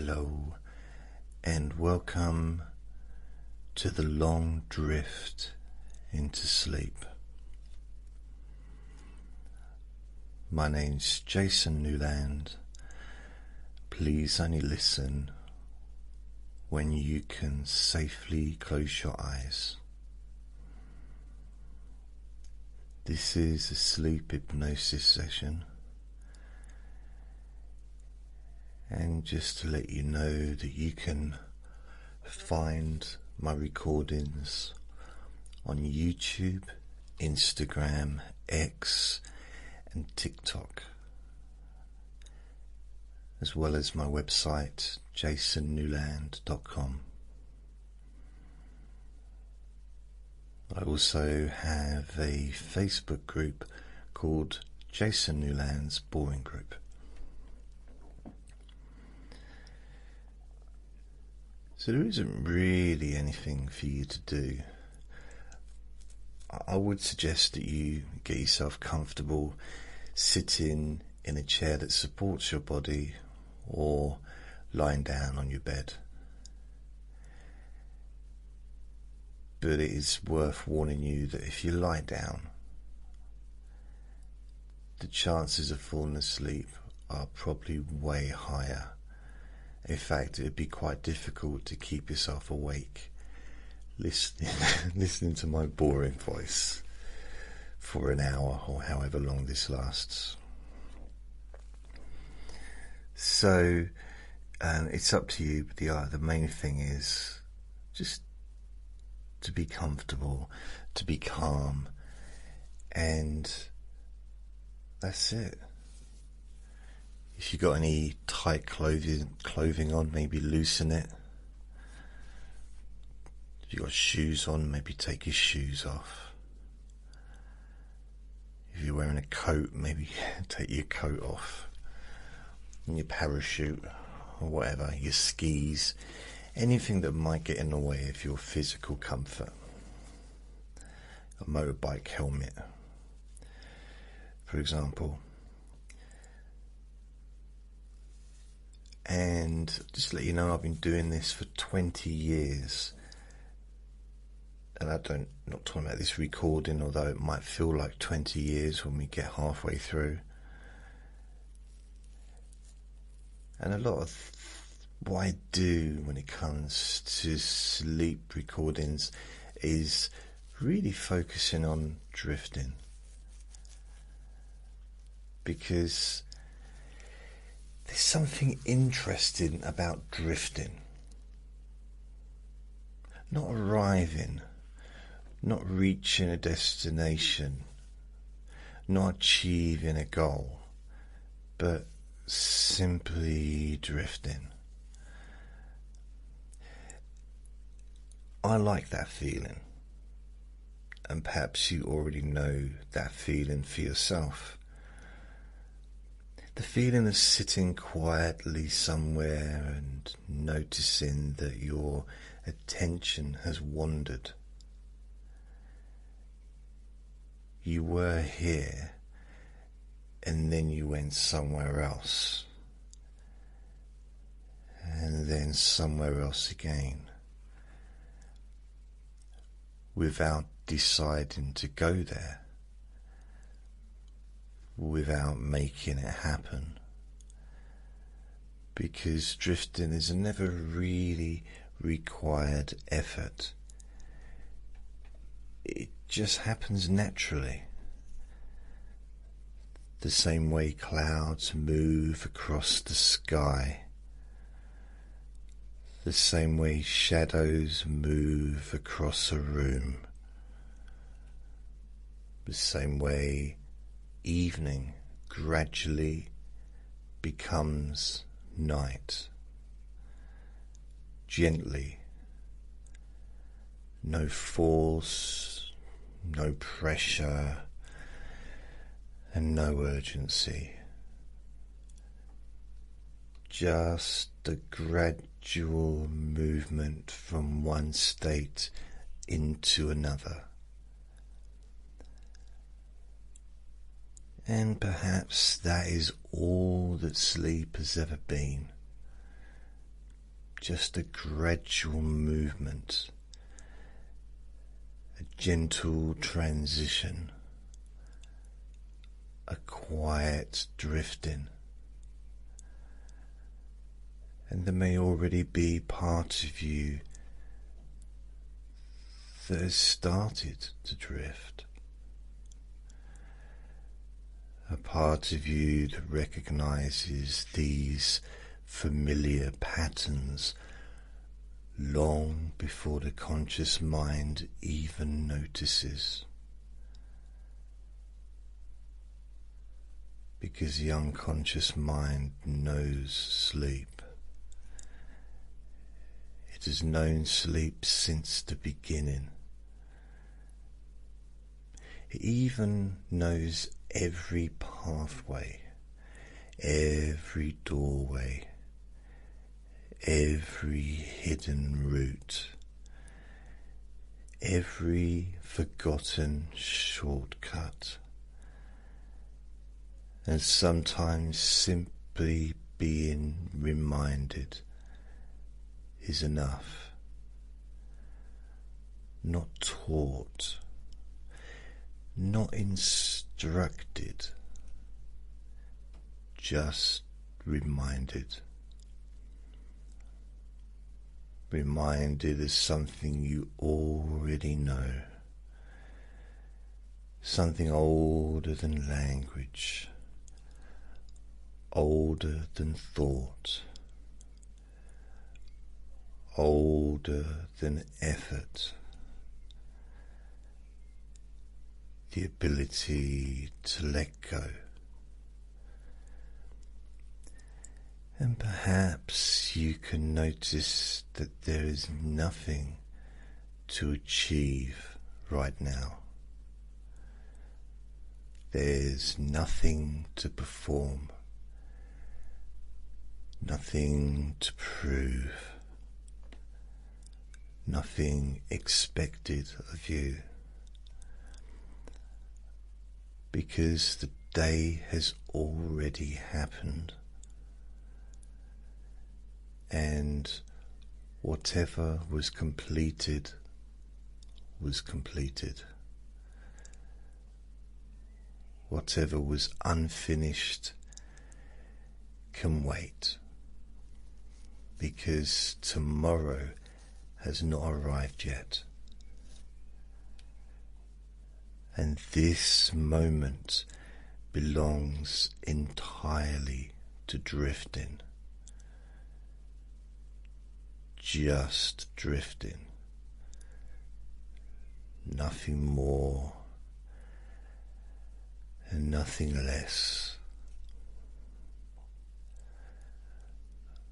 Hello and welcome to the long drift into sleep. My name's Jason Newland. Please only listen when you can safely close your eyes. This is a sleep hypnosis session. And just to let you know that you can find my recordings on YouTube, Instagram, X and TikTok, as well as my website jasonnewland.com. I also have a Facebook group called Jason Newland's Boring Group. So there isn't really anything for you to do. I would suggest that you get yourself comfortable sitting in a chair that supports your body or lying down on your bed. But it is worth warning you that if you lie down, the chances of falling asleep are probably way higher. In fact, it would be quite difficult to keep yourself awake listening to my boring voice for an hour or however long this lasts. So it's up to you, but the main thing is just to be comfortable, to be calm, and that's it. If you've got any tight clothing on, maybe loosen it. If you've got shoes on, maybe take your shoes off. If you're wearing a coat, maybe take your coat off. And your parachute, or whatever, your skis, anything that might get in the way of your physical comfort. A motorbike helmet, for example. And just to let you know, I've been doing this for 20 years. And I'm not talking about this recording, although it might feel like 20 years when we get halfway through. And a lot of what I do when it comes to sleep recordings is really focusing on drifting. Because there's something interesting about drifting. Not arriving, not reaching a destination, not achieving a goal, but simply drifting. I like that feeling, and perhaps you already know that feeling for yourself. The feeling of sitting quietly somewhere and noticing that your attention has wandered. You were here and then you went somewhere else, and then somewhere else again, without deciding to go there, without making it happen. Because drifting is never really required effort. It just happens naturally. The same way clouds move across the sky, the same way shadows move across a room, the same way evening gradually becomes night, gently, no force, no pressure, and no urgency. Just a gradual movement from one state into another. And perhaps that is all that sleep has ever been. just a gradual movement, a gentle transition, a quiet drifting. And there may already be part of you that has started to drift. A part of you that recognizes these familiar patterns long before the conscious mind even notices. Because the unconscious mind knows sleep. It has known sleep since the beginning. It even knows every pathway, every doorway, every hidden route, every forgotten shortcut. And sometimes simply being reminded is enough. Not taught, not instructed, just reminded. Reminded as something you already know, something older than language, older than thought, older than effort. The ability to let go. And perhaps you can notice that there is nothing to achieve right now. There's nothing to perform, nothing to prove, nothing expected of you. Because the day has already happened, and whatever was completed was completed. Whatever was unfinished can wait, because tomorrow has not arrived yet. And this moment belongs entirely to drifting. Just drifting. Nothing more and nothing less.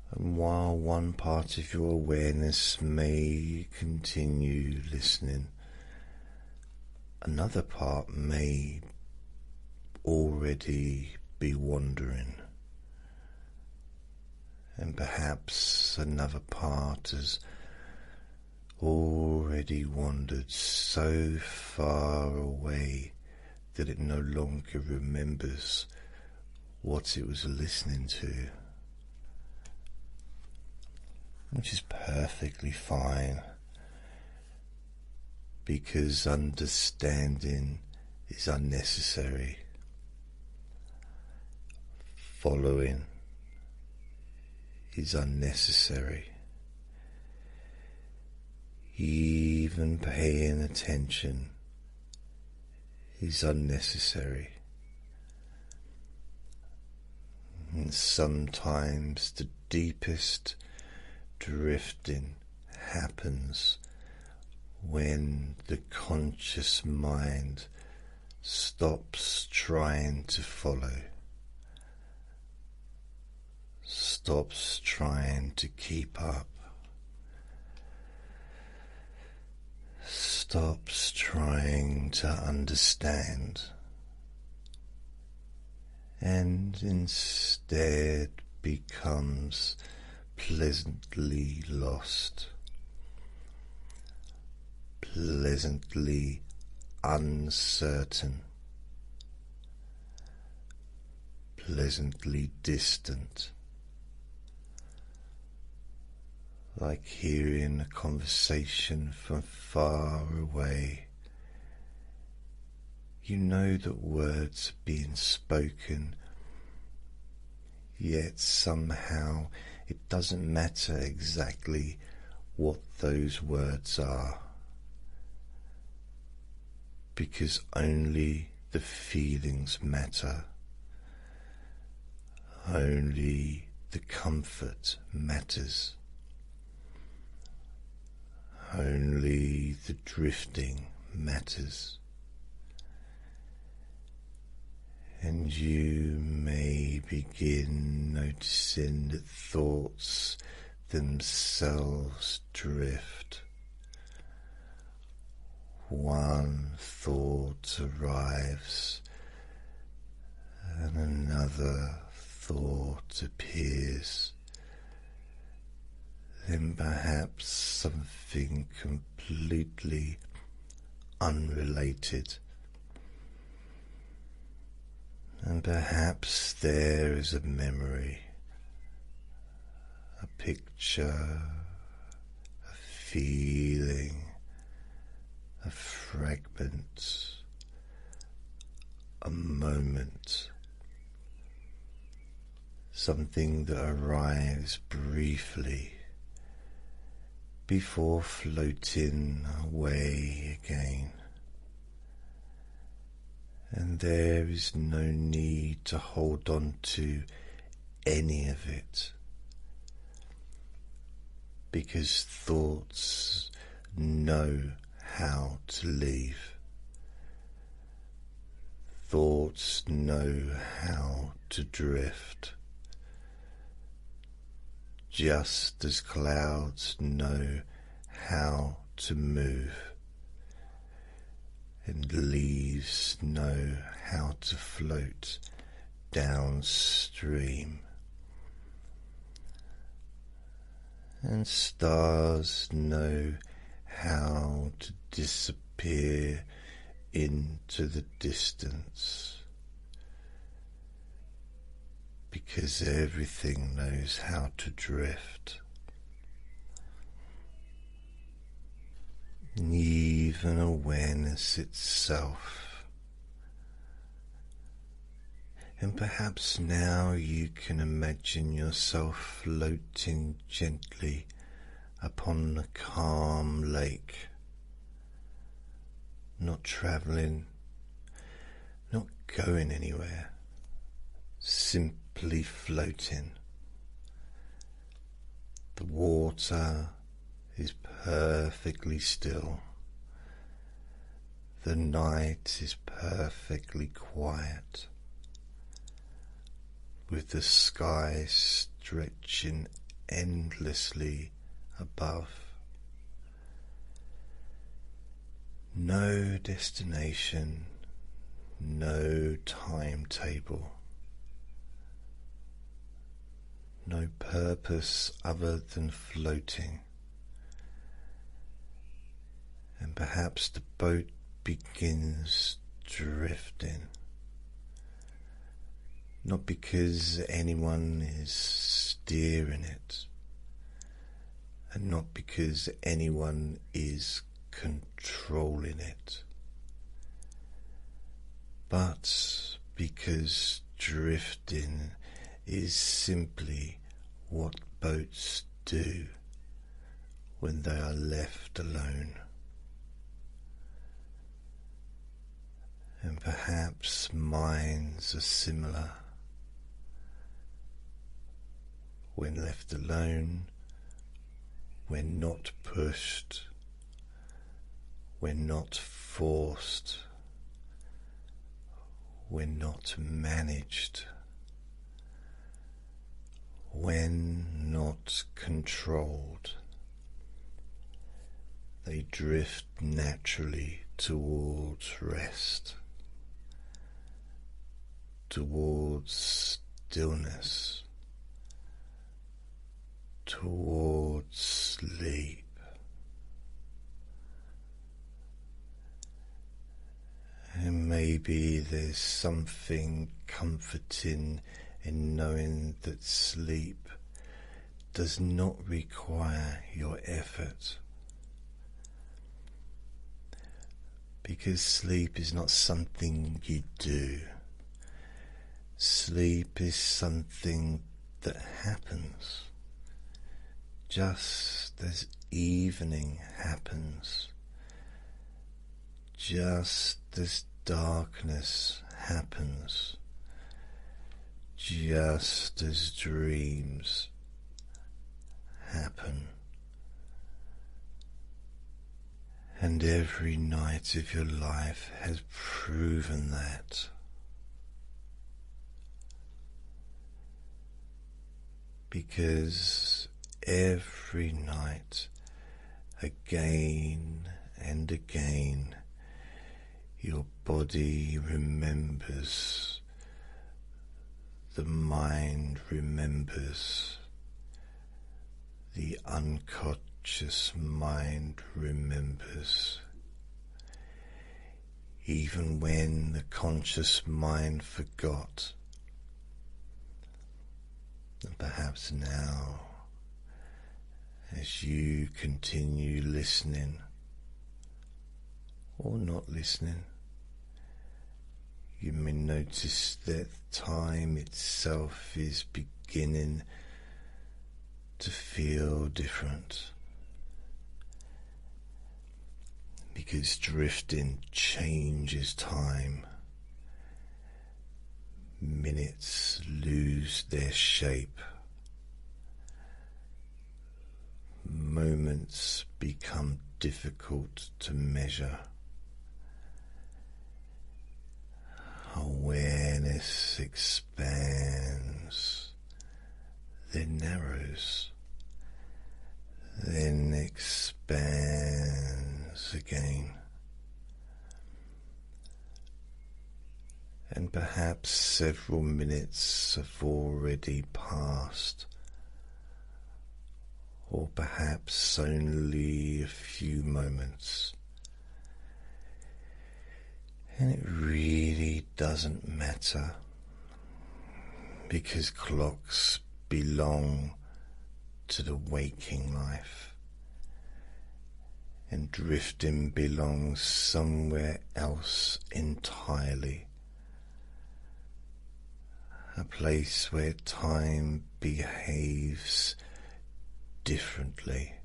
And while one part of your awareness may continue listening, another part may already be wandering, and perhaps another part has already wandered so far away that it no longer remembers what it was listening to, which is perfectly fine. Because understanding is unnecessary. Following is unnecessary. Even paying attention is unnecessary. And sometimes the deepest drifting happens when the conscious mind stops trying to follow, stops trying to keep up, stops trying to understand, and instead becomes pleasantly lost, pleasantly uncertain, pleasantly distant, like hearing a conversation from far away. You know that words are being spoken, yet somehow it doesn't matter exactly what those words are, because only the feelings matter, only the comfort matters, only the drifting matters. And you may begin noticing that thoughts themselves drift. One thought arrives and another thought appears. Then perhaps something completely unrelated. And perhaps there is a memory, a picture, a feeling, a fragment, a moment, something that arrives briefly before floating away again. And there is no need to hold on to any of it, because thoughts know how to leave. Thoughts know how to drift, just as clouds know how to move, and leaves know how to float downstream, and stars know how to disappear into the distance, because everything knows how to drift. Even awareness itself. And perhaps now you can imagine yourself floating gently upon a calm lake, not travelling, not going anywhere, simply floating. The water is perfectly still. The night is perfectly quiet, with the sky stretching endlessly above. No destination, no timetable, no purpose other than floating. And perhaps the boat begins drifting, not because anyone is steering it, and not because anyone is controlling it, but because drifting is simply what boats do when they are left alone. And perhaps minds are similar. When left alone, we're not pushed, we're not forced, we're not managed, when not controlled. They drift naturally towards rest, towards stillness, towards sleep. And maybe there's something comforting in knowing that sleep does not require your effort, because sleep is not something you do. Sleep is something that happens, just as evening happens, just as darkness happens, just as dreams happen. And every night of your life has proven that. Because every night, again and again, your body remembers, the mind remembers, the unconscious mind remembers. Even when the conscious mind forgot. And perhaps now, as you continue listening or not listening, you may notice that time itself is beginning to feel different, because drifting changes time. Minutes lose their shape. Moments become difficult to measure. Awareness expands, then narrows, then expands again. And perhaps several minutes have already passed, or perhaps only a few moments. And it really doesn't matter, because clocks belong to the waking life, and drifting belongs somewhere else entirely. A place where time behaves differently.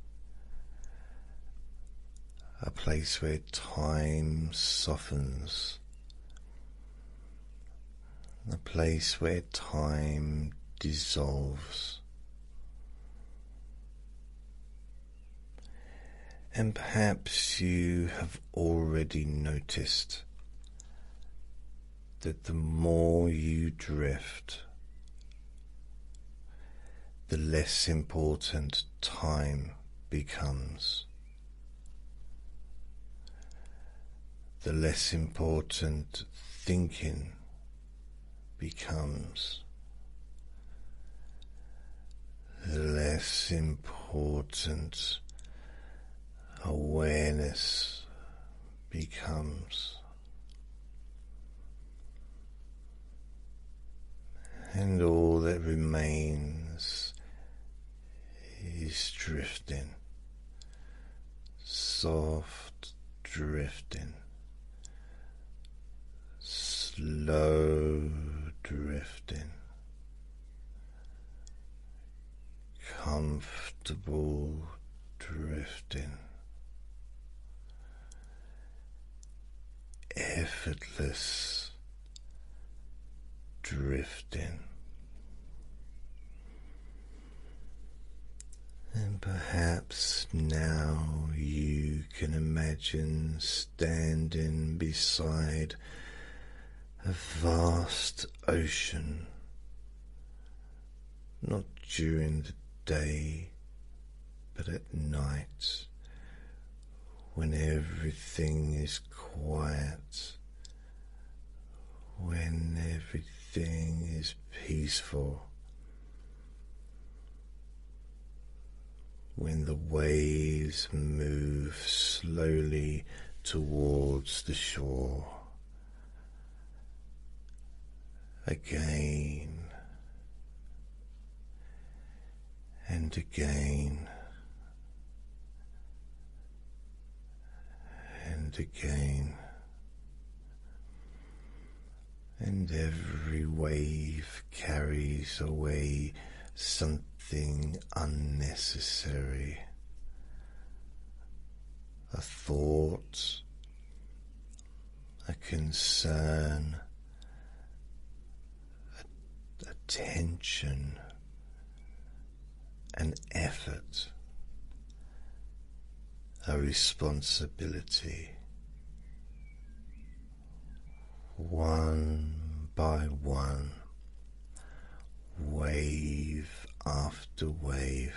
A place where time softens. A place where time dissolves. And perhaps you have already noticed that the more you drift, the less important time becomes. The less important thinking becomes. The less important awareness becomes. And all that remains is drifting, soft drifting, slow drifting, comfortable drifting, effortless drifting. And perhaps now you can imagine standing beside a vast ocean, not during the day, but at night, when everything is quiet, when everything is peaceful, when the waves move slowly towards the shore. Again and again and again. And every wave carries away something unnecessary, a thought, a concern, a tension, an effort, a responsibility. One by one, wave after wave,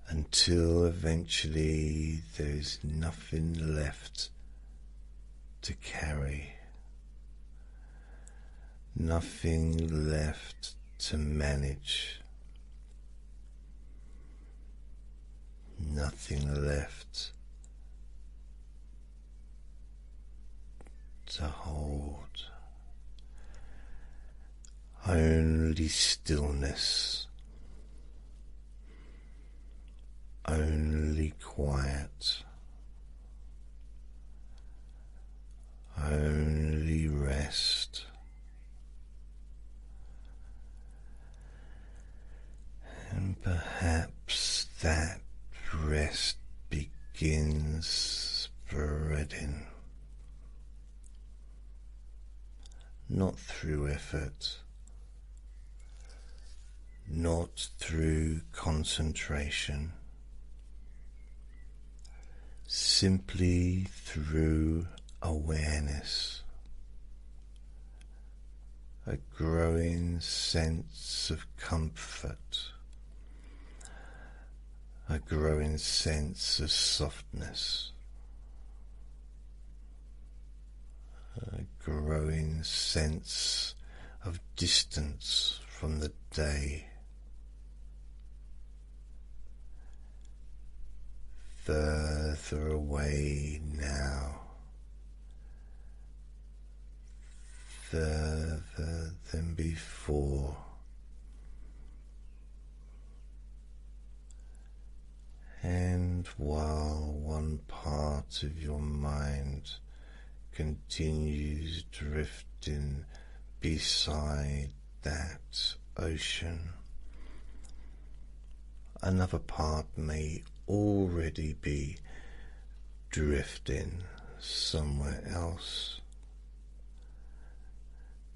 until eventually there's nothing left to carry, nothing left to manage, nothing left to hold. Only stillness, only quiet, only rest, and perhaps that rest begins spreading, not through effort, not through concentration, simply through awareness, a growing sense of comfort, a growing sense of softness, a growing sense of distance from the day, further away now, further than before, and while one part of your mind continues drifting beside that ocean, another part may already be drifting somewhere else,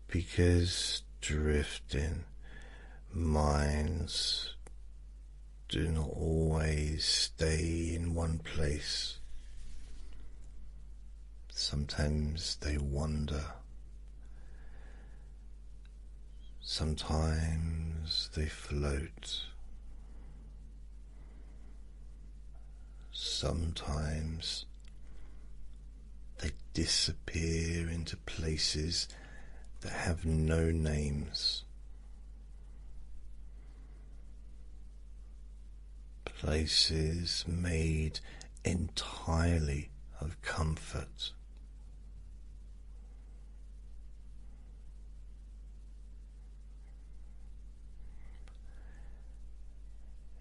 because drifting minds do not always stay in one place. Sometimes they wander, sometimes they float, sometimes they disappear into places that have no names, places made entirely of comfort,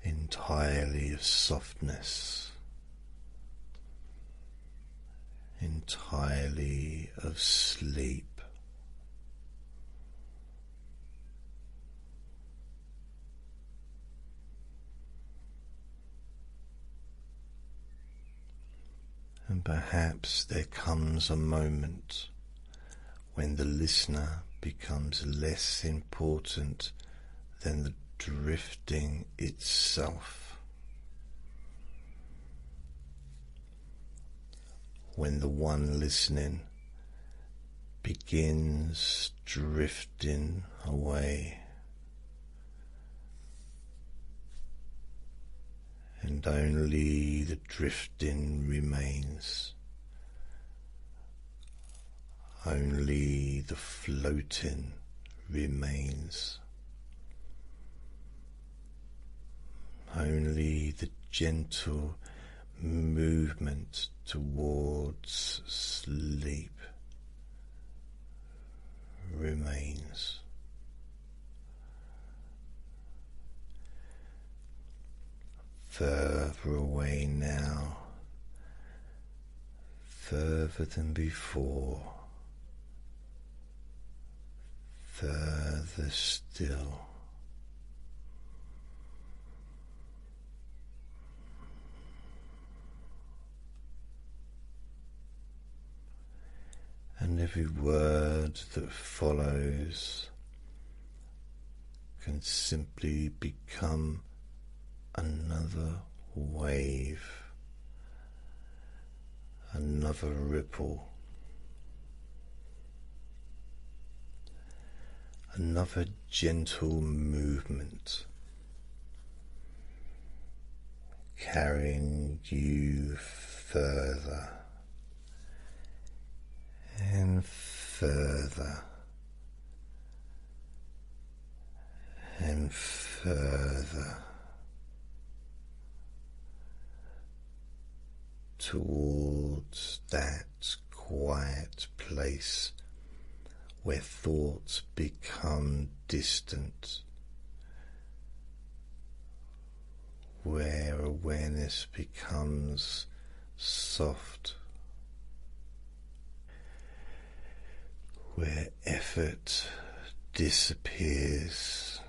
entirely of softness, entirely of sleep. And perhaps there comes a moment when the listener becomes less important than the drifting itself, when the one listening begins drifting away, and only the drifting remains, only the floating remains, only the gentle movement towards sleep remains. further away now, further than before, further still. And every word that follows can simply become another wave, another ripple, another gentle movement, carrying you further and further and further towards that quiet place where thoughts become distant, where awareness becomes soft, where effort disappears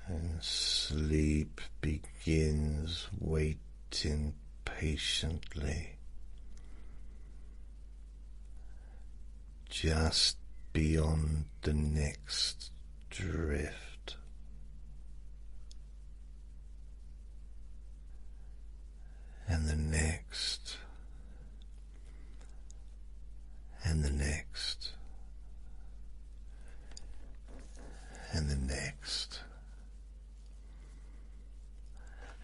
and sleep begins waiting patiently just beyond the next drift. And the next, and the next, and the next,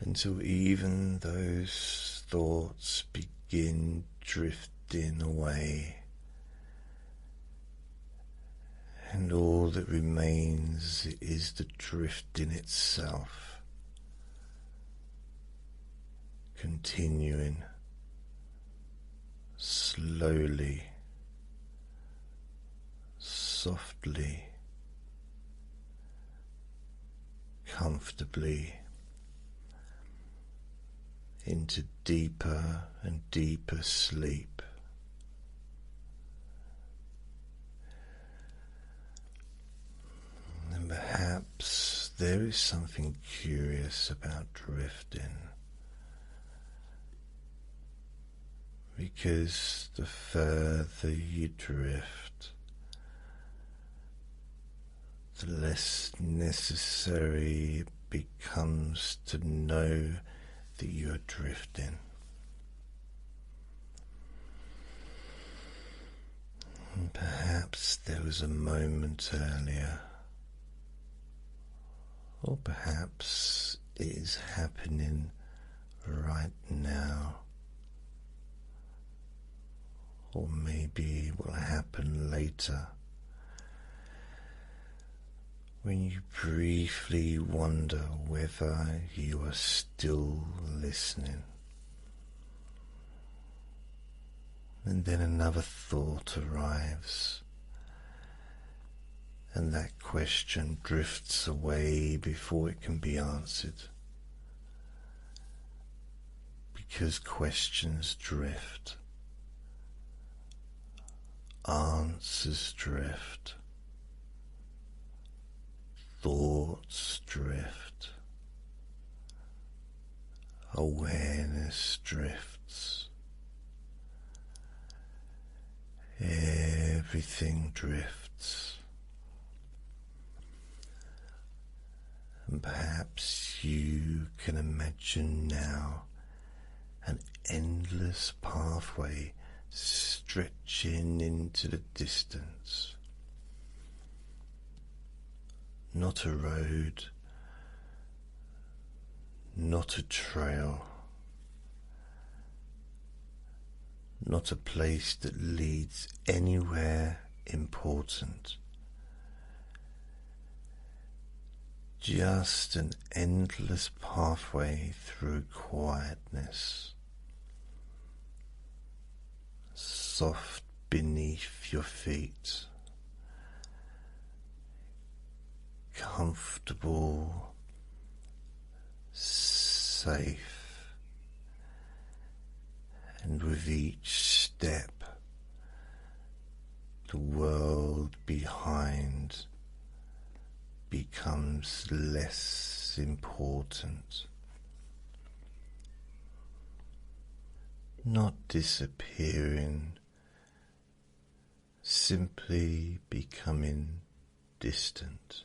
until even those thoughts begin drifting away, and all that remains is the drifting itself, continuing slowly, softly, comfortably into deeper and deeper sleep. And perhaps there is something curious about drifting, because the further you drift, the less necessary it becomes to know that you are drifting. And perhaps there was a moment earlier, or perhaps it is happening right now, or maybe it will happen later, when you briefly wonder whether you are still listening. And then another thought arrives, and that question drifts away before it can be answered, because questions drift, answers drift, thoughts drift, awareness drifts, everything drifts. And perhaps you can imagine now an endless pathway stretching into the distance. Not a road, not a trail, not a place that leads anywhere important. Just an endless pathway through quietness, soft beneath your feet, comfortable safe, and with each step the world behind becomes less important, not disappearing, simply becoming distant,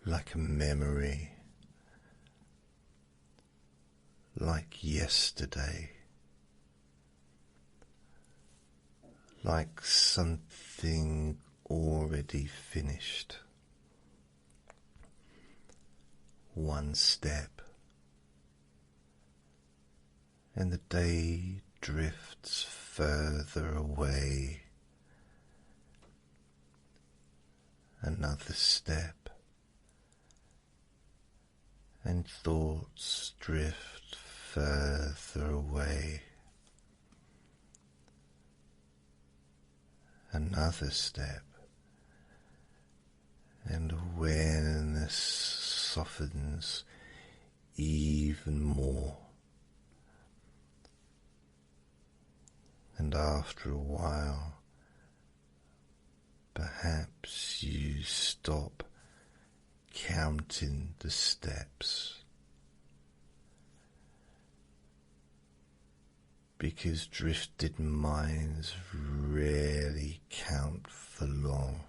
like a memory, like yesterday, like something already finished. One step, and the day drifts further away. Another step, and thoughts drift further away. Another step, and awareness softens even more. And after a while, perhaps you stop counting the steps, because drifted minds rarely count for long.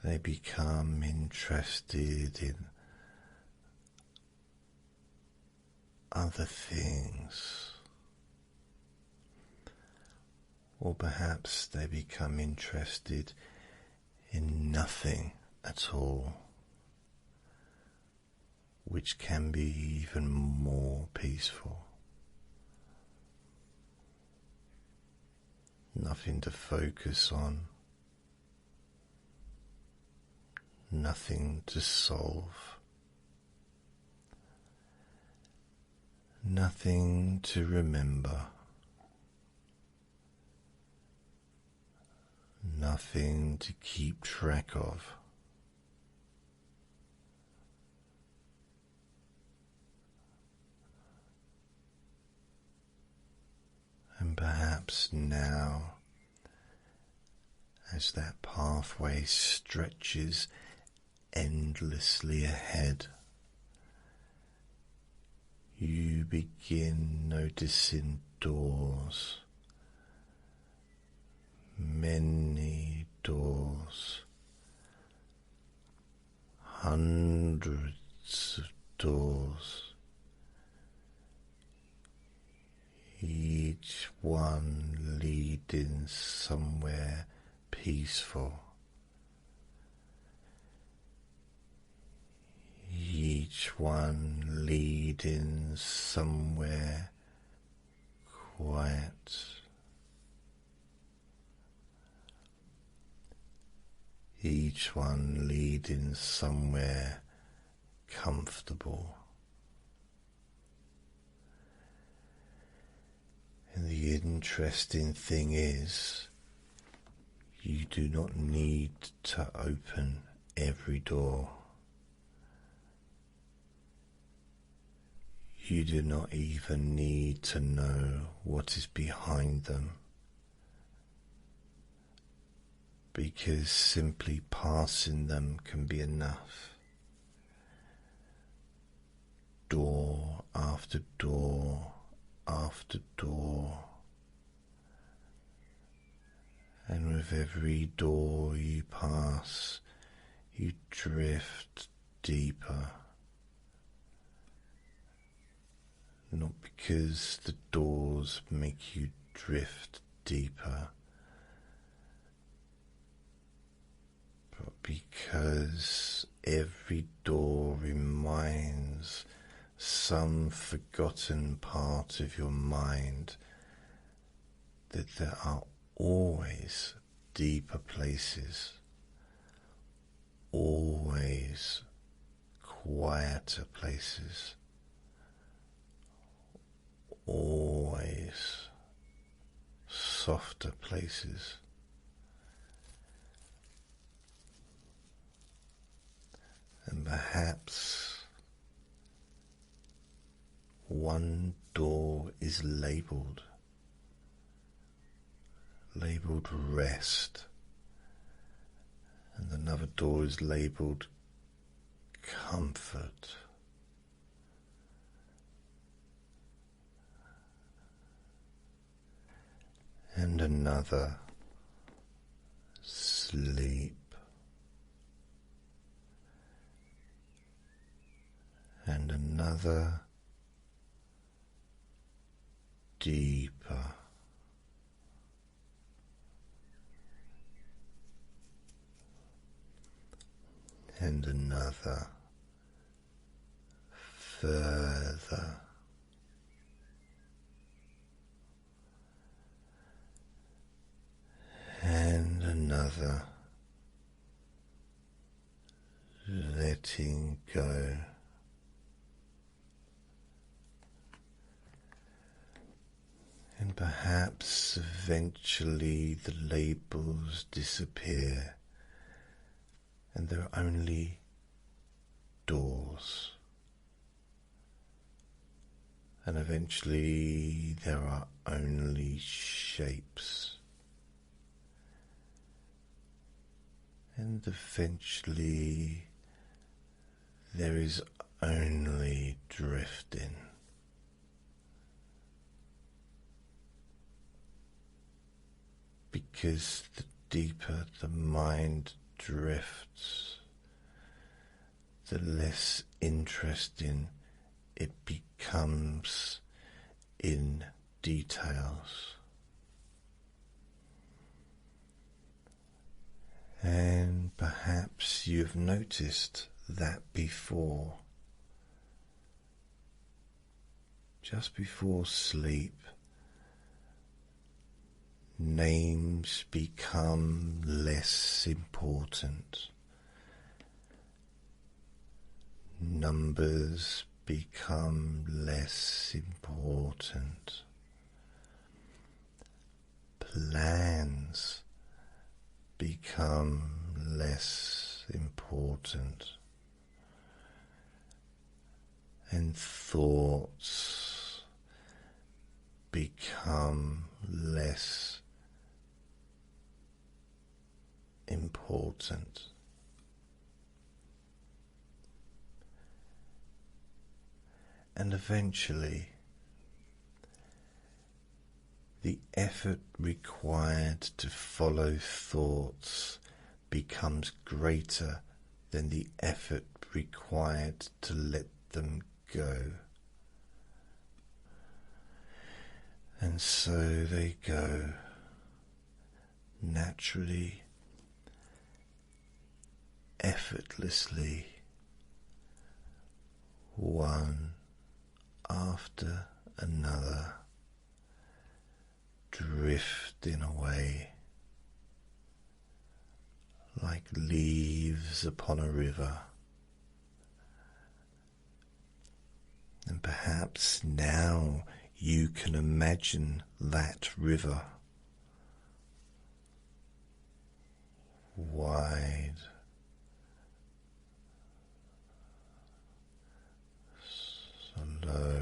They become interested in other things, or perhaps they become interested in nothing at all, which can be even more peaceful. Nothing to focus on, nothing to solve, nothing to remember, nothing to keep track of. And perhaps now, as that pathway stretches endlessly ahead, you begin noticing doors, many doors, hundreds of doors, each one leading somewhere peaceful, each one leading somewhere quiet, each one leading somewhere comfortable. And the interesting thing is, you do not need to open every door. You do not even need to know what is behind them, because simply passing them can be enough. Door after door after door, and with every door you pass, you drift deeper. Not because the doors make you drift deeper, but because every door reminds some forgotten part of your mind that there are always deeper places, always quieter places, always softer places. perhaps one door is labelled rest, and another door is labelled comfort. And another sleep, and another deeper, and another further, and another letting go. And perhaps eventually the labels disappear and there are only doors. And eventually there are only shapes. And eventually there is only drifting. Because the deeper the mind drifts, the less interesting it becomes in details. And perhaps you've noticed that before. Just before sleep, names become less important. Numbers become less important. Plans become less important. And thoughts become less important. And eventually, the effort required to follow thoughts becomes greater than the effort required to let them go. And so they go naturally, effortlessly, one after another, drifting away like leaves upon a river. And perhaps now you can imagine that river wide, slow,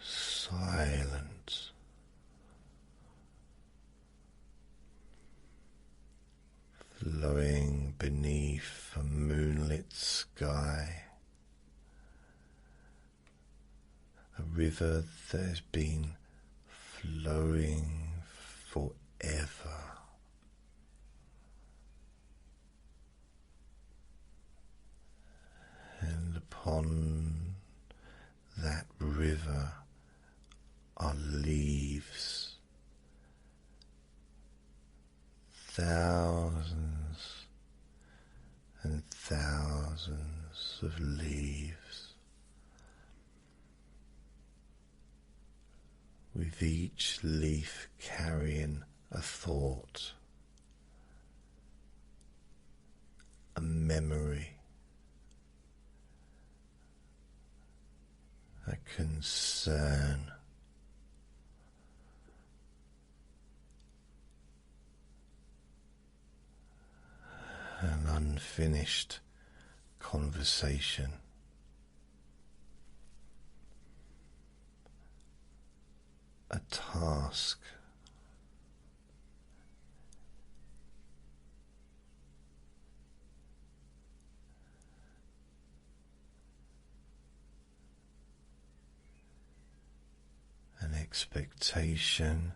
silent, flowing beneath a moonlit sky, a river that has been flowing forever. And upon that river are leaves, thousands and thousands of leaves, with each leaf carrying a thought, a memory, a concern, an unfinished conversation. A task. An expectation,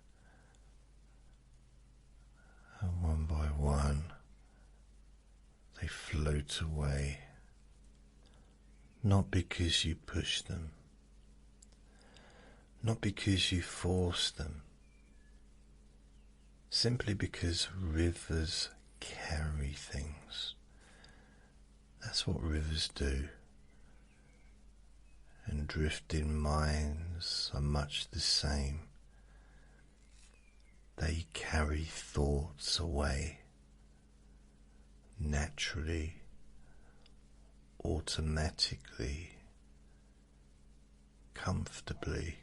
and one by one they float away, not because you push them, not because you force them, simply because rivers carry things. That's what rivers do. And drifting minds are much the same. They carry thoughts away, naturally, automatically, comfortably.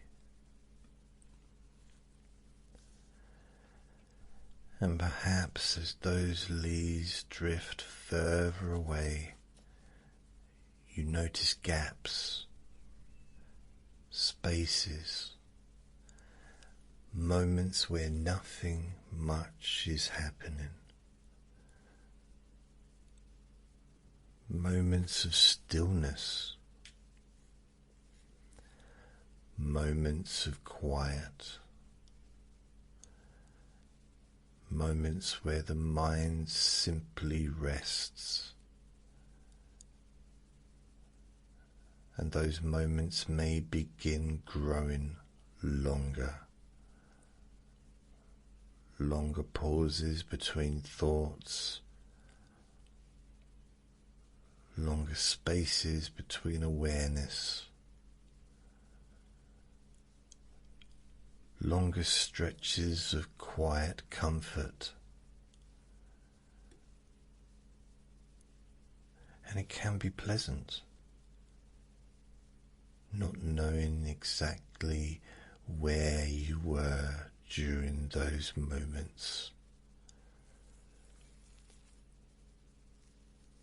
And perhaps as those leaves drift further away, you notice gaps, spaces, moments where nothing much is happening, moments of stillness, moments of quiet, moments where the mind simply rests. And those moments may begin growing longer. Longer pauses between thoughts, longer spaces between awareness, longer stretches of quiet comfort. And it can be pleasant, not knowing exactly where you were during those moments,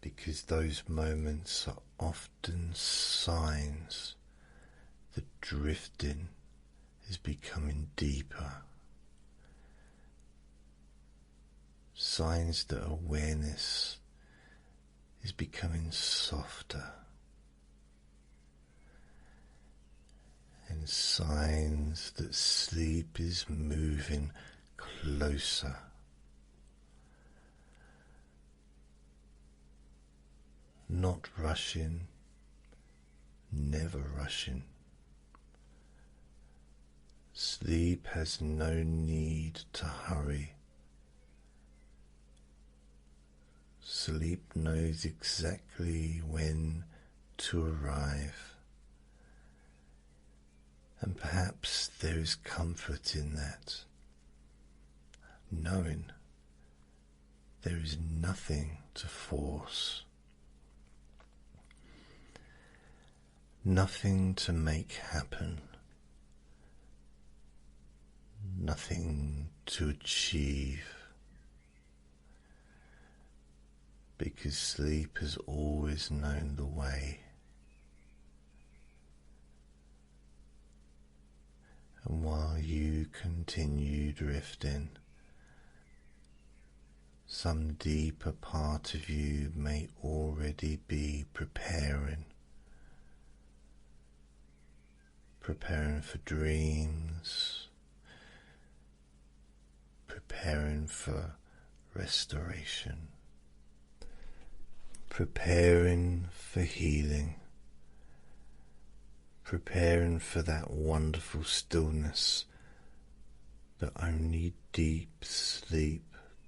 because those moments are often signs that drifting is becoming deeper, signs that awareness is becoming softer, and signs that sleep is moving closer. Not rushing, never rushing. Sleep has no need to hurry. Sleep knows exactly when to arrive. And perhaps there is comfort in that, knowing there is nothing to force, nothing to make happen, nothing to achieve, because sleep has always known the way. And while you continue drifting, some deeper part of you may already be preparing for dreams, preparing for restoration, preparing for healing, preparing for that wonderful stillness that only deep sleep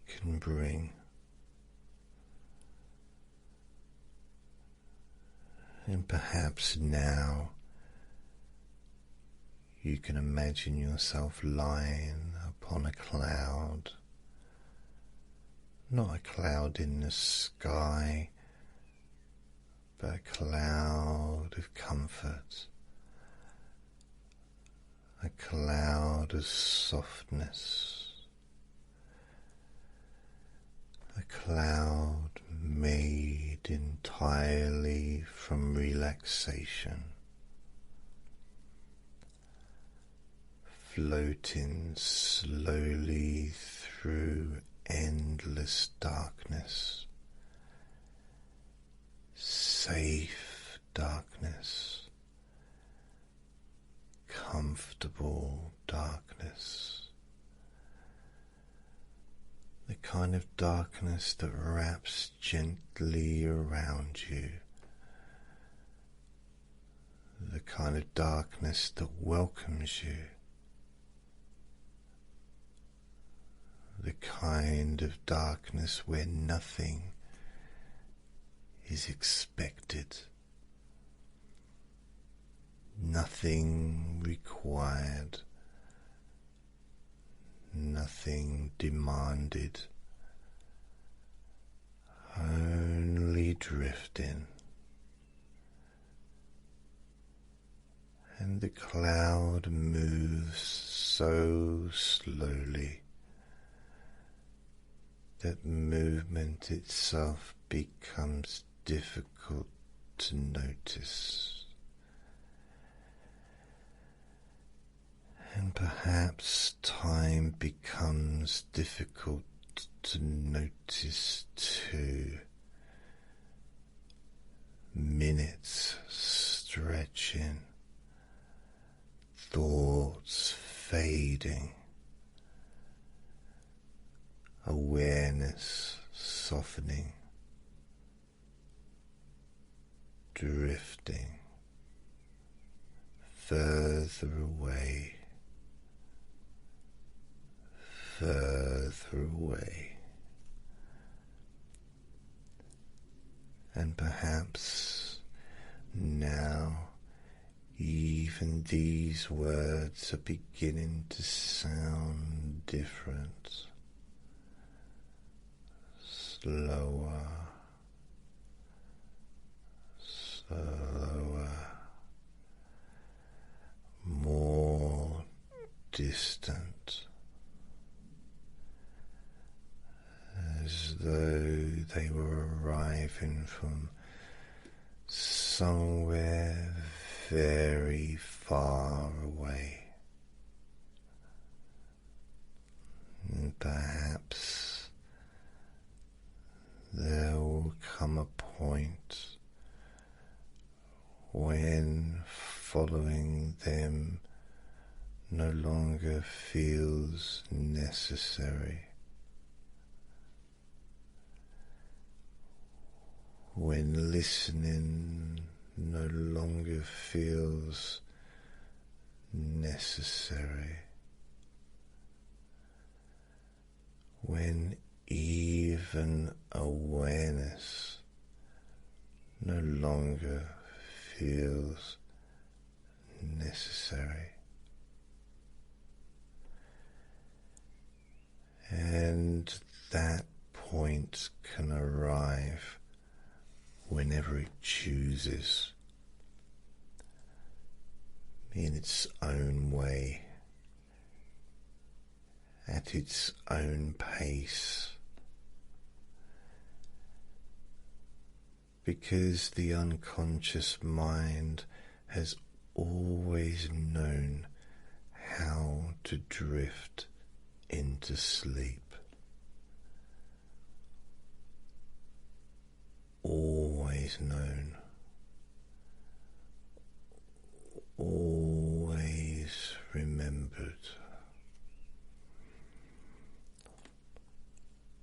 can bring. And perhaps now you can imagine yourself lying upon a cloud, not a cloud in the sky, but a cloud of comfort, a cloud of softness, a cloud made entirely from relaxation, floating slowly through endless darkness, safe darkness, comfortable darkness, the kind of darkness that wraps gently around you, the kind of darkness that welcomes you, the kind of darkness where nothing is expected, nothing required, nothing demanded, only drifting. And the cloud moves so slowly that movement itself becomes difficult to notice. And perhaps time becomes difficult to notice too. Minutes stretching, thoughts fading, awareness softening, drifting further away, further away. And perhaps now even these words are beginning to sound different, slower, slower, more distant, as though they were arriving from somewhere very far away. And perhaps there will come a point when following them no longer feels necessary, when listening no longer feels necessary, when even awareness no longer feels necessary. And that point can arrive whenever it chooses, in its own way, at its own pace, because the unconscious mind has always known how to drift into sleep. Always known, always remembered,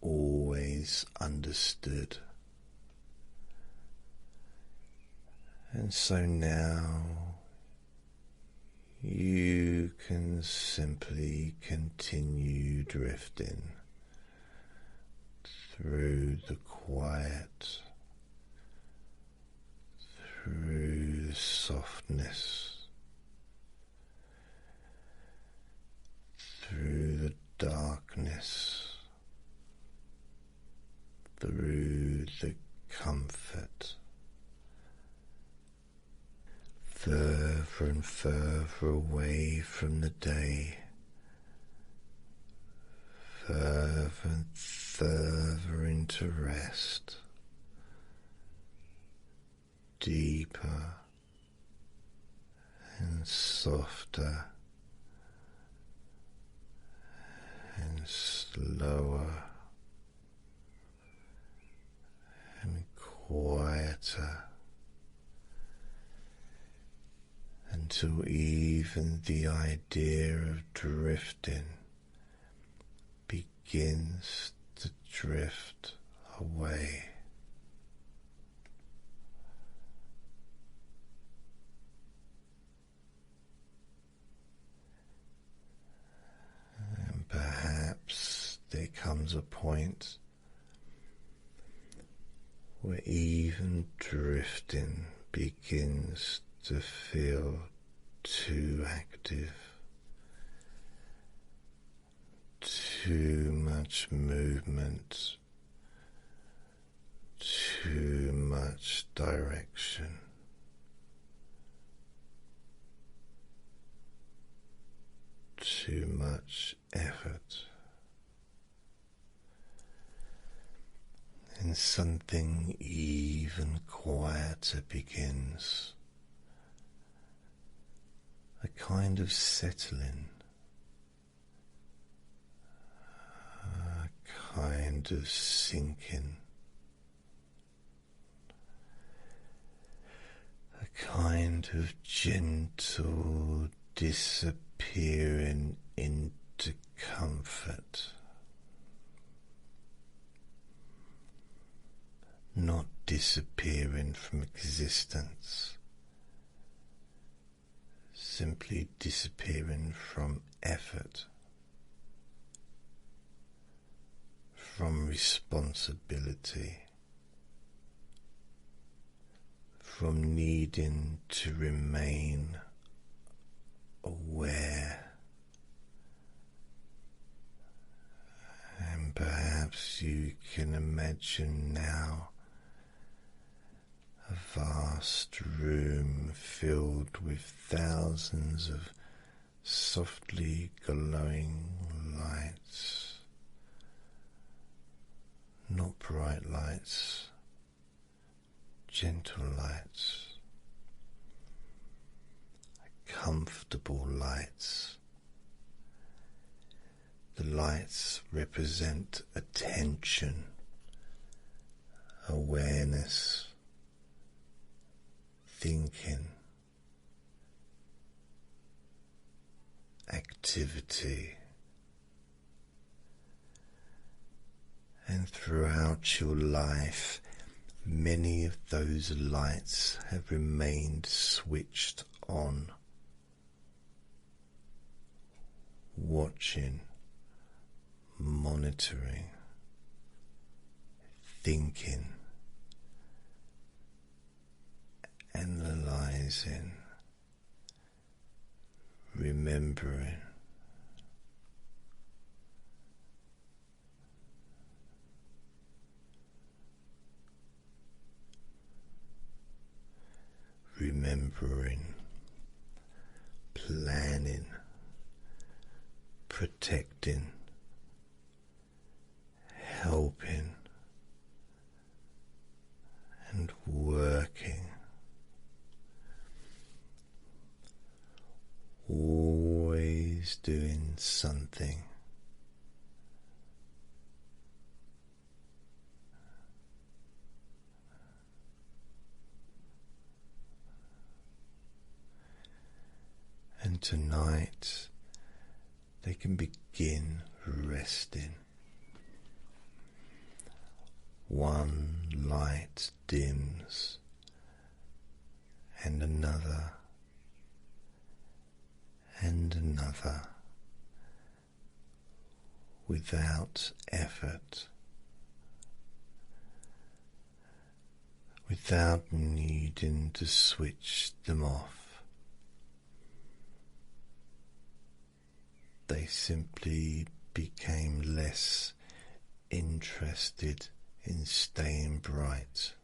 always understood. And so now you can simply continue drifting through the quiet, through softness, through the darkness, through the comfort, further and further away from the day, further and further into rest, deeper and softer and slower and quieter, until even the idea of drifting begins to drift away. And perhaps there comes a point where even drifting begins to feel too active, too much movement, too much direction. Too much effort. And something even quieter begins. A kind of settling, a kind of sinking, a kind of gentle disappearing into comfort. Not disappearing from existence, simply disappearing from effort, from responsibility, from needing to remain aware. And perhaps you can imagine now a vast room filled with thousands of softly glowing lights, not bright lights, gentle lights, comfortable lights. The lights represent attention, awareness, thinking, activity. And throughout your life, many of those lights have remained switched on, watching, monitoring, thinking, analyzing, remembering. Remembering, planning, protecting, helping, and working. Always doing something. And tonight they can begin resting. One light dims and another and another, without effort, without needing to switch them off. They simply became less interested in staying bright.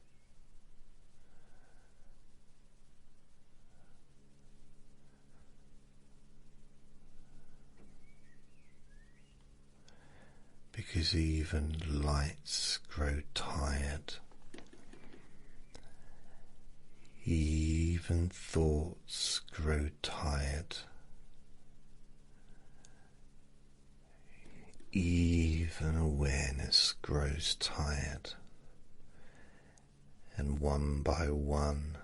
Because even lights grow tired. Even thoughts grow tired. Even awareness grows tired. And one by one,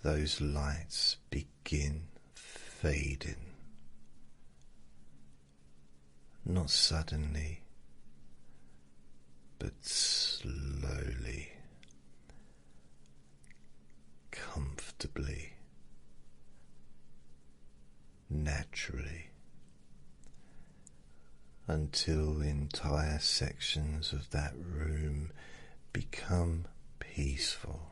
those lights begin fading. Not suddenly, but slowly, comfortably, naturally, until entire sections of that room become peaceful,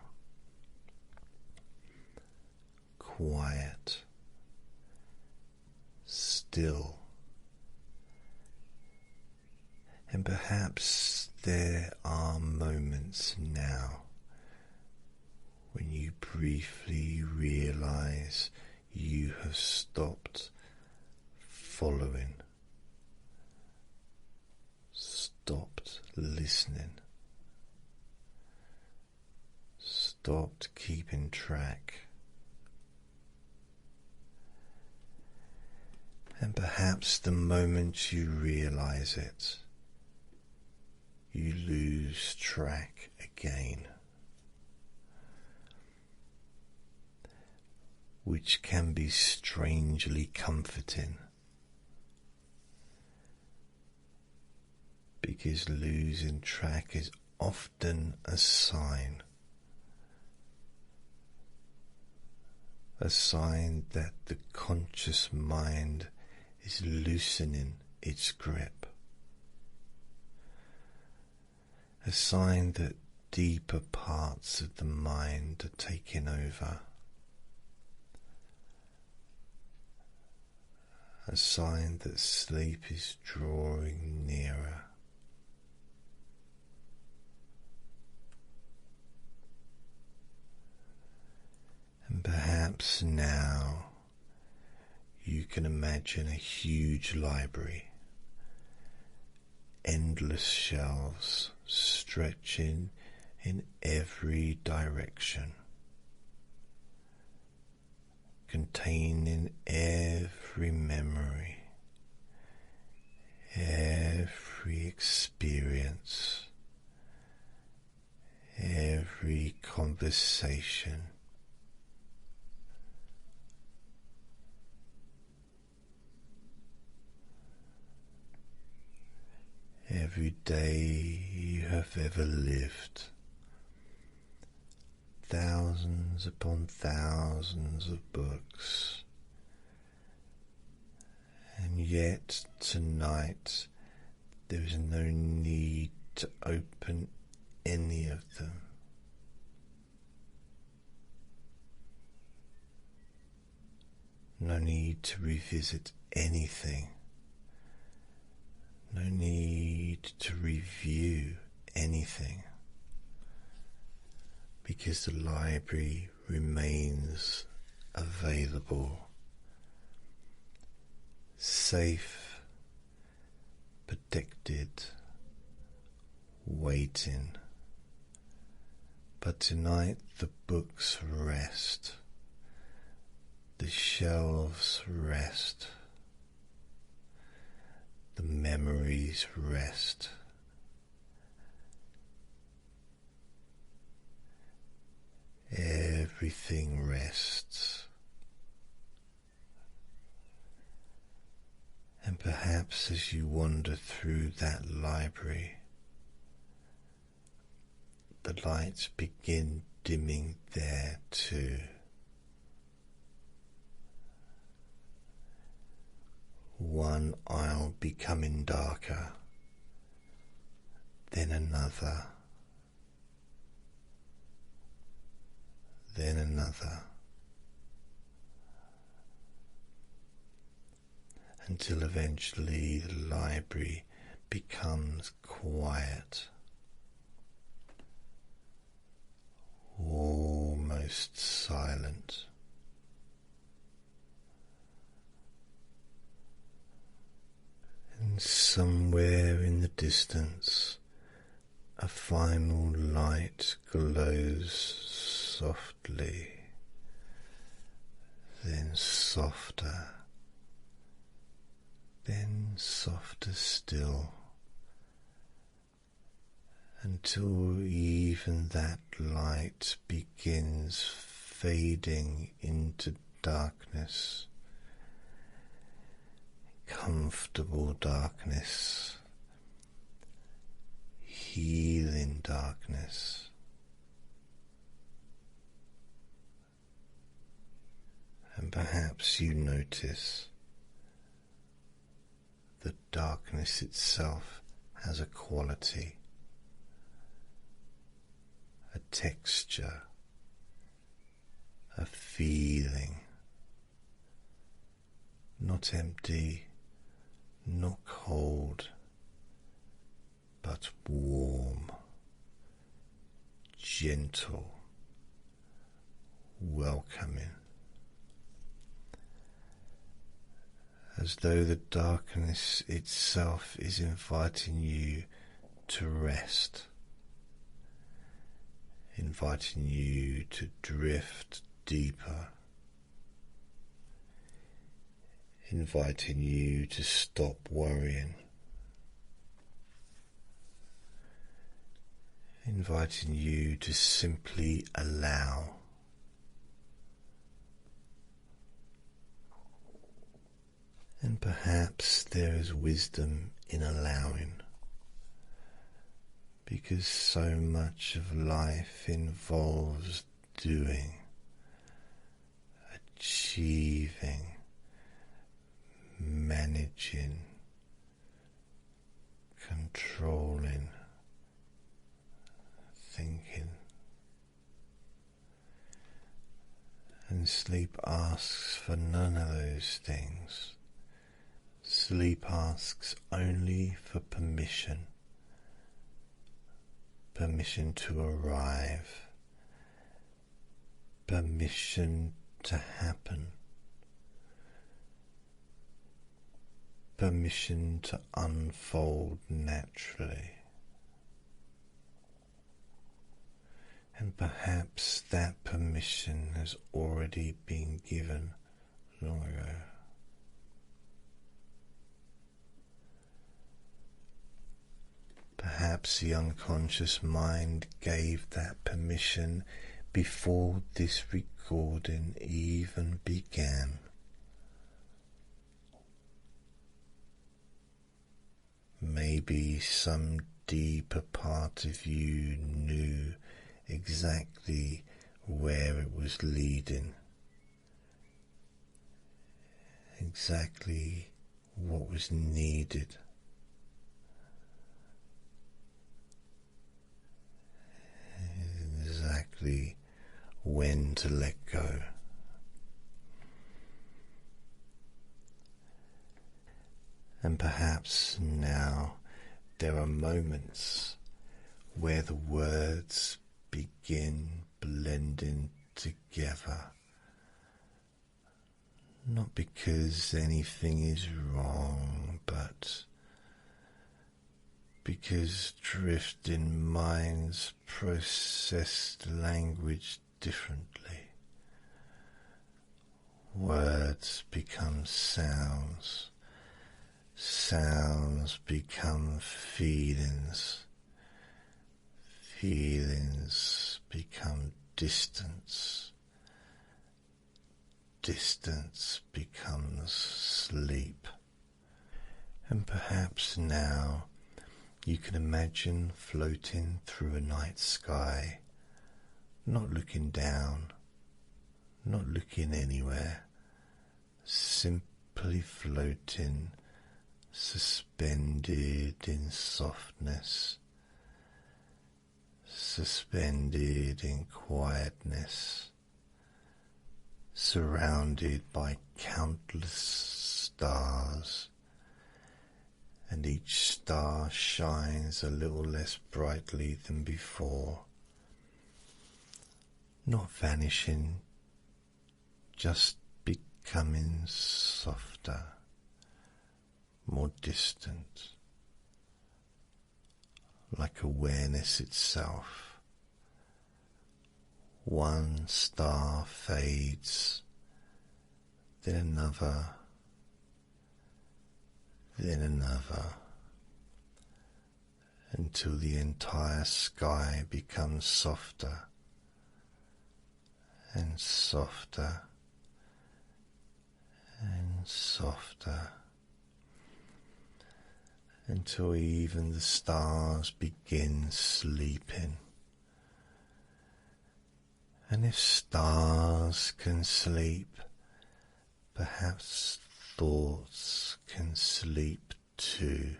quiet, still. And perhaps there are moments now when you briefly realize you have stopped following, stopped listening, stopped keeping track. And perhaps the moment you realize it, you lose track again, which can be strangely comforting, because losing track is often a sign that the conscious mind is loosening its grip. A sign that deeper parts of the mind are taking over. A sign that sleep is drawing nearer. And perhaps now you can imagine a huge library, endless shelves stretching in every direction, containing every memory, every experience, every conversation, every day you have ever lived. Thousands upon thousands of books, and yet tonight there is no need to open any of them. No need to revisit anything. No need to review anything, because the library remains available, safe, protected, waiting. But tonight the books rest, the shelves rest, the memories rest. Everything rests. And perhaps as you wander through that library, the lights begin dimming there too. One aisle becoming darker, then another, then another, until eventually the library becomes quiet, almost silent. And somewhere in the distance, a final light glows softly, then softer, then softer still, until even that light begins fading into darkness, comfortable darkness, healing darkness. And perhaps you notice that darkness itself has a quality, a texture, a feeling, not empty, not cold, but warm, gentle, welcoming. As though the darkness itself is inviting you to rest, inviting you to drift deeper, inviting you to stop worrying, inviting you to simply allow. And perhaps there is wisdom in allowing, because so much of life involves doing, achieving, managing, controlling, thinking. And sleep asks for none of those things. Sleep asks only for permission, permission to arrive, permission to happen, permission to unfold naturally. And perhaps that permission has already been given long ago. Perhaps the unconscious mind gave that permission before this recording even began. Maybe some deeper part of you knew exactly where it was leading, exactly what was needed. Exactly when to let go. And perhaps now there are moments where the words begin blending together, not because anything is wrong, but because drifting minds process language differently. Words become sounds, sounds become feelings, feelings become distance, distance becomes sleep. And perhaps now you can imagine floating through a night sky, not looking down, not looking anywhere, simply floating, suspended in softness, suspended in quietness, surrounded by countless stars. And each star shines a little less brightly than before, not vanishing, just becoming softer, more distant, like awareness itself, one star fades, then another, then another, until the entire sky becomes softer and softer and softer, until even the stars begin sleeping. And if stars can sleep, perhaps thoughts can sleep too.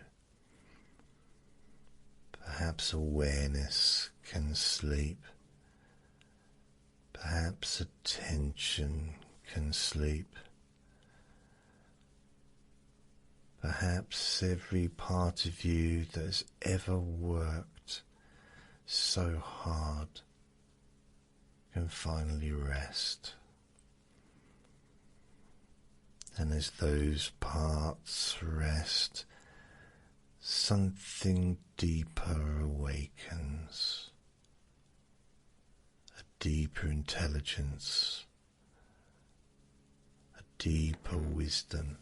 Perhaps awareness can sleep. Perhaps attention can sleep. Perhaps every part of you that has ever worked so hard can finally rest. And as those parts rest, something deeper awakens, a deeper intelligence, a deeper wisdom,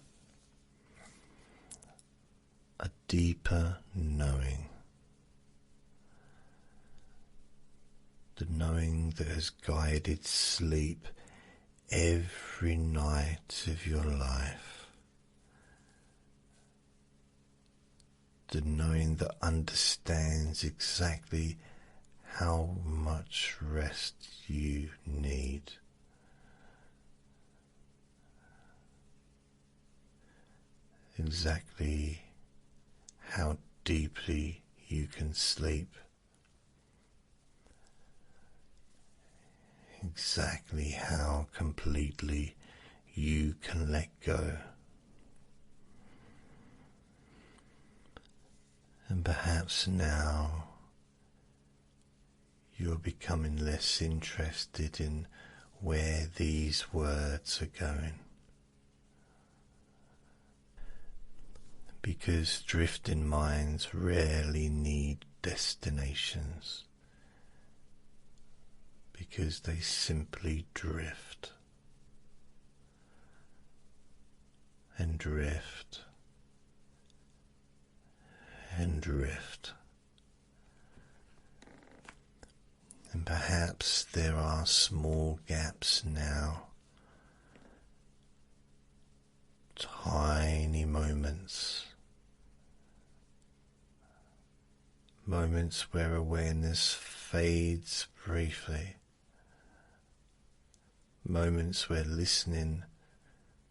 a deeper knowing. The knowing that has guided sleep every night of your life. The knowing that understands exactly how much rest you need. Exactly how deeply you can sleep. Exactly how completely you can let go. And perhaps now you're becoming less interested in where these words are going, because drifting minds rarely need destinations, because they simply drift and drift and drift. And perhaps there are small gaps now, tiny moments, moments where awareness fades briefly, moments where listening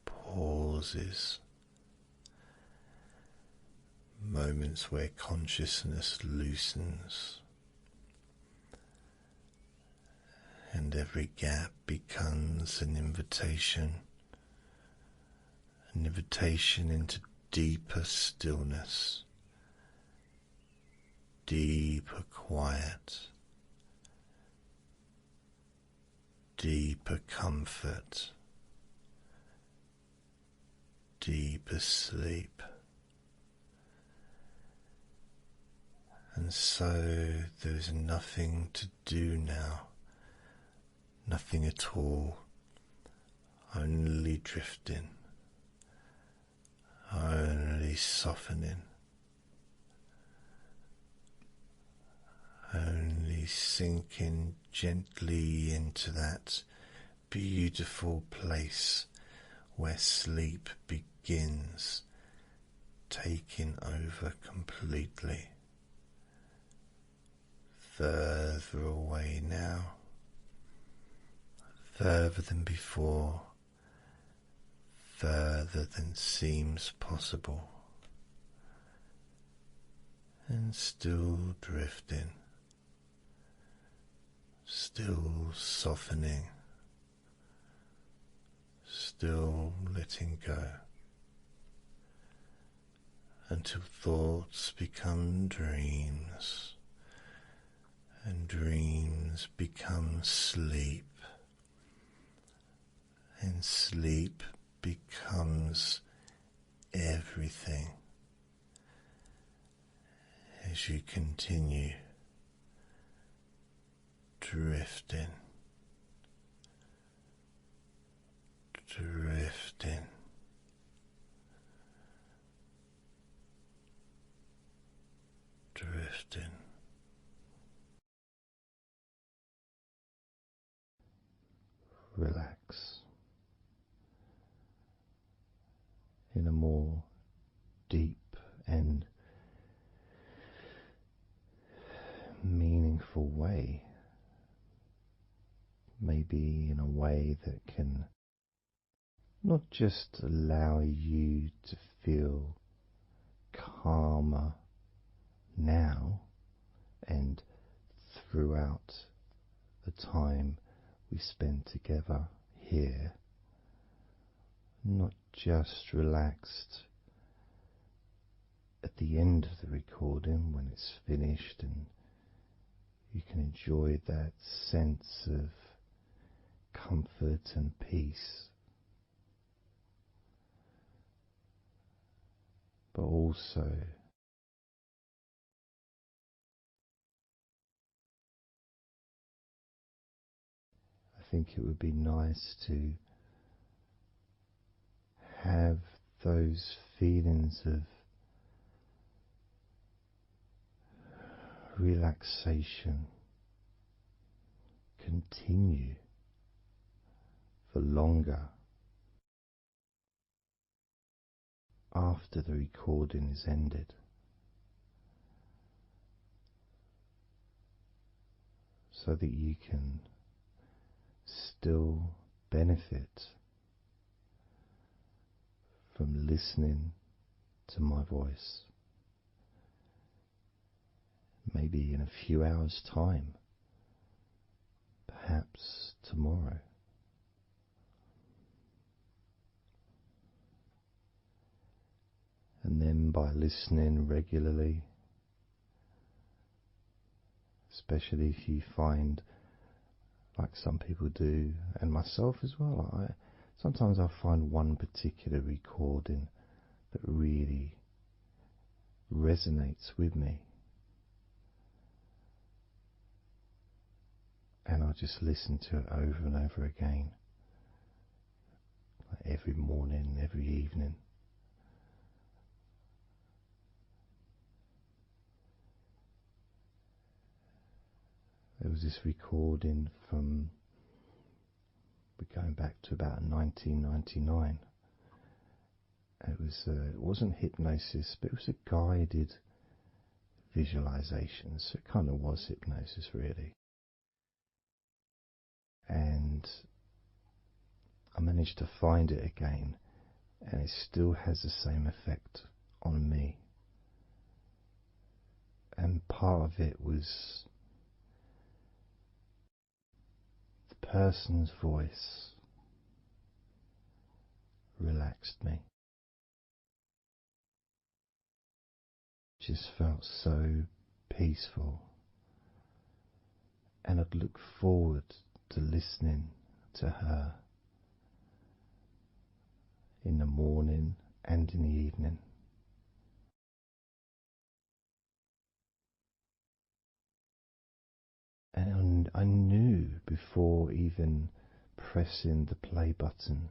pauses, moments where consciousness loosens, and every gap becomes an invitation into deeper stillness, deeper quiet, deeper comfort, deeper sleep. And so there's nothing to do now, nothing at all, only drifting, only softening, only sinking gently into that beautiful place where sleep begins taking over completely. Further away now, further than before, further than seems possible, and still drifting, still softening, still letting go, until thoughts become dreams, and dreams become sleep, and sleep becomes everything as you continue drifting relax in a more deep and meaningful way, maybe in a way that can not just allow you to feel calmer now and throughout the time we spend together here, not just relaxed at the end of the recording when it's finished and you can enjoy that sense of comfort and peace, but also I think it would be nice to have those feelings of relaxation continue for longer after the recording is ended, so that you can still benefit from listening to my voice, maybe in a few hours' time, perhaps tomorrow. And then by listening regularly, especially if you find, like some people do, and myself as well, sometimes I find one particular recording that really resonates with me, and I just listen to it over and over again, like every morning, every evening. There was this recording from, we're going back to about 1999. It wasn't hypnosis, but it was a guided visualization, so it kind of was hypnosis really. And I managed to find it again, and it still has the same effect on me. And part of it was the person's voice relaxed me. Just felt so peaceful, and I'd look forward to listening to her in the morning and in the evening. And I knew before even pressing the play button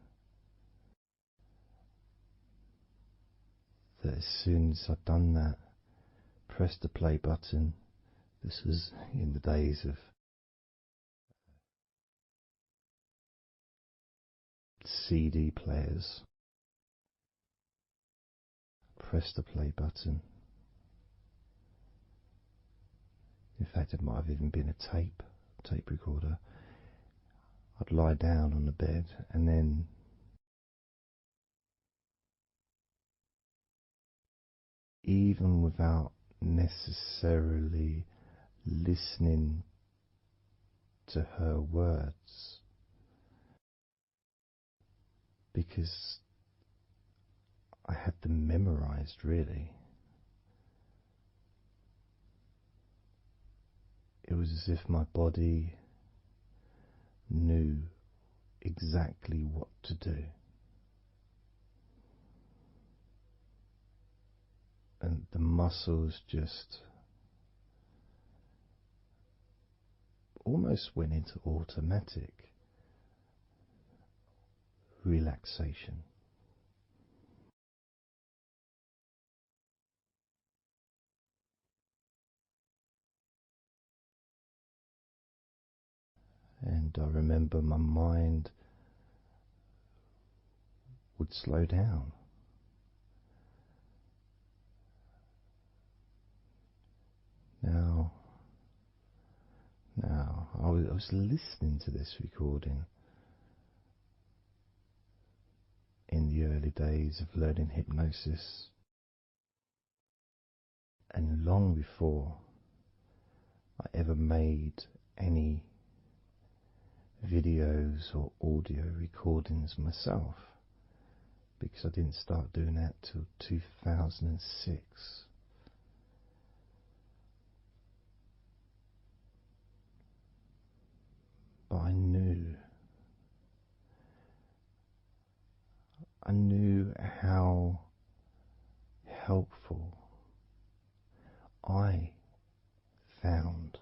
that as soon as I'd done that, pressed the play button, this was in the days of CD players, pressed the play button. In fact, it might have even been a tape recorder. I'd lie down on the bed, and then even without necessarily listening to her words, because I had them memorized really, it was as if my body knew exactly what to do. And the muscles just almost went into automatic relaxation. And I remember my mind would slow down. Now, I was listening to this recording in the early days of learning hypnosis, and long before I ever made any videos or audio recordings myself, because I didn't start doing that till 2006. But I knew how helpful I found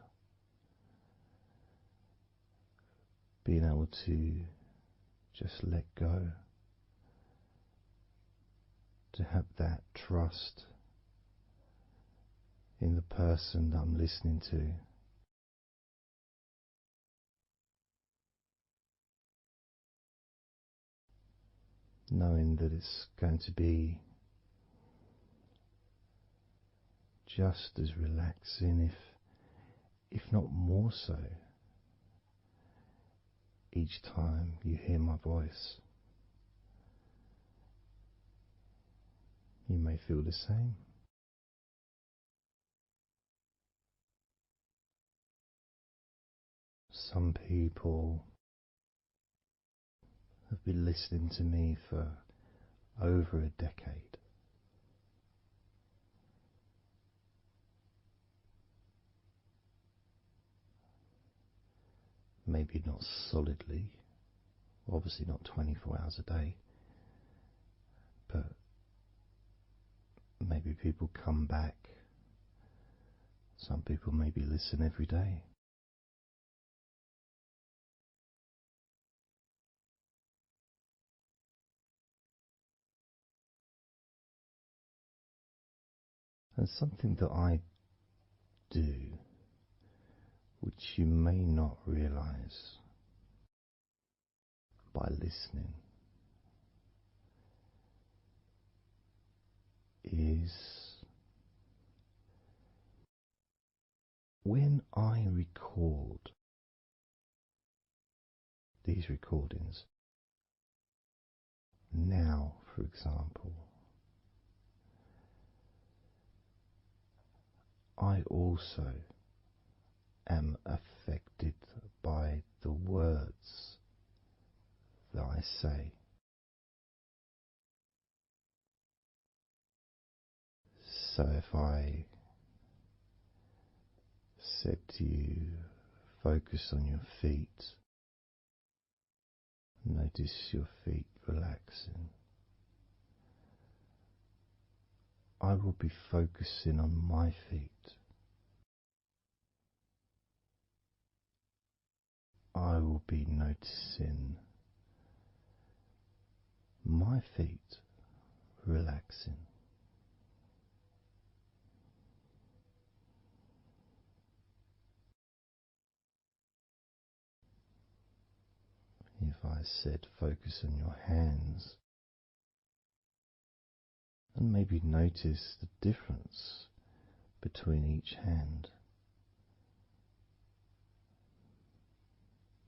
being able to just let go, to have that trust in the person that I'm listening to. Knowing that it's going to be just as relaxing, if not more so, each time you hear my voice. You may feel the same. Some people have been listening to me for over a decade. Maybe not solidly, obviously not 24 hours a day, but maybe people come back. Some people maybe listen every day. And something that I do, which you may not realize by listening, is when I record these recordings, now for example, I also am affected by the words that I say. So if I said to you, focus on your feet, notice your feet relaxing, I will be focusing on my feet. I will be noticing my feet relaxing. If I said focus on your hands, and maybe notice the difference between each hand.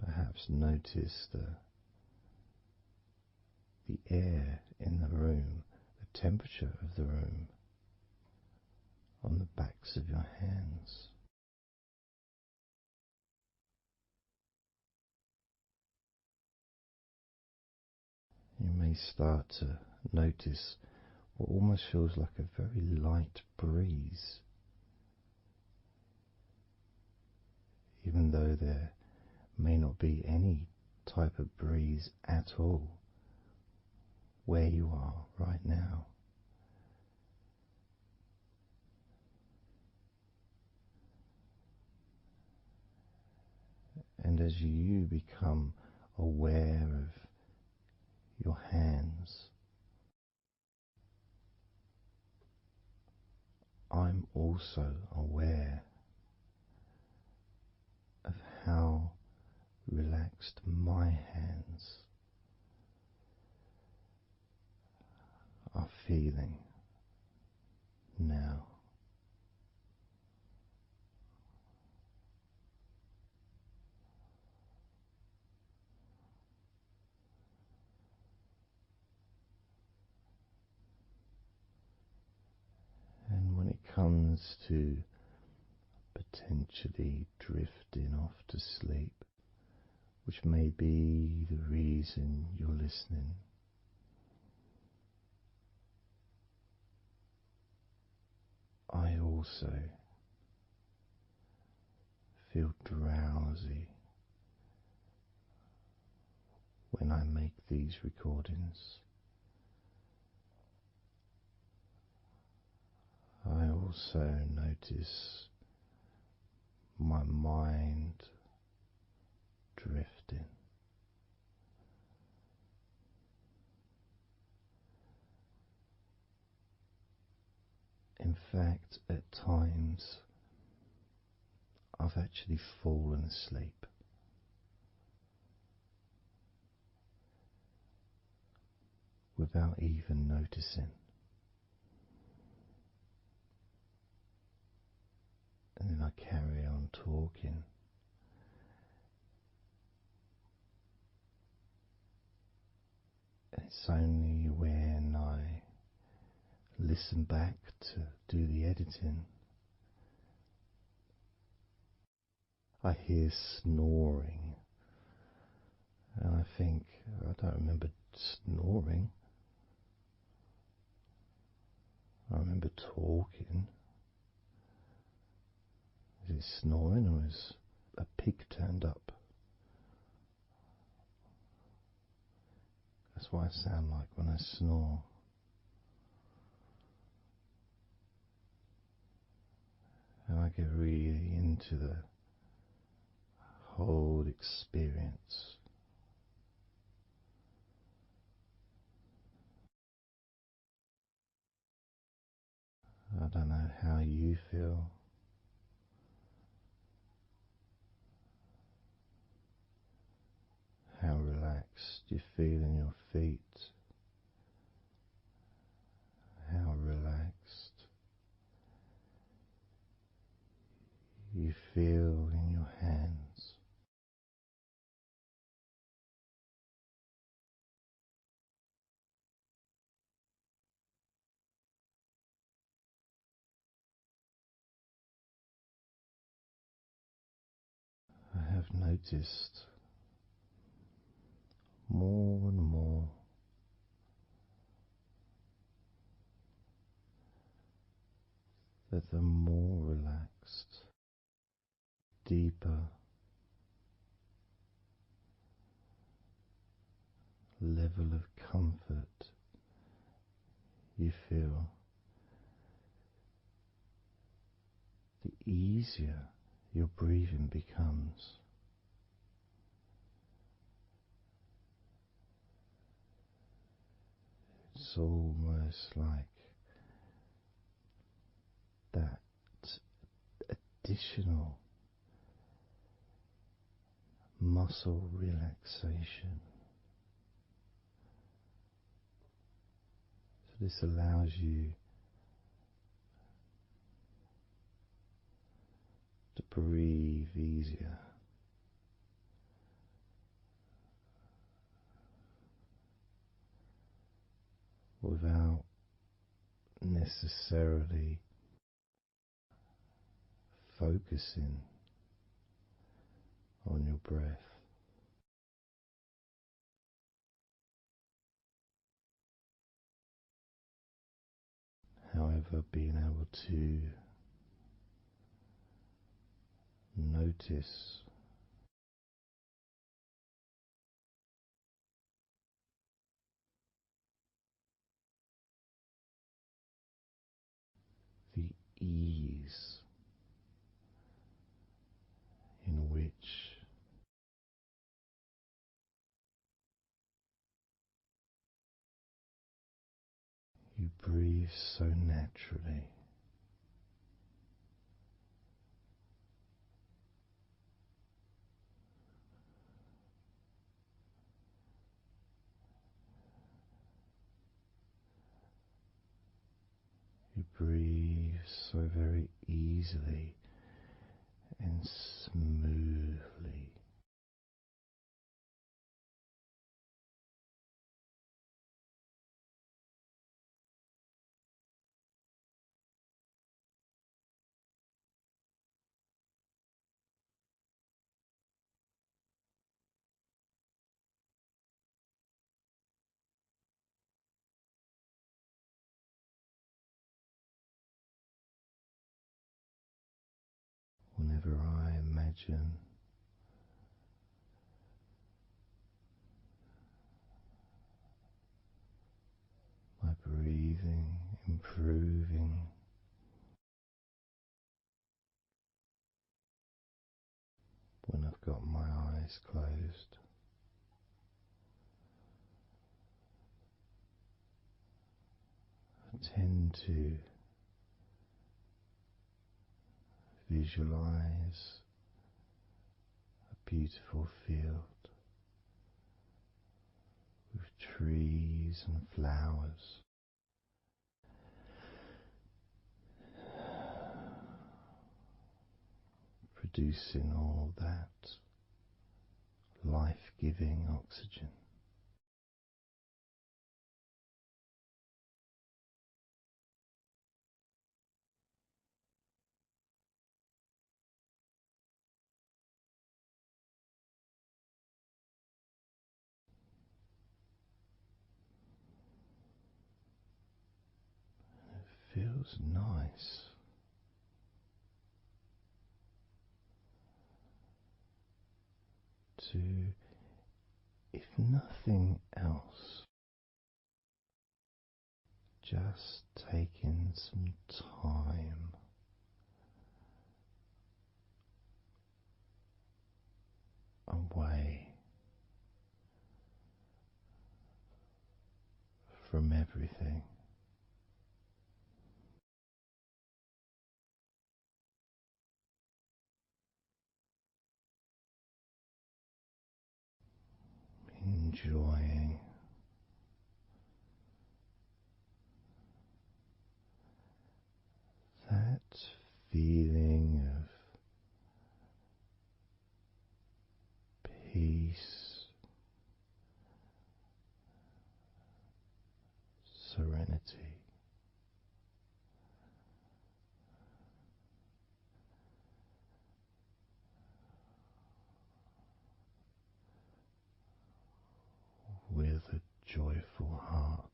Perhaps notice the air in the room, the temperature of the room on the backs of your hands. You may start to notice what almost feels like a very light breeze, even though there may not be any type of breeze at all where you are right now. And as you become aware of your hands, I'm also aware of how relaxed my hands feeling now. And when it comes to potentially drifting off to sleep, which may be the reason you're listening, I also feel drowsy when I make these recordings. I also notice my mind drifting. In fact, at times I've actually fallen asleep without even noticing. And then I carry on talking. And it's only when I listen back to do the editing I hear snoring. And I think, I don't remember snoring. I remember talking. Is it snoring or is a pig turned up? That's what I sound like when I snore. And I get really into the whole experience. I don't know how you feel. How relaxed you feel in your feet. How relaxed you feel in your hands. I have noticed more and more that the more relaxed, deeper level of comfort you feel, the easier your breathing becomes. It's almost like that additional muscle relaxation. So this allows you to breathe easier. Without necessarily focusing on your breath. However, being able to notice the ease in which you breathe so naturally. breathe so very easily and smoothly. Whenever I imagine my breathing improving, when I've got my eyes closed, I tend to visualize a beautiful field with trees and flowers, producing all that life-giving oxygen. It feels nice to, if nothing else, just taking some time away from everything. Enjoying that feeling of peace, serenity, with a joyful heart.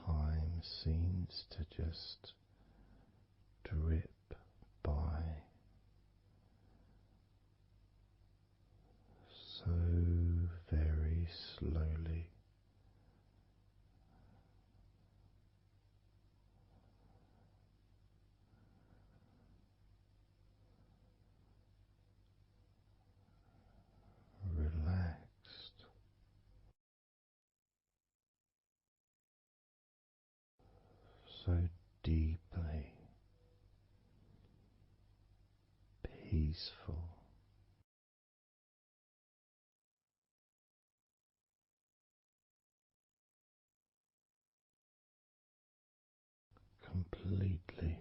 Time seems to just drip by so very slowly. Relaxed, so deeply peaceful, completely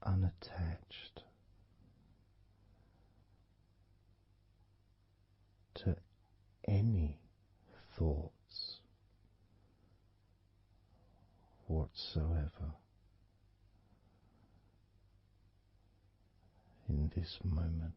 unattached to any thoughts whatsoever in this moment.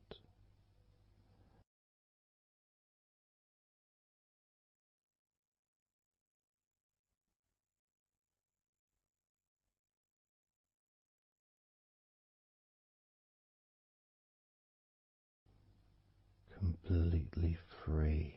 Completely free,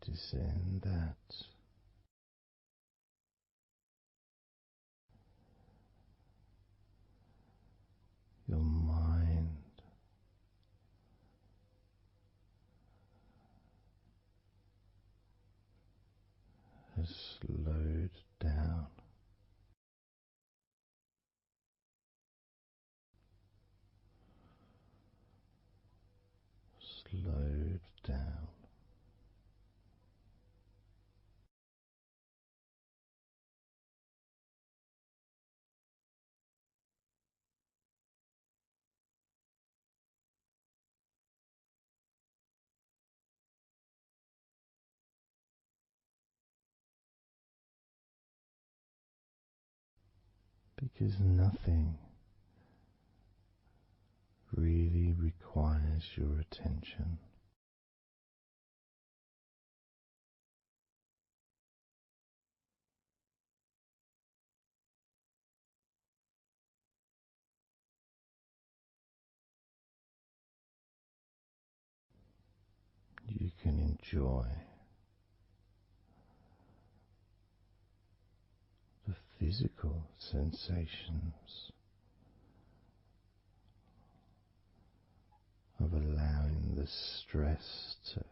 noticing that your mind has slowed down, slowed down. Because nothing really requires your attention. You can enjoy the physical sensations of allowing the stress to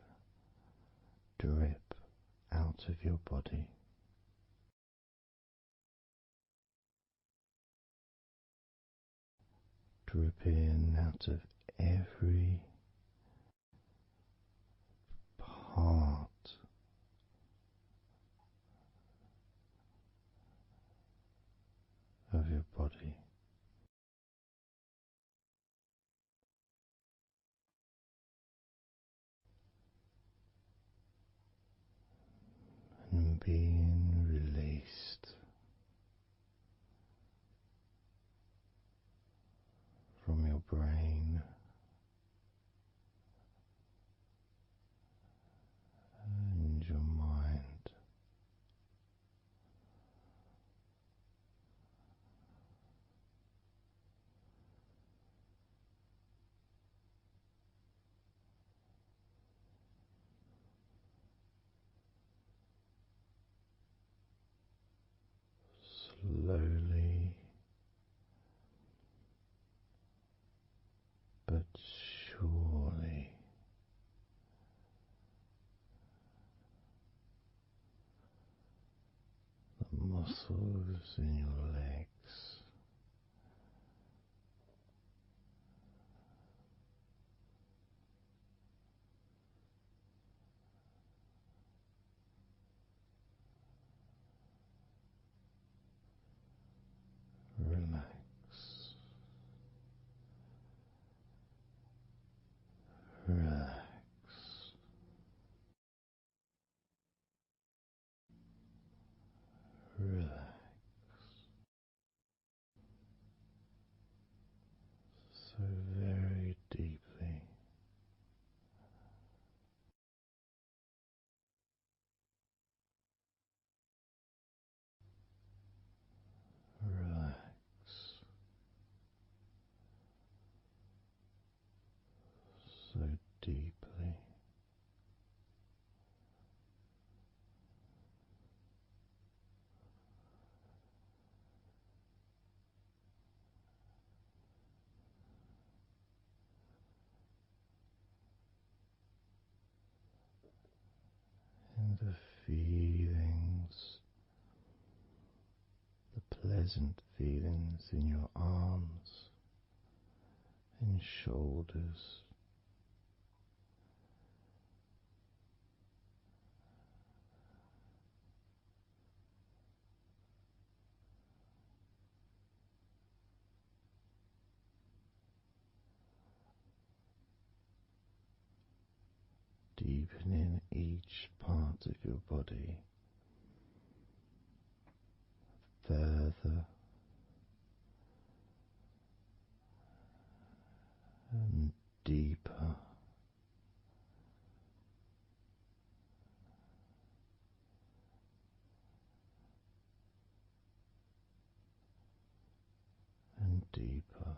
drip out of your body. Drip in out of every part of your body. And being released from your brain and your mind. Slowly but surely the muscles in your legs relax, relax, relax so very deeply. Relax so deeply. And the feelings, the pleasant feelings in your arms and shoulders, deepening each part of your body further and deeper and deeper.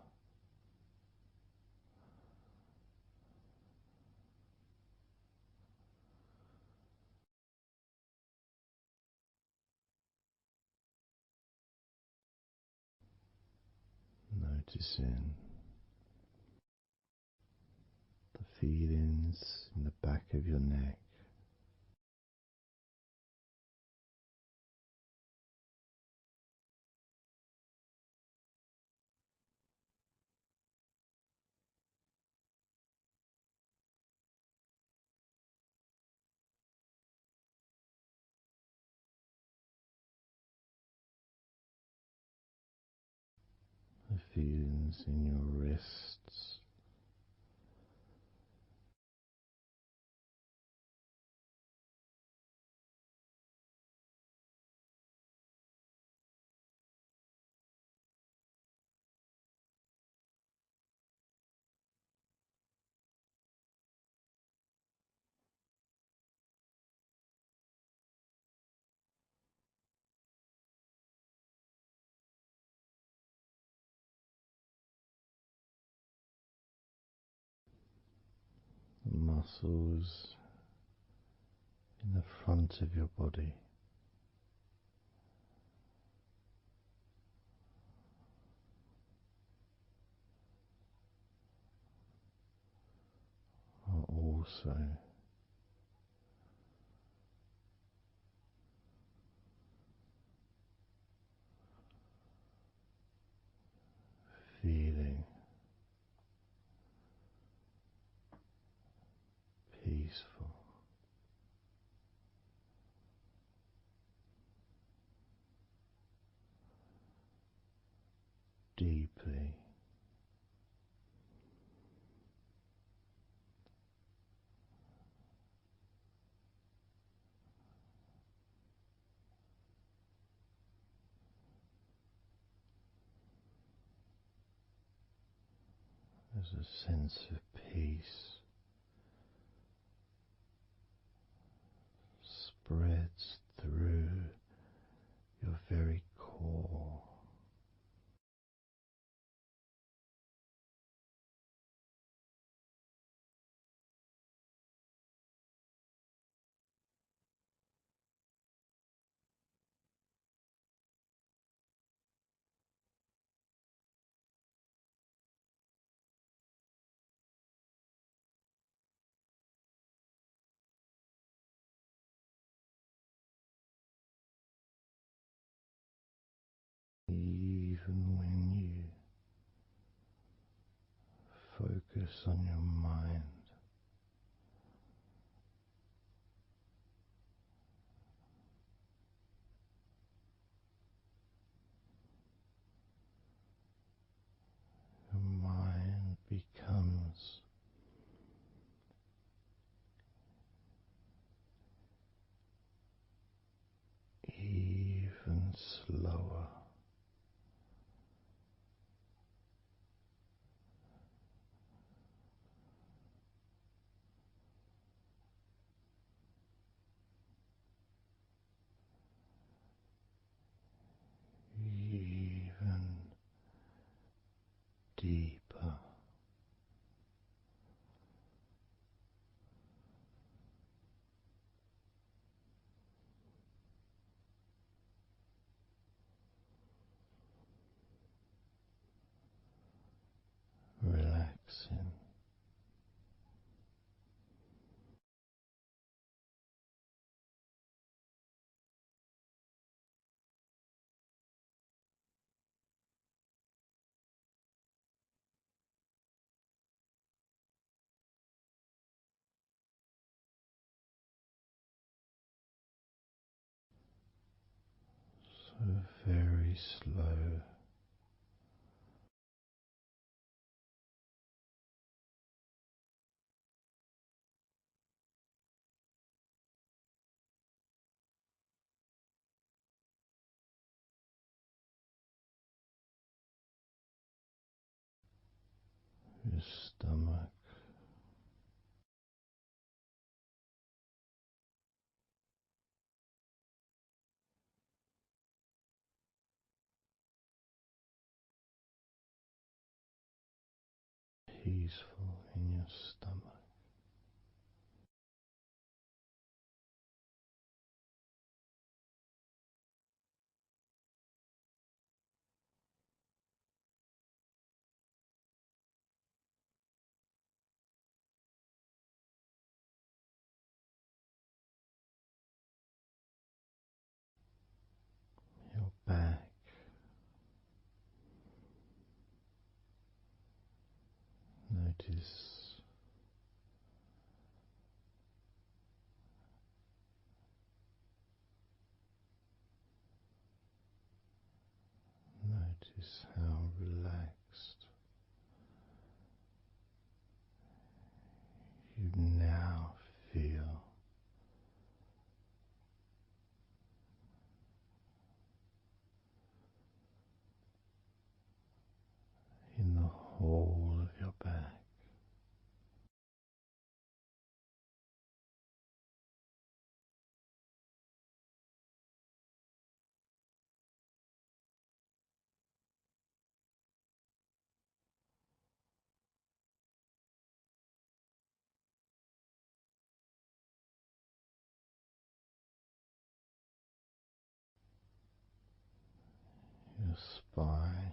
Noticing the feelings in the back of your neck, the feelings in your wrists, the muscles in the front of your body, are also feeling peaceful, deeply as a sense of peace spreads through your very core. Even when you focus on your mind, your mind becomes even slower, even deeper, relaxing, so very slow. Your stomach peaceful in your stomach, Notice Notice how relaxed you now feel in the whole of your back. Your spine,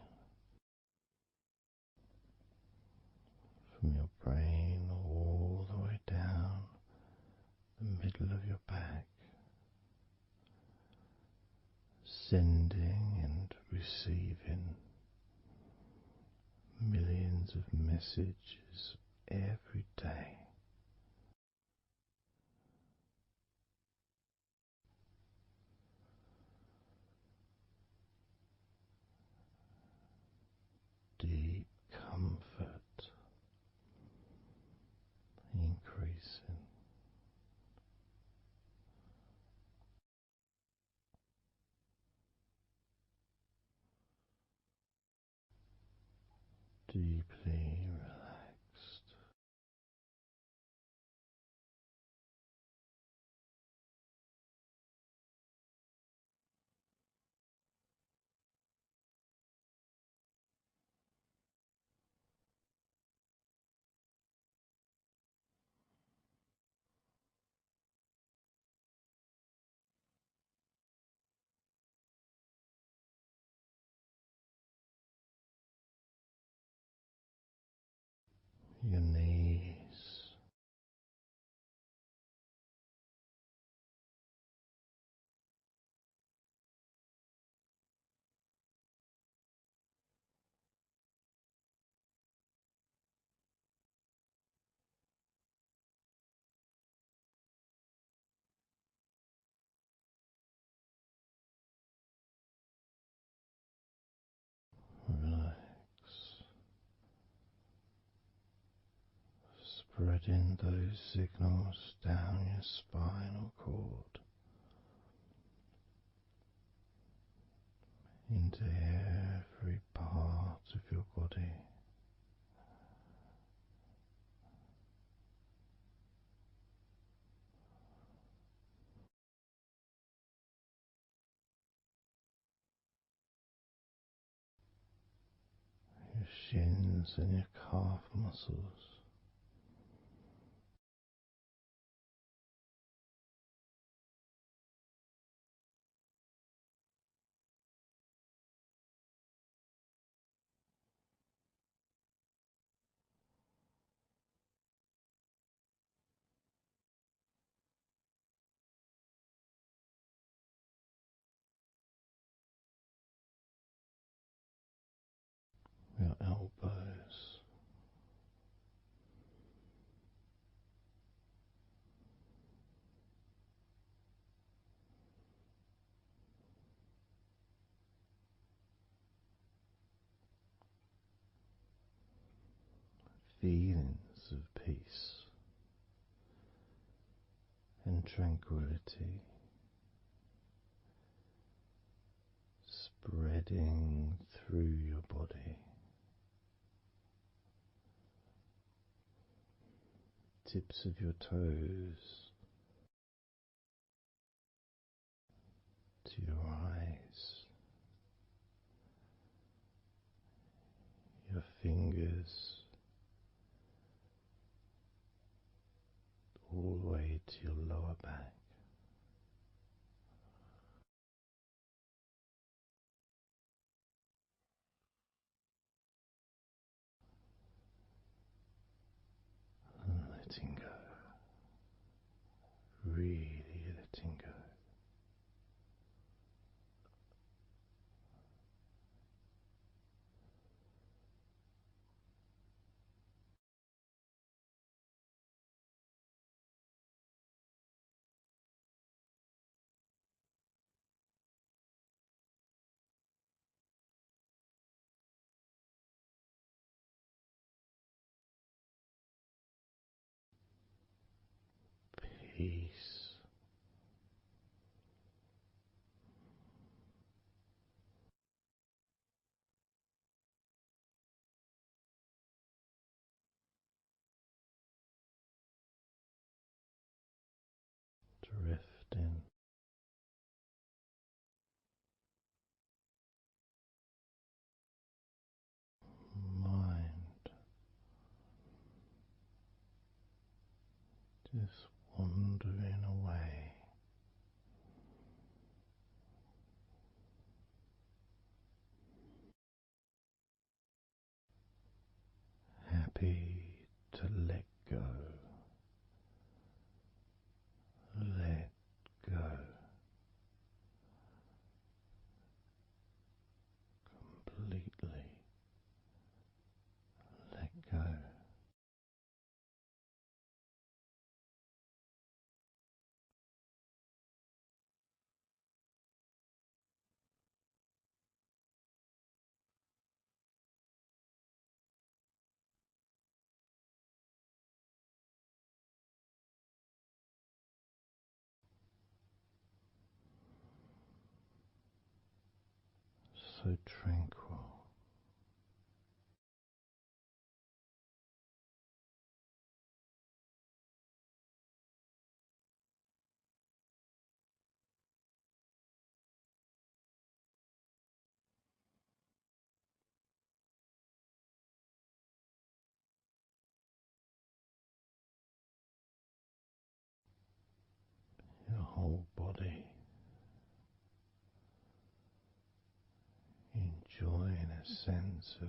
from your brain all the way down the middle of your back, sending and receiving millions of messages every day. Deep comfort increasing. Deeply relaxed. Your knees, relax, spreading those signals down your spinal cord into every part of your body. Your shins and your calf muscles, your elbows, feelings of peace and tranquility spreading through your body, tips of your toes to your eyes, your fingers all the way to your lower back. And letting go, really letting go. just wandering away. Happy to let go, let go, completely let go. So tranquil. Your whole body enjoying a sense of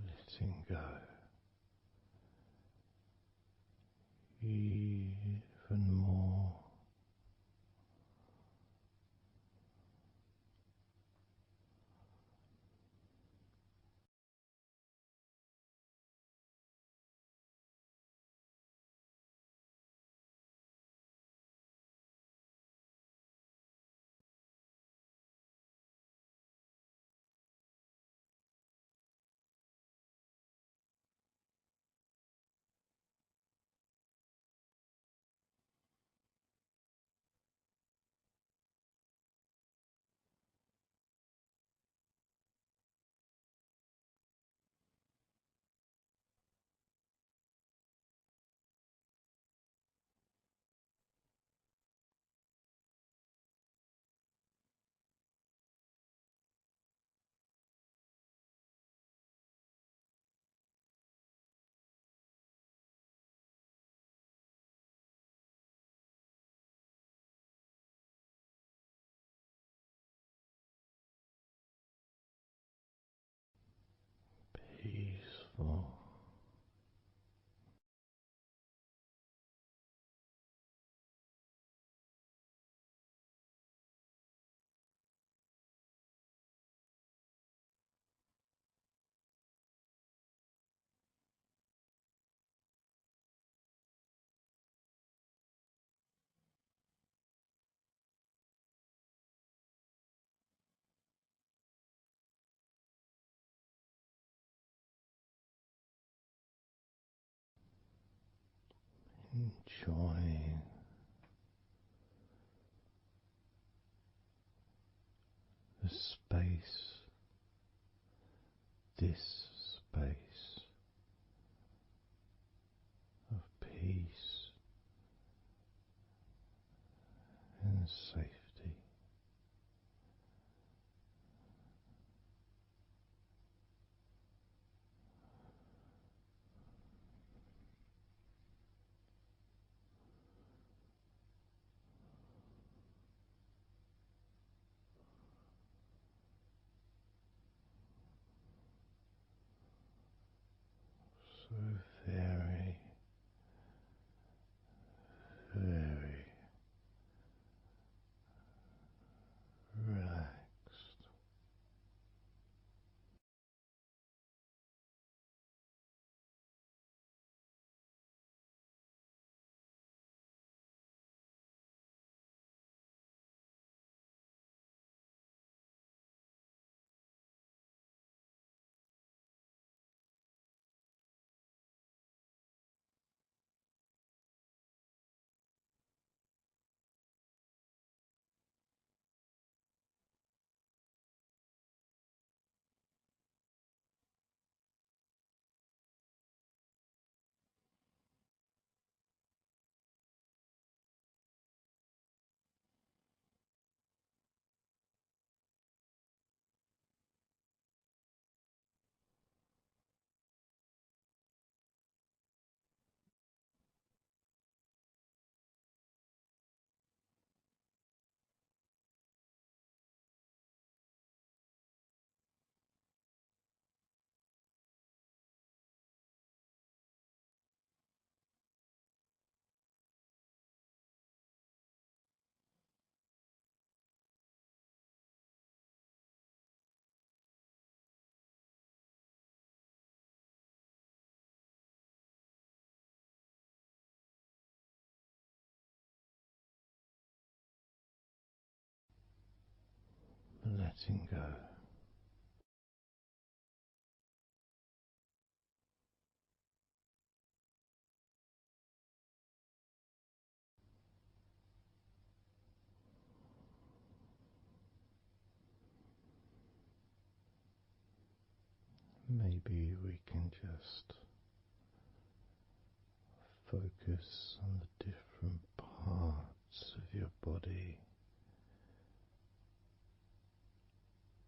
letting go, even more. Peaceful. Enjoying the space, this space of peace and safety. So very, very relaxed. letting go. Maybe we can just focus on the different parts of your body,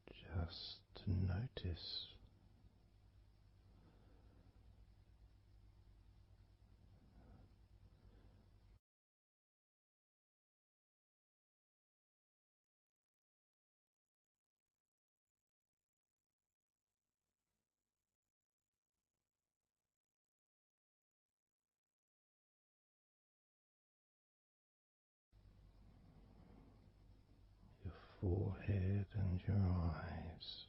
just to notice your forehead and your eyes.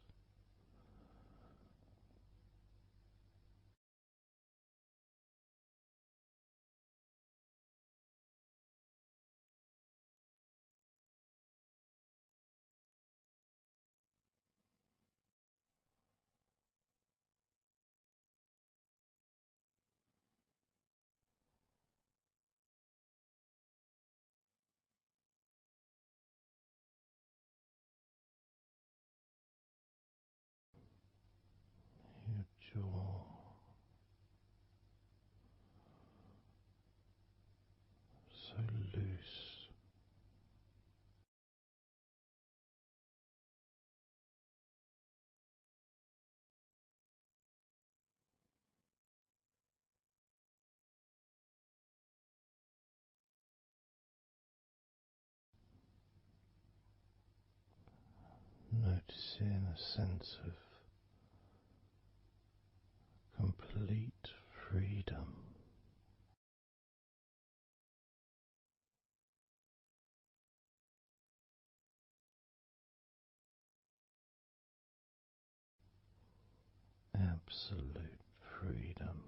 Your jaw, so loose. Noticing a sense of complete freedom. Absolute freedom.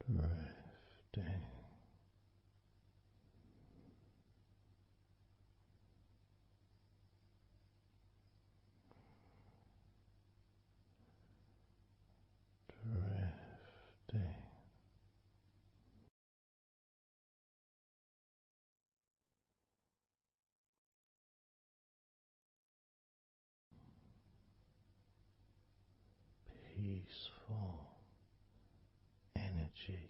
Drifting, drifting, peaceful energy.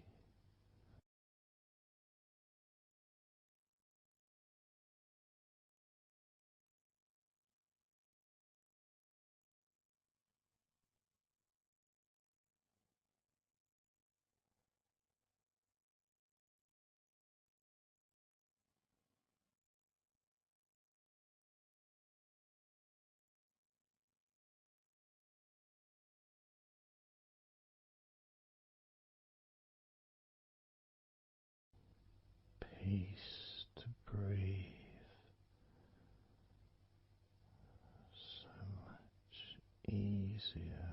Peace to breathe, so much easier.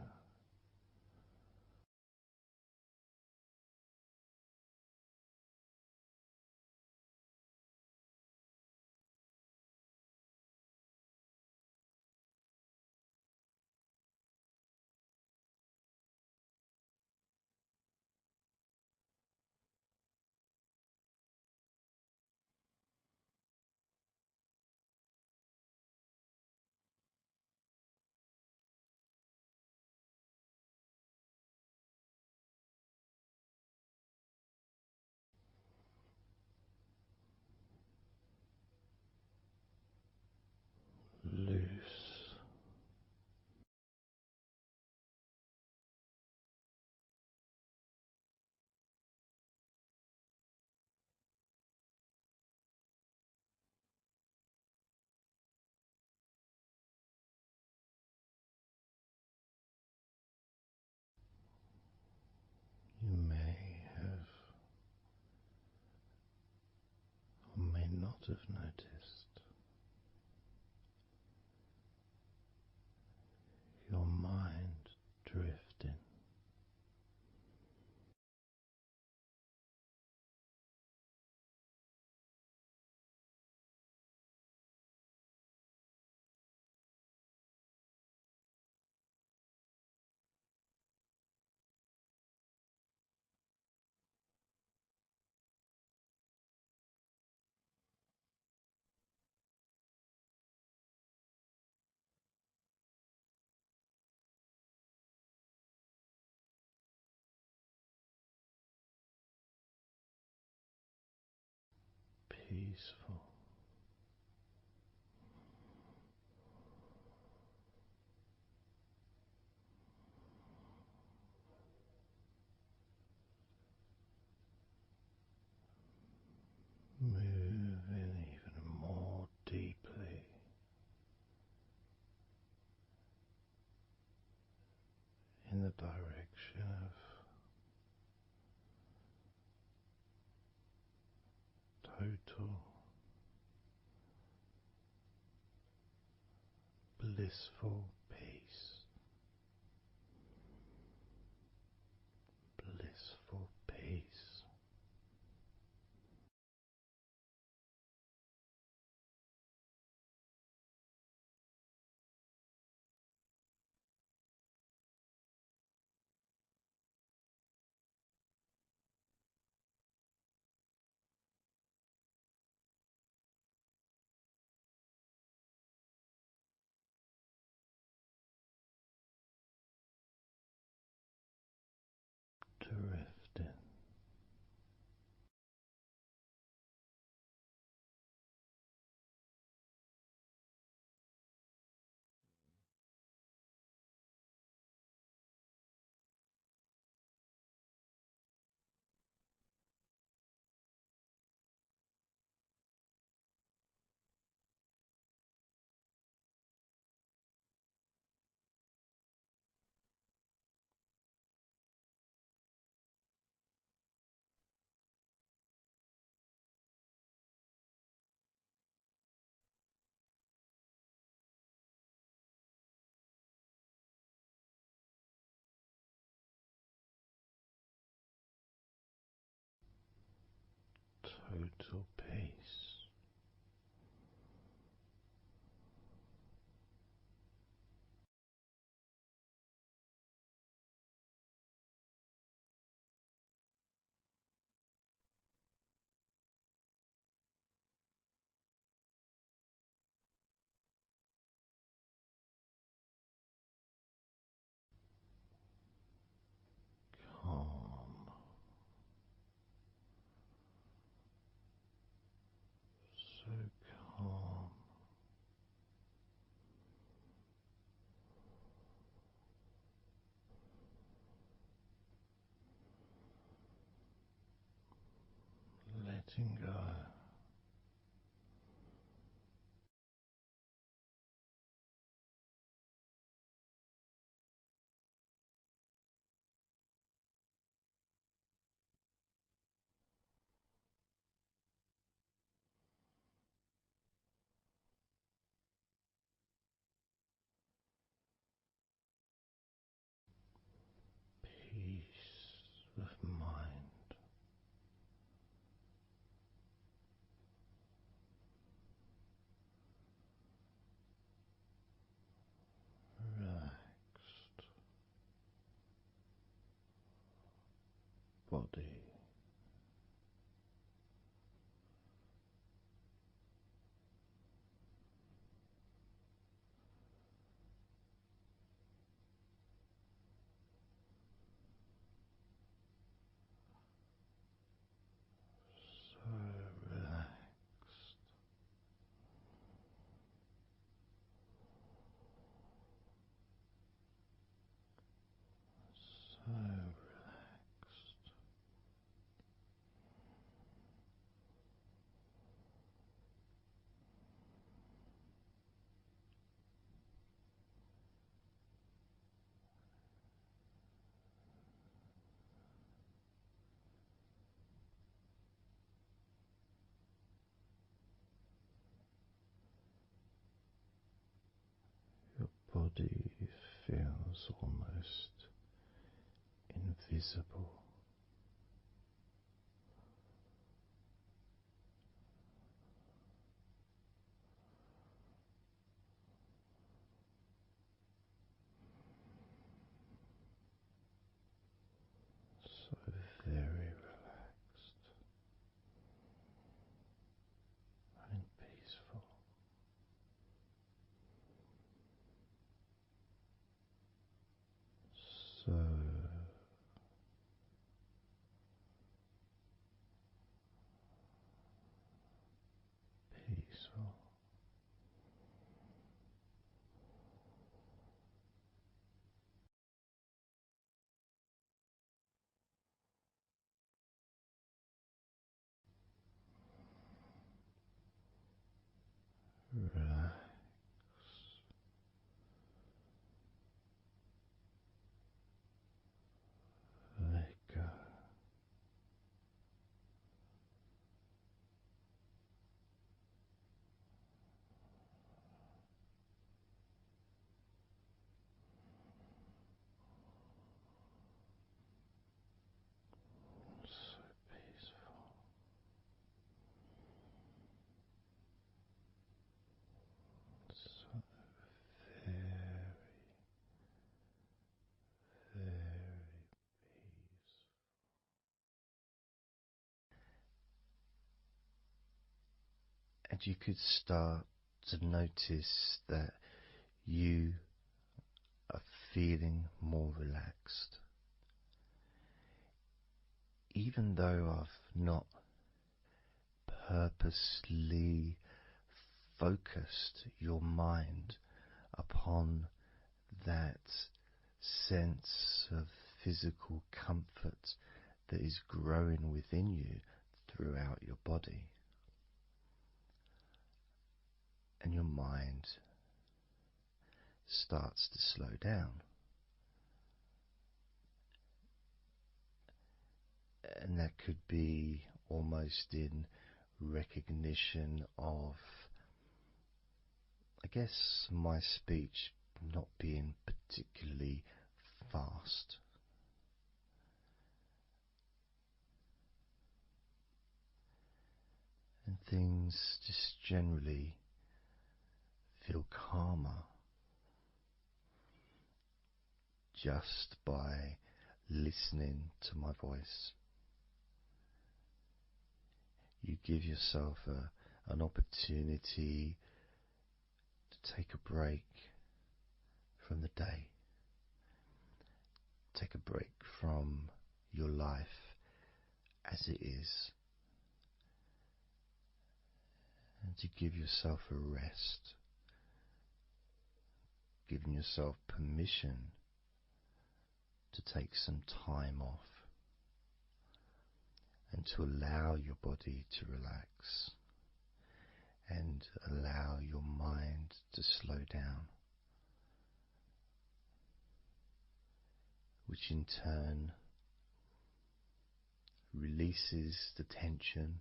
Loose, peaceful. Moving even more deeply in the direction of total blissful peace. Blissful peace. Drifting total peace. Calm, so calm, letting go. Peace of mind, relaxed body, so relaxed, so relaxed. Your body feels almost invisible. So very relaxed and peaceful. So Relax. Let go. So peaceful. So very, very peaceful. And you could start to notice that you are feeling more relaxed. Even though I've not purposely focused your mind upon that sense of physical comfort that is growing within you throughout your body, and your mind starts to slow down. And that could be almost in recognition of, I guess, my speech not being particularly fast. And things just generally feel calmer just by listening to my voice. You give yourself an opportunity to take a break from the day, take a break from your life as it is, and to give yourself a rest, giving yourself permission to take some time off and to allow your body to relax and allow your mind to slow down, which in turn releases the tension,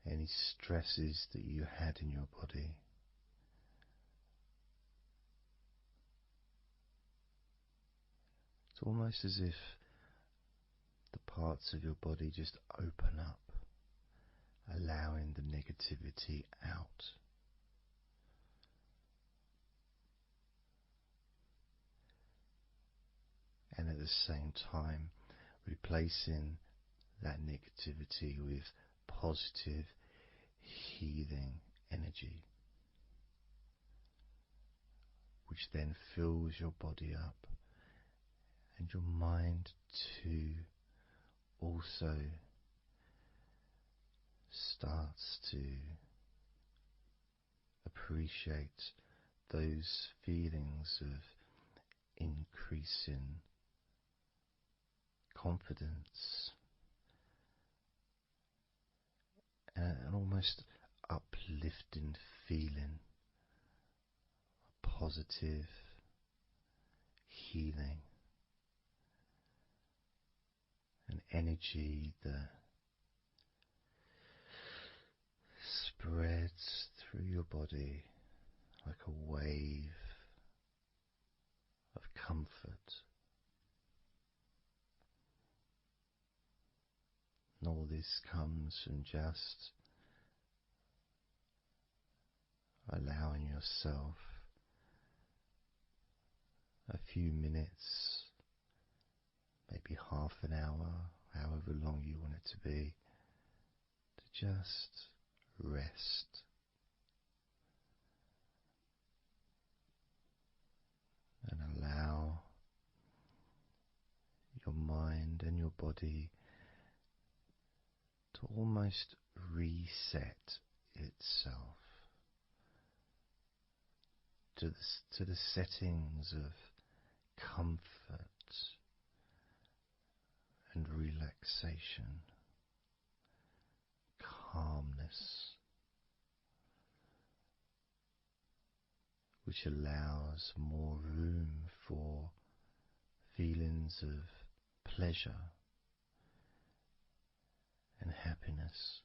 any stresses that you had in your body. It's almost as if the parts of your body just open up, allowing the negativity out. And at the same time, replacing that negativity with positive, healing energy, which then fills your body up, and your mind too also starts to appreciate those feelings of increasing confidence and an almost uplifting feeling, a positive healing, an energy that spreads through your body like a wave of comfort. And all this comes from just allowing yourself a few minutes, maybe half an hour, however long you want it to be, to just rest and allow your mind and your body to almost reset itself to the settings of comfort and relaxation, calmness, which allows more room for feelings of pleasure and happiness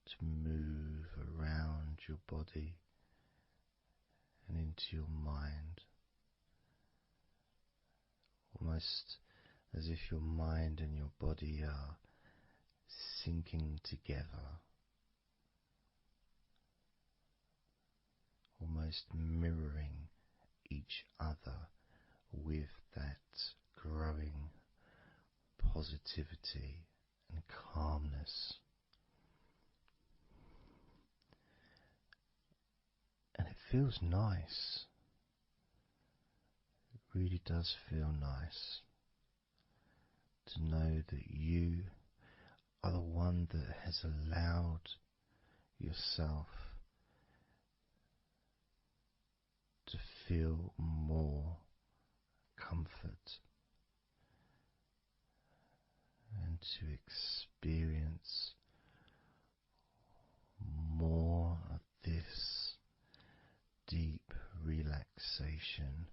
to move around your body and into your mind, almost as if your mind and your body are sinking together, almost mirroring each other with that growing positivity and calmness. And it feels nice. It really does feel nice to know that you are the one that has allowed yourself to feel more comfort and to experience more of this deep relaxation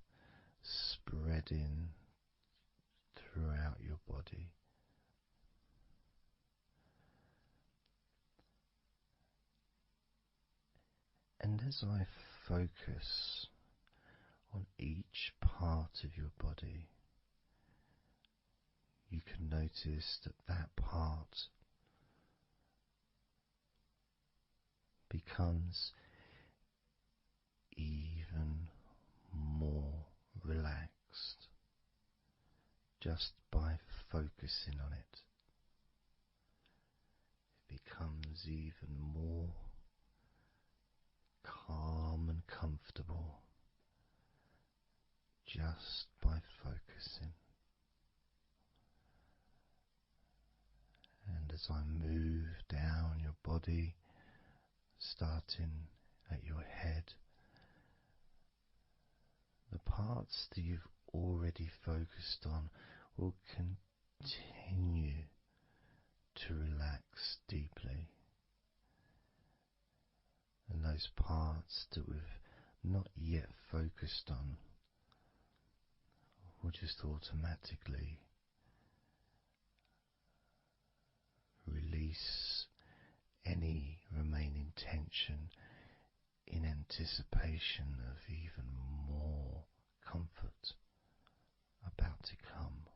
spreading throughout your body. And as I focus on each part of your body, you can notice that that part becomes even more relaxed just by focusing on it. It becomes even more calm and comfortable just by focusing. And as I move down your body, starting at your head, the parts that you've already focused on will continue to relax deeply. And those parts that we've not yet focused on will just automatically release any remaining tension in anticipation of even more comfort about to come.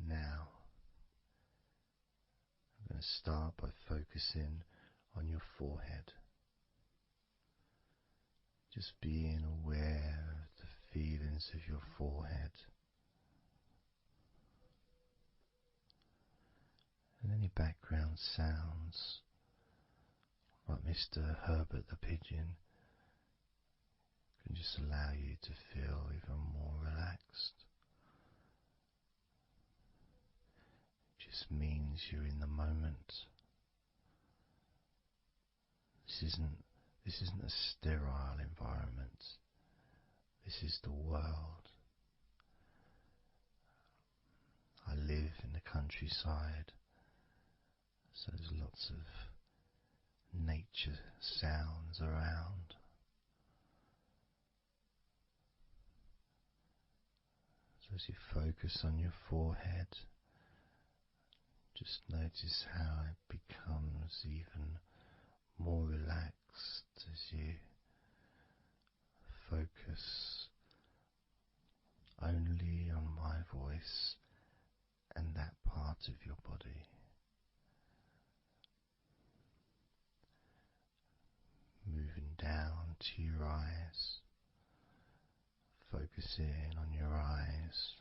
Now, I'm going to start by focusing on your forehead. Just being aware of the feelings of your forehead and any background sounds, like Mr. Herbert the pigeon, can just allow you to feel even more relaxed. It just means you're in the moment. This isn't a sterile environment. This is the world. I live in the countryside, so there's lots of nature sounds around. So as you focus on your forehead, just notice how it becomes even more relaxed as you focus only on my voice and that part of your body. Moving down to your eyes, focusing on your eyes,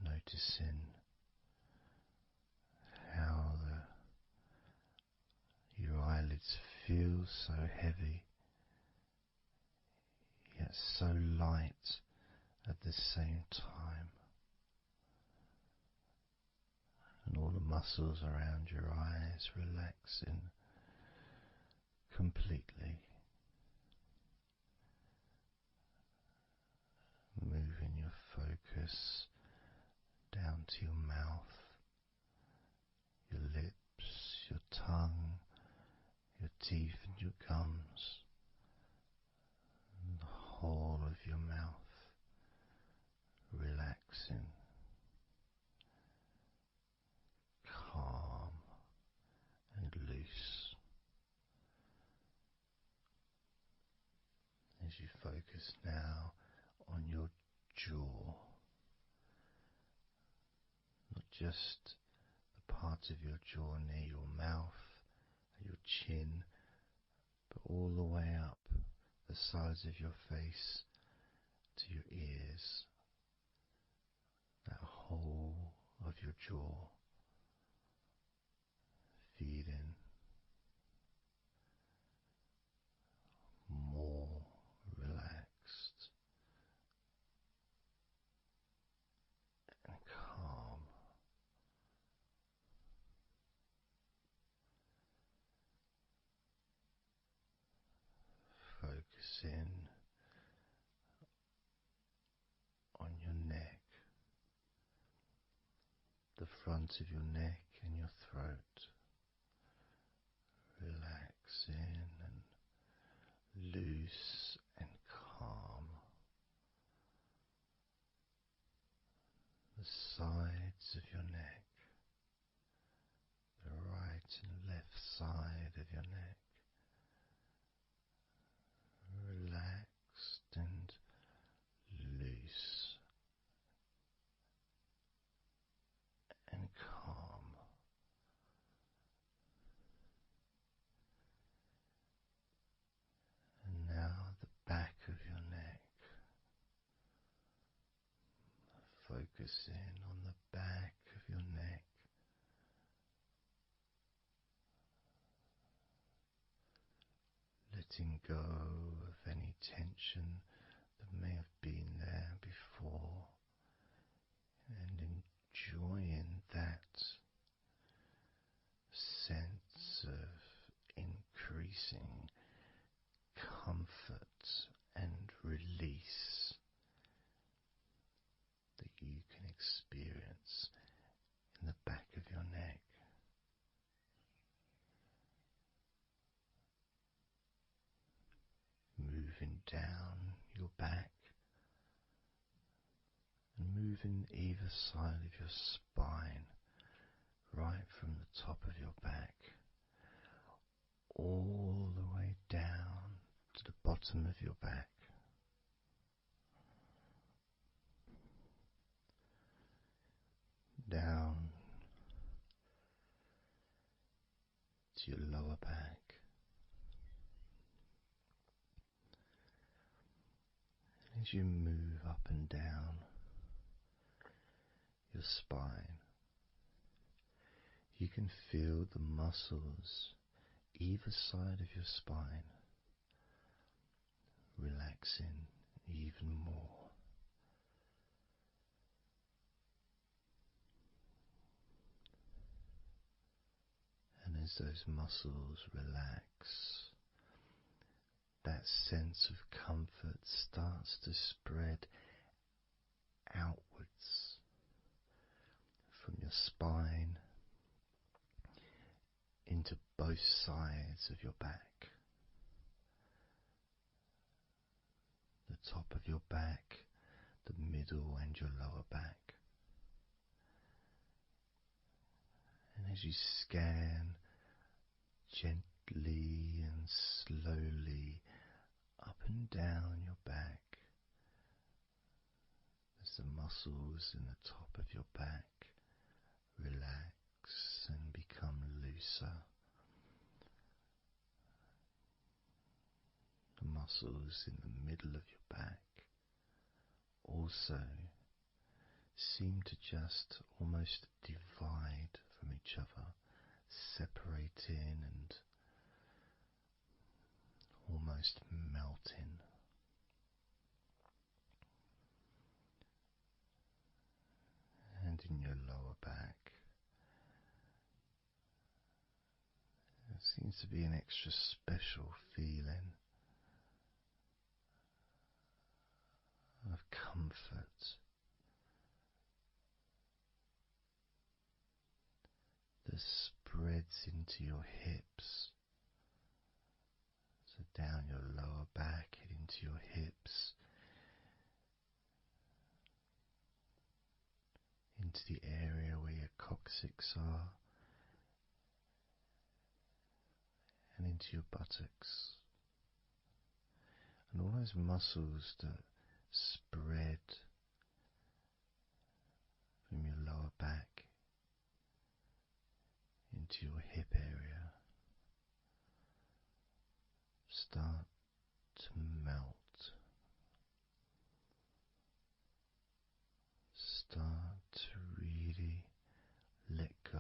noticing how your eyelids feel so heavy, yet so light at the same time, and all the muscles around your eyes relaxing completely, moving your focus down to your mouth, teeth and your gums, and the whole of your mouth relaxing, calm and loose. As you focus now on your jaw, not just the part of your jaw near your mouth, your chin, but all the way up the sides of your face to your ears, that whole of your jaw, feeling more relaxed and calm. Focusing on your neck, the front of your neck and your throat, relaxing and loose and calm. The sides of your neck, the right and left side of your neck, relaxed and loose and calm. And now the back of your neck, focusing on the back of your neck, letting go of any tension that may have been there before, and enjoying that sense of increasing comfort and release that you can experience in the back of your neck. Moving down your back and moving either side of your spine, right from the top of your back all the way down to the bottom of your back. Down to your lower back. As you move up and down your spine, you can feel the muscles either side of your spine relaxing even more. And as those muscles relax, that sense of comfort starts to spread outwards from your spine into both sides of your back, the top of your back, the middle and your lower back. And as you scan gently and slowly up and down your back, as the muscles in the top of your back relax and become looser, the muscles in the middle of your back also seem to just almost divide from each other, separating and almost melting. And in your lower back, there seems to be an extra special feeling of comfort that spreads into your hips down your lower back, into your hips, into the area where your coccyx are, and into your buttocks, and all those muscles that spread from your lower back into your hip area start to melt, start to really let go.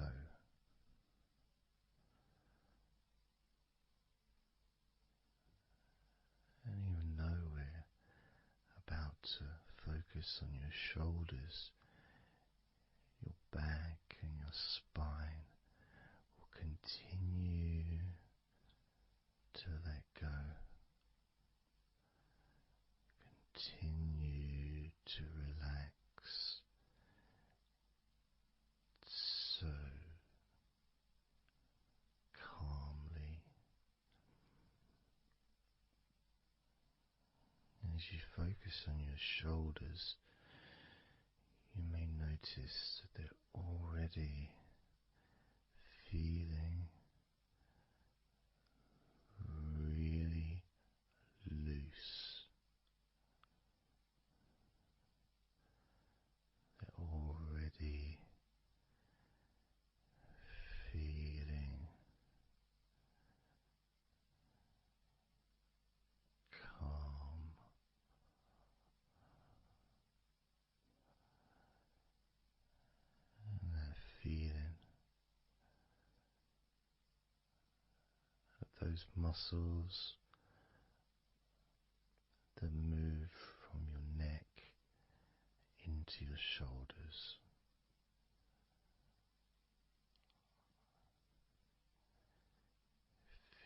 And even though we're about to focus on your shoulders, your back and your spine will continue to let go. Continue to relax so calmly. And as you focus on your shoulders, you may notice that they're already feeling really loose. They're already feeling calm. And that feeling of those muscles that move from your neck into your shoulders.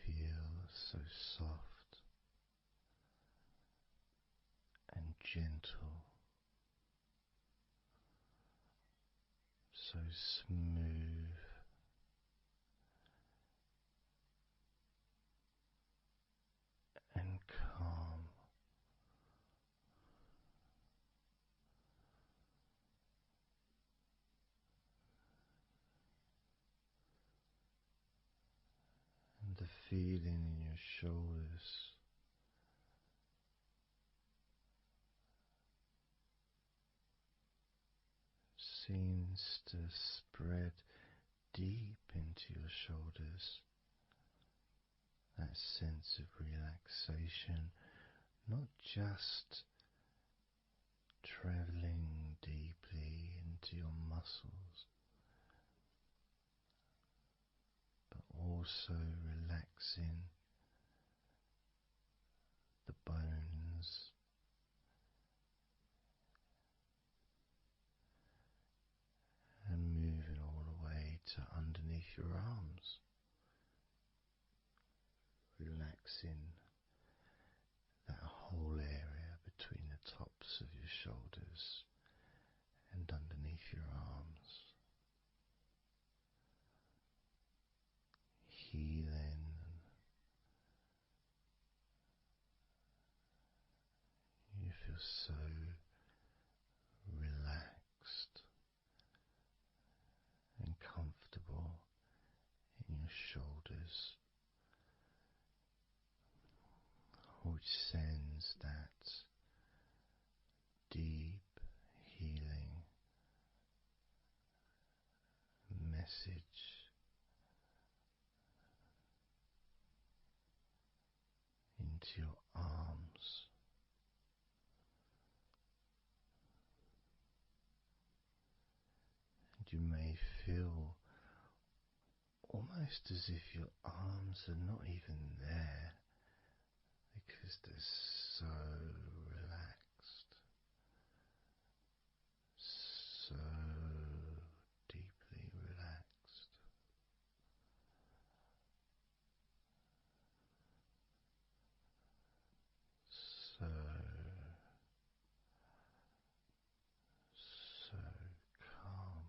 Feel so soft and gentle, so smooth and calm. And the feeling in your shoulders seems to spread deep into your shoulders. That sense of relaxation, not just traveling deeply into your muscles, but also relaxing the bones and moving all the way to underneath your arms, relaxing that whole area between the tops of your shoulders and underneath your arms, healing. You feel so relaxed and comfortable in your shoulders, which sends that deep healing message into your arms. And you may feel almost as if your arms are not even there because they're so relaxed, so deeply relaxed. So calm.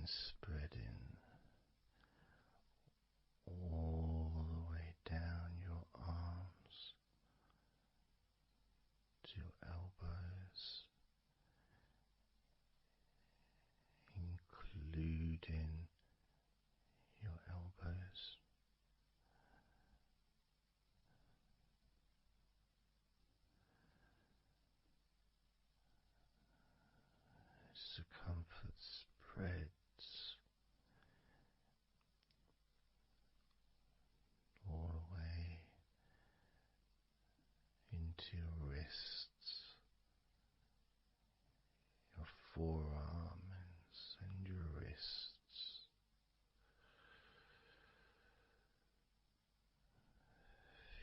spreading all the way down your arms to your elbows, including your elbows. Circumference spreads all the way into your wrists, your forearms and your wrists,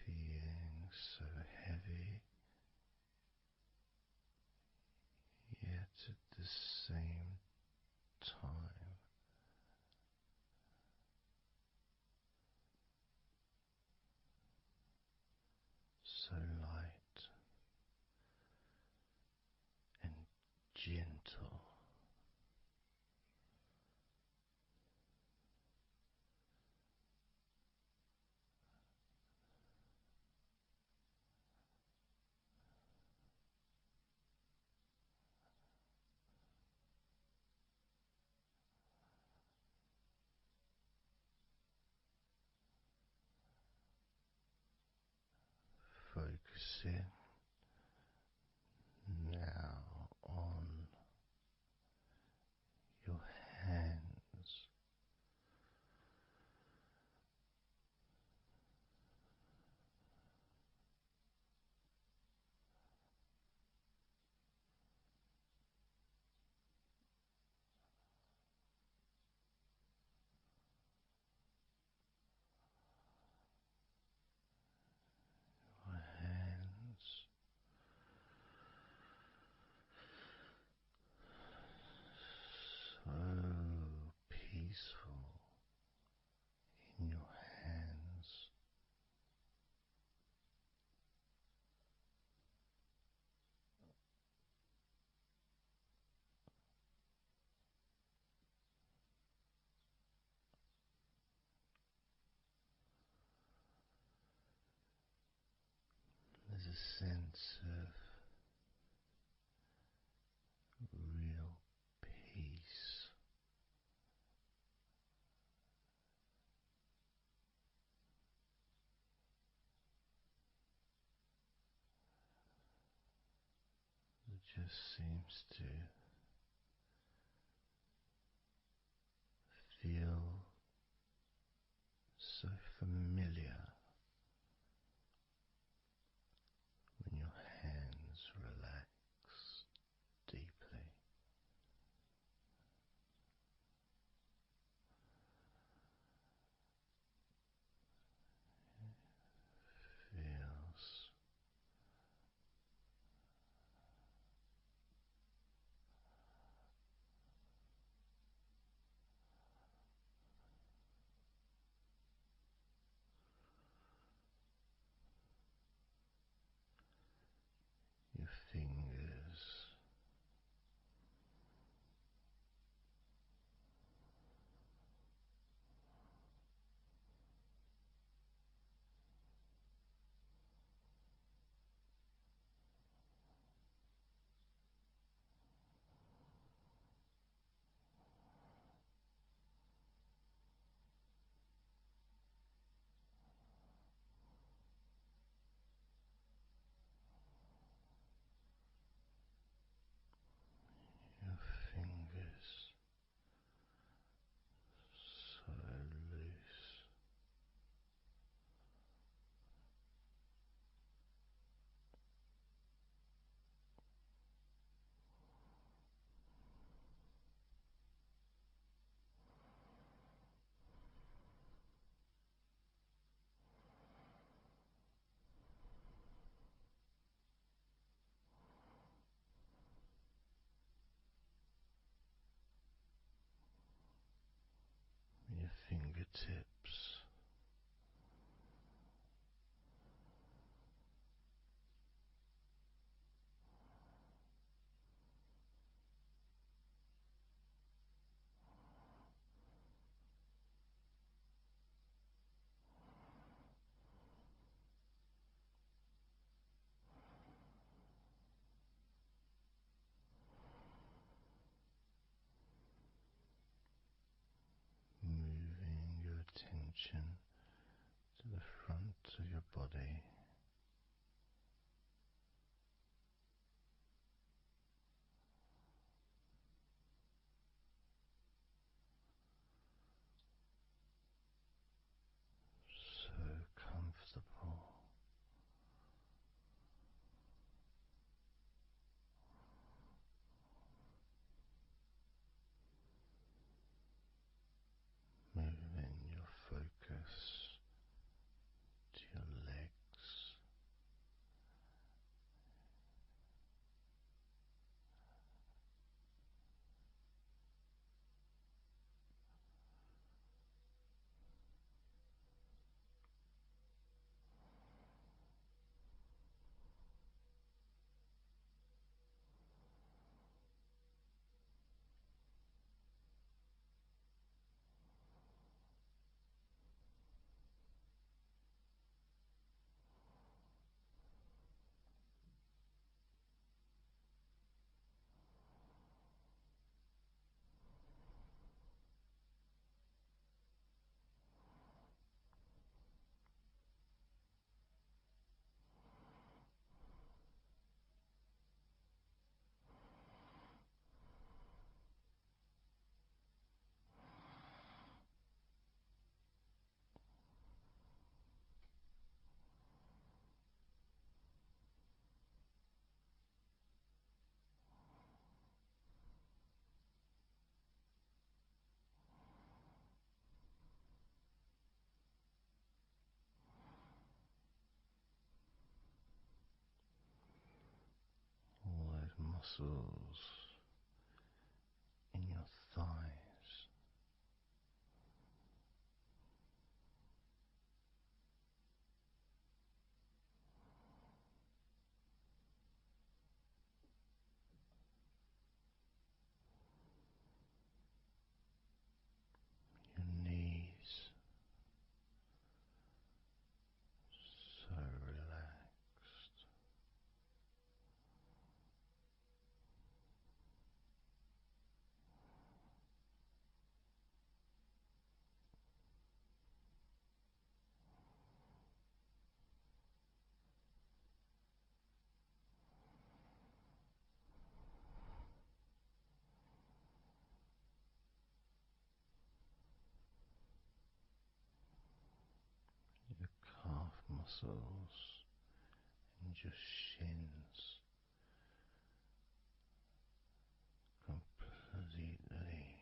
feeling so heavy, yet at the same time so light and gentle. Focusing now on your hands. Your hands so peaceful in your hands. There's a sense of real peace. It just seems to feel so familiar when your hands relax deeply. Feels your fingers your fingers so loose. Your fingertips attention to the front of your body. So comfortable. Moving your focus to your legs, all those muscles in your thighs. Your knees, so relaxed. Your calf muscles and your shins completely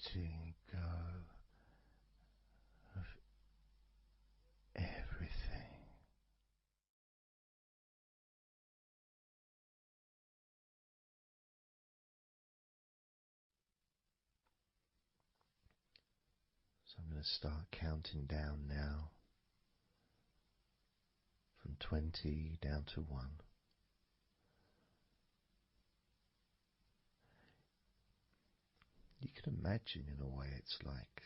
letting go of everything. So I'm going to start counting down now from 20 down to 1. You can imagine, in a way, it's like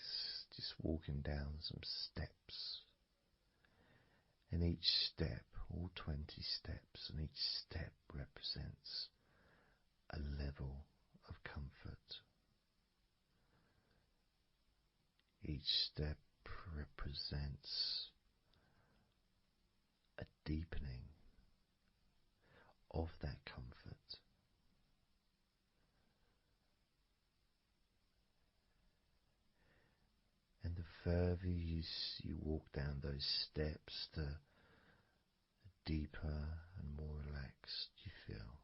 just walking down some steps. And each step, all 20 steps, and each step represents a level of comfort. Each step represents a deepening of that comfort. And the further you walk down those steps, the deeper and more relaxed you feel.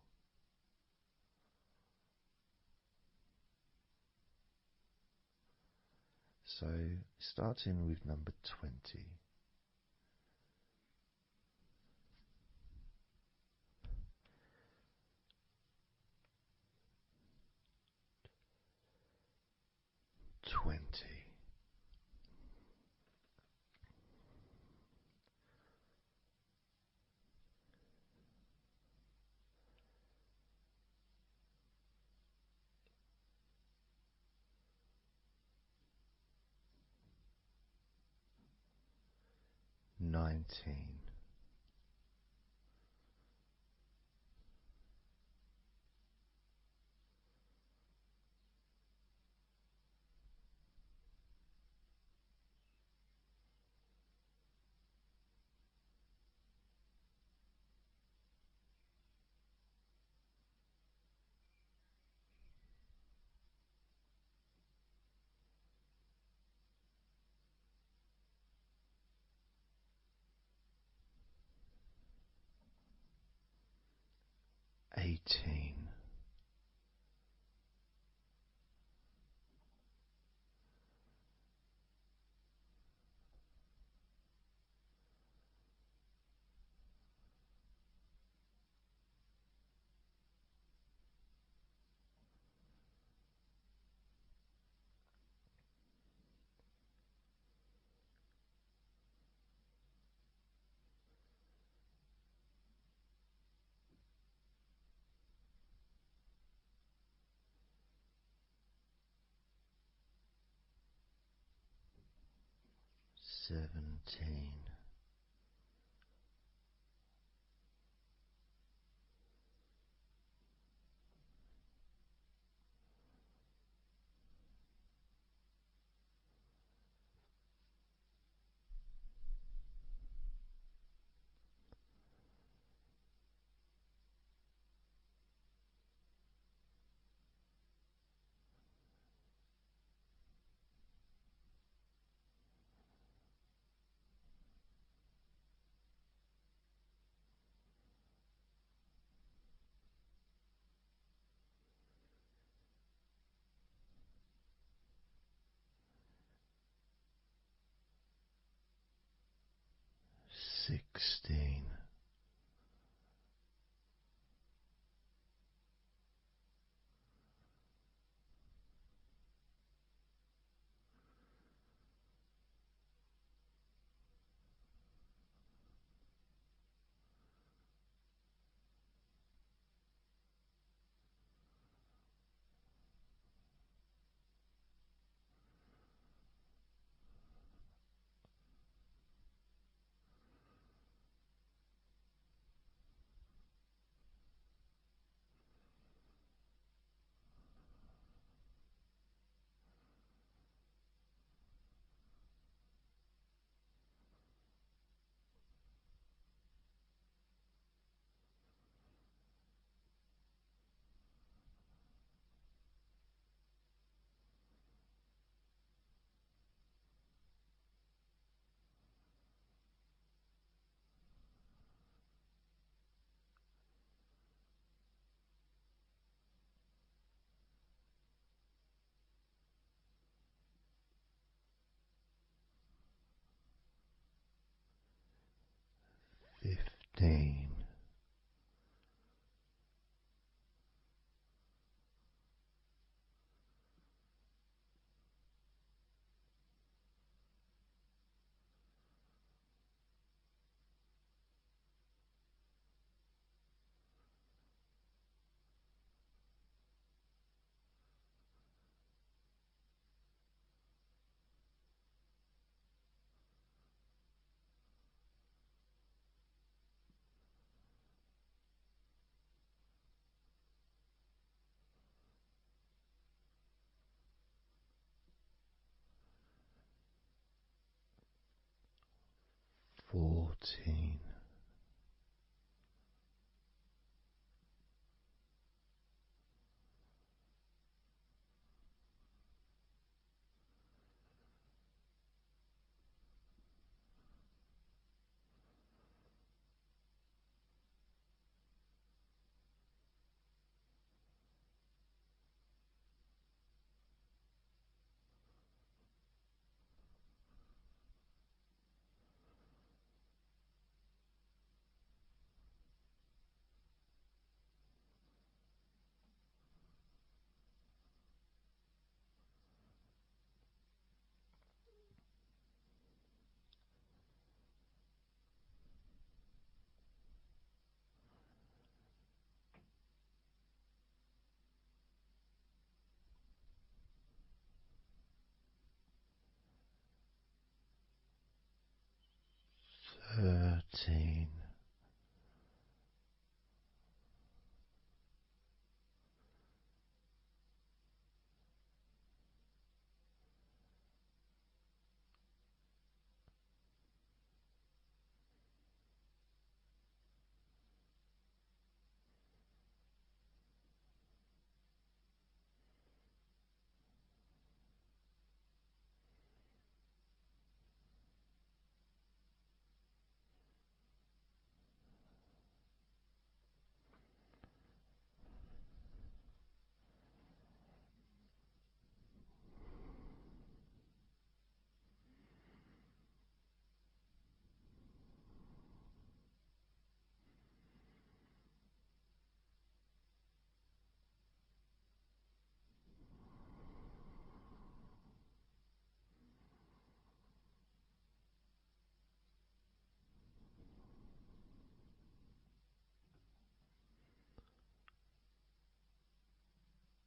So, starting with number 20. Twenty. 19. 18. 17. 16. 15. 15. 14. 13.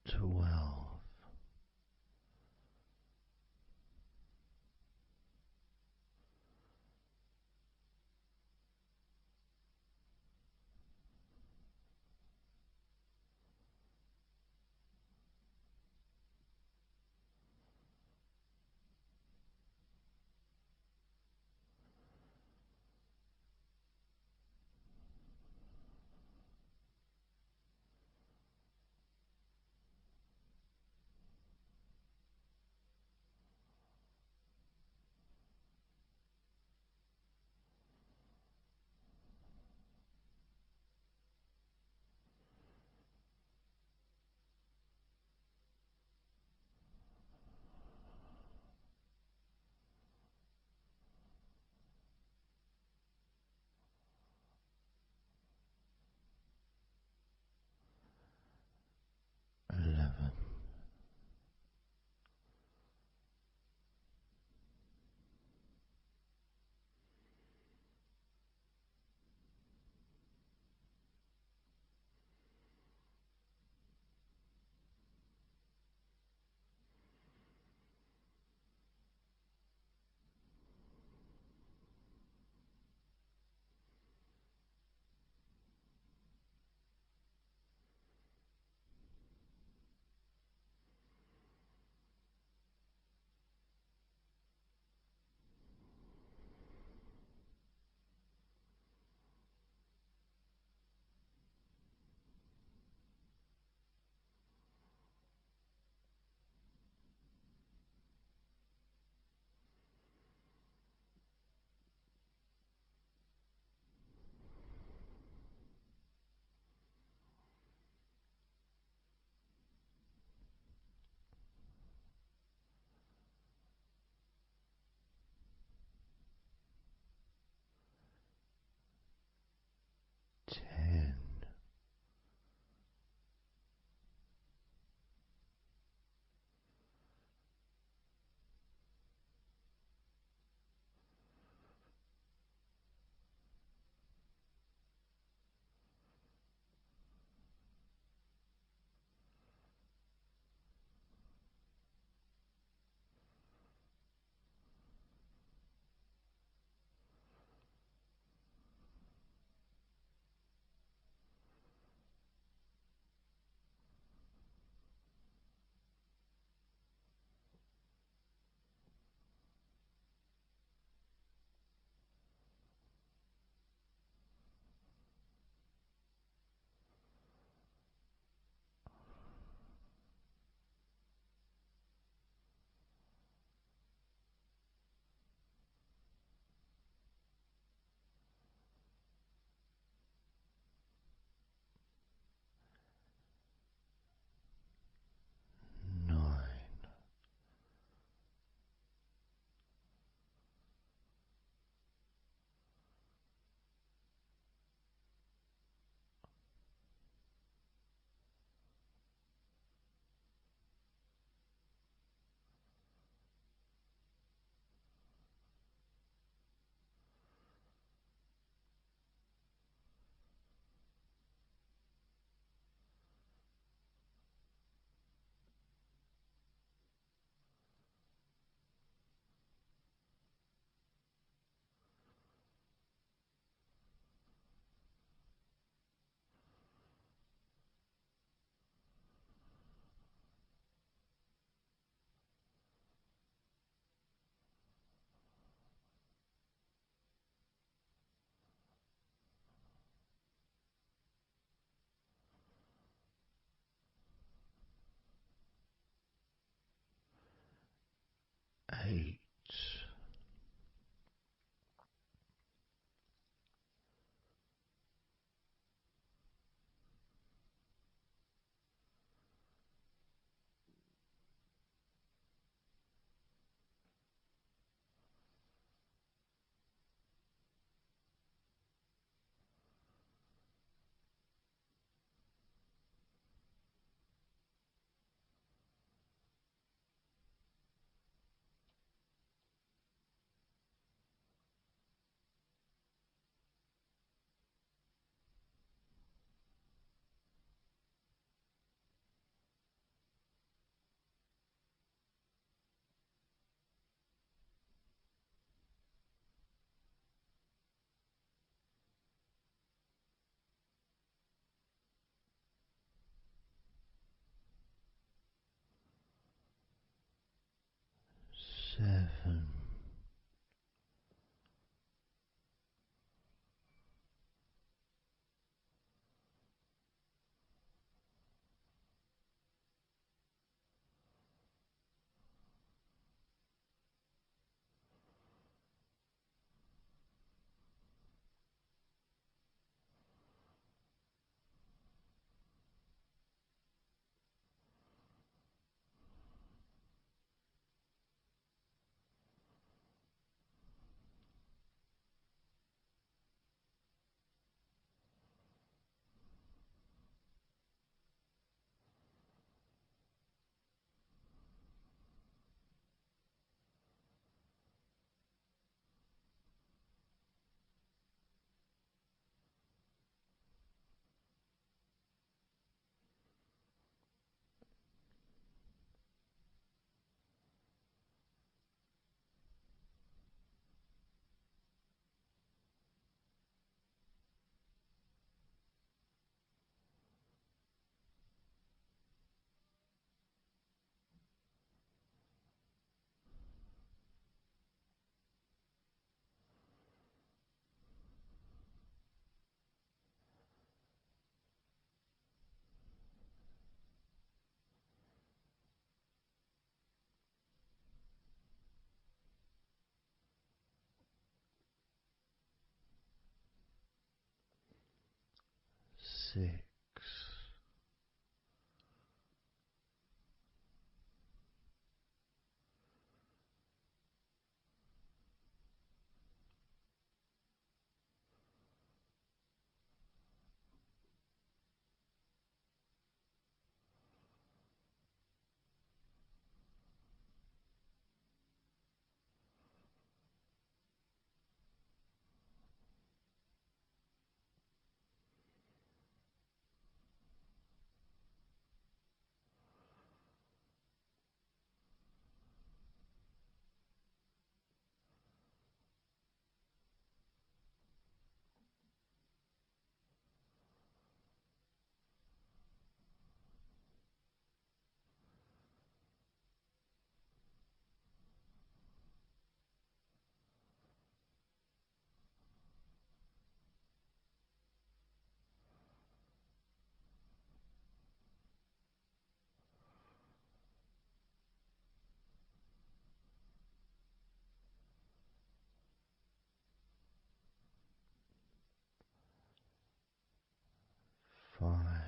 12. 11. Six. 5.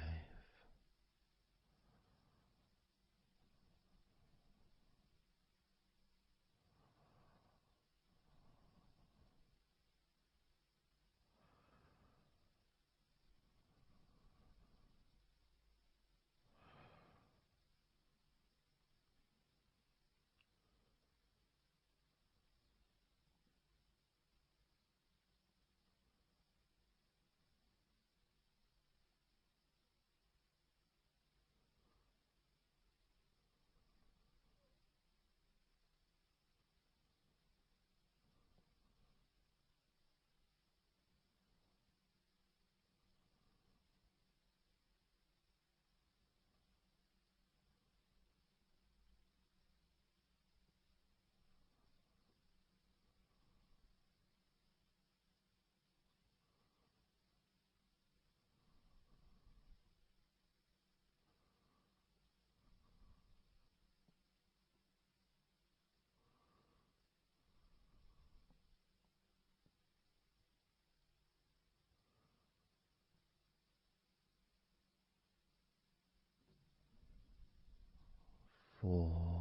4.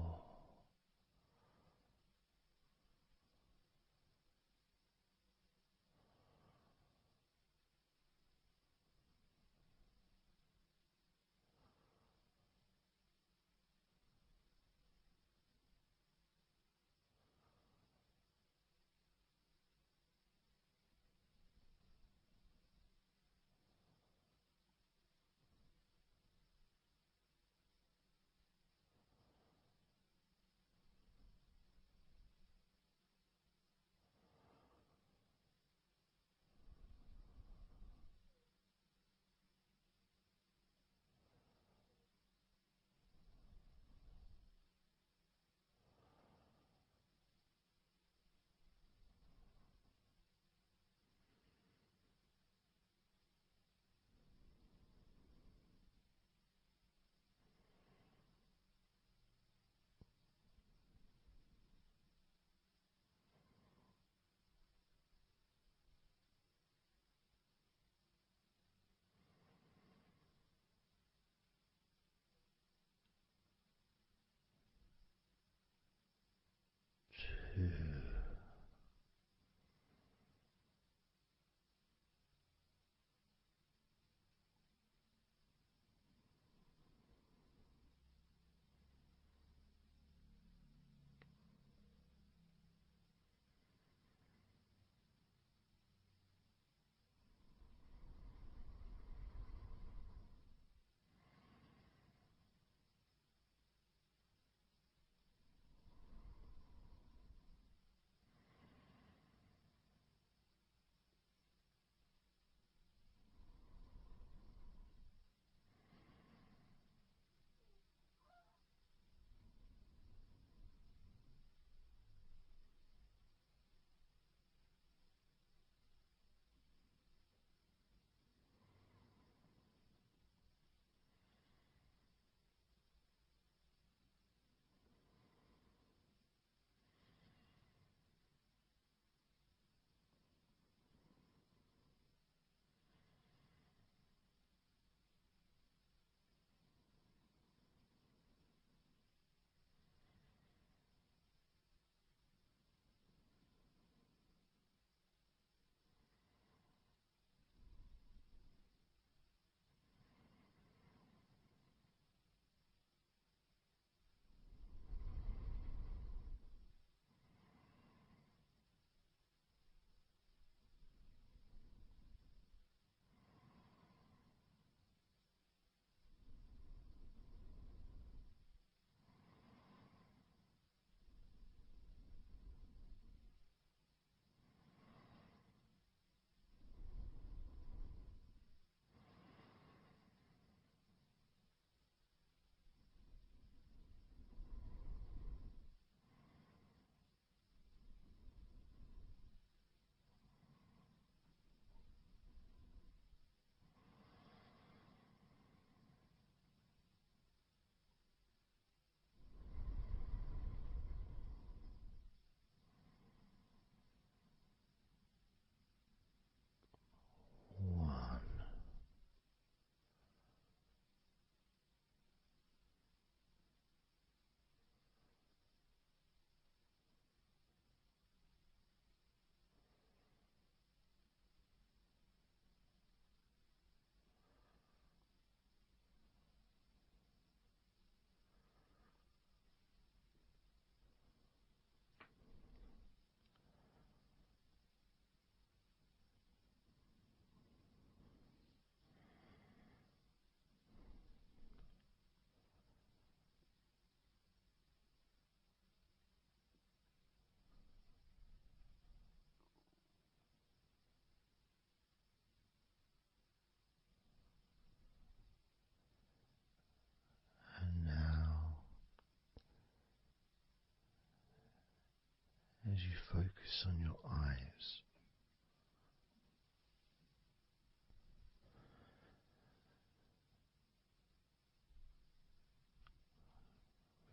as you focus on your eyes,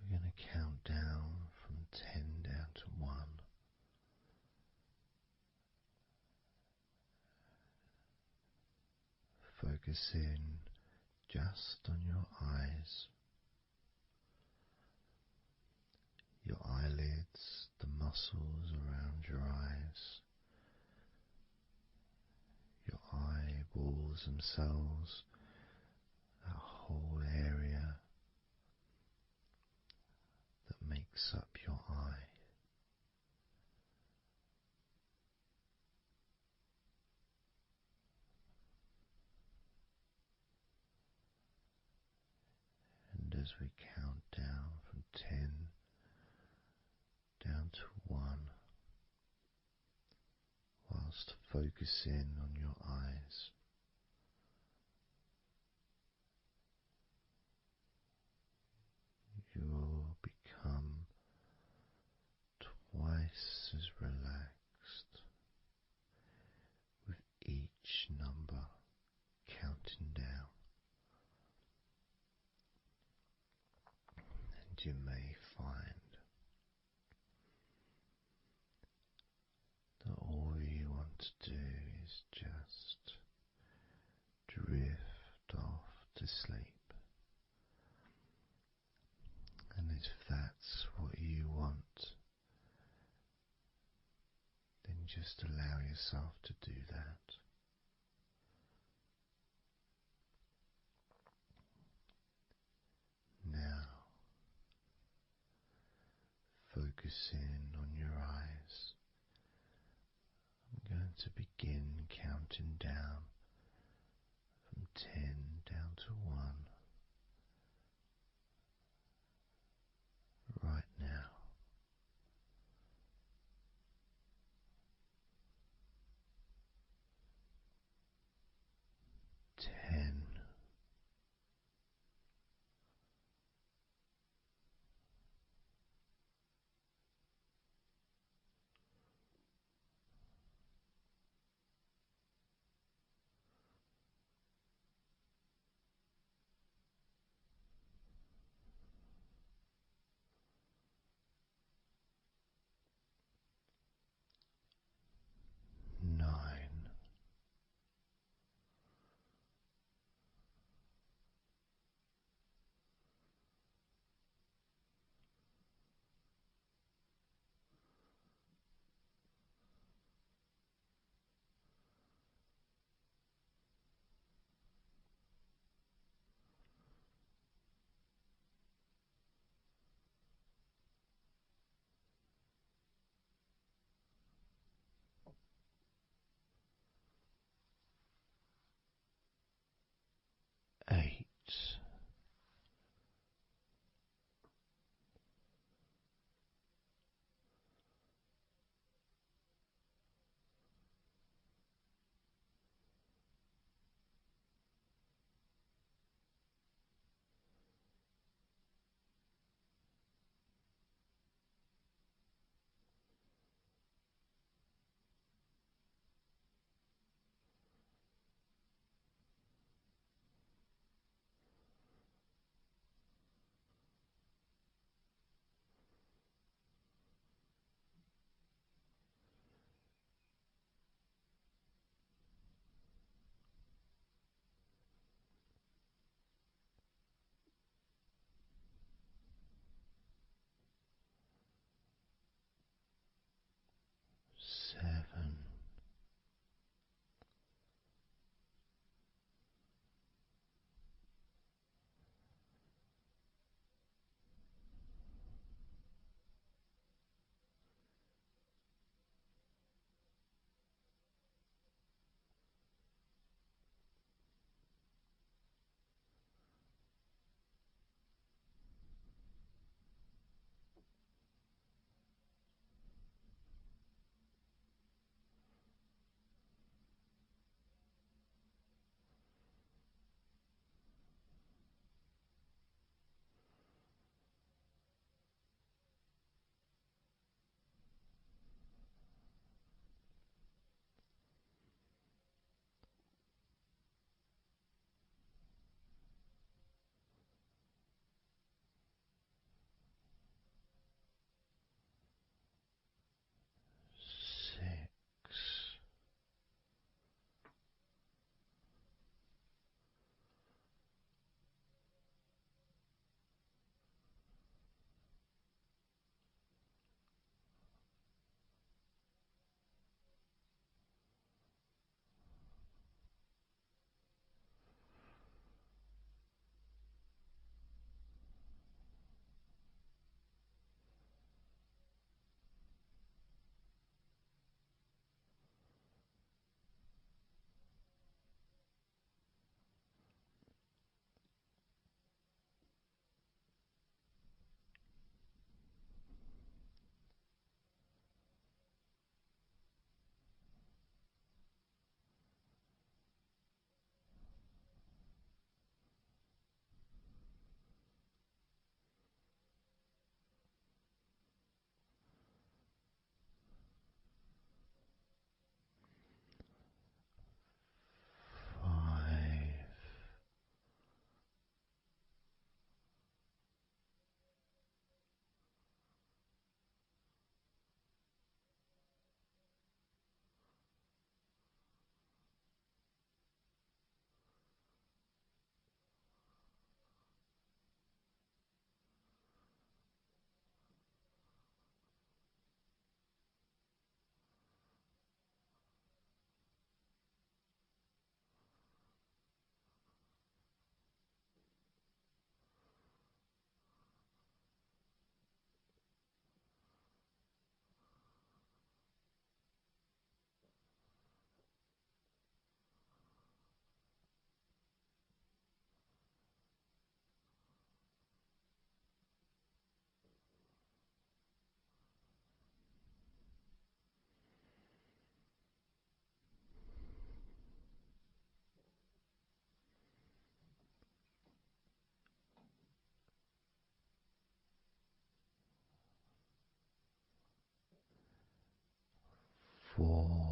we're going to count down from 10 down to 1. Focus in just on your eyes, your eyelids, the muscles around your eyes, your eyeballs themselves, that whole area that makes up your eye. And as we count down from 10 down to 1, whilst focusing on your eyes, you will become twice as relaxed with each number counting down. And you may find that all you want to do is just drift off to sleep. And if that's what you want, then just allow yourself to do that. Now, focusing on your eyes, I'm going to begin counting down from 10 down to 1 right now. 10. 9. 4.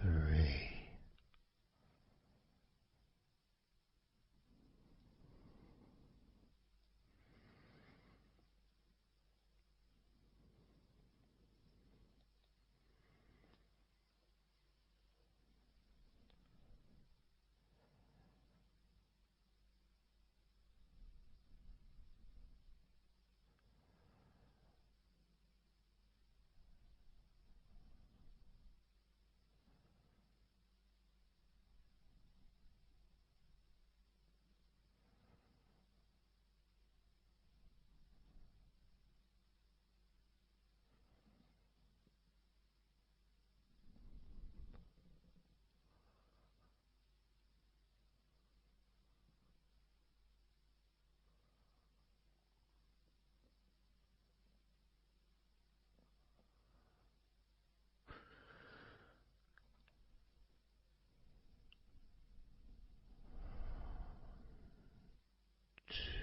3.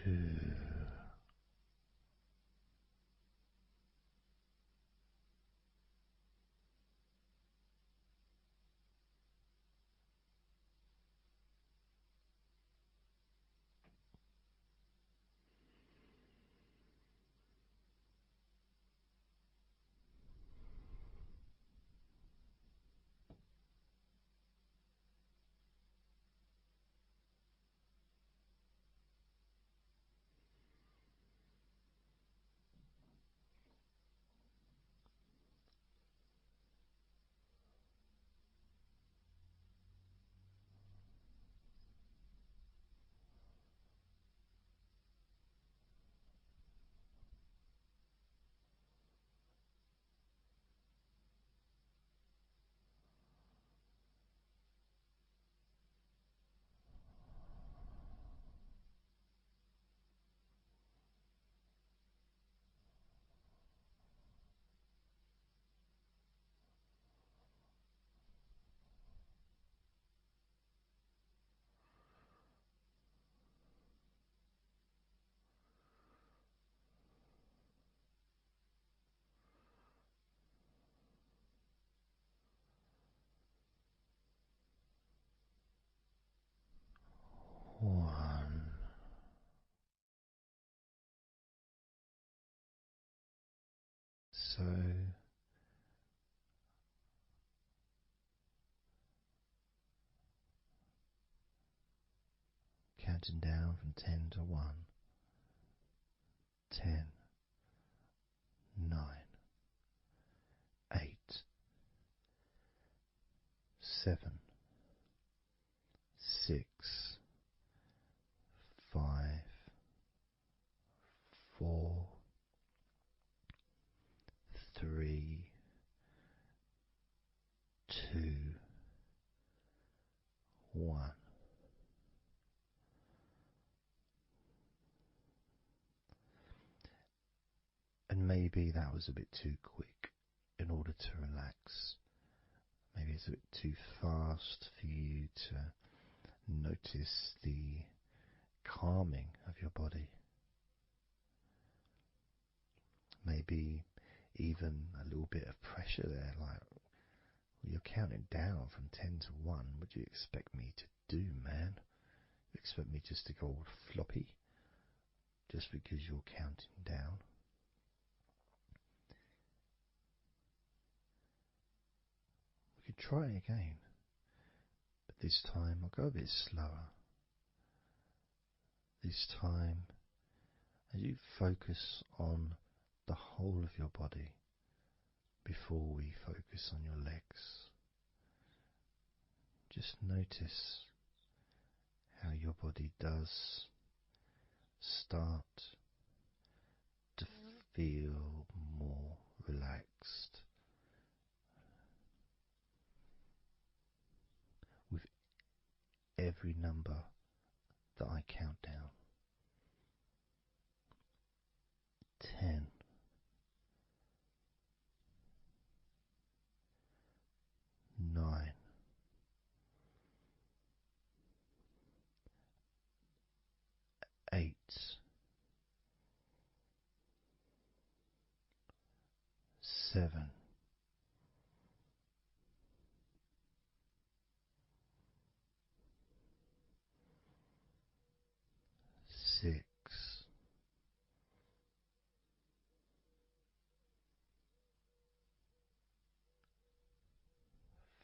Two, 1. So counting down from 10 to 1. 10, 9, 8, 7, 6, 5, 4, 3, 2, 1. And maybe that was a bit too quick in order to relax. Maybe it's a bit too fast for you to notice the calming of your body. Maybe even a little bit of pressure there, like you're counting down from 10 to 1, what do you expect me to do, man? You expect me just to go all floppy just because you're counting down? We could try again, but this time I'll go a bit slower. This time, as you focus on the whole of your body before we focus on your legs, just notice how your body does start to feel more relaxed with every number that I count down. 10. 9. 8. 7. 6.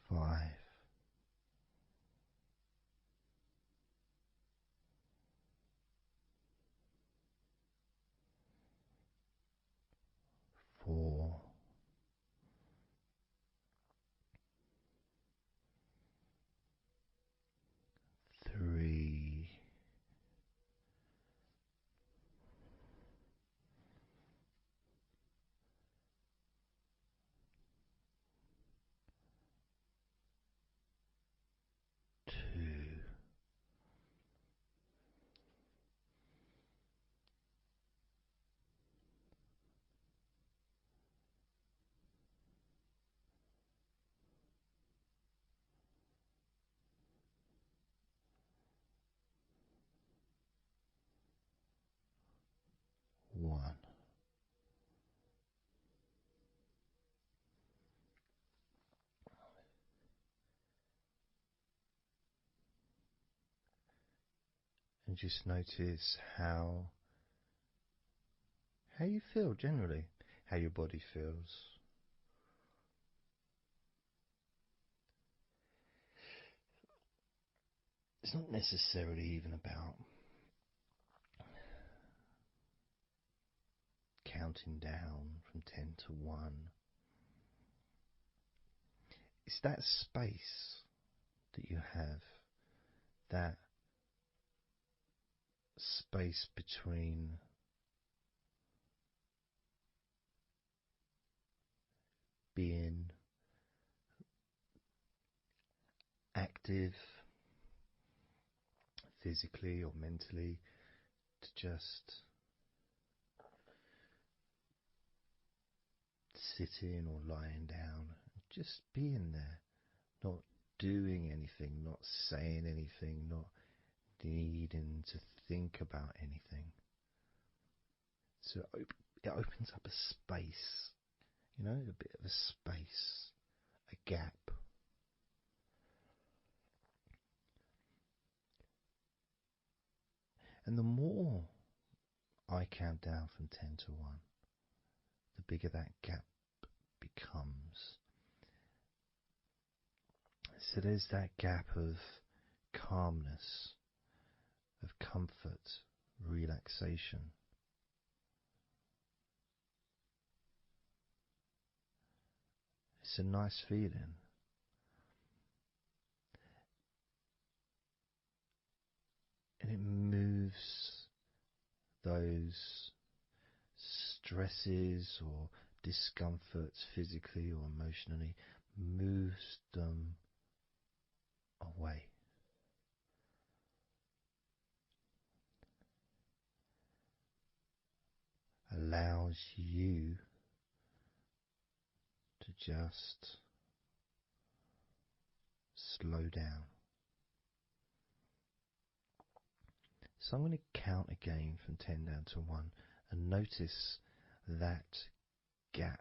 5. 4. 3. 2. 1. And just notice how you feel generally, how your body feels. It's not necessarily even about counting down from 10 to 1. It's that space that you have, that space between being active physically or mentally to just sitting or lying down, just being there, not doing anything, not saying anything, not needing to think about anything. So it opens up a space, a bit of a space, a gap. And the more I count down from 10 to 1, the bigger that gap becomes. So there's that gap of calmness, of comfort, relaxation. It's a nice feeling. And it moves those stresses or discomforts physically or emotionally, moves them away. Allows you to just slow down. So I'm going to count again from 10 down to 1 and notice that gap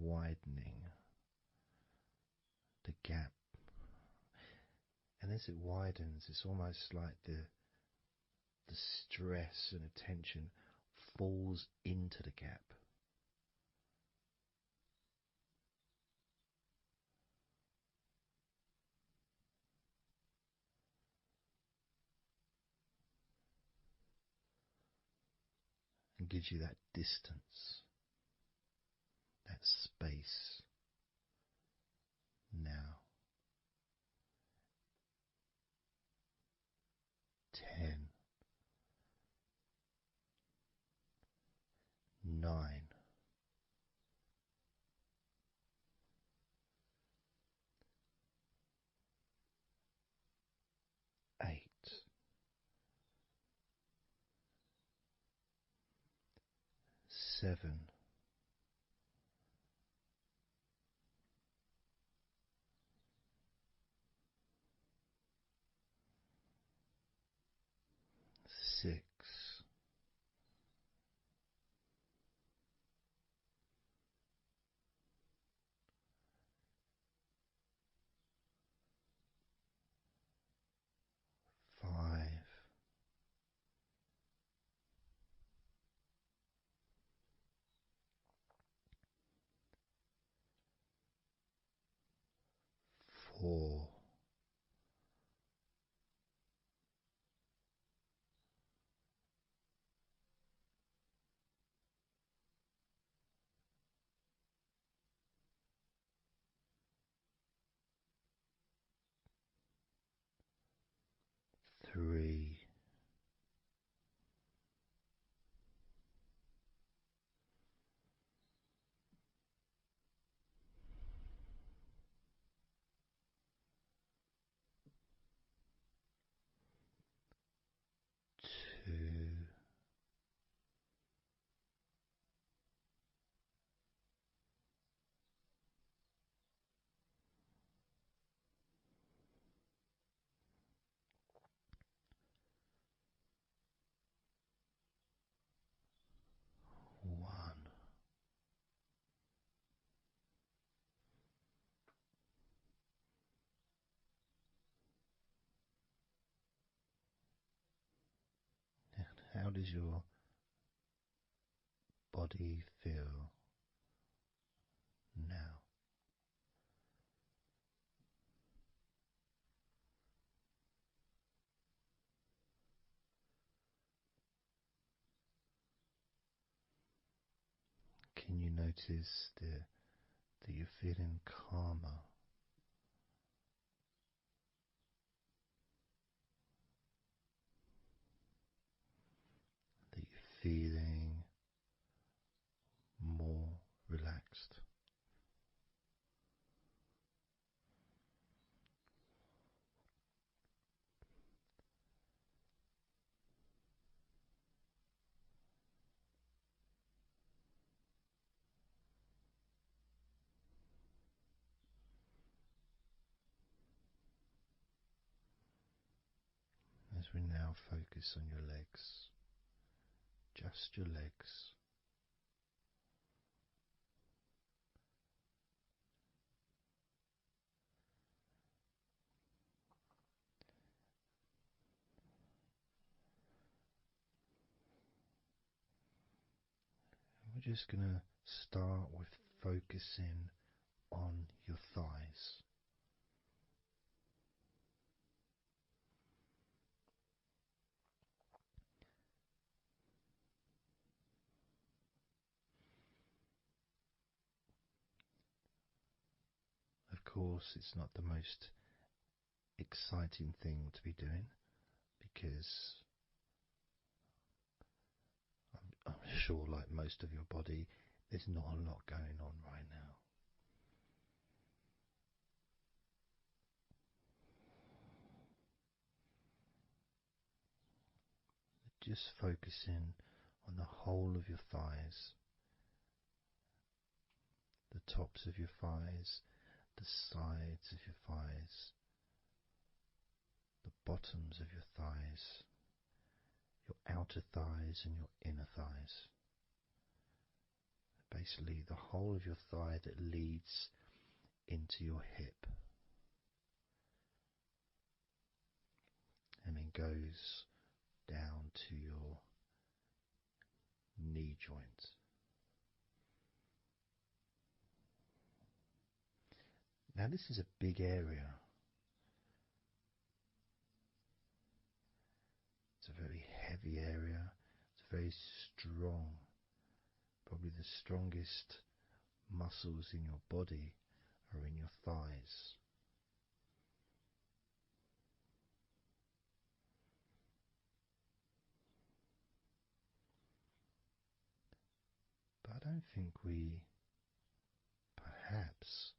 widening. gap. And as it widens, it's almost like the stress and attention falls into the gap. And gives you that distance, that space now. 10, 9, 8, 7, 6, 5, 4, 3, 2, 1. How does your body feel now? Can you notice that you're feeling calmer? That you're feeling more relaxed? As we now focus on your legs, just your legs. We're just going to start with focusing on your thighs. Of course, it's not the most exciting thing to be doing because I'm sure, like most of your body, there's not a lot going on right now. Just focusing on the whole of your thighs, the tops of your thighs, the sides of your thighs, the bottoms of your thighs, your outer thighs and your inner thighs. Basically, the whole of your thigh that leads into your hip. goes down to your knee joint. Now this is a big area. It's a very heavy area. It's very strong. Probably the strongest muscles in your body are in your thighs. But I don't think we perhaps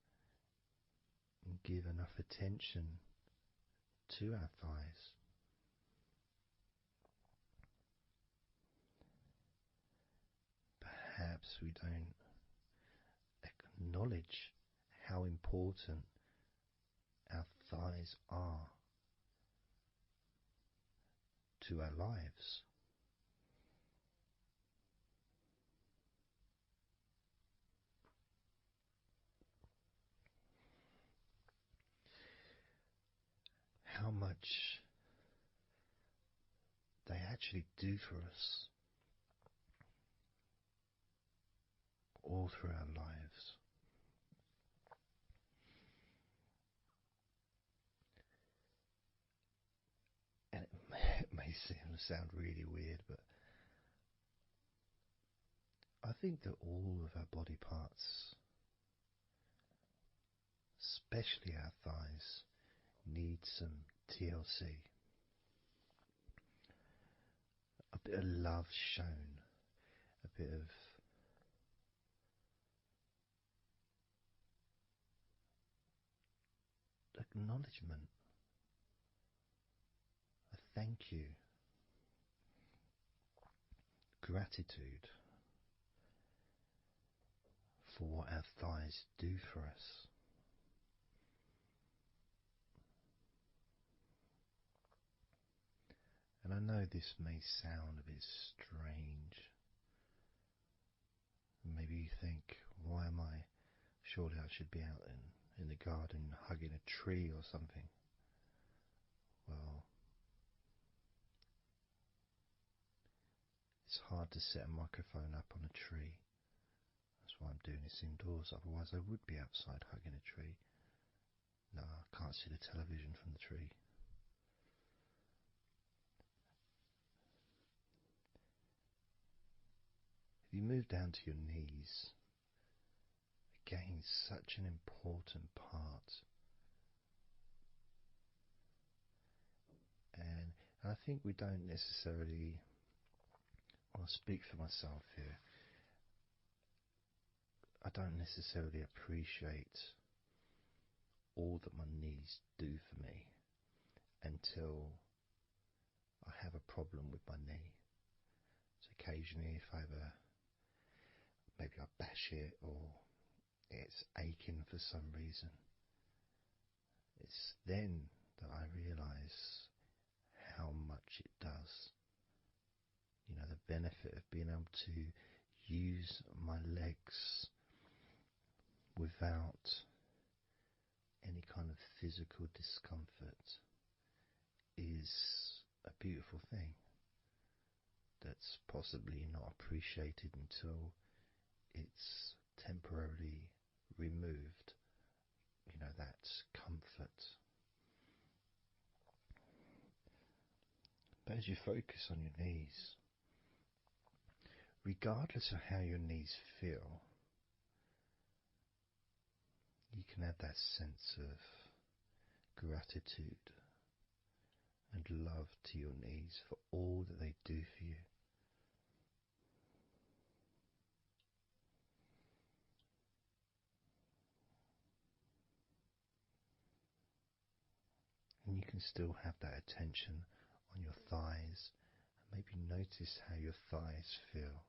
give enough attention to our thighs. Perhaps we don't acknowledge how important our thighs are to our lives. How much they actually do for us all through our lives. And it may sound really weird, but I think that all of our body parts, especially our thighs, need some TLC. A bit of love shown, a bit of acknowledgement, a thank you, gratitude for what our thighs do for us. And I know this may sound a bit strange. Maybe you think, why am I? Surely I should be out in the garden hugging a tree or something. Well, it's hard to set a microphone up on a tree. That's why I'm doing this indoors. Otherwise I would be outside hugging a tree. No, I can't see the television from the tree. If you move down to your knees, again, such an important part. And I think we don't necessarily, I'll speak for myself here, I don't necessarily appreciate all that my knees do for me until I have a problem with my knee. So occasionally if I maybe I bash it or it's aching for some reason, it's then that I realise how much it does. You know, the benefit of being able to use my legs without any kind of physical discomfort is a beautiful thing that's possibly not appreciated until it's temporarily removed, you know, that comfort. But as you focus on your knees, regardless of how your knees feel, you can have that sense of gratitude and love to your knees for all that they do for you. And you can still have that attention on your thighs, and maybe notice how your thighs feel.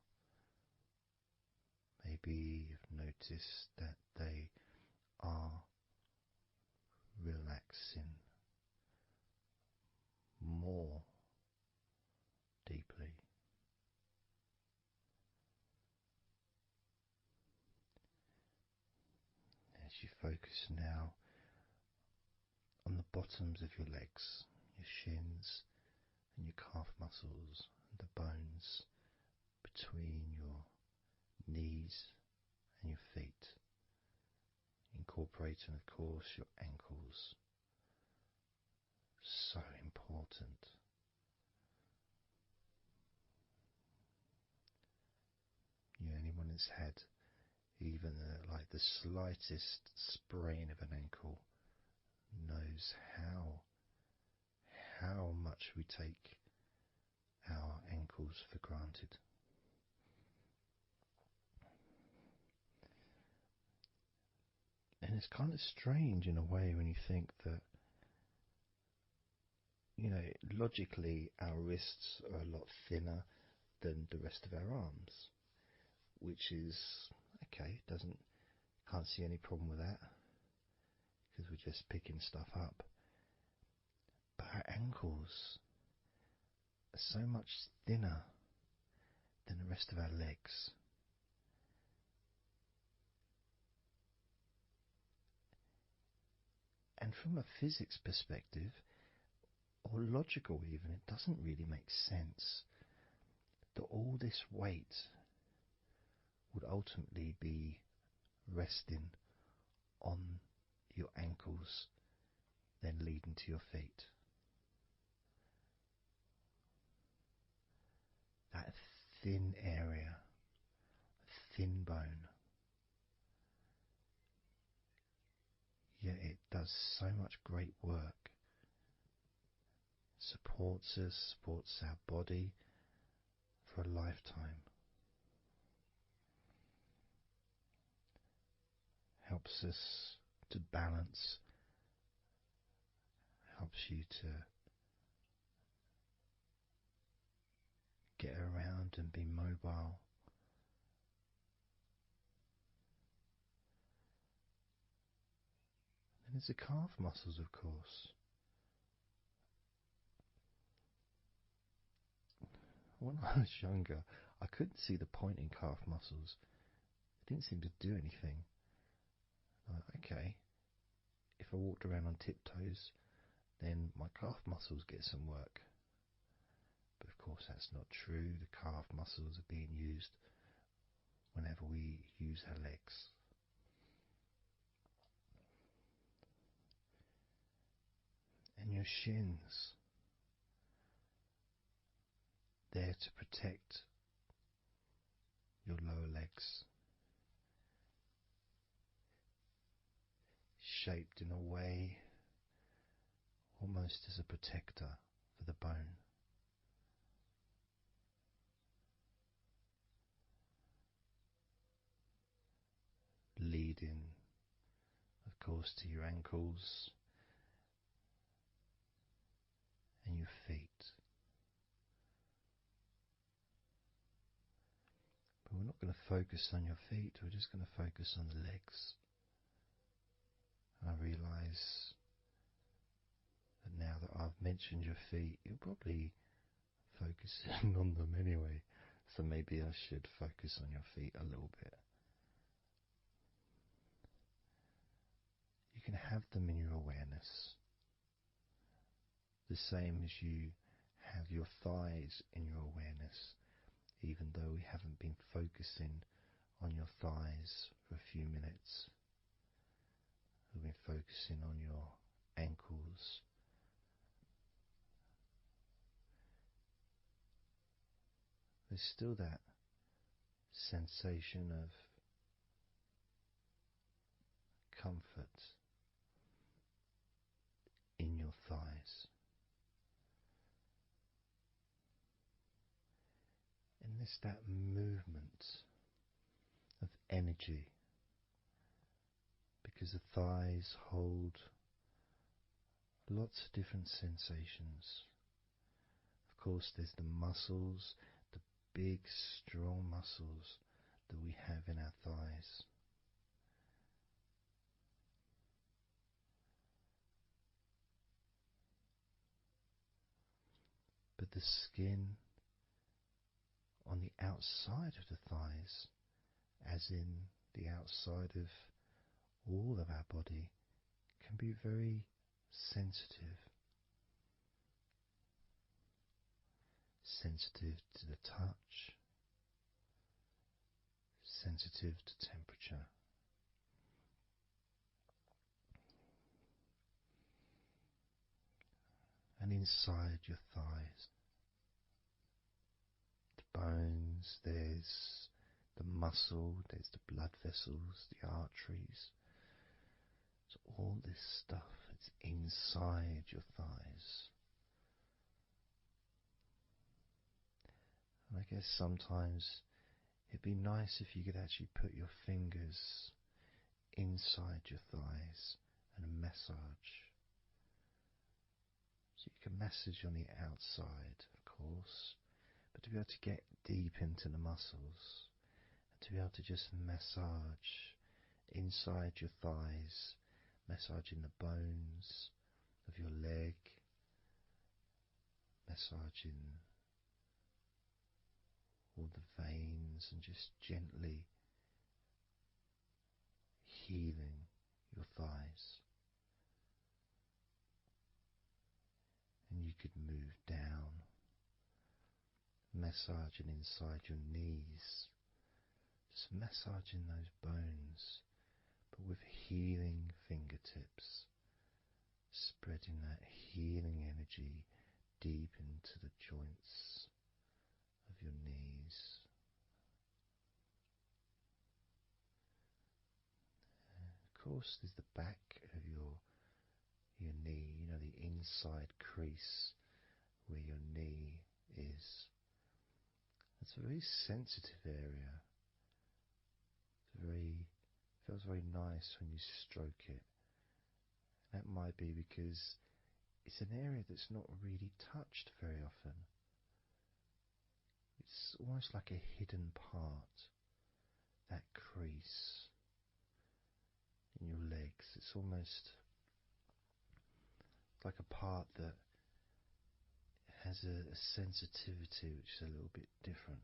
Maybe you've noticed that they are relaxing more deeply. As you focus now on the bottoms of your legs, your shins, and your calf muscles, and the bones between your knees and your feet, incorporating, of course, your ankles. So important. Anyone that's had even like the slightest sprain of an ankle knows how much we take our ankles for granted. And it's kind of strange in a way when you think that, logically our wrists are a lot thinner than the rest of our arms, which is okay. Can't see any problem with that because we're just picking stuff up. But our ankles are so much thinner than the rest of our legs. And from a physics perspective, or logical even, it doesn't really make sense that all this weight would ultimately be resting on your ankles, then leading to your feet. That thin area, thin bone, yet it does so much great work. Supports us, supports our body for a lifetime. Helps us to balance, helps you to get around and be mobile. And there's the calf muscles, of course. When I was younger, I couldn't see the point in calf muscles. They didn't seem to do anything. Okay, if I walked around on tiptoes, then my calf muscles get some work. But of course that's not true. The calf muscles are being used whenever we use our legs. And your shins, there to protect your lower legs, shaped in a way almost as a protector for the bone. Leading, of course, to your ankles and your feet. But we're not going to focus on your feet, we're just going to focus on the legs. And I realise that now that I've mentioned your feet, you're probably focusing on them anyway. So maybe I should focus on your feet a little bit. You can have them in your awareness, the same as you have your thighs in your awareness, even though we haven't been focusing on your thighs for a few minutes. We've been focusing on your ankles, there's still that sensation of comfort in your thighs. And there's that movement of energy, because the thighs hold lots of different sensations. Of course, there's the muscles, the big, strong muscles that we have in our thighs. But the skin on the outside of the thighs, as in the outside of all of our body, can be very sensitive. sensitive to the touch, sensitive to temperature. And inside your thighs, the bones, there's the muscle, there's the blood vessels, the arteries. So all this stuff, it's inside your thighs. And I guess sometimes it'd be nice if you could actually put your fingers inside your thighs and massage. So you can massage on the outside, of course, but to be able to get deep into the muscles, and to be able to just massage inside your thighs, massaging the bones of your leg, massaging all the veins, and just gently healing your thighs. And you could move down, massaging inside your knees, just massaging those bones, but with healing fingertips, spreading that healing energy deep into the joints of your knees. Of course, there's the back of your knee, the inside crease where your knee is. It's a very sensitive area. Feels very nice when you stroke it. That might be because it's an area that's not really touched very often. It's almost like a hidden part, that crease in your legs. It's almost like a part that has a sensitivity which is a little bit different.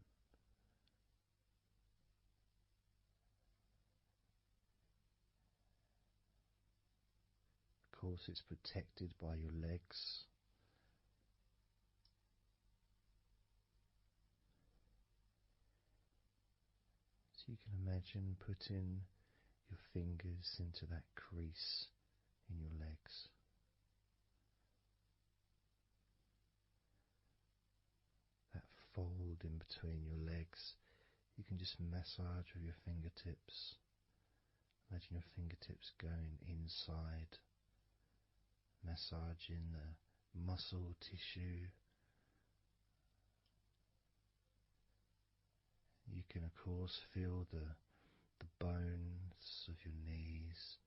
Of course, it's protected by your legs. So you can imagine putting your fingers into that crease in your legs. That fold in between your legs, you can just massage with your fingertips. Imagine your fingertips going inside, massaging the muscle tissue. You can of course feel the bones of your knees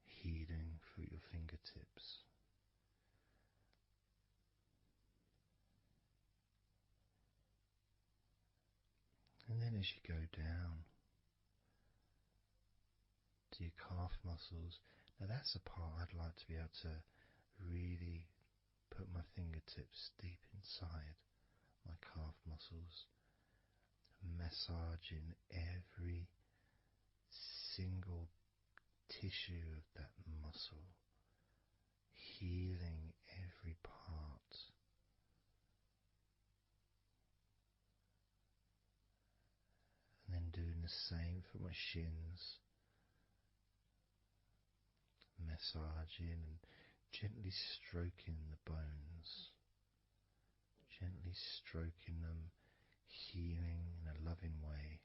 healing through your fingertips. And then as you go down to your calf muscles, now that's a part I'd like to be able to really put my fingertips deep inside my calf muscles, massaging every single tissue of that muscle, healing every part. And then doing the same for my shins, massaging and gently stroking the bones, gently stroking them, healing in a loving way,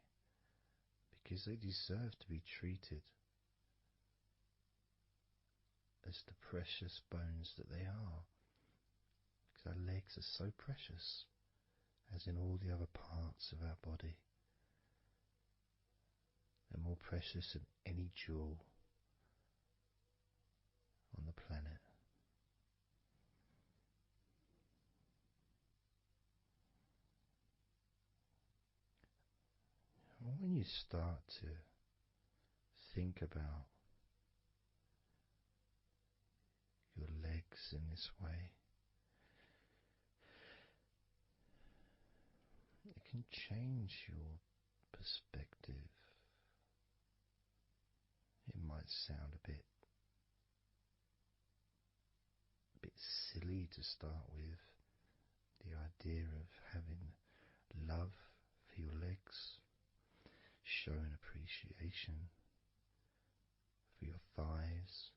because they deserve to be treated as the precious bones that they are, because our legs are so precious, as in all the other parts of our body. They're more precious than any jewel on the planet. And when you start to think about your legs in this way, it can change your perspective. It might sound a bit silly to start with, the idea of having love for your legs, showing appreciation for your thighs,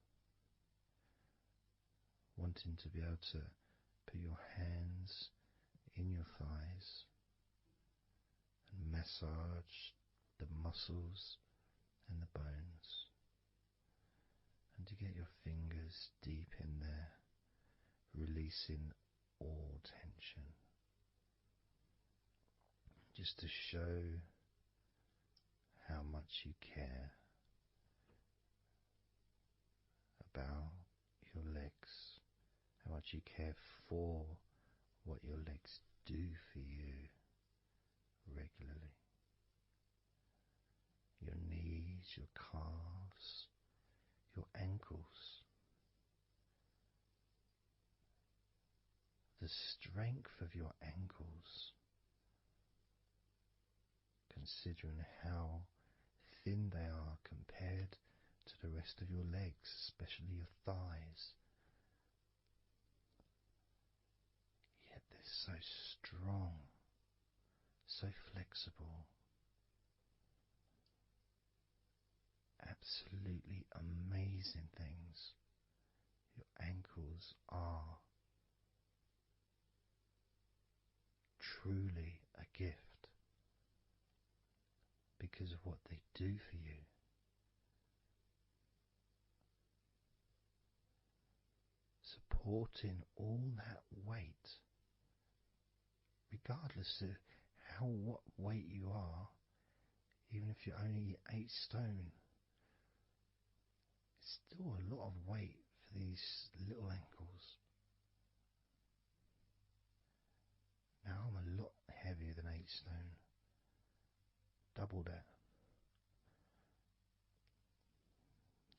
wanting to be able to put your hands in your thighs and massage the muscles and the bones, and to get your fingers deep in there, releasing all tension, just to show how much you care about your legs, how much you care for what your legs do for you regularly. Your knees, your calves, your ankles. The strength of your ankles, considering how thin they are compared to the rest of your legs, especially your thighs. Yet they're so strong, so flexible. Absolutely amazing things. Your ankles are truly a gift because of what they do for you. Supporting all that weight, regardless of what weight you are, even if you're only 8 stone, it's still a lot of weight for these little ankles. Now I'm a lot heavier than 8 stone, double that.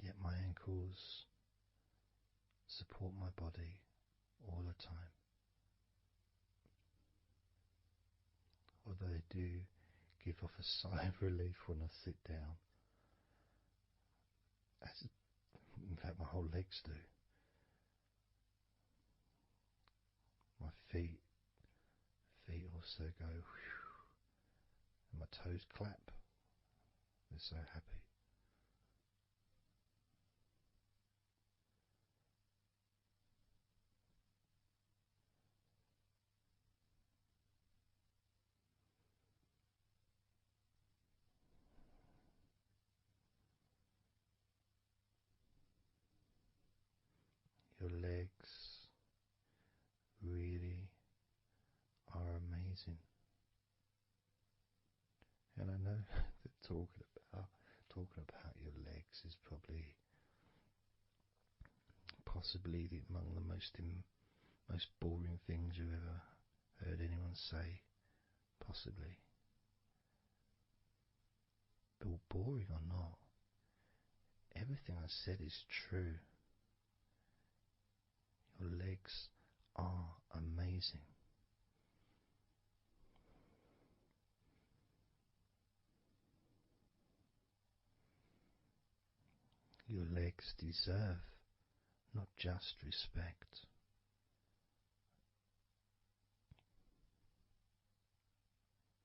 Yet my ankles support my body all the time. Although they do give off a sigh of relief when I sit down. In fact, my whole legs do. My feet also go whew, and my toes clap. They're so happy. Your legs really are amazing. And I know that talking about your legs is probably possibly among the most boring things you've ever heard anyone say, possibly. But boring or not, everything I said is true. Your legs are amazing. Your legs deserve not just respect,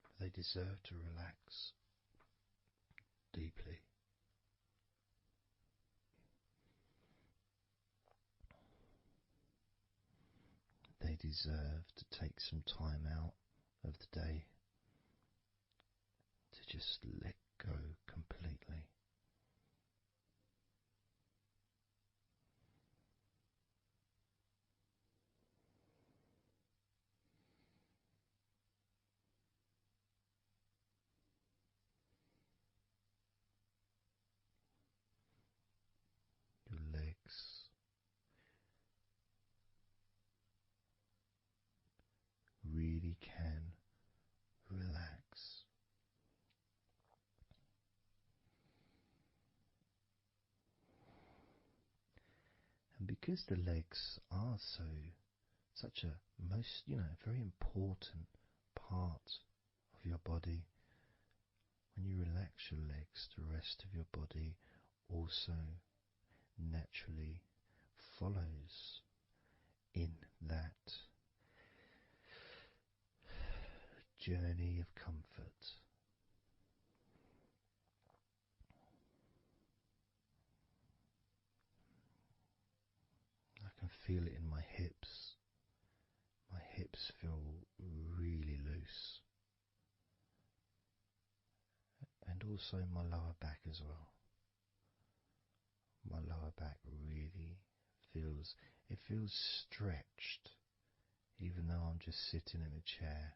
but they deserve to relax deeply. They deserve to take some time out of the day to just let go completely. Your legs really can relax. And because the legs are such a very important part of your body, when you relax your legs, the rest of your body also naturally follows in that journey of comfort. I can feel it in my hips. My hips feel really loose. And also my lower back as well. My lower back really feels stretched, even though I'm just sitting in a chair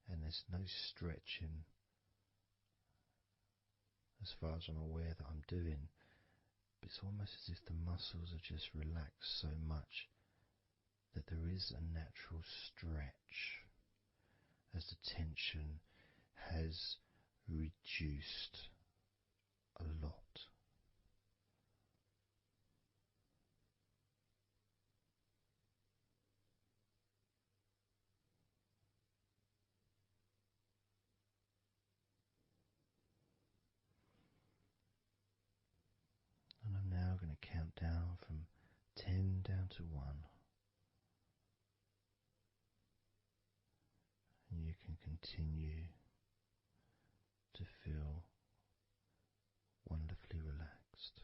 and there's no stretching as far as I'm aware that I'm doing. But it's almost as if the muscles are just relaxed so much that there is a natural stretch as the tension has reduced a lot. And I'm now going to count down from 10 down to 1. And you can continue to feel wonderfully relaxed.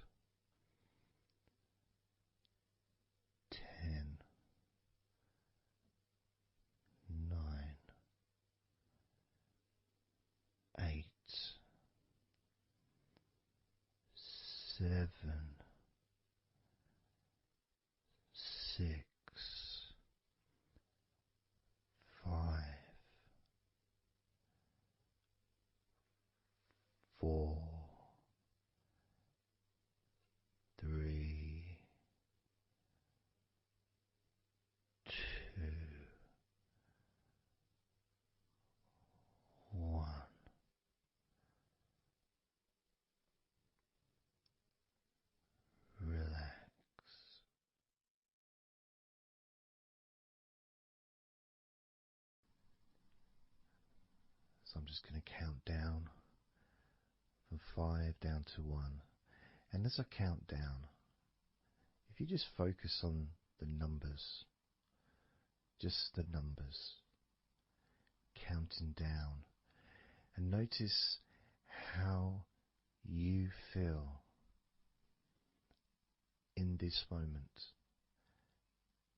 10, 9, 8, 7, 6, 5, 4, 3, 2, 1. Relax. So I'm just going to count down from 5 down to 1. And as I count down, if you just focus on the numbers, just the numbers, counting down, and notice how you feel in this moment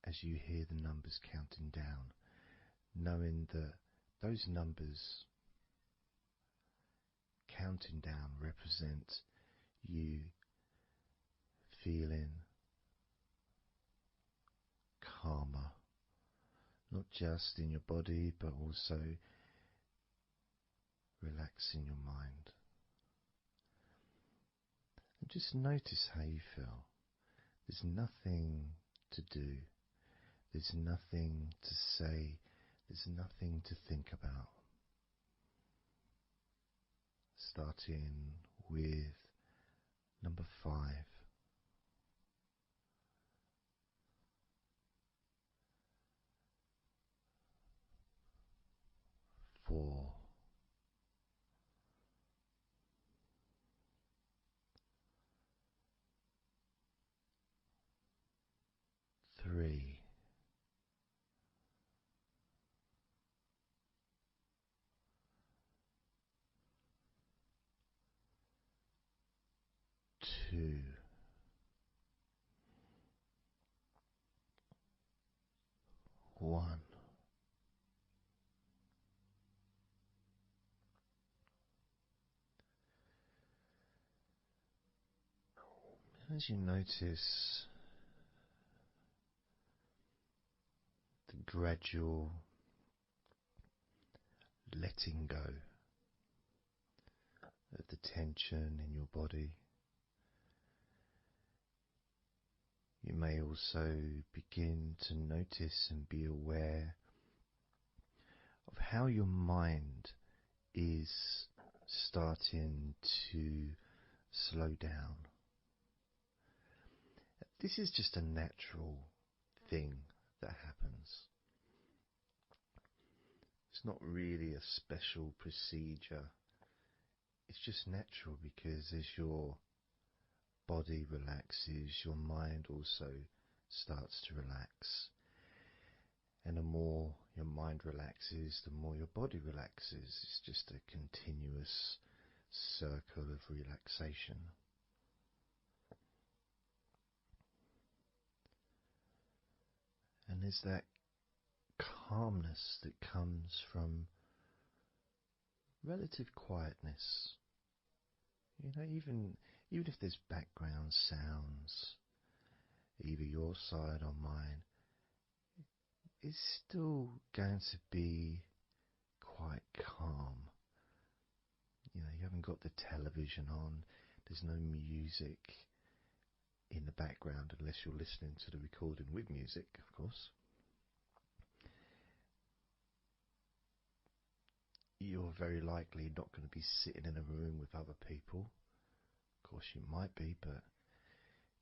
as you hear the numbers counting down, knowing that those numbers counting down represent you feeling calmer, not just in your body but also relaxing your mind. And just notice how you feel. There's nothing to do, there's nothing to say, there's nothing to think about. Starting with number 5. 4. 3. 2. 1. As you notice the gradual letting go of the tension in your body, you may also begin to notice and be aware of how your mind is starting to slow down. This is just a natural thing that happens. It's not really a special procedure. It's just natural because as your body relaxes, your mind also starts to relax. And the more your mind relaxes, the more your body relaxes. It's just a continuous circle of relaxation. And there's that calmness that comes from relative quietness. You know, even if there's background sounds, either your side or mine, it's still going to be quite calm. You know, you haven't got the television on, there's no music in the background unless you're listening to the recording with music, of course. You're very likely not going to be sitting in a room with other people. Of course you might be, but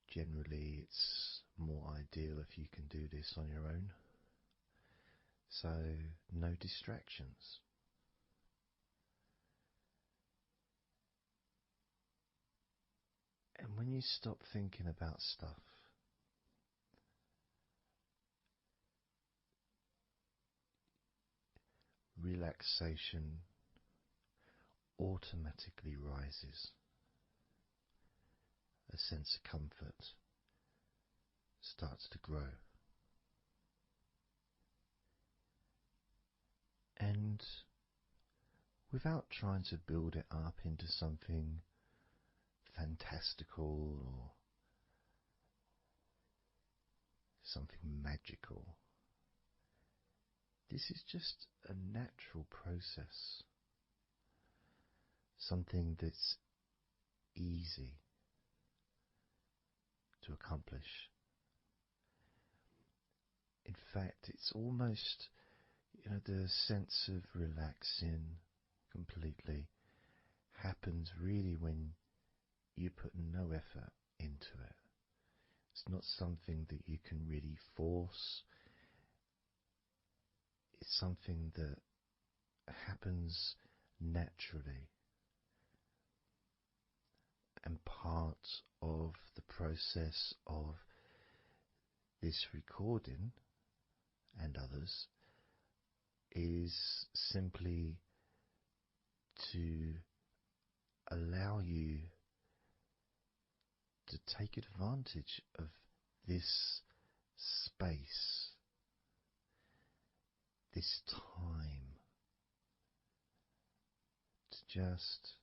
generally it's more ideal if you can do this on your own. So, no distractions. And when you stop thinking about stuff, relaxation automatically rises. A sense of comfort starts to grow. And without trying to build it up into something fantastical or something magical, this is just a natural process. Something that's easy to accomplish. In fact, it's almost, the sense of relaxing completely happens really when you put no effort into it. It's not something that you can really force. It's something that happens naturally. And part of the process of this recording and others is simply to allow you to take advantage of this space, this time, to just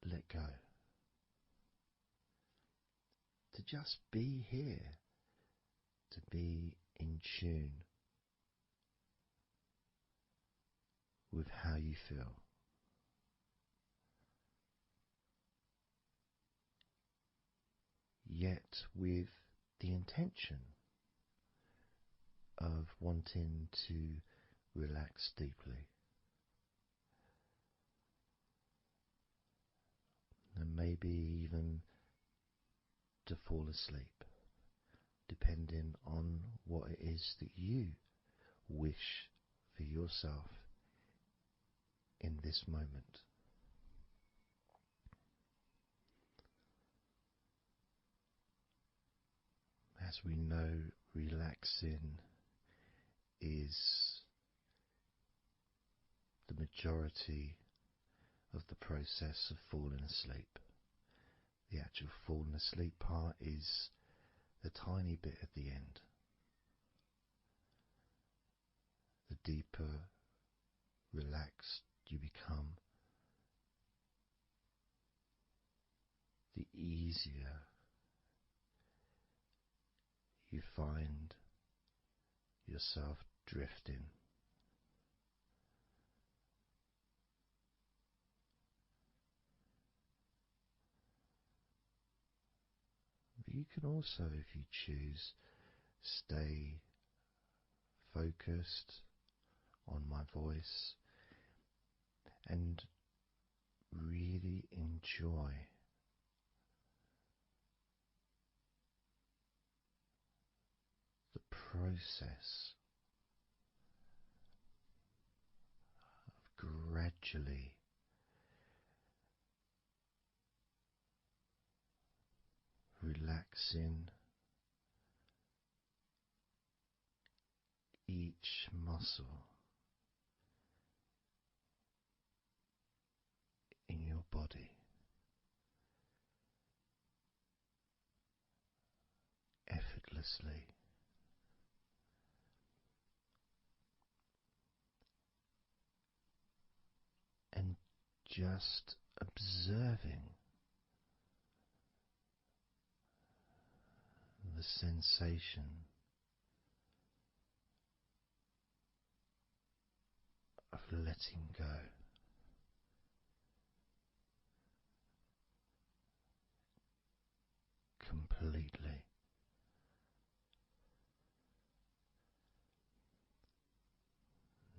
let go, to just be here, to be in tune with how you feel. Yet with the intention of wanting to relax deeply. And maybe even to fall asleep, depending on what it is that you wish for yourself in this moment. As we know, relaxing is the majority of the process of falling asleep. The actual falling asleep part is the tiny bit at the end. The deeper relaxed you become, the easier you find yourself drifting. But you can also, if you choose, stay focused on my voice and really enjoy the process of gradually relaxing each muscle in your body effortlessly, and just observing the sensation of letting go. Completely.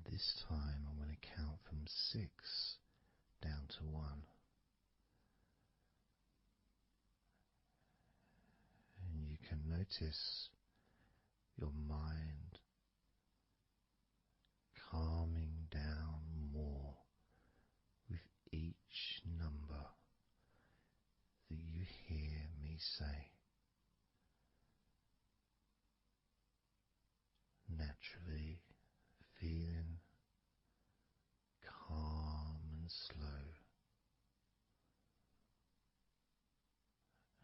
This time I'm going to count from 6 down to 1, and you can notice your mind calming down more with each number that you hear me say. Naturally feeling calm and slow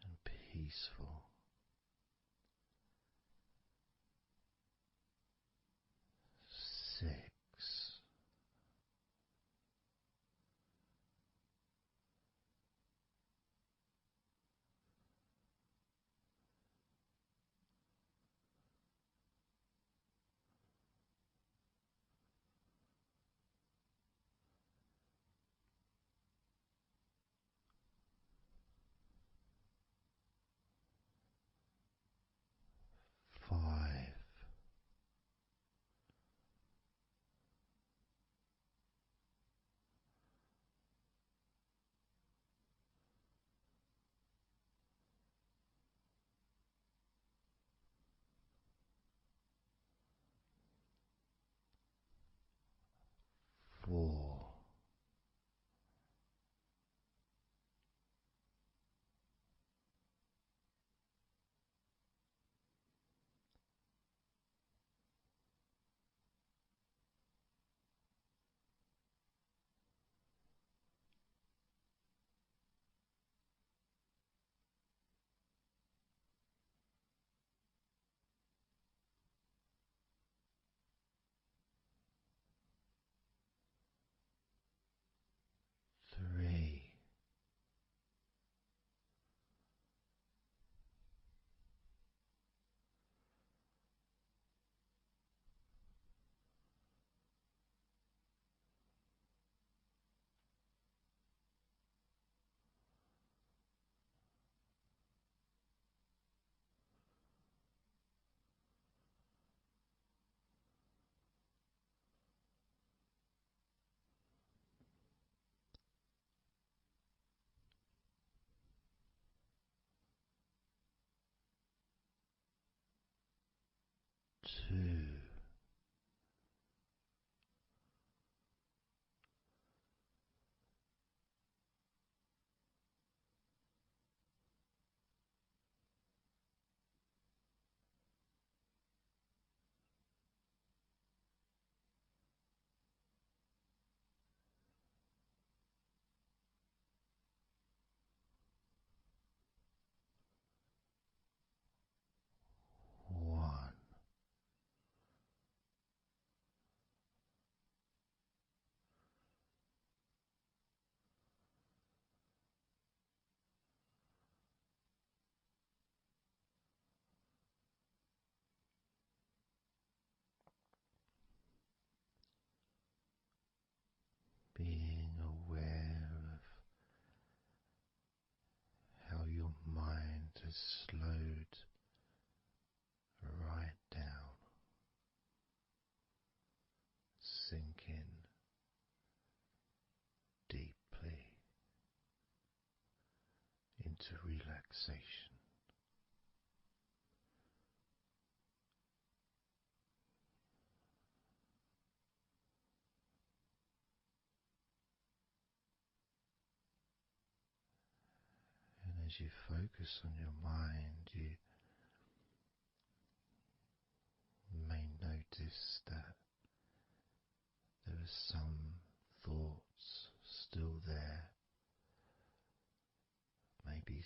and peaceful. 6. 5. 4. 3. 2. 1. Being aware of how your mind has slowed right down, sinking deeply into relaxation. And as you focus on your mind, you may notice that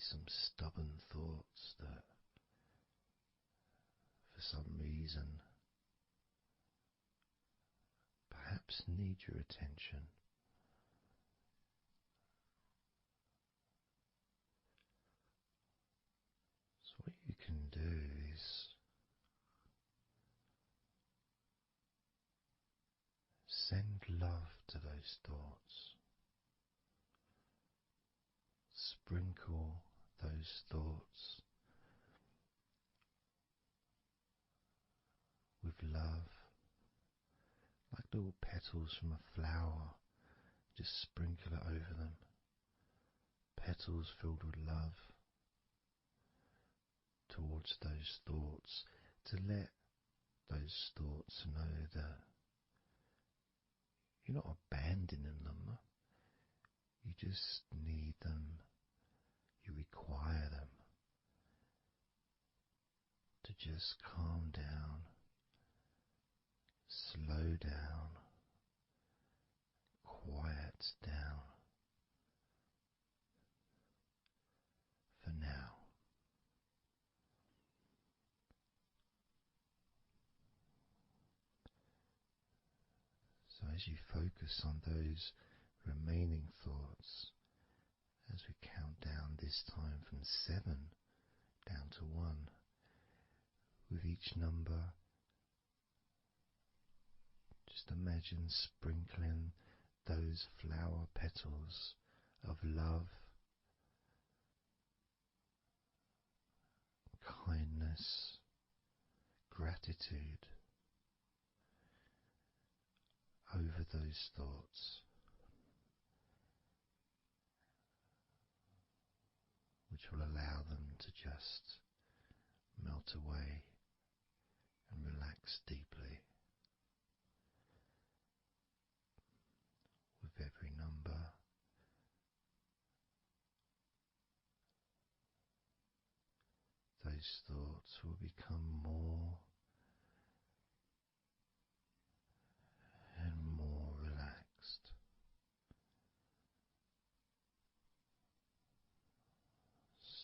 some stubborn thoughts that for some reason perhaps need your attention. So what you can do is send love to those thoughts. Sprinkle those thoughts with love, like little petals from a flower. Just sprinkle it over them. Petals filled with love towards those thoughts, to let those thoughts know that you're not abandoning them. You just need them. You require them to just calm down, slow down, quiet down for now. So as you focus on those remaining thoughts, as we count down this time from 7 down to 1, with each number, just imagine sprinkling those flower petals of love, kindness, gratitude over those thoughts, which will allow them to just melt away and relax deeply. With every number, those thoughts will become more and more relaxed.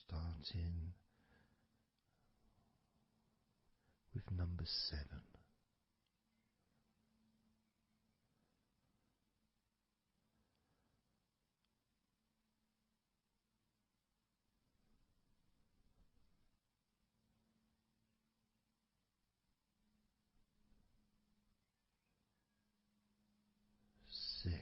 Starting with number 7. 6. 5.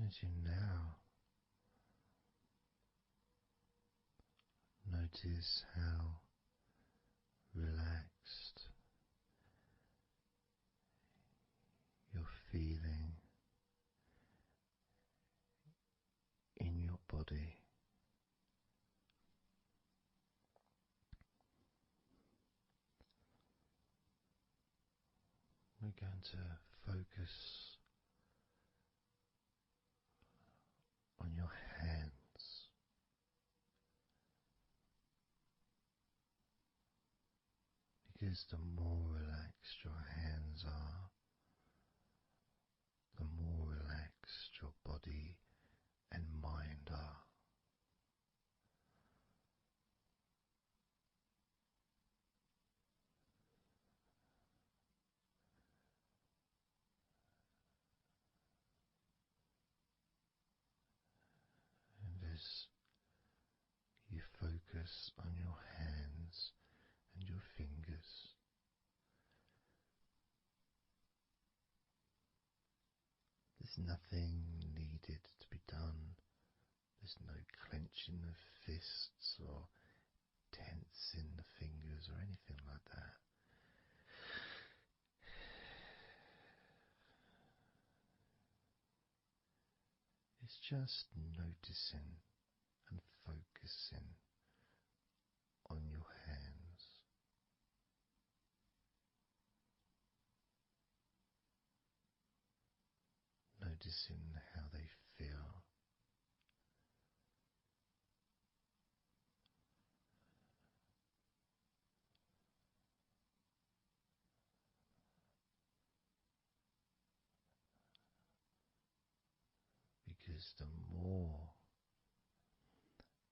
Imagine now, notice how relaxed you're feeling in your body. We're going to focus on your hands. Because the more relaxed your hands are, the more relaxed your body and mind are. And as you focus on your hands and your fingers, there's nothing needed to be done. There's no clenching of fists or tensing the fingers or anything like that. It's just noticing and focusing on your hands. Noticing how they feel. Because the more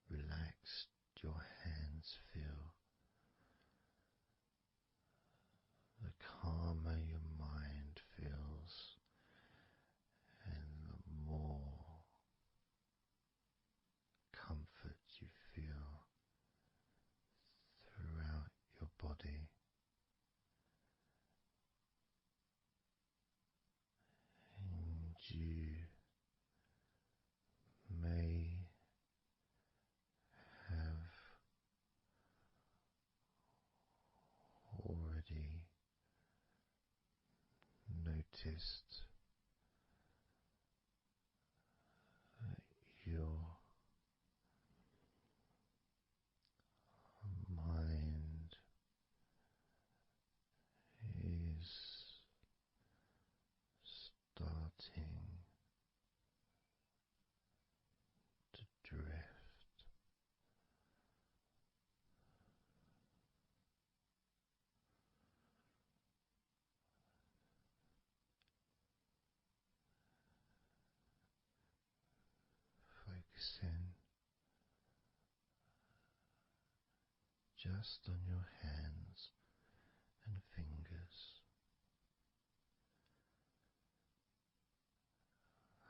relaxed your hands feel, the calmer your mind feels, and the more comfort you feel throughout your body. And you may have already noticed that your mind is starting to drift. Focusing just on your hands and fingers,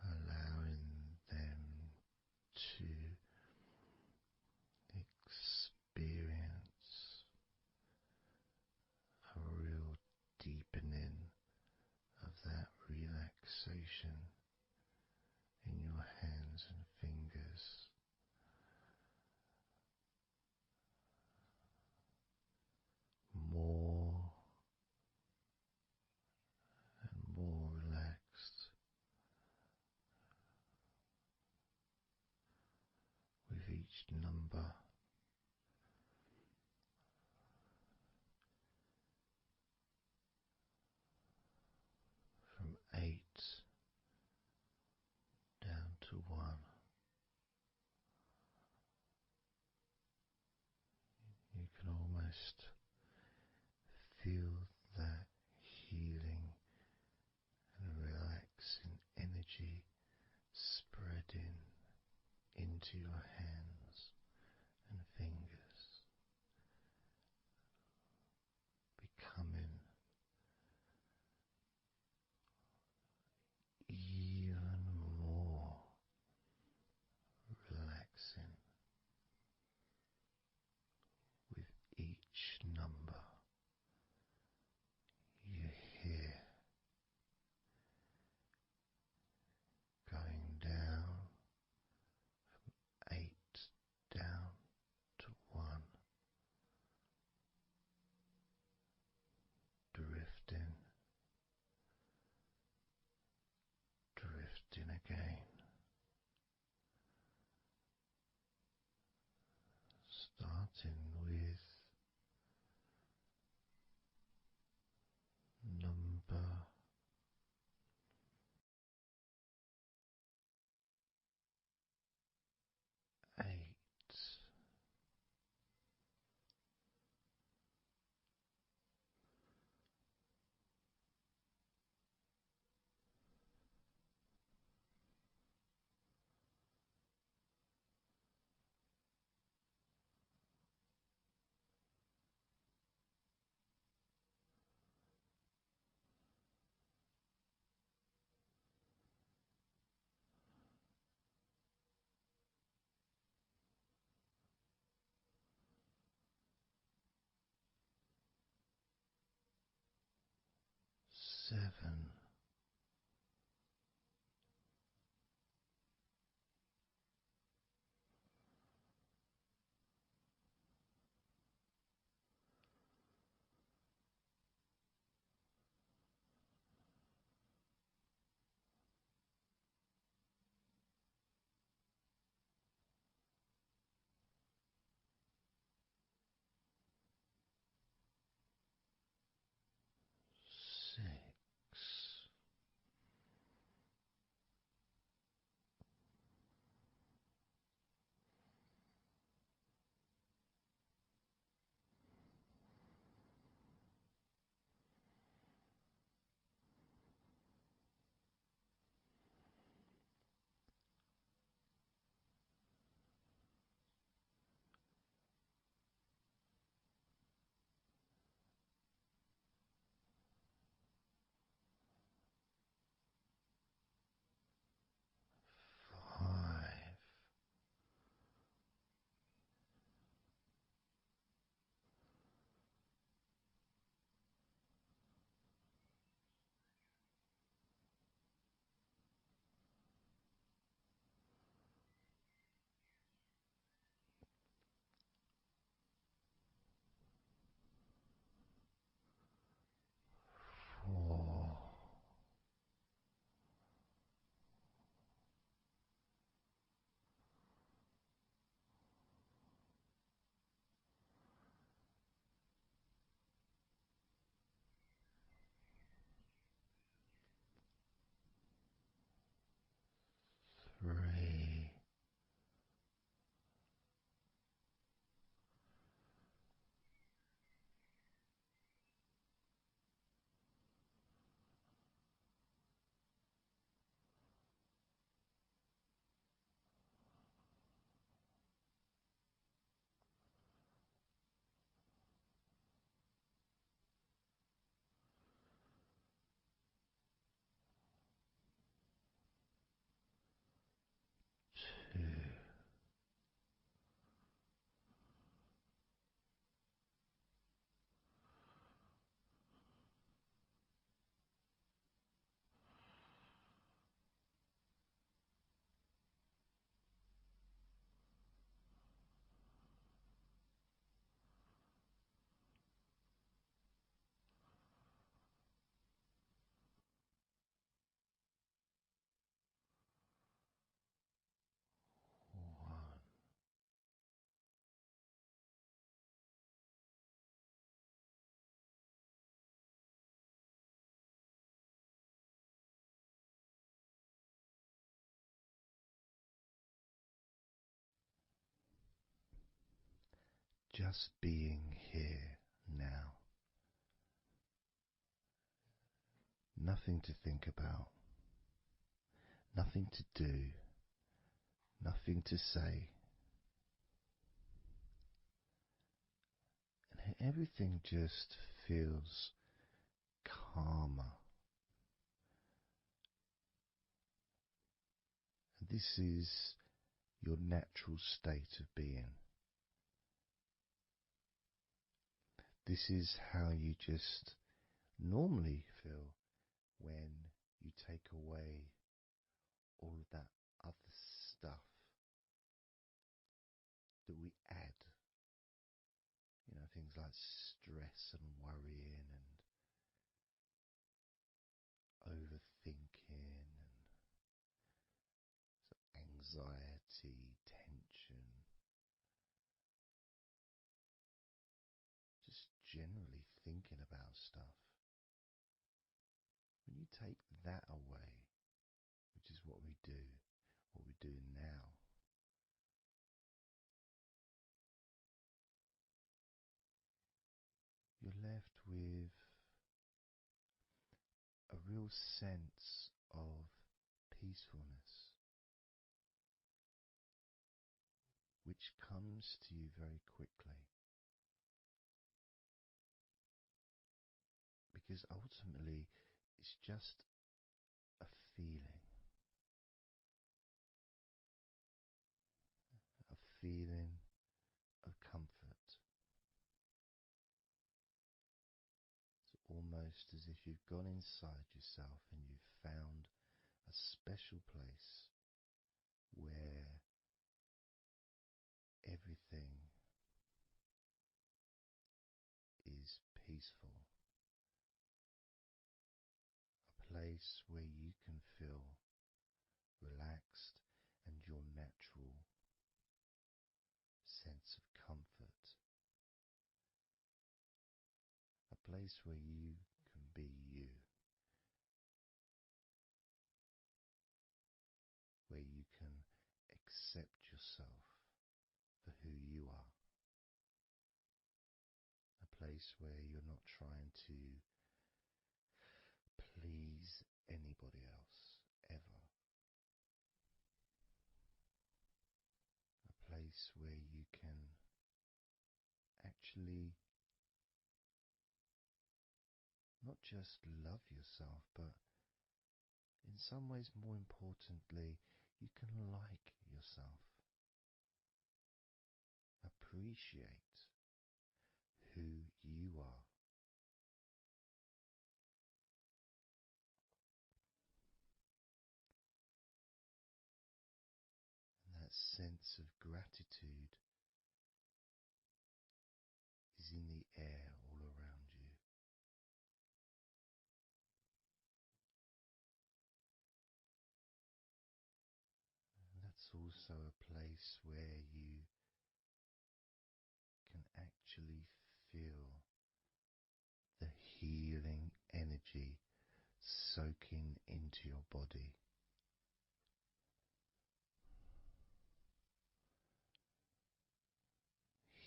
allowing them to experience a real deepening of that relaxation in your hands and fingers. More and more relaxed with each number. From 8 down to 1. You can almost feel that healing and relaxing energy spreading into your hands and fingers, becoming even more relaxing with each number you hear, going down starting with number 8. 7. 6. 5. 4. 3. 2. 1. Just being here now. Nothing to think about, nothing to do, nothing to say, and everything just feels calmer. And this is your natural state of being. This is how you just normally feel when you take away all of that other stuff that we add. Things like stress and worrying and overthinking and anxiety, tension, take that away, which is what we do, what we're doing now, you're left with a real sense of peacefulness, which comes to you very quickly. Because ultimately, it's just a feeling. A feeling of comfort. It's almost as if you've gone inside yourself and you've found a special place where everything is peaceful. A place where you can feel relaxed and your natural sense of comfort. A place where you can be you. Where you can accept yourself for who you are. A place where you're not trying to please anybody else, ever. A place where you can actually not just love yourself, but in some ways, more importantly, you can like yourself. Appreciate who you are. And that sense of gratitude is in the air all around you. And that's also a place where you can actually feel the healing energy soaking into your body.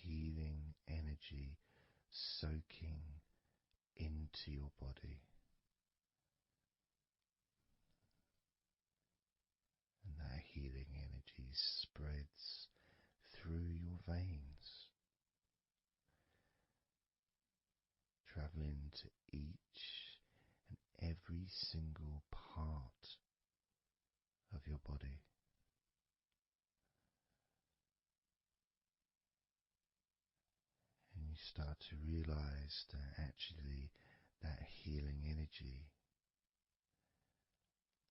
Healing energy soaking into your body. And that healing energy spreads through your veins, traveling to each and every single part of your body. And you start to realize that actually that healing energy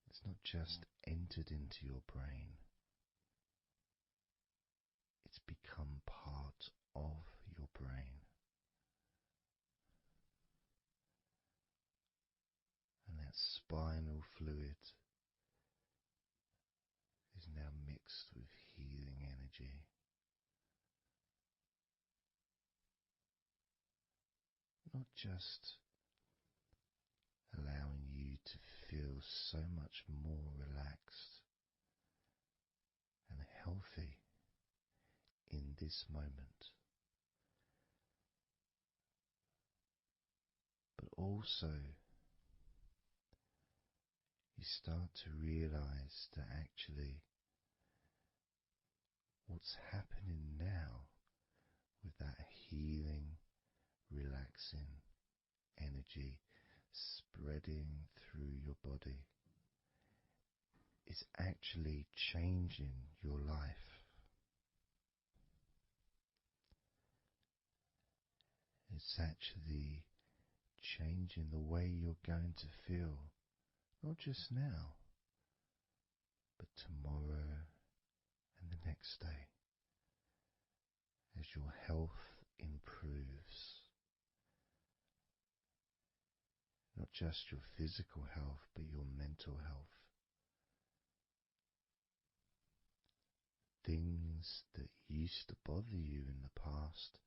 has not just entered into your brain, it's become part of your brain. And that spinal fluid is now mixed with healing energy. Not just allowing you to feel so much more relaxed and healthy in this moment, but also you start to realize that actually what's happening now with that healing, relaxing energy spreading through your body is actually changing your life. It's actually changing the way you're going to feel, not just now, but tomorrow and the next day, as your health improves. Not just your physical health, but your mental health. Things that used to bother you in the past,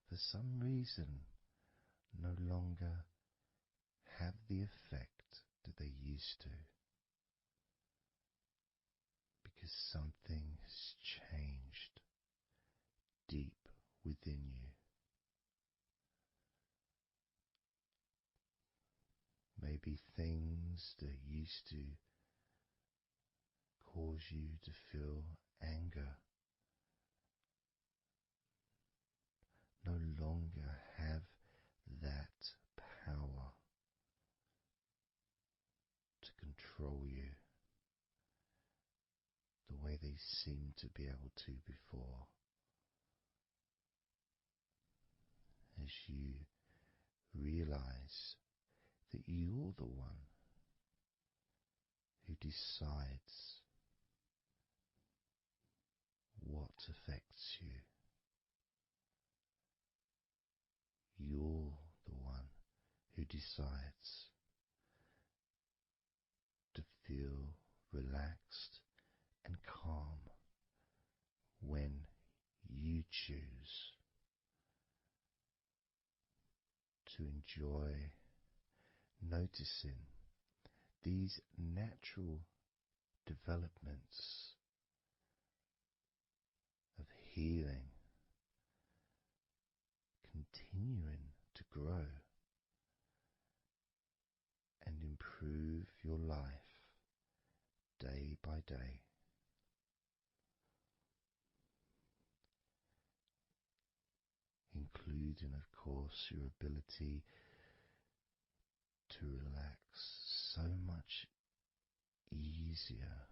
for some reason, no longer have the effect that they used to, because something has changed deep within you. Maybe things that used to cause you to feel anger no longer have that power to control you the way they seemed to be able to before. As you realize that you're the one who decides what affects you. You're the one who decides to feel relaxed and calm when you choose to enjoy noticing these natural developments of healing continuing to grow and improve your life day by day. Including, of course, your ability to relax so much easier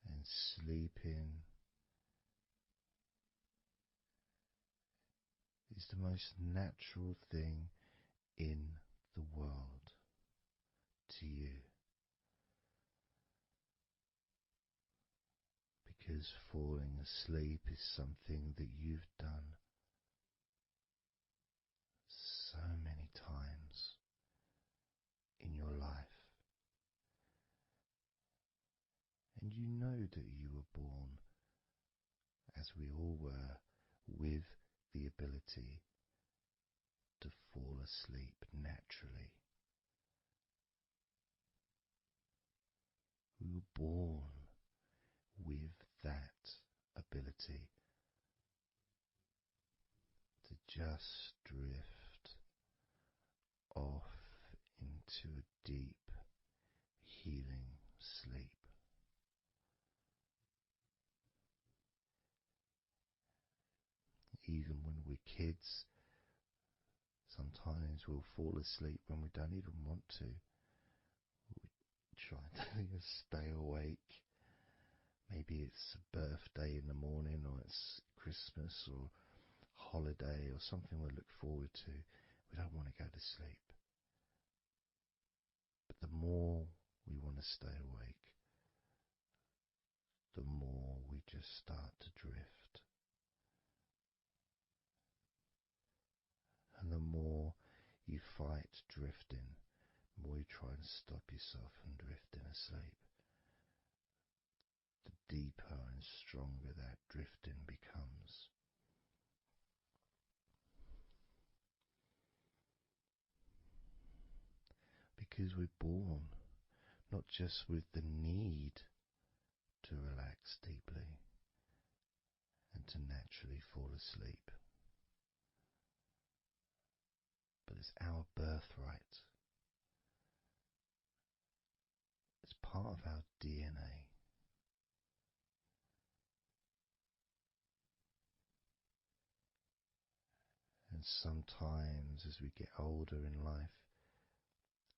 and sleeping is the most natural thing in the world to you, because falling asleep is something that you've done so many times in your life, and you know that you were born, as we all were, with the ability to fall asleep naturally. We were born with that ability to just drift off into a deep, healing sleep. Even when we're kids, sometimes we'll fall asleep when we don't even want to. We try to stay awake. Maybe it's a birthday in the morning, or it's Christmas or holiday or something we look forward to. We don't want to go to sleep. But the more we want to stay awake, the more we just start to drift. And the more you fight drifting, the more you try and stop yourself from drifting asleep, the deeper and stronger that drifting becomes. Because we're born not just with the need to relax deeply and to naturally fall asleep, but it's our birthright. It's part of our DNA. And sometimes as we get older in life,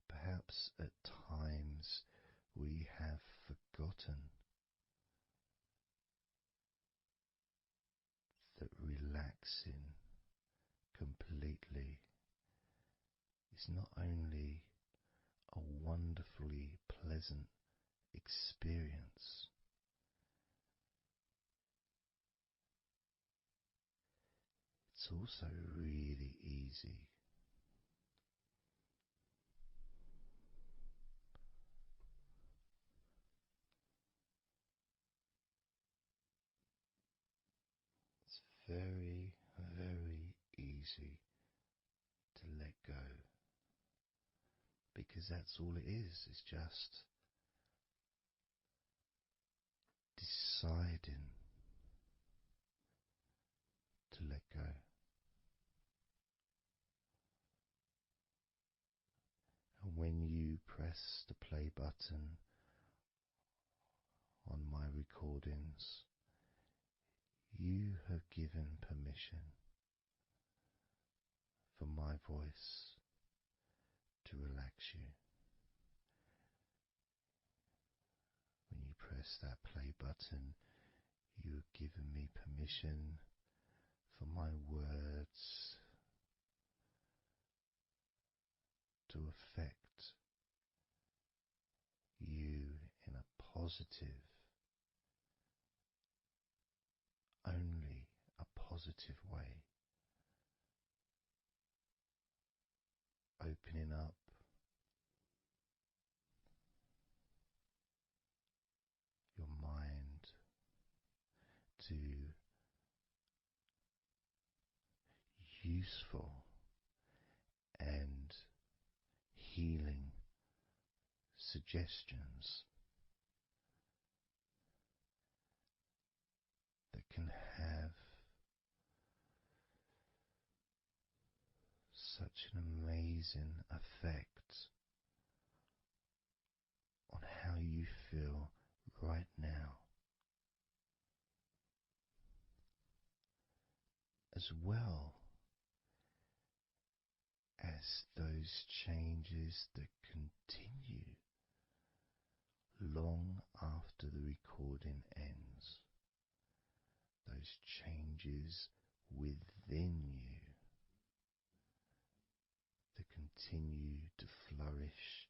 perhaps at times we have forgotten that relaxing completely is not only a wonderfully pleasant experience, it's also really easy. It's very, very easy easy to let go, because that's all it is. It's just deciding to let go. And when you press the play button on my recordings, you have given permission for my voice to relax you. When you press that play button, you have given me permission for my words to affect you in a positive, only a positive way, opening up your mind to useful and healing suggestions that can have such an amazing effect on how you feel right now, as well as those changes that continue long after the recording ends, those changes within you that continue to flourish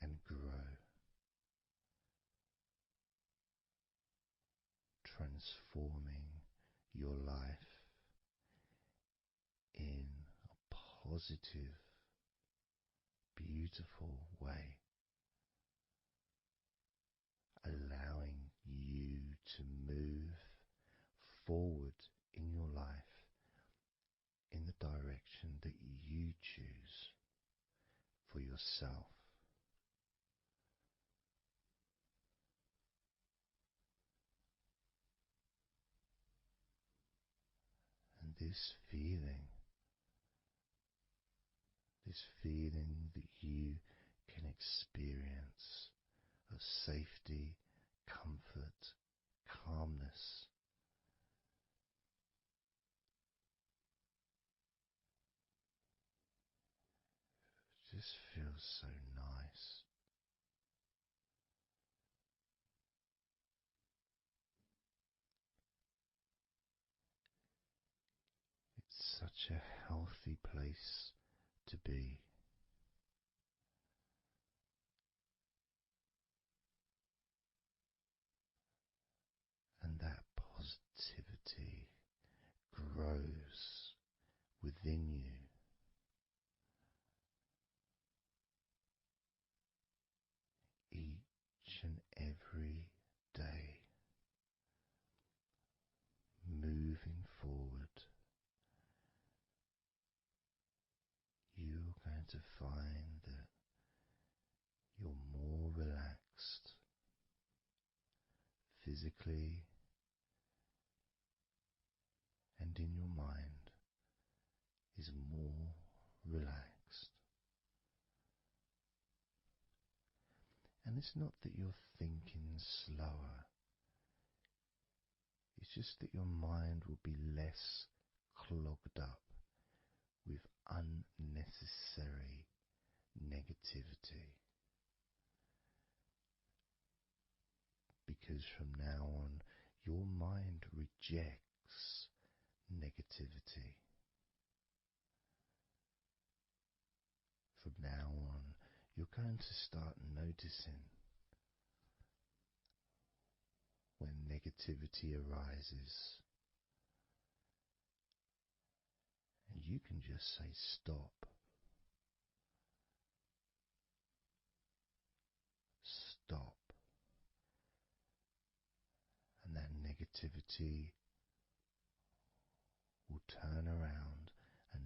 and grow, transforming your life in a positive, beautiful way, allowing you to move forward in your life in the direction that you choose for yourself. And this feeling that you can experience of safety, comfort, calmness, just feels so nice. It's such a healthy place to be. And that positivity grows within you. Each and every day, moving forward, you're going to find that you're more relaxed physically and in your mind is more relaxed. And it's not that you're thinking slower, it's just that your mind will be less clogged up with unnecessary negativity. Because from now on, your mind rejects negativity. From now on, you're going to start noticing when negativity arises, and you can just say stop. Stop. And that negativity will turn around and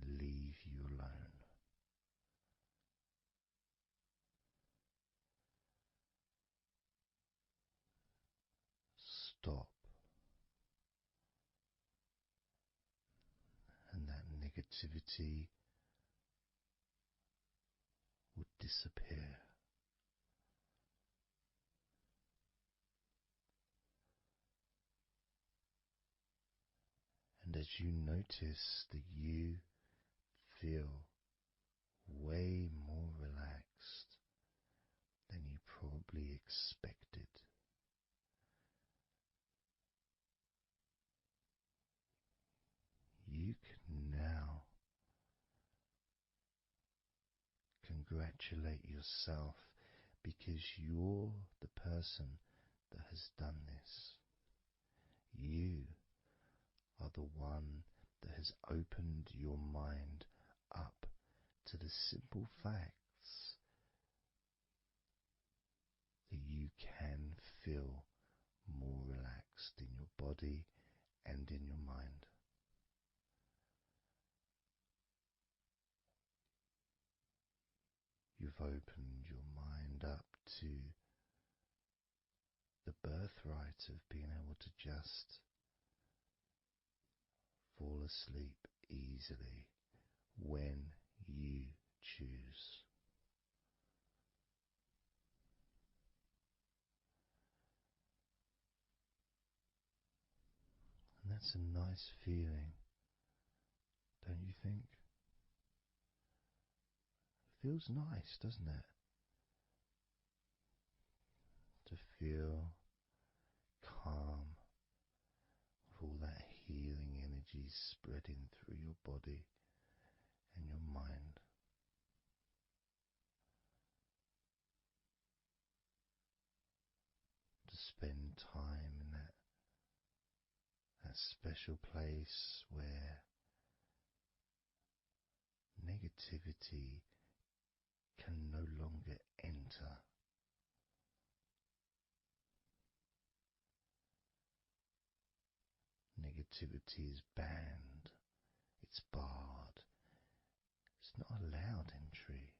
stop, and that negativity would disappear. And as you notice that you feel way more relaxed than you probably expected, you can now congratulate yourself because you're the person that has done this. You are the one that has opened your mind up to the simple facts that you can feel more relaxed in your body and in your mind. You've opened your mind up to the birthright of being able to just fall asleep easily when you choose. And that's a nice feeling, don't you think? It feels nice, doesn't it? To feel calm with all that healing energy spreading through your body and your mind. To spend time in that special place where negativity can no longer enter. Negativity is banned, it's barred, it's not allowed entry.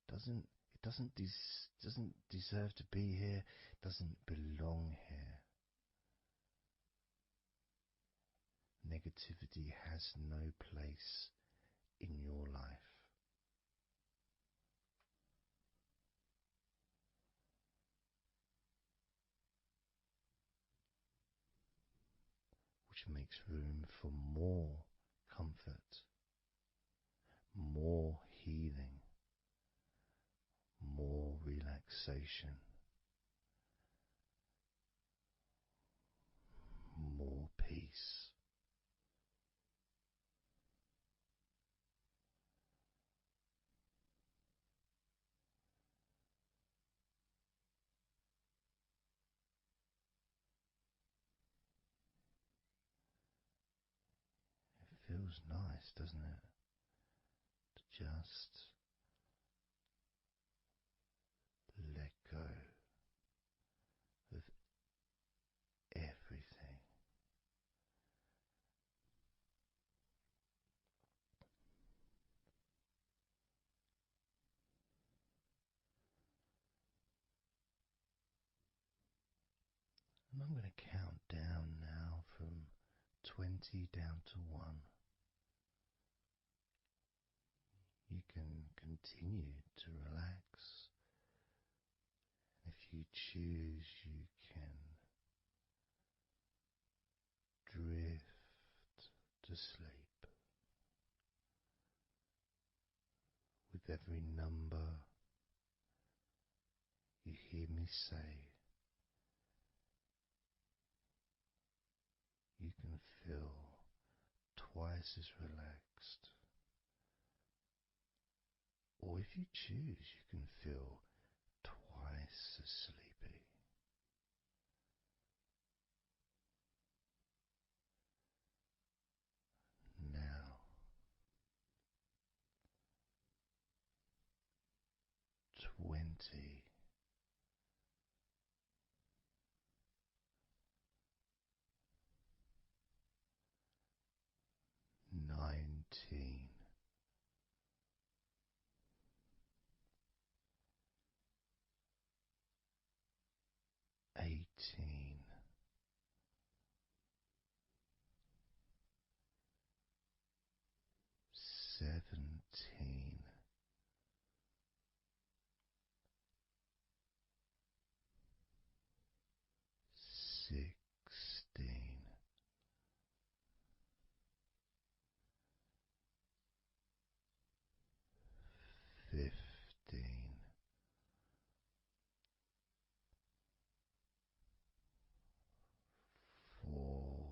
It doesn't deserve to be here, doesn't belong here. Negativity has no place in your life. Which makes room for more comfort, more healing, more relaxation, more peace. It feels nice, doesn't it? To just let go of everything. And I'm going to count down now from 20 down to 1. You can continue to relax. If you choose, you can drift to sleep. With every number you hear me say, you can feel twice as relaxed. Or if you choose, you can feel twice as sleepy. Now, 20. 19. 18. 17, 16, 15, 14,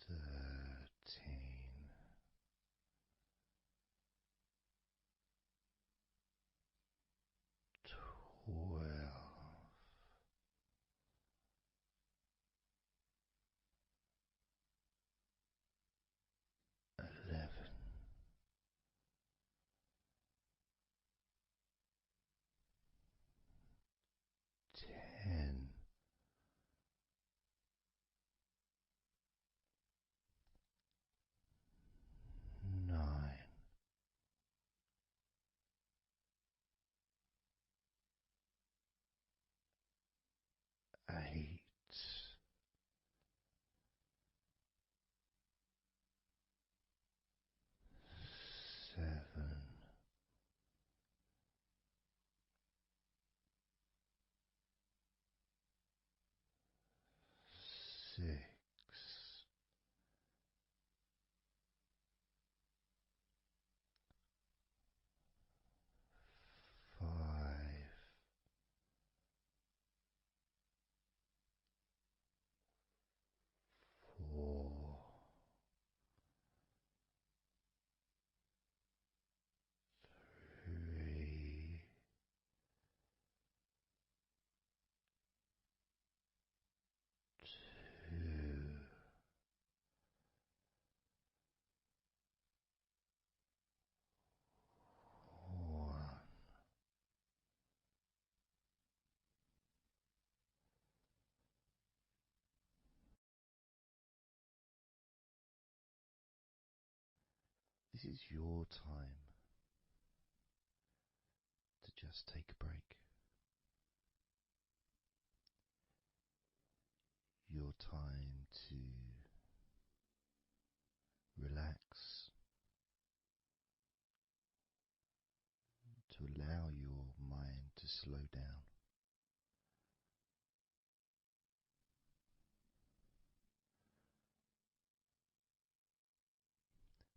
13, 12, 11, 10, 9, 8, 7, 6, 5, 4, 3, 2, 1. This is your time to just take a break. Your time to relax, to allow your mind to slow down.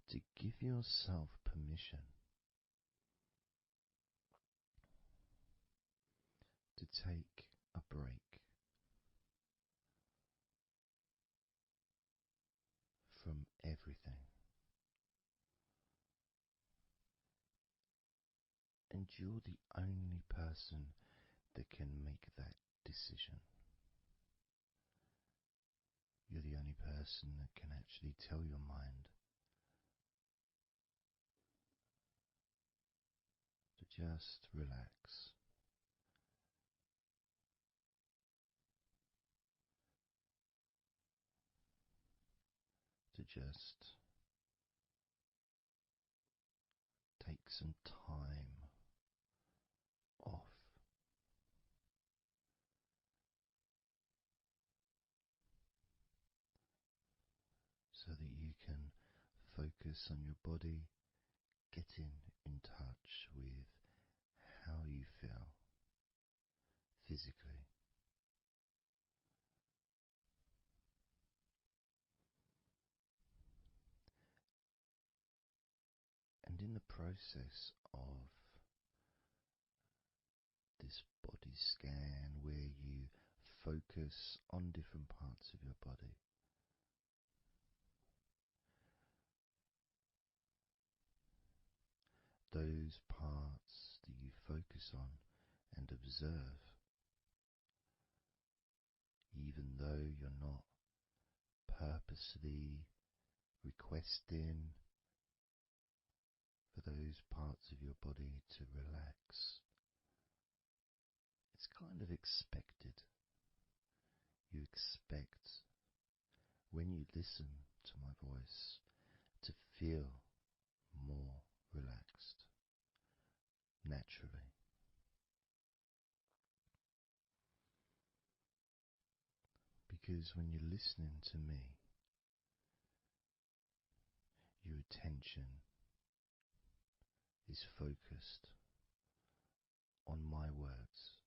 To give yourself permission to take a break from everything. And you're the only person that can make that decision. You're the only person that can actually tell your mind to just relax. To just take some time off. So that you can focus on your body, getting in touch with how you feel physically. And in the process of this body scan, where you focus on different parts of your body, those parts that you focus on and observe, even though you're not purposely requesting for those parts of your body to relax, it's kind of expected. You expect, when you listen to my voice, to feel more relaxed naturally. Because when you're listening to me, your attention is focused on my words,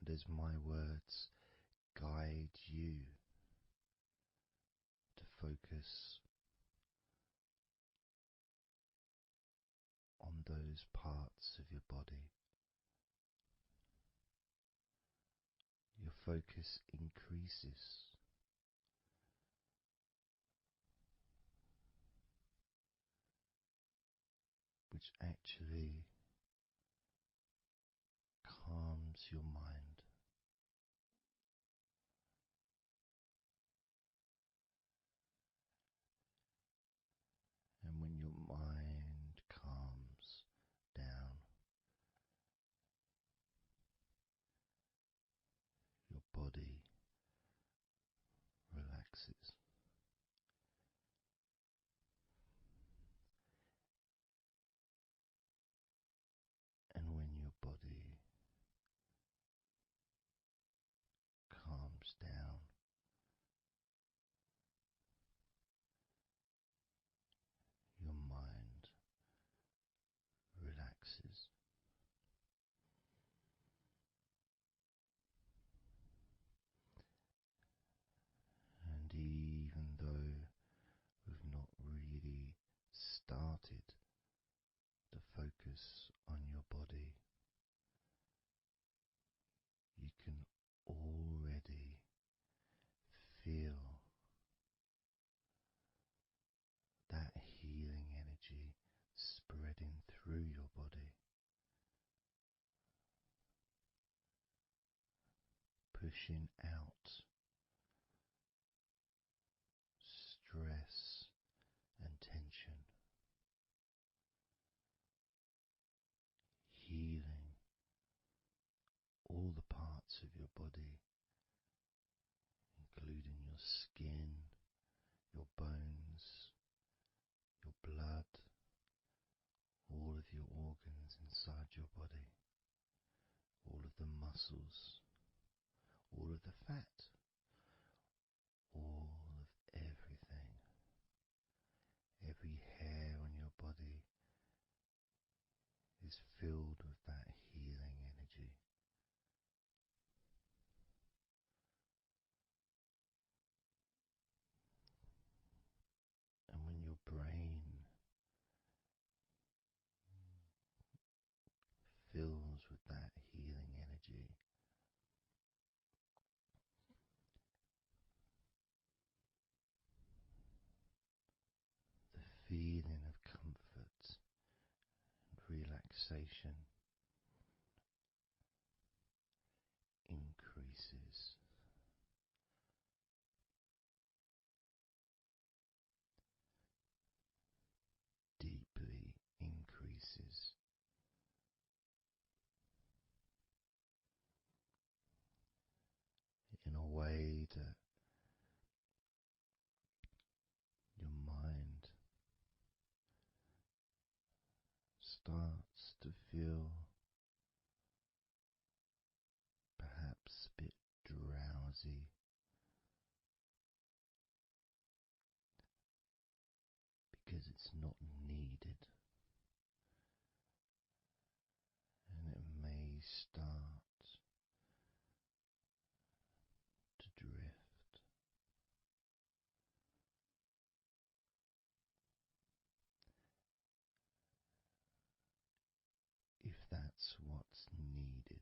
and as my words guide you to focus on those parts of your body, your focus increases. Which actually calms your mind. And when your mind calms down, your body relaxes. And when your body calms down, your mind relaxes. And even though we've not really started to focus on your body, you can already feel that healing energy spreading through your body, pushing out stress and tension, healing all the parts of your body, including your skin, your bones, your blood, all of your organs inside your body, all of the muscles, all of the fat, all of everything. Every hair on your body is filled with that healing energy. And when your brain fills with that healing energy, the feeling of comfort and relaxation increases. Deeply increases. In a way that your mind starts to feel perhaps a bit drowsy, because it's not needed, and it may start to drift. If that's what's needed.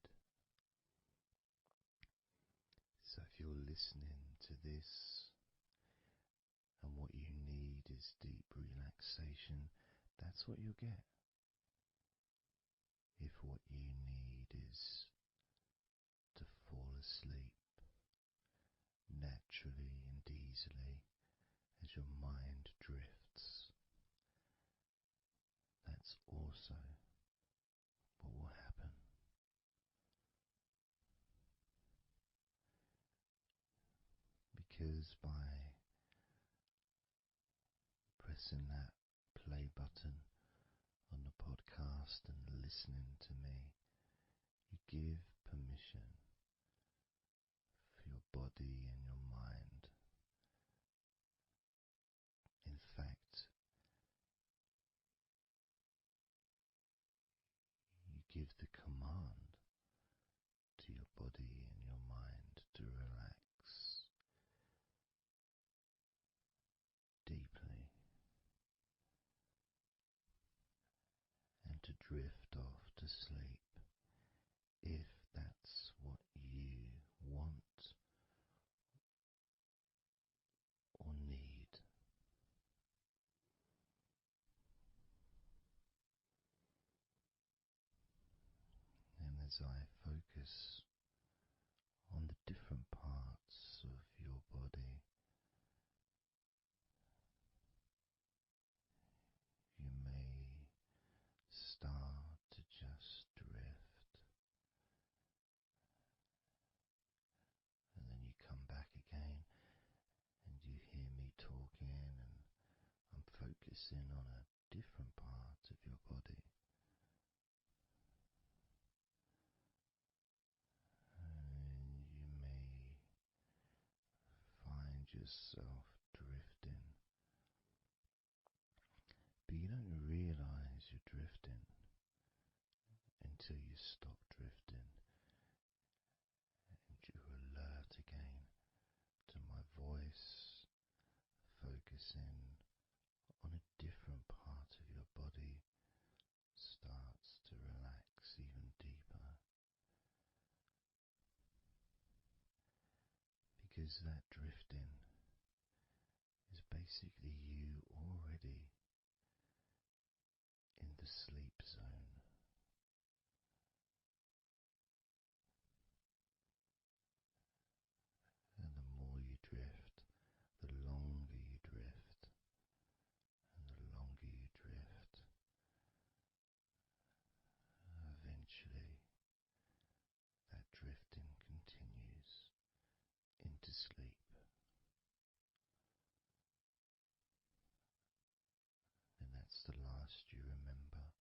So if you're listening to this and what you need is deep relaxation, that's what you'll get. If what you need is to fall asleep naturally and easily as your mind drifts, that's also what will happen. Because by pressing that play button on the podcast and listening to me, you give permission for your body and your mind. In fact, you give the command to your body and your mind to relax deeply and to drift off to sleep if that's what you want or need. And as I focus on the different parts of your body, you may start to just drift, and then you come back again and you hear me talking, and I'm focusing on a different part of your body. And you may find yourself drifting, but you don't realize you're drifting until you stop drifting and you're alert again to my voice, focusing on a different part of your body starts to relax even deeper, because that drifting is basically you already in the sleep zone. And the more you drift, the longer you drift, and the longer you drift, eventually that drifting continues into sleep. And that's the last you remember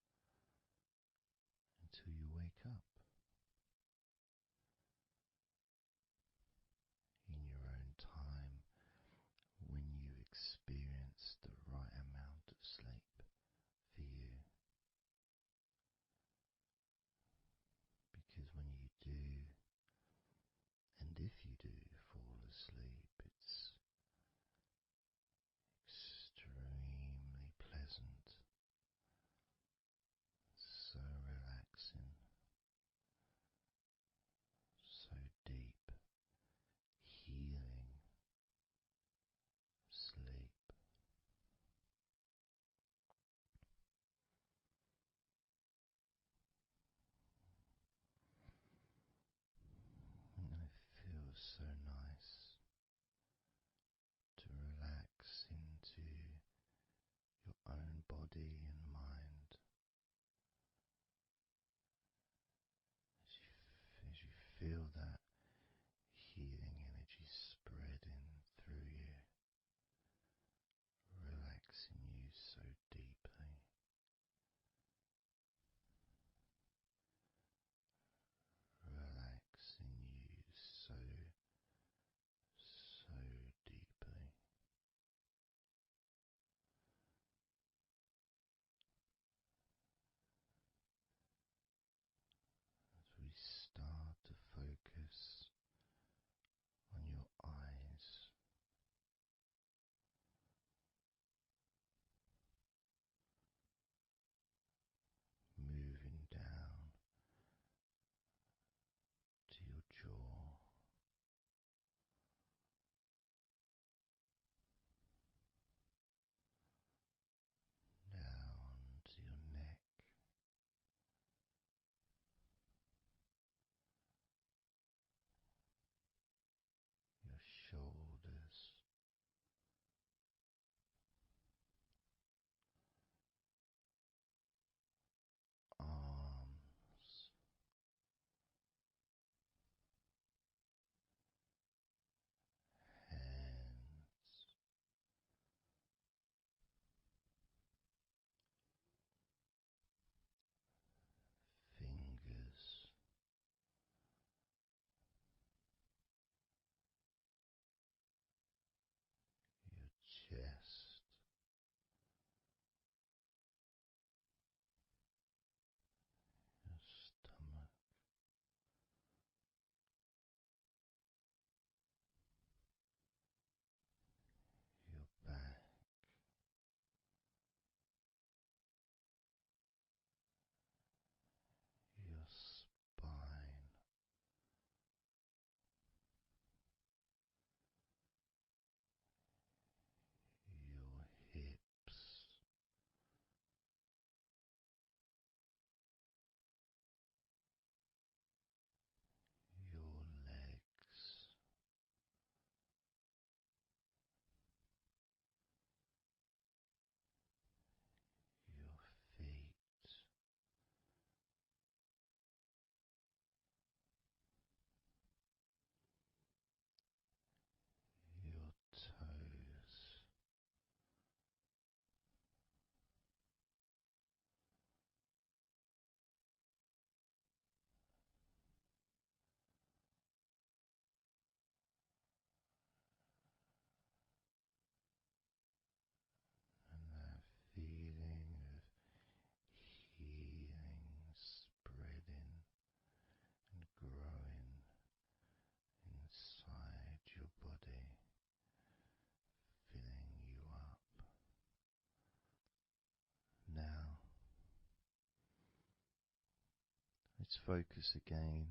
Just focus again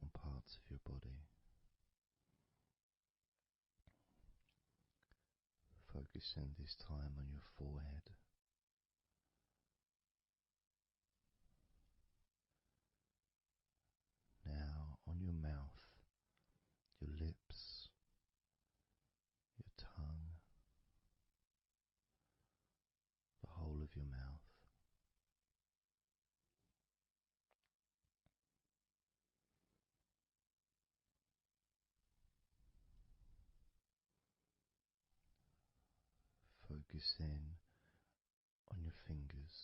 on parts of your body. Focusing this time on your forehead. Now on your mouth, your lips, your tongue, the whole of your mouth. Focus in on your fingers.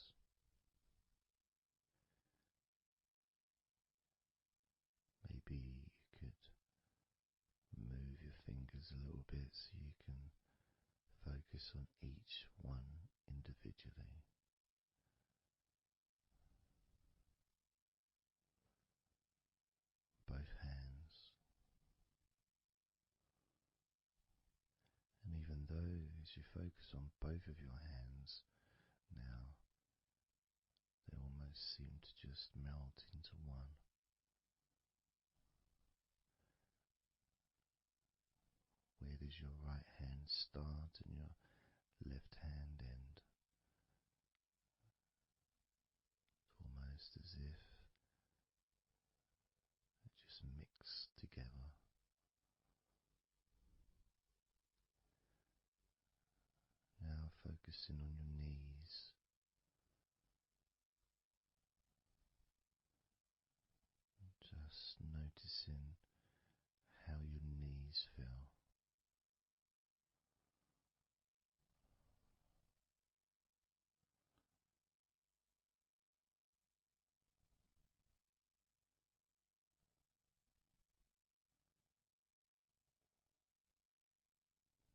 Maybe you could move your fingers a little bit so you can focus on each one individually. Both hands. And even though as you focus on both of your hands now, they almost seem to just melt into one. Where does your right hand start and your left hand end? It's almost as if it just mix together. Now focusing on your knees. Just noticing how your knees feel.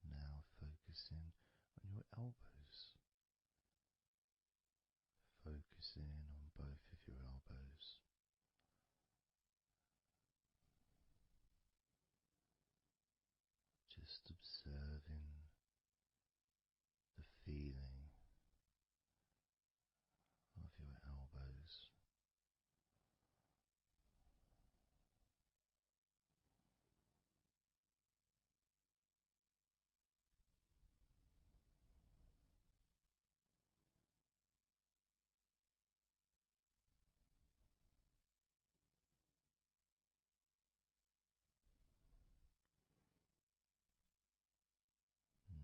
Now focusing on your elbows. Focusing on both of your elbows. Just observing the feeling of your elbows.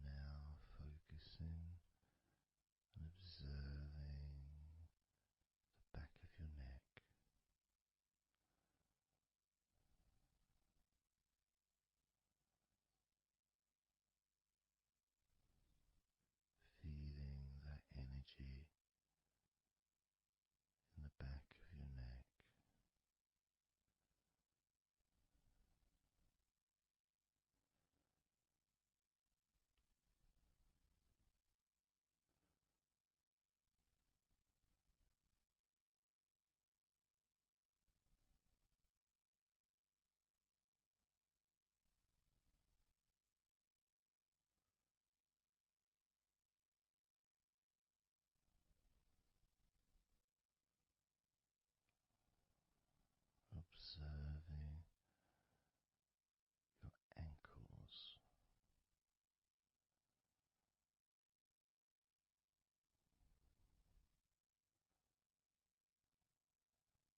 Now focusing and observing the back of your neck. Feeling that energy in the back of your neck. Observing your ankles.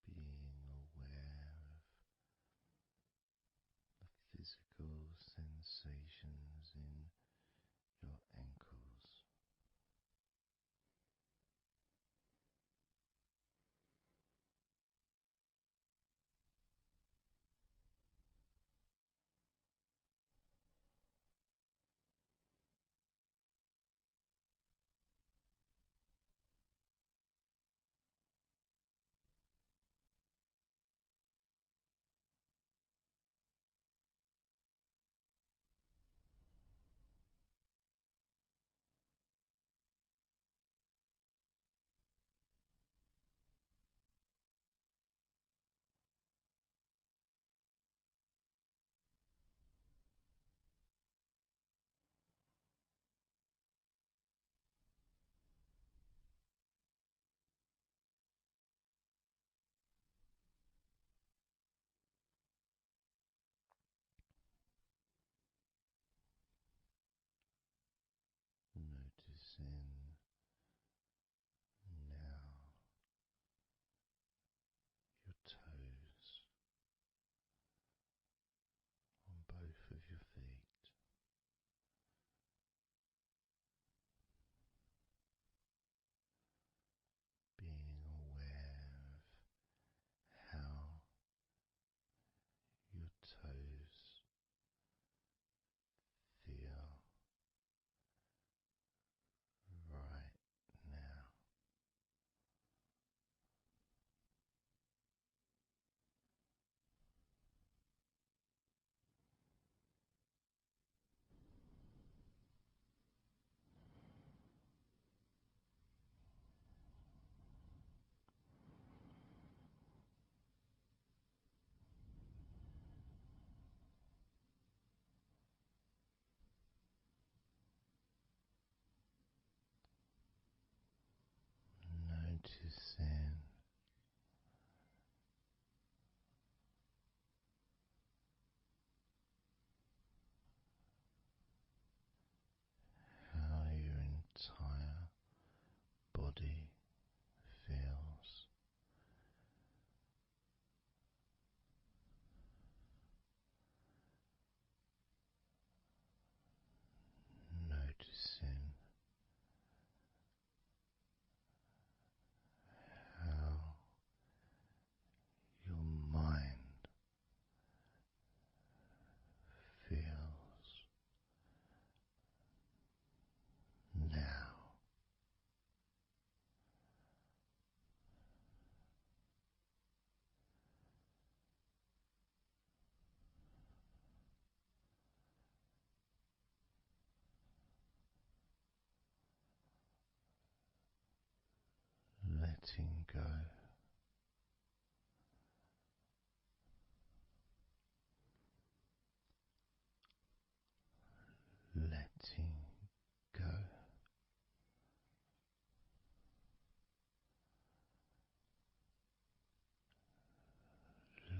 Being aware of the physical sensations in your ankles. letting go. Letting go.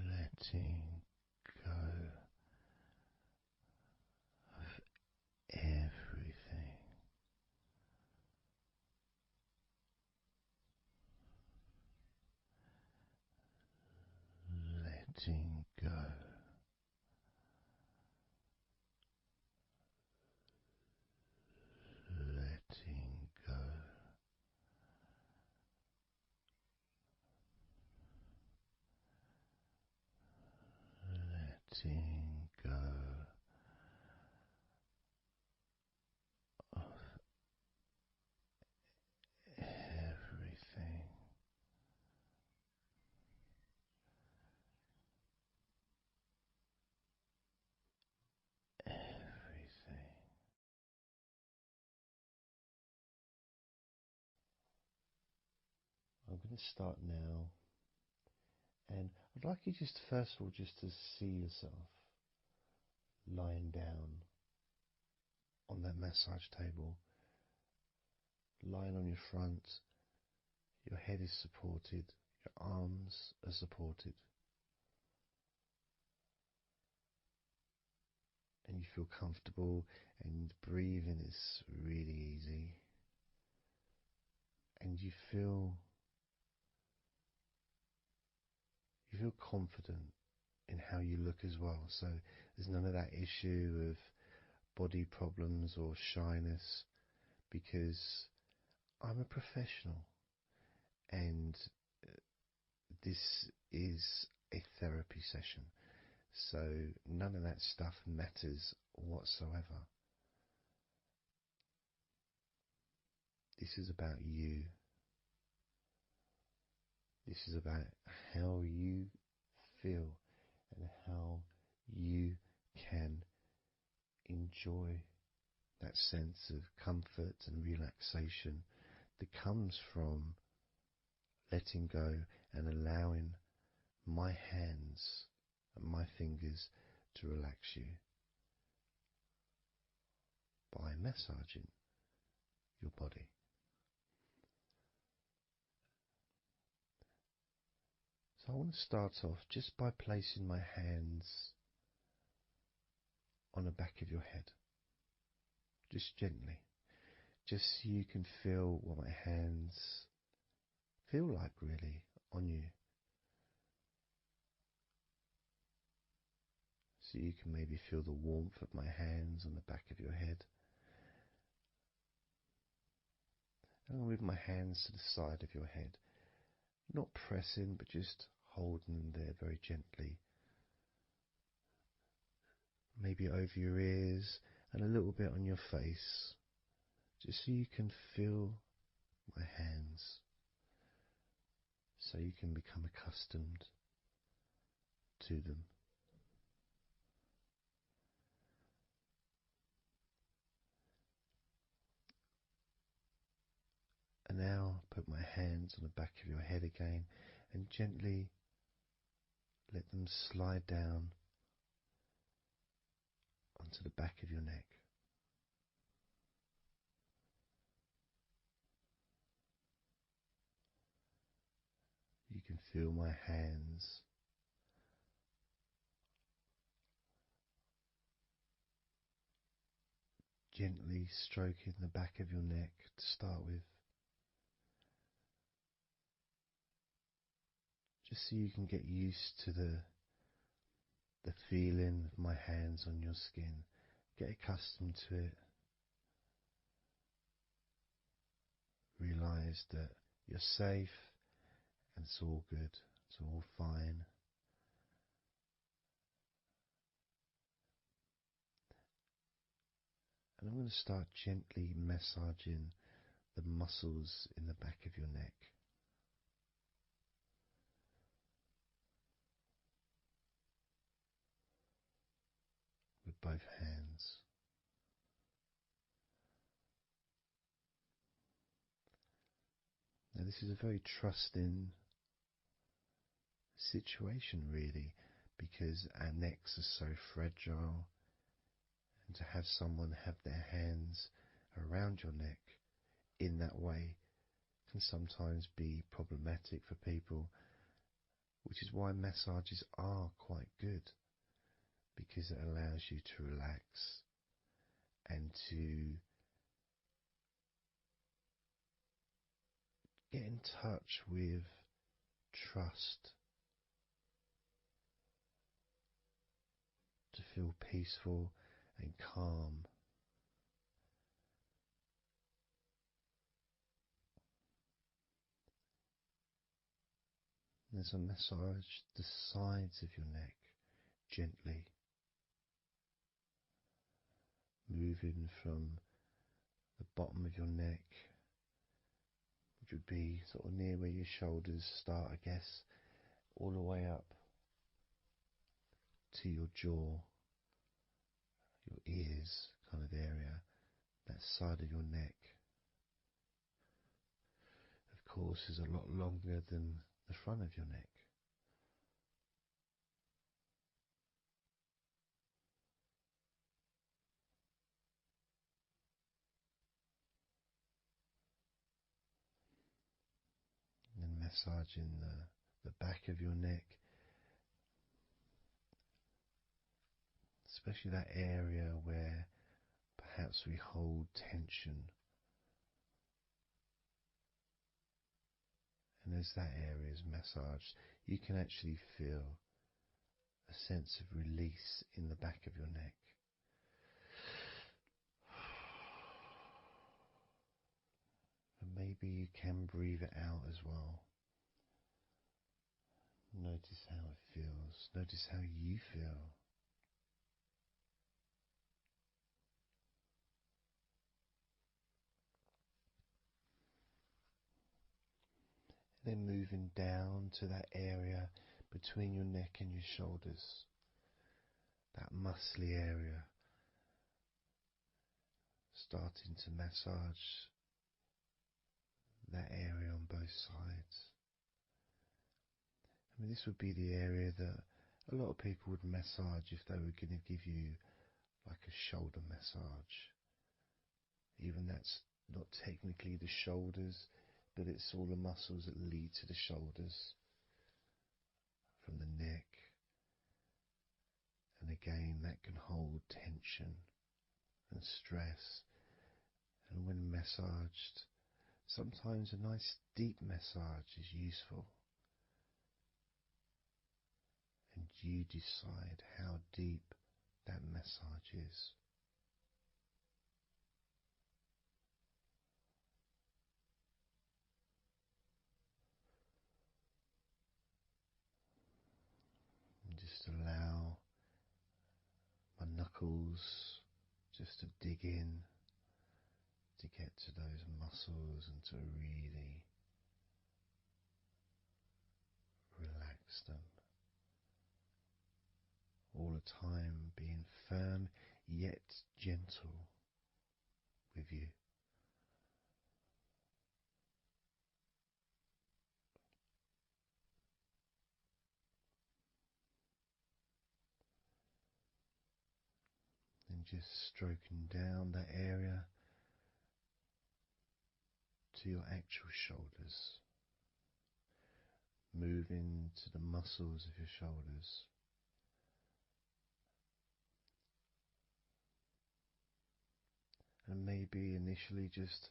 Letting go of everything. Letting go. Letting go. Letting go of everything. Everything. I'm going to start now, and I'd like you just first of all just to see yourself lying down on that massage table, lying on your front, your head is supported, your arms are supported, and you feel comfortable, and breathing is really easy, and you feel confident in how you look as well. So there's none of that issue of body problems or shyness, because I'm a professional, and this is a therapy session. So none of that stuff matters whatsoever. This is about you. This is about how you feel and how you can enjoy that sense of comfort and relaxation that comes from letting go and allowing my hands and my fingers to relax you by massaging your body. So I want to start off just by placing my hands on the back of your head, just gently, just so you can feel what my hands feel like really on you. So you can maybe feel the warmth of my hands on the back of your head. And I'll move my hands to the side of your head, not pressing, but just holding them there very gently. Maybe over your ears and a little bit on your face, just so you can feel my hands, so you can become accustomed to them. And now put my hands on the back of your head again and gently let them slide down onto the back of your neck. You can feel my hands gently stroking the back of your neck to start with, just so you can get used to the feeling of my hands on your skin. Get accustomed to it. Realize that you're safe and it's all good, it's all fine. And I'm going to start gently massaging the muscles in the back of your neck. With both hands. this is a very trusting situation, really, because our necks are so fragile, and to have someone have their hands around your neck in that way can sometimes be problematic for people, which is why massages are quite good, because it allows you to relax and to get in touch with trust, to feel peaceful and calm. There's a massage the sides of your neck gently, moving from the bottom of your neck, which would be sort of near where your shoulders start, I guess, all the way up to your jaw, your ears kind of area, that side of your neck. Of course, is a lot longer than the front of your neck. And massaging the back of your neck, especially that area where perhaps we hold tension. And as that area is massaged, you can actually feel a sense of release in the back of your neck. And maybe you can breathe it out as well. Notice how it feels. Notice how you feel. Then moving down to that area between your neck and your shoulders, that muscly area, starting to massage that area on both sides. I mean, this would be the area that a lot of people would massage if they were going to give you like a shoulder massage. Even that's not technically the shoulders, but it's all the muscles that lead to the shoulders, from the neck. And again, that can hold tension and stress. And when massaged, sometimes a nice deep massage is useful. And you decide how deep that massage is. And just allow my knuckles just to dig in, to get to those muscles and to really relax them. All the time being firm yet gentle with you. And just stroking down that area to your actual shoulders, moving to the muscles of your shoulders. And maybe initially just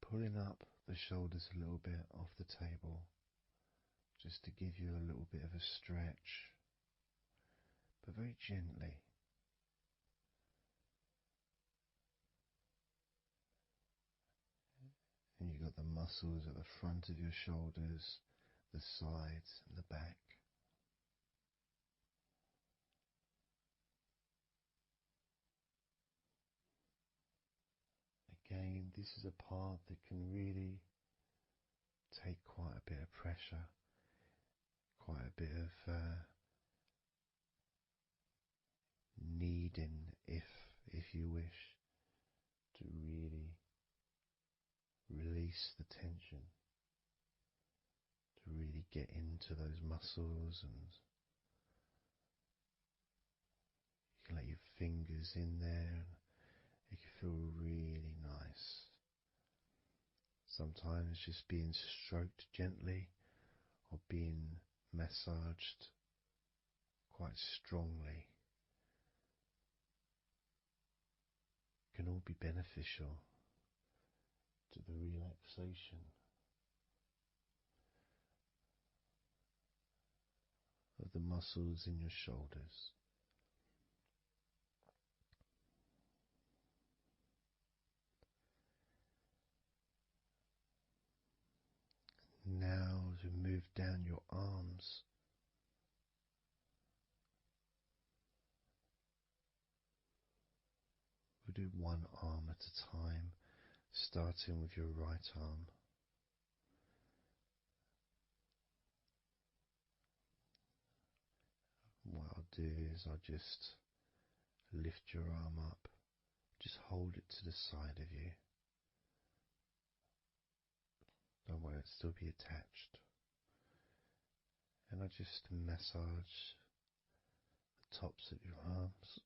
pulling up the shoulders a little bit off the table, just to give you a little bit of a stretch, but very gently. And you've got the muscles at the front of your shoulders, the sides and the back. Again, this is a part that can really take quite a bit of pressure, quite a bit of kneading, if you wish, to really release the tension, to really get into those muscles, and you can let your fingers in there and it can feel really nice. Sometimes just being stroked gently or being massaged quite strongly can all be beneficial to the relaxation of the muscles in your shoulders. Now, as we move down your arms, we'll do one arm at a time, starting with your right arm. What I'll do is I'll just lift your arm up, just hold it to the side of you. Don't worry, it'll still be attached. And I just massage the tops of your arms.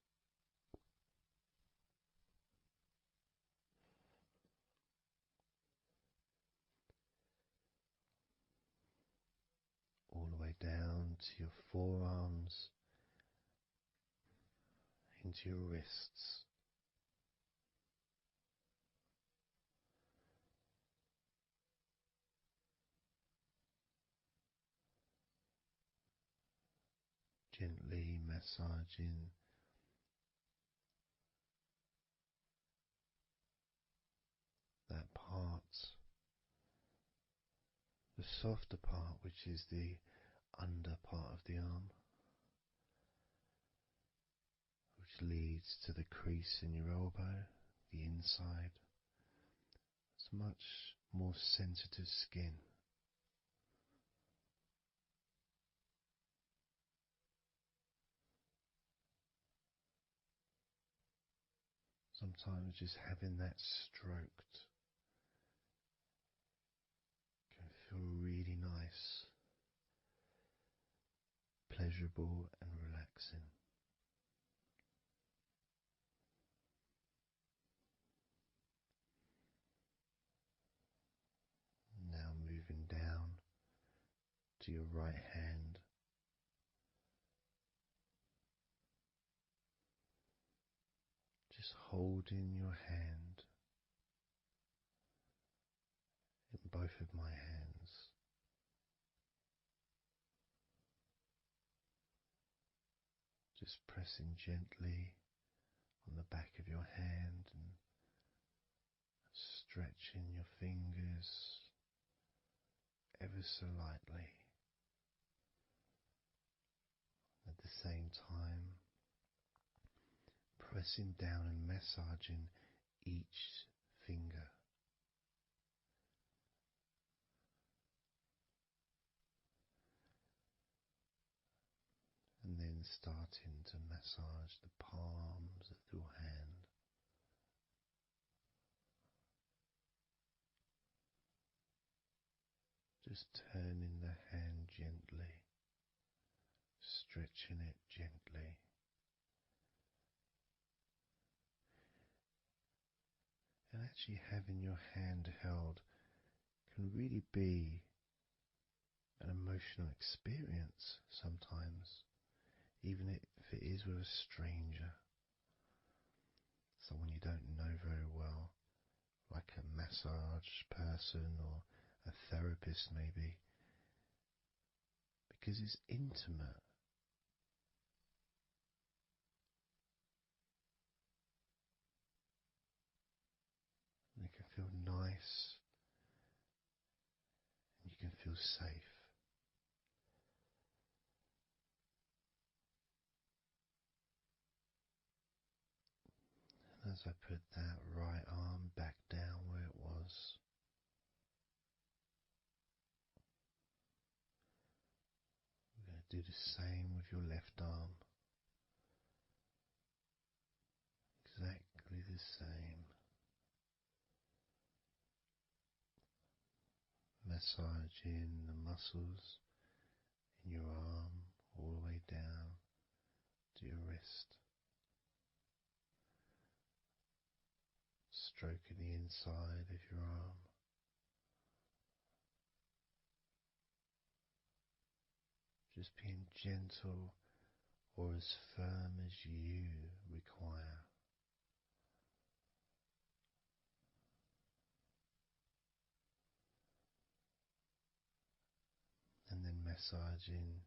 All the way down to your forearms, into your wrists. Gently massaging that part, the softer part, which is the under part of the arm, which leads to the crease in your elbow, the inside. It's much more sensitive skin. Sometimes just having that stroked can feel really nice, pleasurable and relaxing. Now moving down to your right hand. Just holding your hand in both of my hands. Just pressing gently on the back of your hand and stretching your fingers ever so lightly. At the same time, pressing down and massaging each finger. And then starting to massage the palms of your hand. Just turning the hand gently, stretching it gently. And actually having your hand held can really be an emotional experience sometimes, even if it is with a stranger, someone you don't know very well, like a massage person or a therapist maybe, because it's intimate. And it can feel nice and you can feel safe. And as I put that right arm back down where it was, we're going to do the same with your left arm. Exactly the same. massaging the muscles in your arm all the way down to your wrist, stroking the inside of your arm, just being gentle or as firm as you require. And then massaging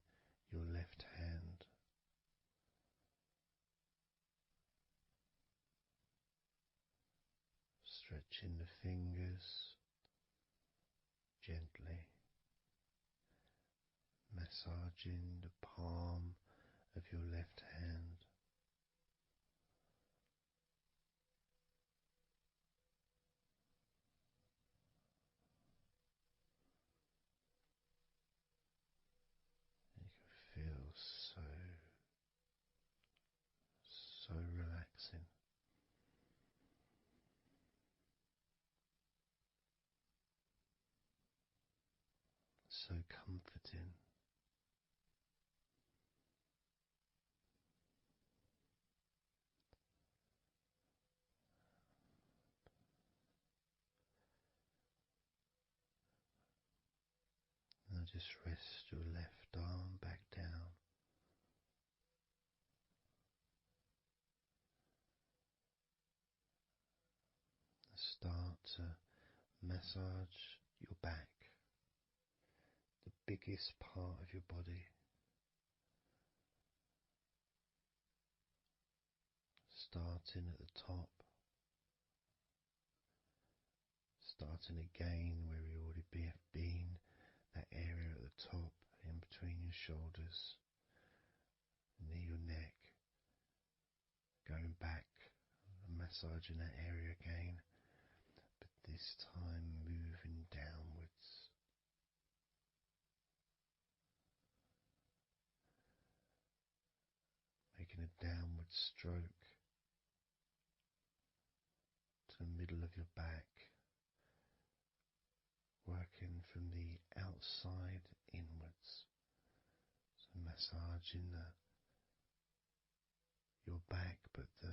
your left hand, stretching the fingers gently, massaging the palm of your left hand, you can feel so relaxing, so comforting. Now just rest your left arm back down. Start to massage your back, the biggest part of your body. Starting at the top, starting again where we already have been, that area at the top in between your shoulders, near your neck, going back and massaging that area again, but this time moving downwards. Making a downward stroke to the middle of your back, working from the outside inwards. So massaging your back, but the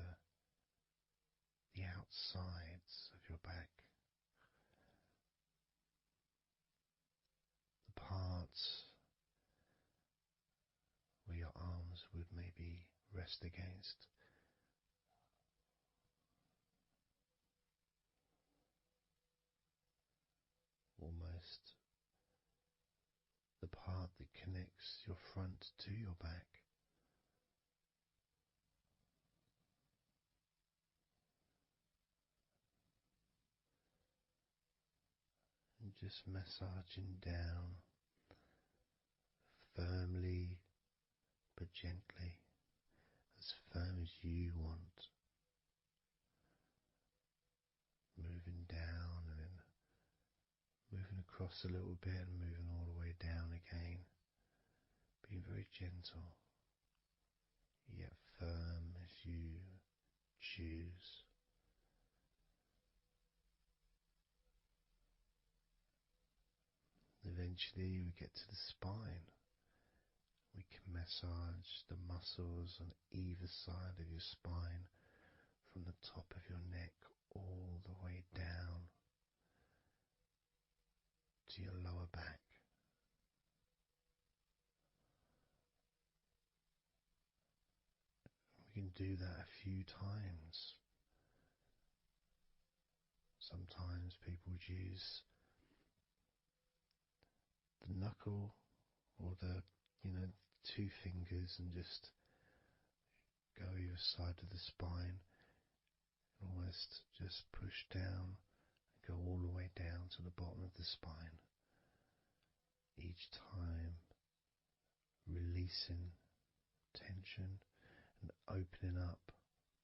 outsides of your back. The parts where your arms would maybe rest against. Almost the part that connects your front to your back. And just massaging down firmly but gently, as firm as you want. Moving down and then moving across a little bit and moving all the way down again. Being very gentle, yet firm as you choose. Eventually we get to the spine. We can massage the muscles on either side of your spine, from the top of your neck all the way down to your lower back. We can do that a few times. Sometimes people would use the knuckle or the two fingers and just go either side of the spine and almost just push down and go all the way down to the bottom of the spine. Each time releasing tension and opening up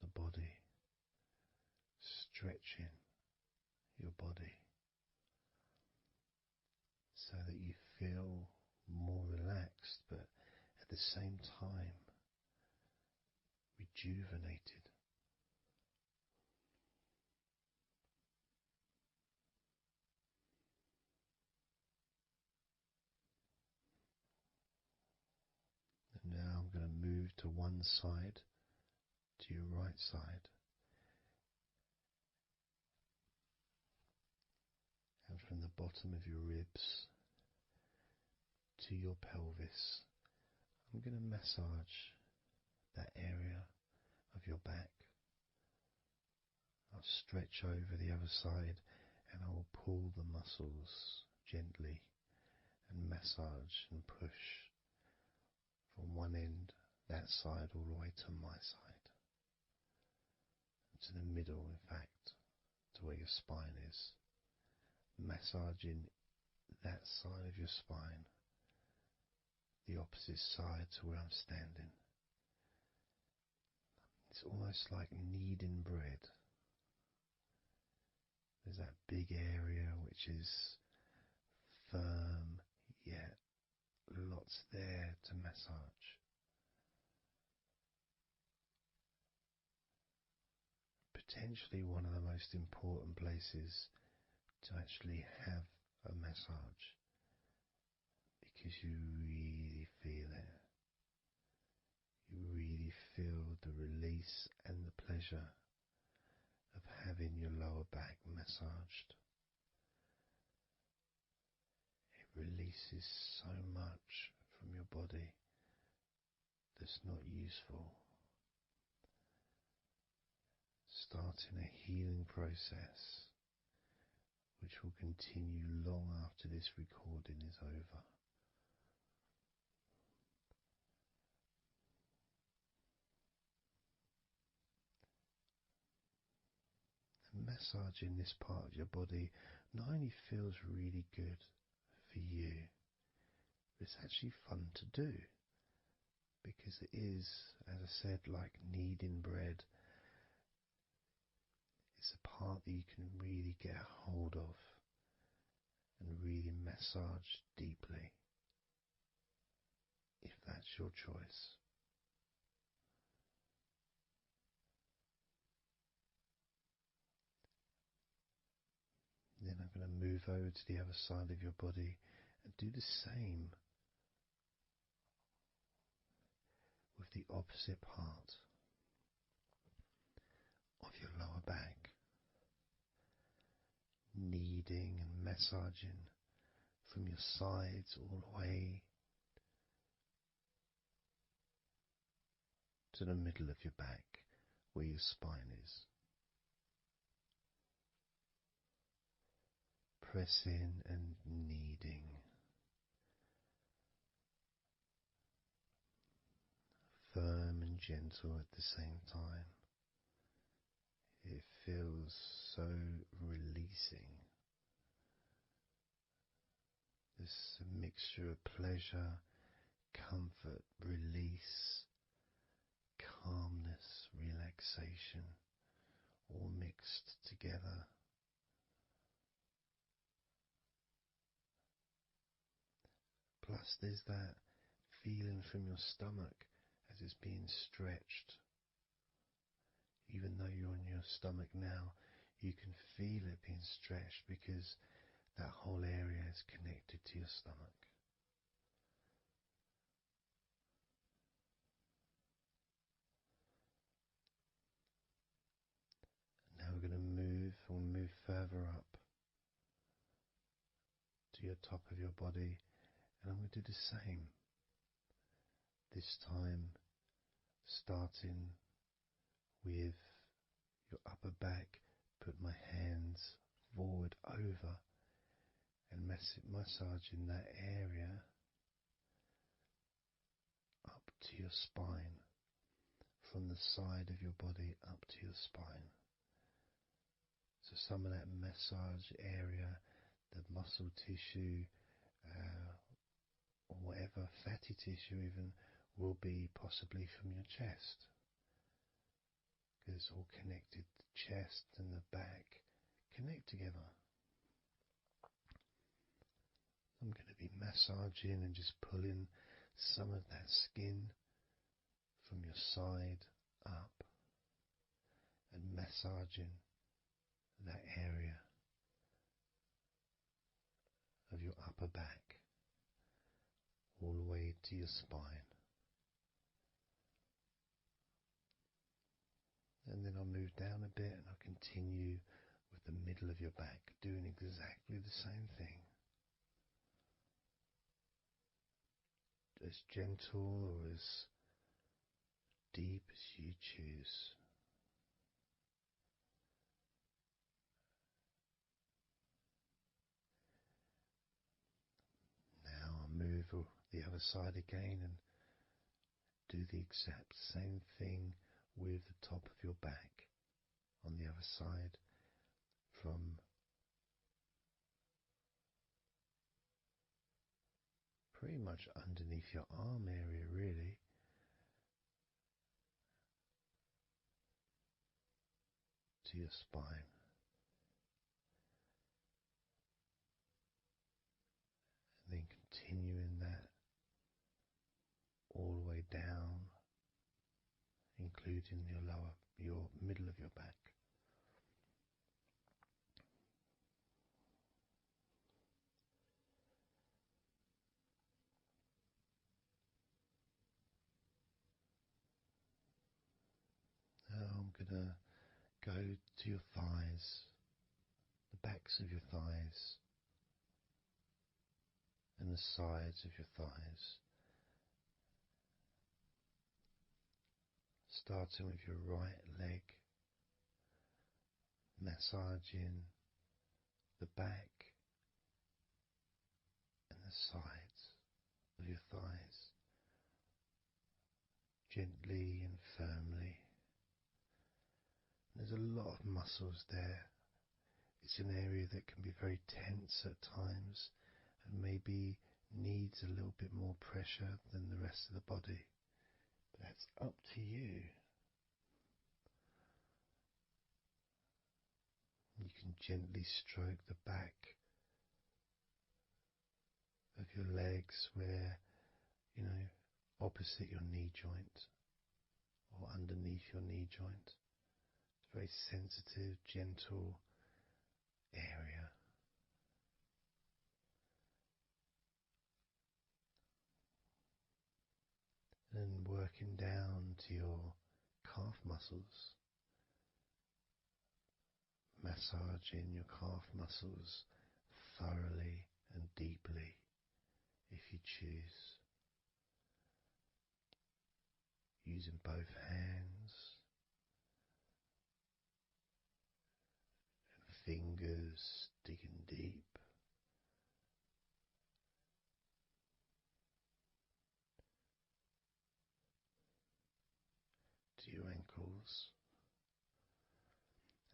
the body, stretching your body so that you feel more relaxed, but at the same time rejuvenated. to one side, to your right side, and from the bottom of your ribs to your pelvis. I'm going to massage that area of your back. I'll stretch over the other side and I will pull the muscles gently and massage and push from one end, that side, all the way to my side, to the middle, in fact, to where your spine is. Massaging that side of your spine, the opposite side to where I'm standing. It's almost like kneading bread. There's that big area which is firm, yet lots there to massage. Potentially one of the most important places to actually have a massage, because you really feel it. You really feel the release and the pleasure of having your lower back massaged. It releases so much from your body that's not useful, starting a healing process which will continue long after this recording is over. And massaging this part of your body not only feels really good for you, but it's actually fun to do, because it is, as I said, like kneading bread. It's a part that you can really get a hold of and really massage deeply, if that's your choice. Then I'm going to move over to the other side of your body and do the same with the opposite part of your lower back, kneading and massaging from your sides all the way to the middle of your back where your spine is. Pressing and kneading, firm and gentle at the same time. It feels so releasing. There's a mixture of pleasure, comfort, release, calmness, relaxation, all mixed together. Plus there's that feeling from your stomach as it's being stretched. Even though you're on your stomach now, you can feel it being stretched because that whole area is connected to your stomach. Now we're going to move further up to your top of your body, and I'm going to do the same. This time starting with your upper back, put my hands forward over and massaging that area up to your spine, from the side of your body up to your spine. So some of that massage area, the muscle tissue, or whatever, fatty tissue even, will be possibly from your chest, because it's all connected. The chest and the back connect together. I'm going to be massaging and just pulling some of that skin from your side up and massaging that area of your upper back all the way to your spine. then I'll move down a bit and I'll continue with the middle of your back, doing exactly the same thing. As gentle or as deep as you choose. Now I'll move the other side again and do the exact same thing with the top of your back on the other side, from pretty much underneath your arm area, really, to your spine. And then continuing that all the way down, including your middle of your back. Now I'm going to go to your thighs, the backs of your thighs, and the sides of your thighs. Starting with your right leg, massaging the back and the sides of your thighs, gently and firmly. There's a lot of muscles there. It's an area that can be very tense at times and maybe needs a little bit more pressure than the rest of the body. But that's up to you. You can gently stroke the back of your legs where, opposite your knee joint or underneath your knee joint. It's a very sensitive, gentle area. And working down to your calf muscles, massaging your calf muscles thoroughly and deeply if you choose, using both hands and fingers, digging deep. To your ankles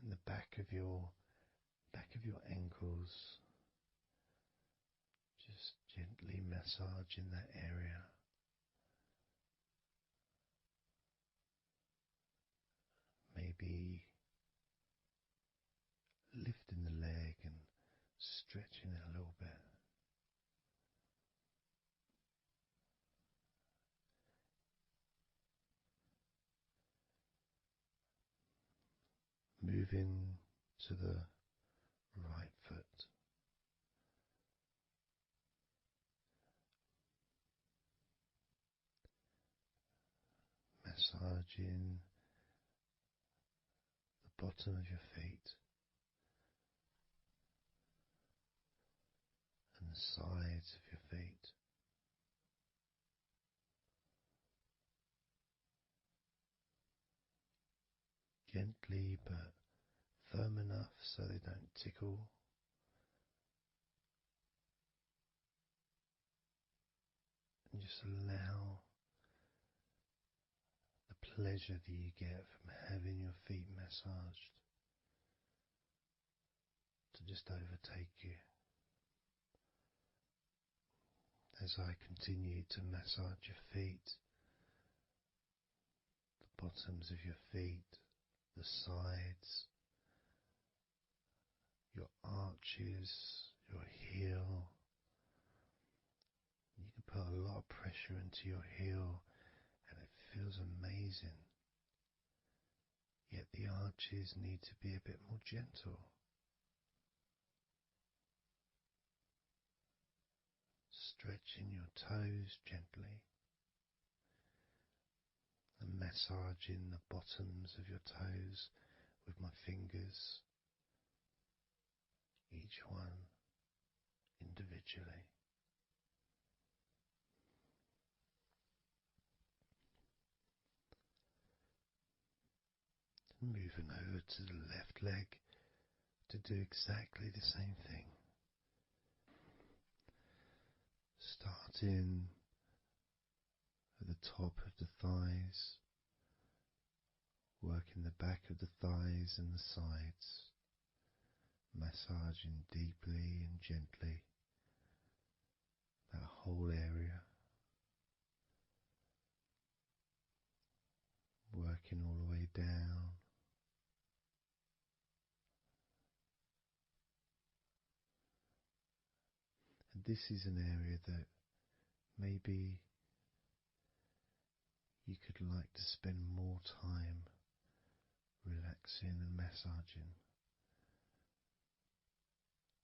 and the back of your ankles, just gently massaging that area. Maybe lifting the leg and stretching it a little bit. Moving to the right foot. Massaging the bottom of your feet and the sides of your feet. Gently but firm enough so they don't tickle. And just allow the pleasure that you get from having your feet massaged to just overtake you. As I continue to massage your feet, the bottoms of your feet, the sides, your arches, your heel. You can put a lot of pressure into your heel and it feels amazing. Yet the arches need to be a bit more gentle. Stretching your toes gently and massaging the bottoms of your toes with my fingers, each one individually. Moving over to the left leg to do exactly the same thing. Starting at the top of the thighs, working the back of the thighs and the sides, massaging deeply and gently that whole area, working all the way down. And this is an area that maybe you could like to spend more time relaxing and massaging.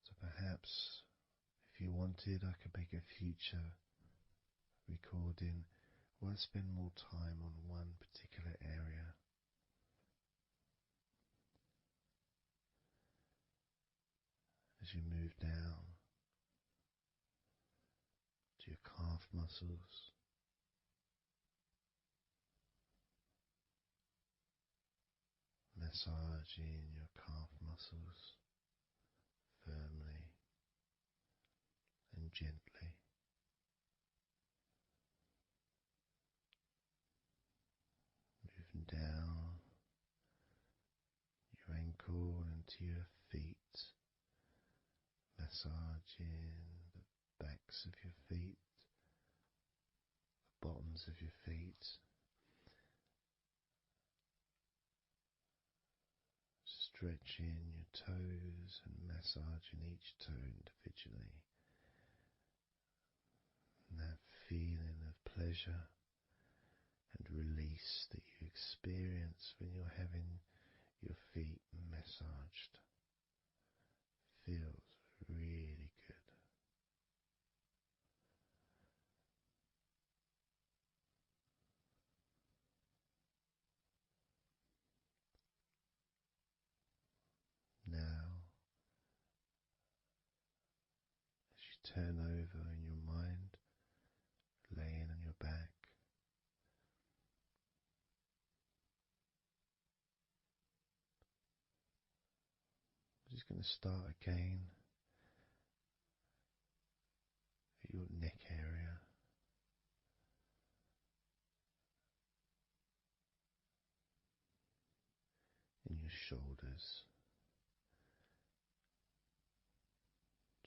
So perhaps if you wanted, I could make a future recording where I spend more time on one particular area. As you move down to your calf muscles, massaging your calf muscles firmly and gently. Moving down your ankle and to your feet, massaging the backs of your feet, the bottoms of your feet, stretching your toes and massaging each toe individually. And that feeling of pleasure and release that you experience when you're having your feet massaged feels really good. Now, as you turn over in your mind, laying on your back, I'm just going to start again at your neck area. In your shoulders,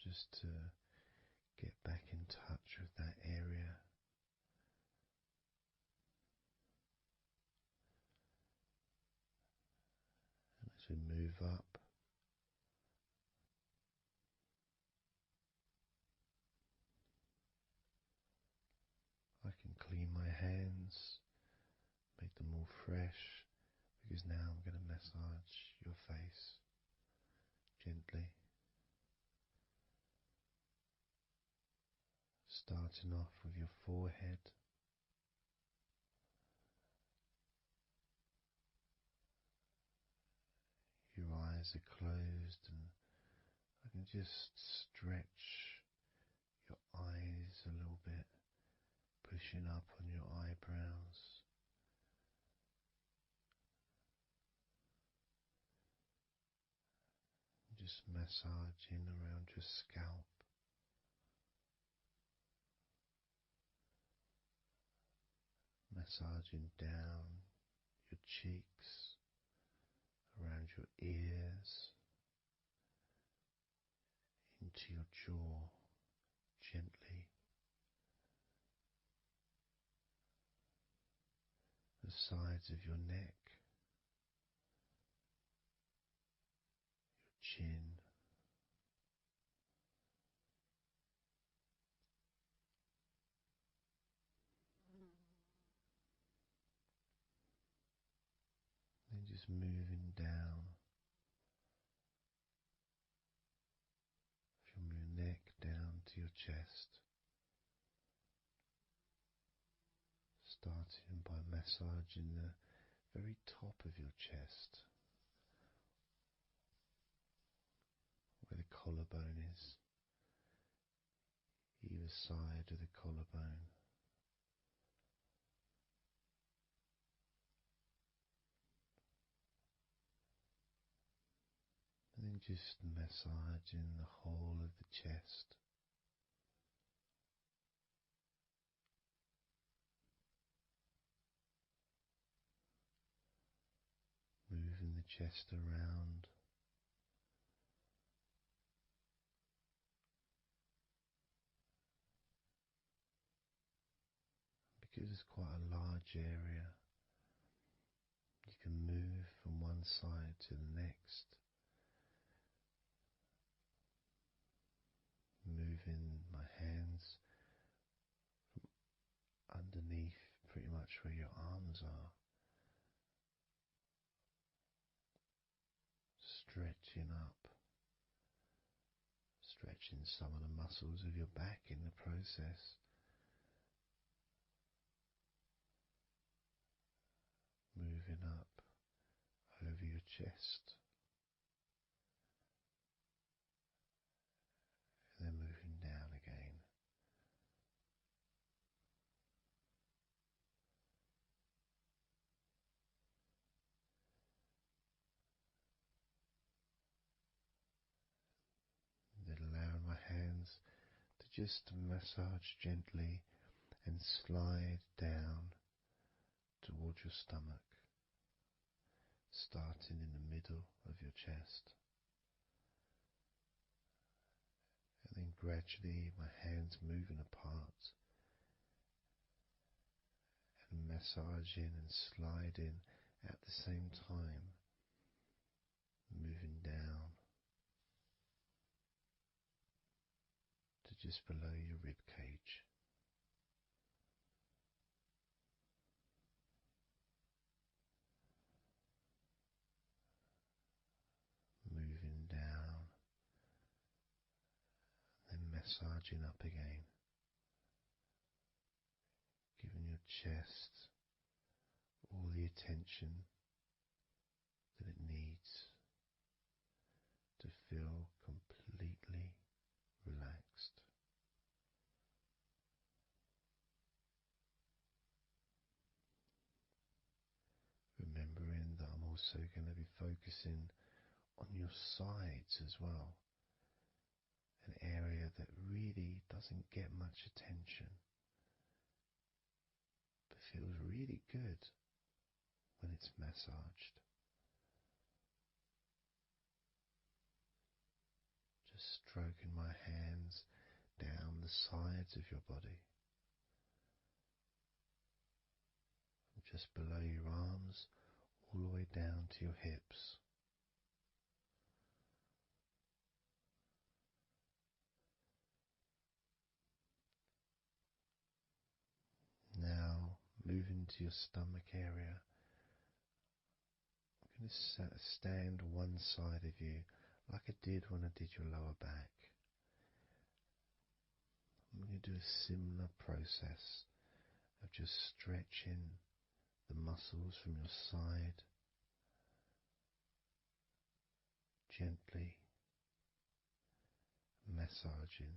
just to get back in touch with that area. And as we move up, I can clean my hands, make them all fresh, because now I'm going to massage your face gently. Starting off with your forehead, your eyes are closed, and I can just stretch your eyes a little bit, pushing up on your eyebrows. Just massaging around your scalp. Massaging down your cheeks, around your ears, into your jaw, gently. The sides of your neck, your chin, then just moving down from your neck down to your chest, starting by massaging the very top of your chest, where the collarbone is, either side of the collarbone. And then just massaging the whole of the chest. Moving the chest around. Because it's quite a large area, you can move from one side to the next. Moving my hands from underneath pretty much where your arms are. Stretching up. Stretching some of the muscles of your back in the process. Moving up over your chest. And then moving down again. Then allowing my hands to just massage gently and slide down towards your stomach, starting in the middle of your chest. And then gradually my hands moving apart and massaging and sliding at the same time, moving down to just below your rib cage. Moving down, then massaging up again, giving your chest all the attention that it needs to feel completely relaxed. Remembering that I'm also going to be focusing on your sides as well, an area that really doesn't get much attention, but feels really good when it's massaged. Just stroking my hands down the sides of your body, just below your arms, all the way down to your hips. Now, moving to your stomach area, I'm going to stand one side of you like I did when I did your lower back. I'm going to do a similar process of just stretching the muscles from your side gently, massaging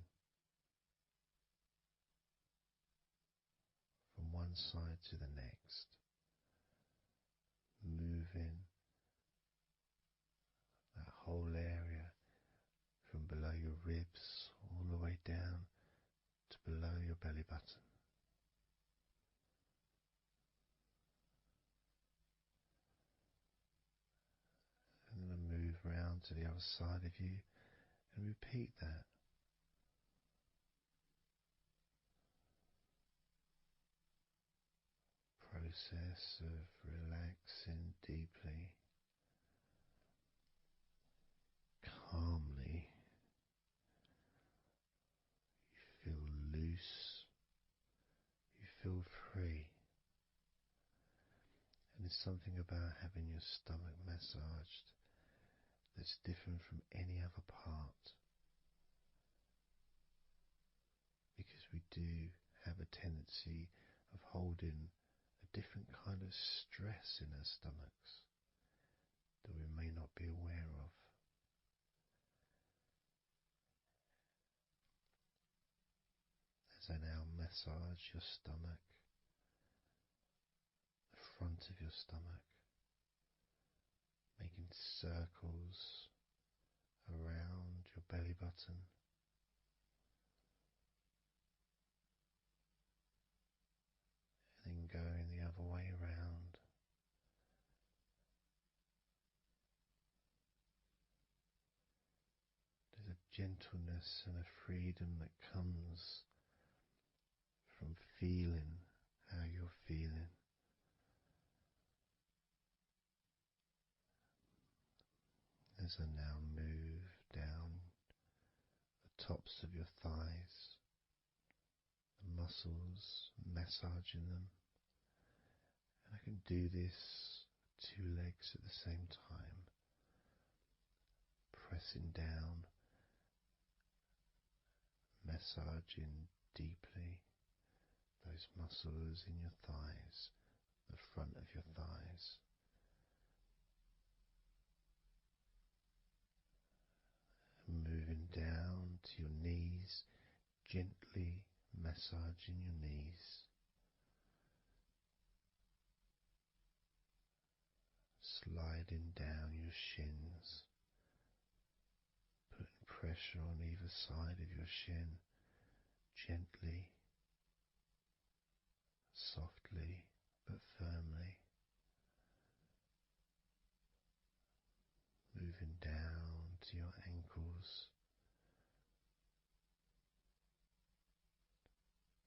from one side to the next, moving that whole area from below your ribs all the way down to below your belly button. And then move round to the other side of you and repeat that. Process of relaxing deeply, calmly. You feel loose, you feel free. And there's something about having your stomach massaged that's different from any other part, because we do have a tendency of holding a different kind of stress in our stomachs that we may not be aware of. As I now massage your stomach, the front of your stomach, making circles around your belly button, and then going the other way around. There's a gentleness and a freedom that comes from feeling how you're feeling. As I now move down the tops of your thighs, the muscles, massaging them. And I can do this with 2 legs at the same time, pressing down, massaging deeply those muscles in your thighs, the front of your thighs. And moving down to your knees, gently massaging your knees. Sliding down your shins, putting pressure on either side of your shin, gently, softly but firmly. Moving down to your ankles,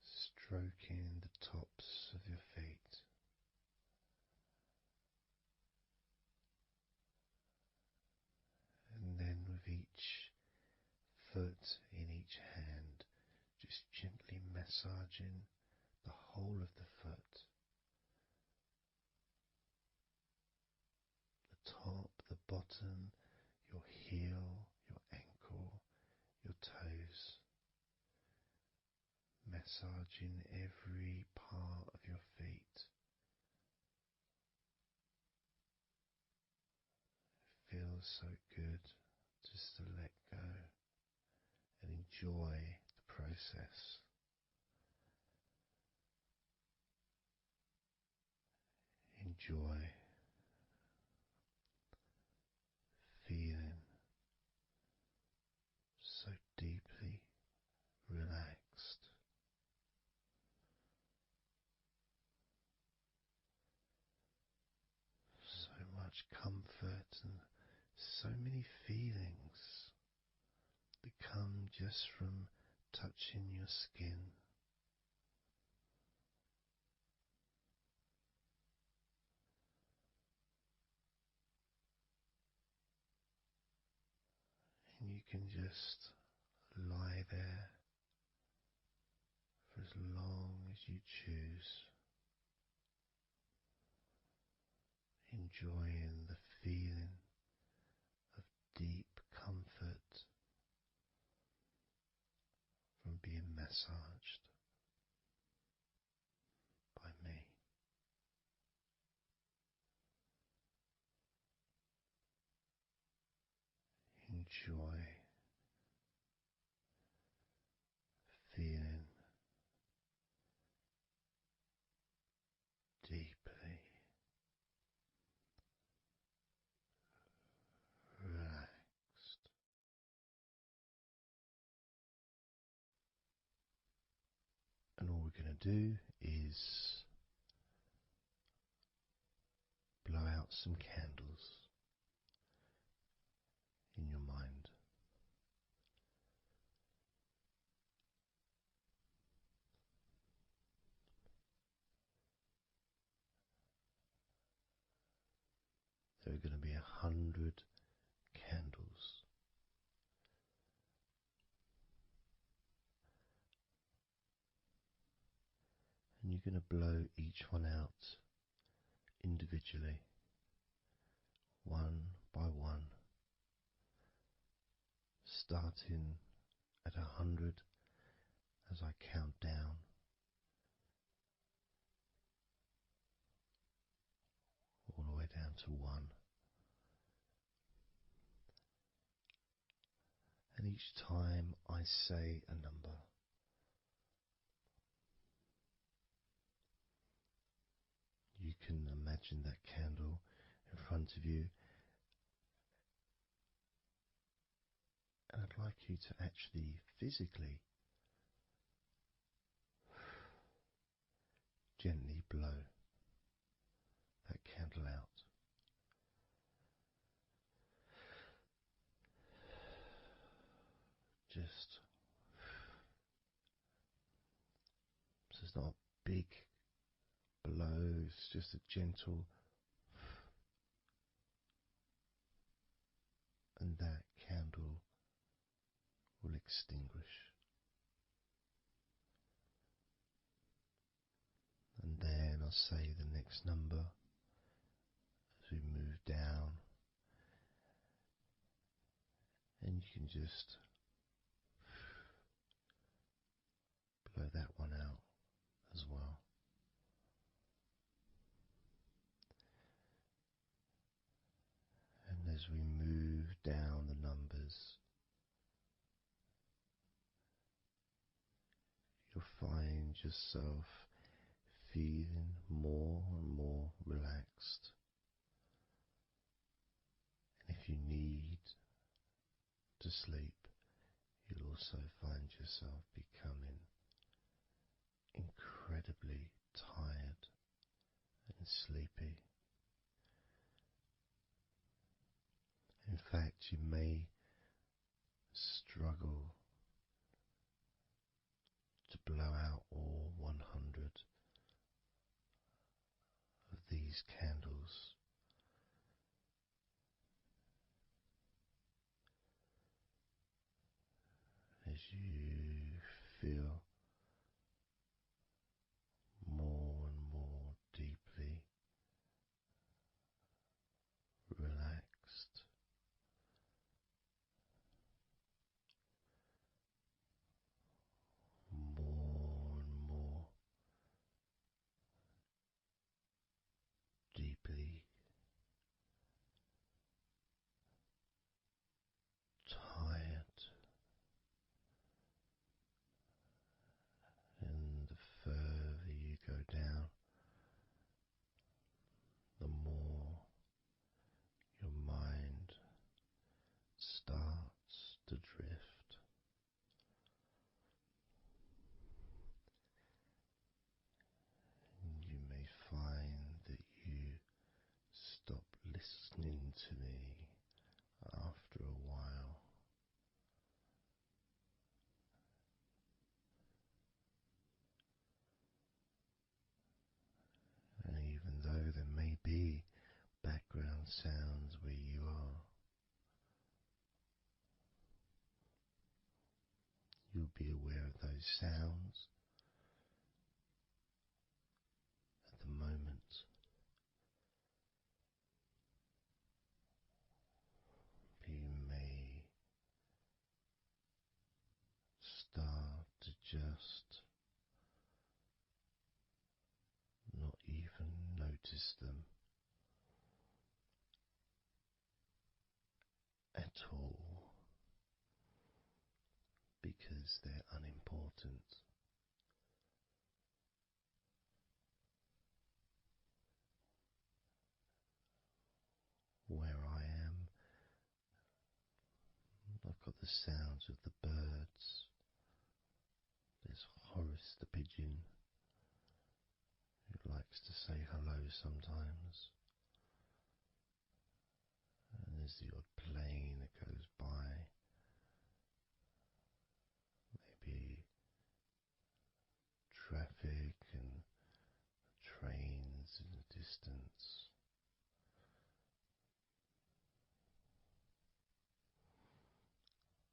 stroking the tops of your feet. And then with each foot in each hand, just gently massaging the whole of the foot. The top, the bottom, your heel, your ankle, your toes. Massaging every part of your feet. It feels so good just to let go and enjoy the process. Enjoy feeling so deeply relaxed. So much comfort and so many feelings that come just from touching your skin. And you can just lie there for as long as you choose, enjoying the feeling of deep comfort from being massaged by me. Enjoy feeling deeply relaxed. And all we're going to do is blow out some candles in your mind. There are going to be 100 candles. And you're going to blow each one out individually, one by one, starting at 100 as I count down. to 1. And each time I say a number, you can imagine that candle in front of you, and I'd like you to actually physically gently blow that candle out. Just so it's not a big blow, it's just a gentle, and that candle will extinguish. And then I'll say the next number as we move down, and you can just blow that one out as well. And as we move down the numbers, you'll find yourself feeling more and more relaxed. And if you need to sleep, you'll also find yourself becoming incredibly tired and sleepy. In fact, you may struggle to blow out all 100 of these candles. As you feel more and more deeply relaxed, more and more deeply tired, and the further you go down, the more your mind starts to drift. And you may find that you stop listening to me after a while. And even though there may be background sounds where you are, you'll be aware of those sounds at the moment. You may start to just not even notice them at all, because they're unimportant. Where I am, I've got the sounds of the birds. There's Horace the pigeon, who likes to say hello sometimes. And there's the odd plane that goes by. Maybe traffic and trains in the distance.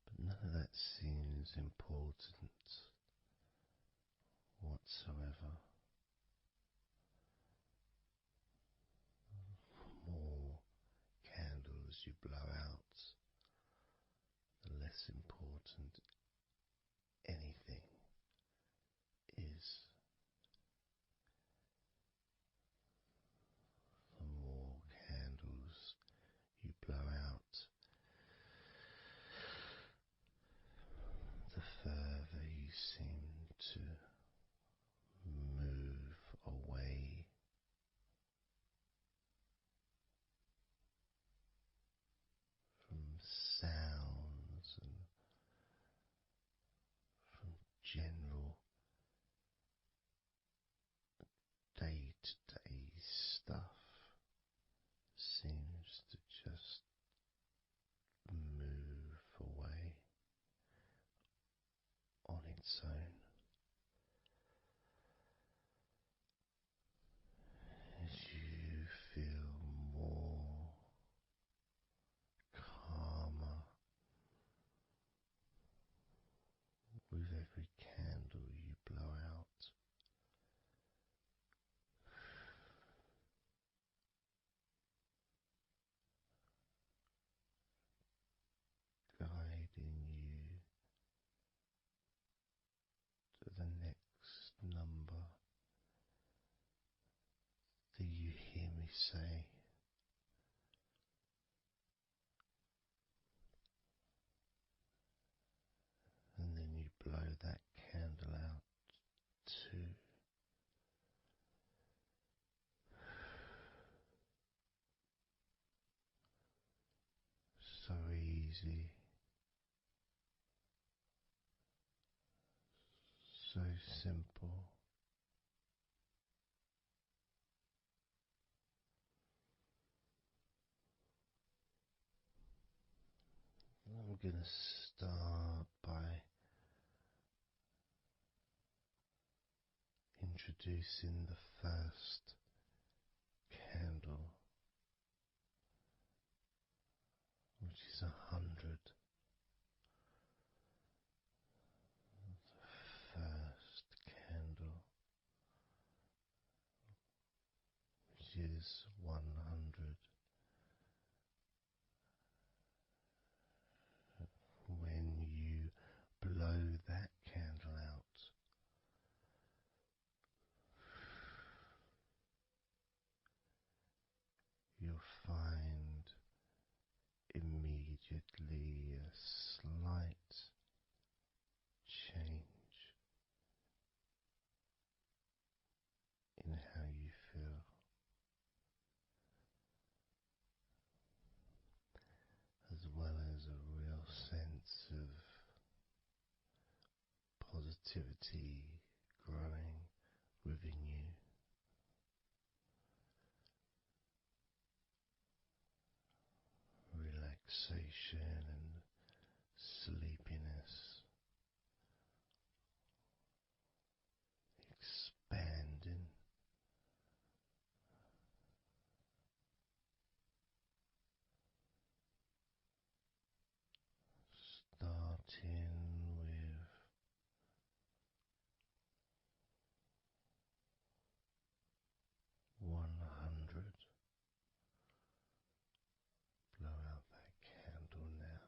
But none of that seems important whatsoever. The more candles you blow out, the less important anything is. The more candles general day-to-day stuff seems to just move away on its own as you feel more calmer with every candle you blow out. Guiding you to the next number that you hear me say, and then you blow that candle out too. So easy, so simple. I'm going to start by introducing the first candle, which is 100. The first candle, which is 100. When you blow that candle out, you'll find immediately a slight change in how you feel, as well as a real sense of positivity growing within you. Relaxation and sleepiness expanding, starting with 100. Blow out that candle now.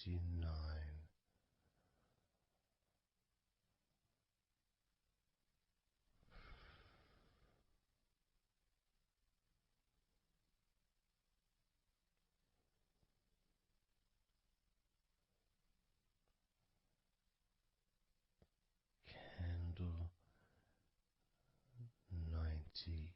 99. Candle 98.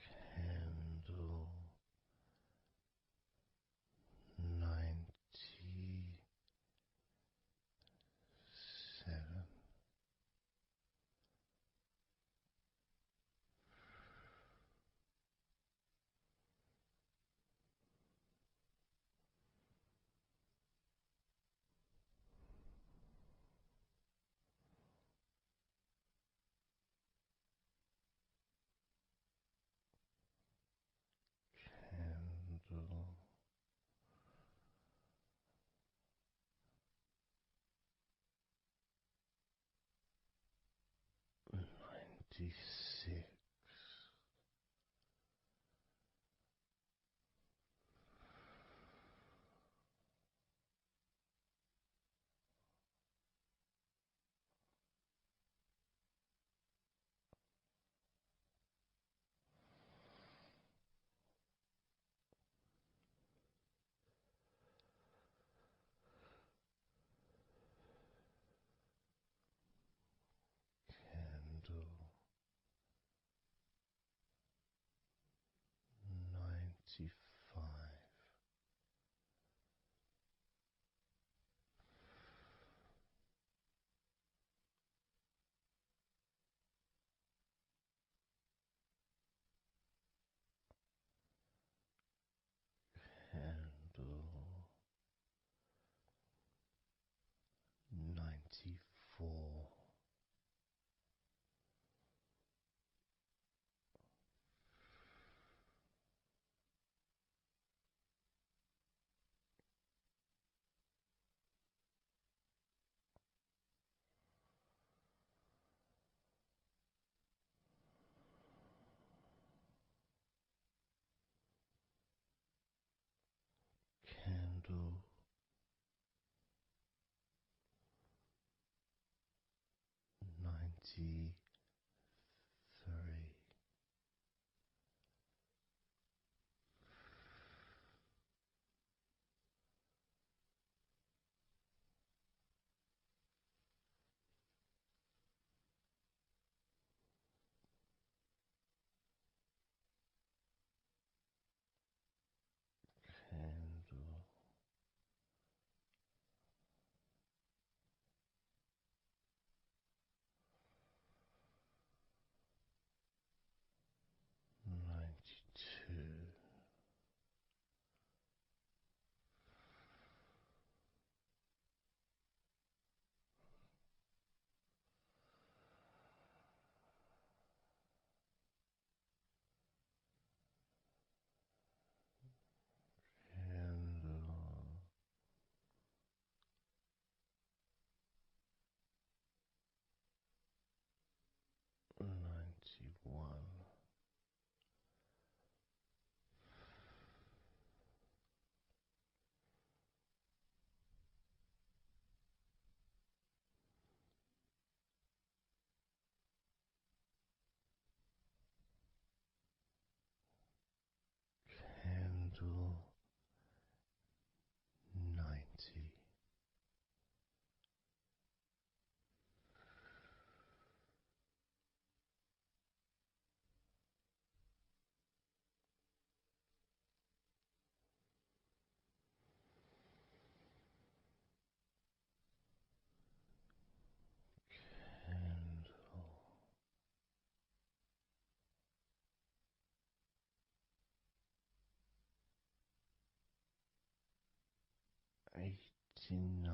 Candle 97. Candle 96. 94. Candle 93. Candle 92. Candle 91. Candle 90. Candle 89.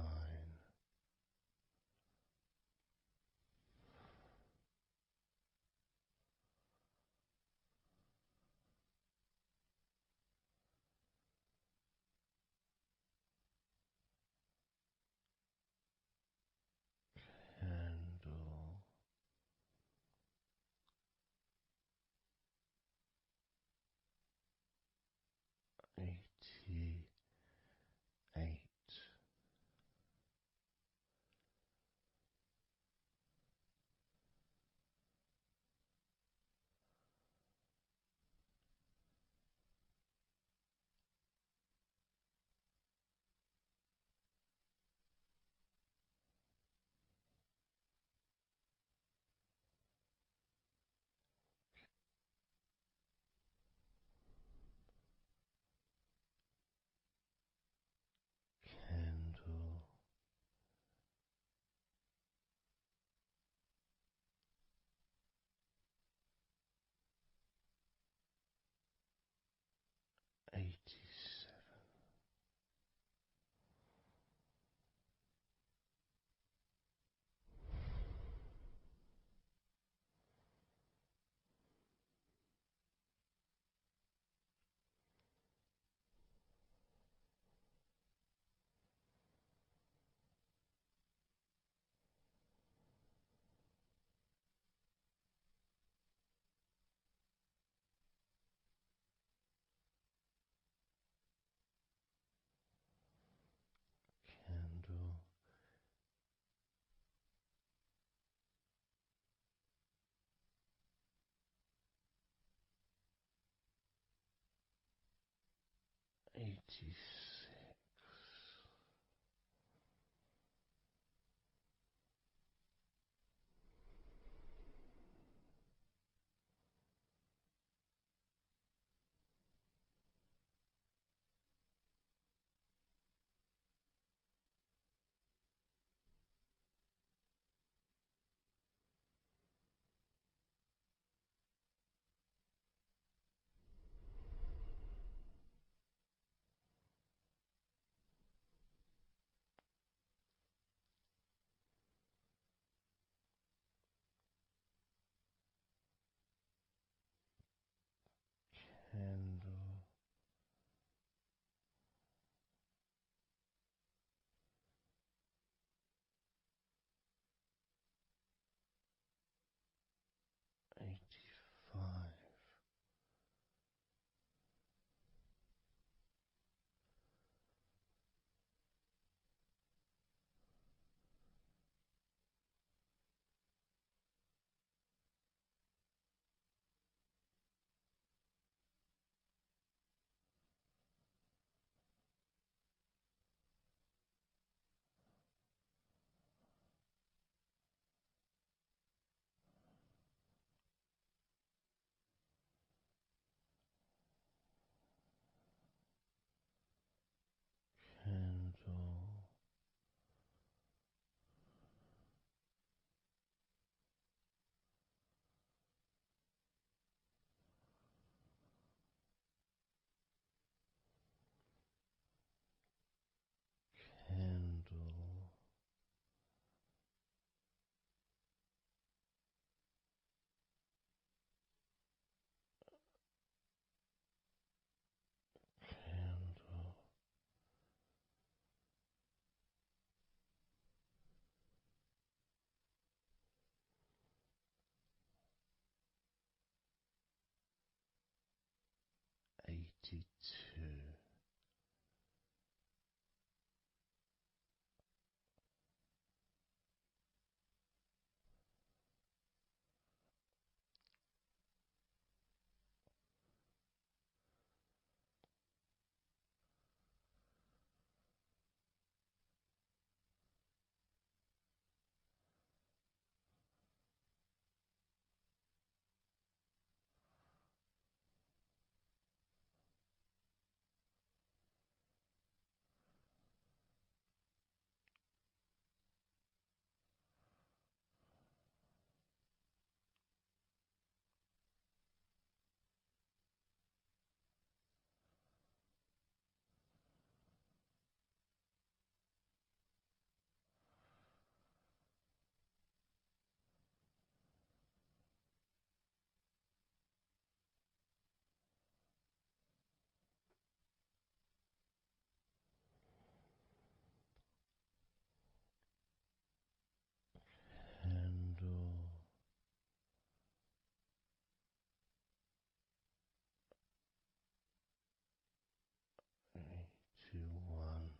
Candle 88. Candle 87. Candle 86. 82. 81.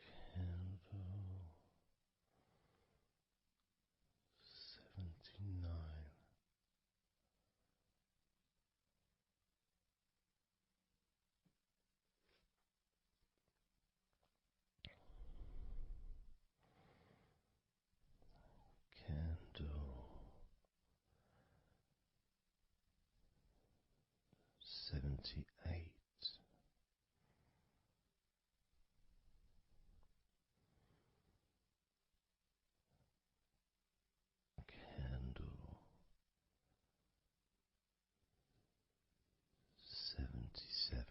Candle 79. Candle 78. Candle 77.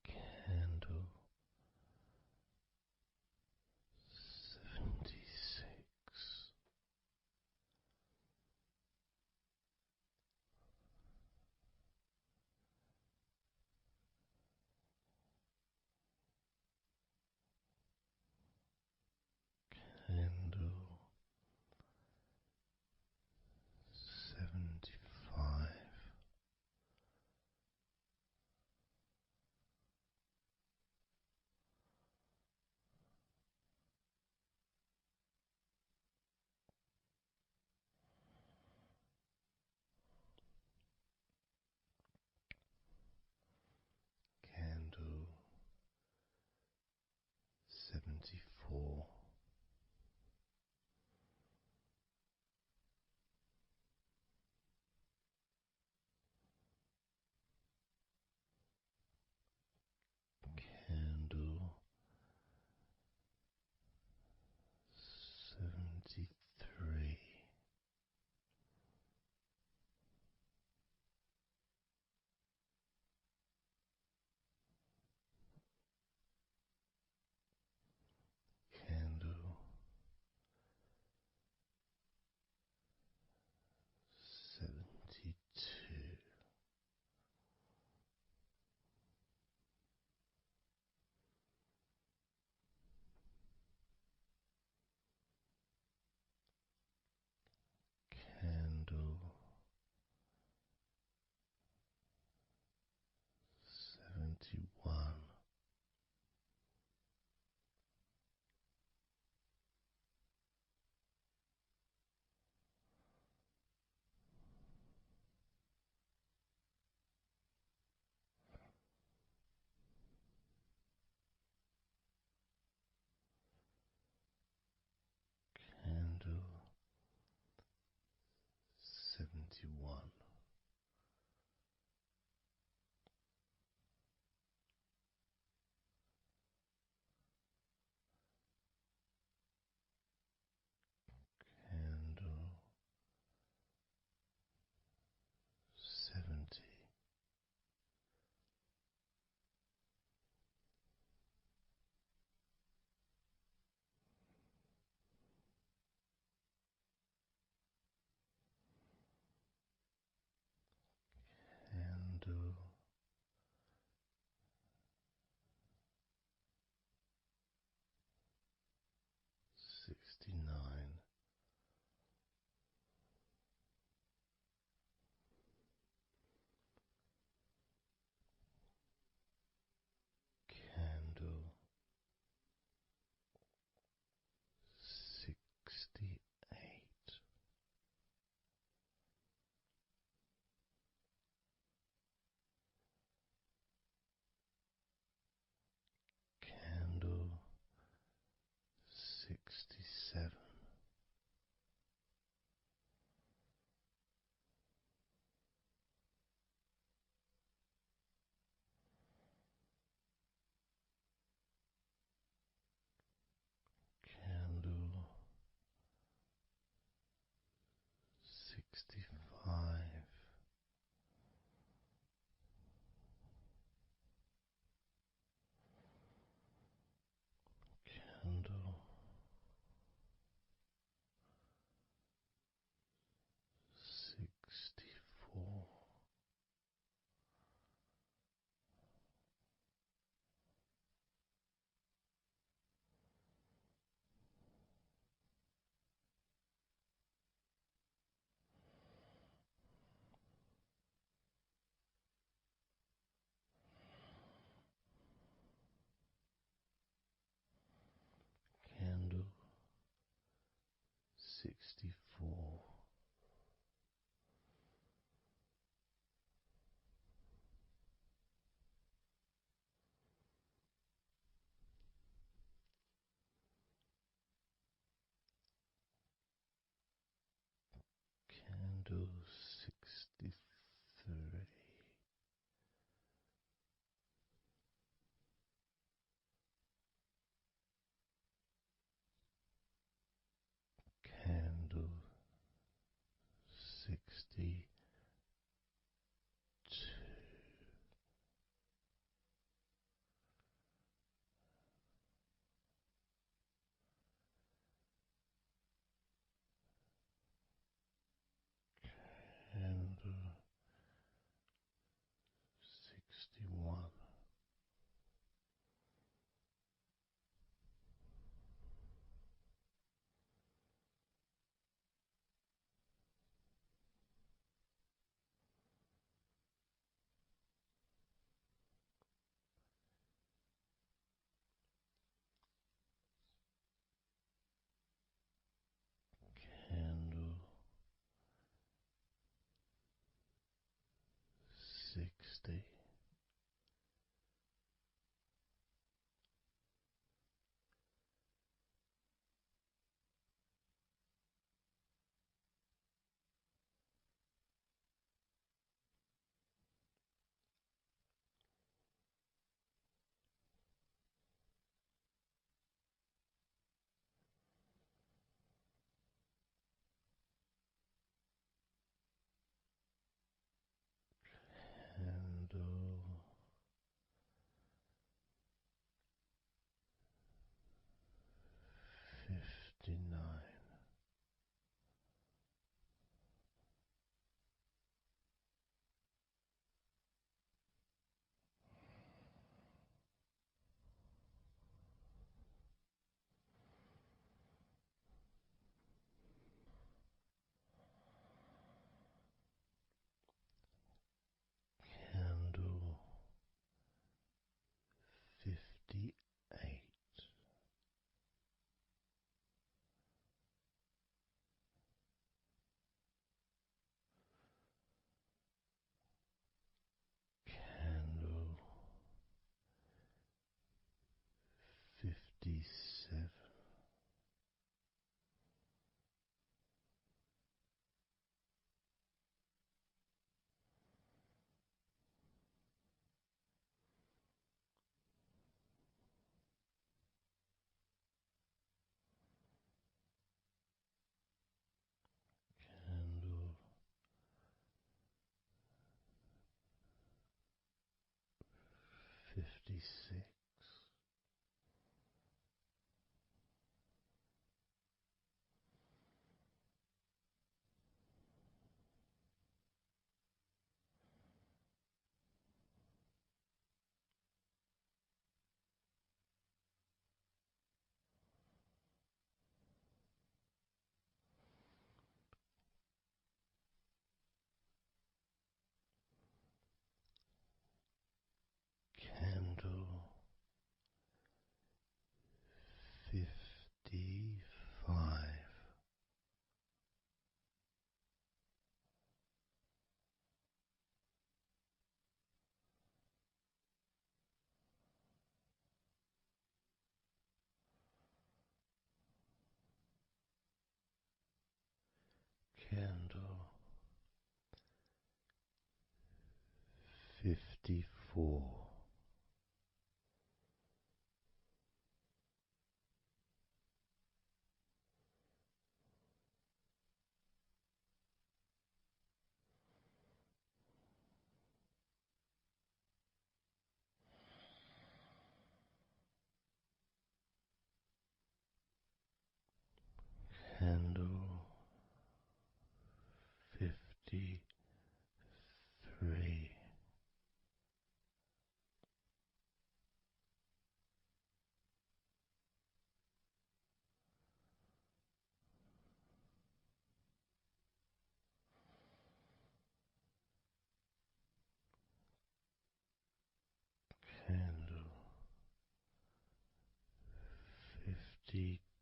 Candle 76. Candle 75. Candle 74. Candle 73. 56. Candle 55. Candle 54. Candle 53. Candle 52.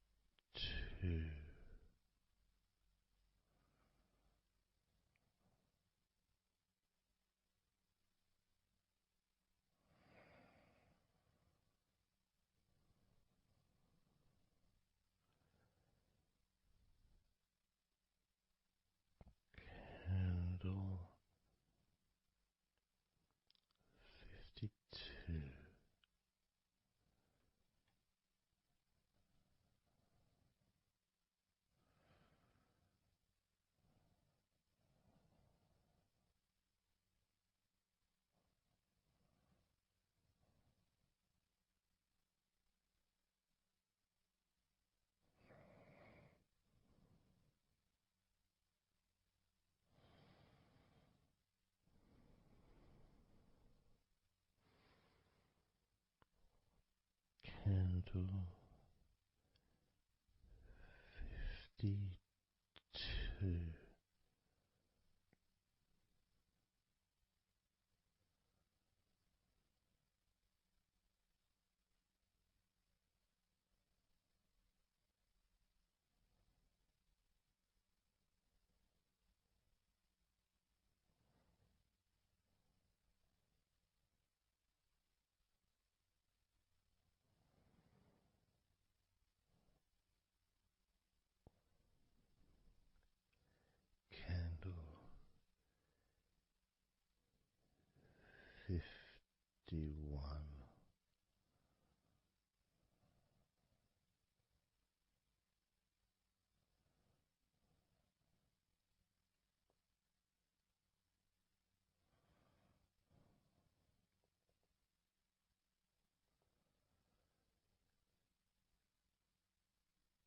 Candle 52. Candle 52. Candle 51.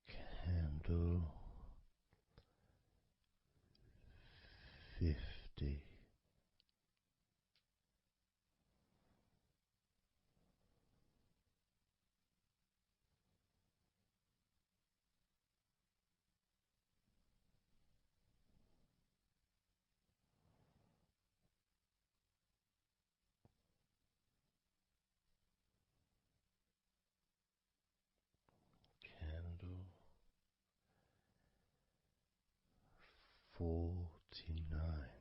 Candle 50. Candle 49.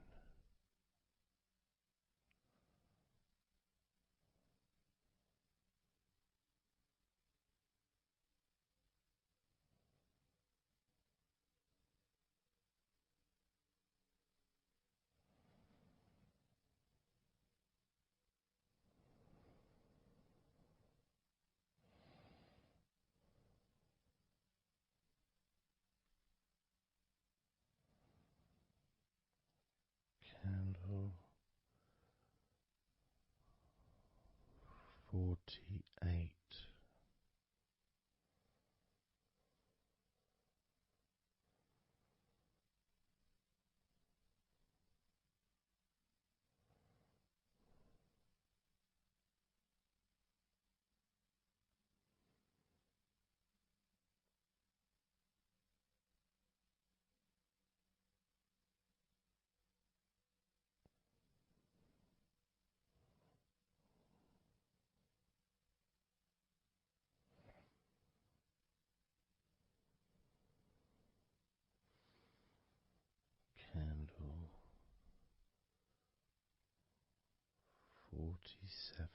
47.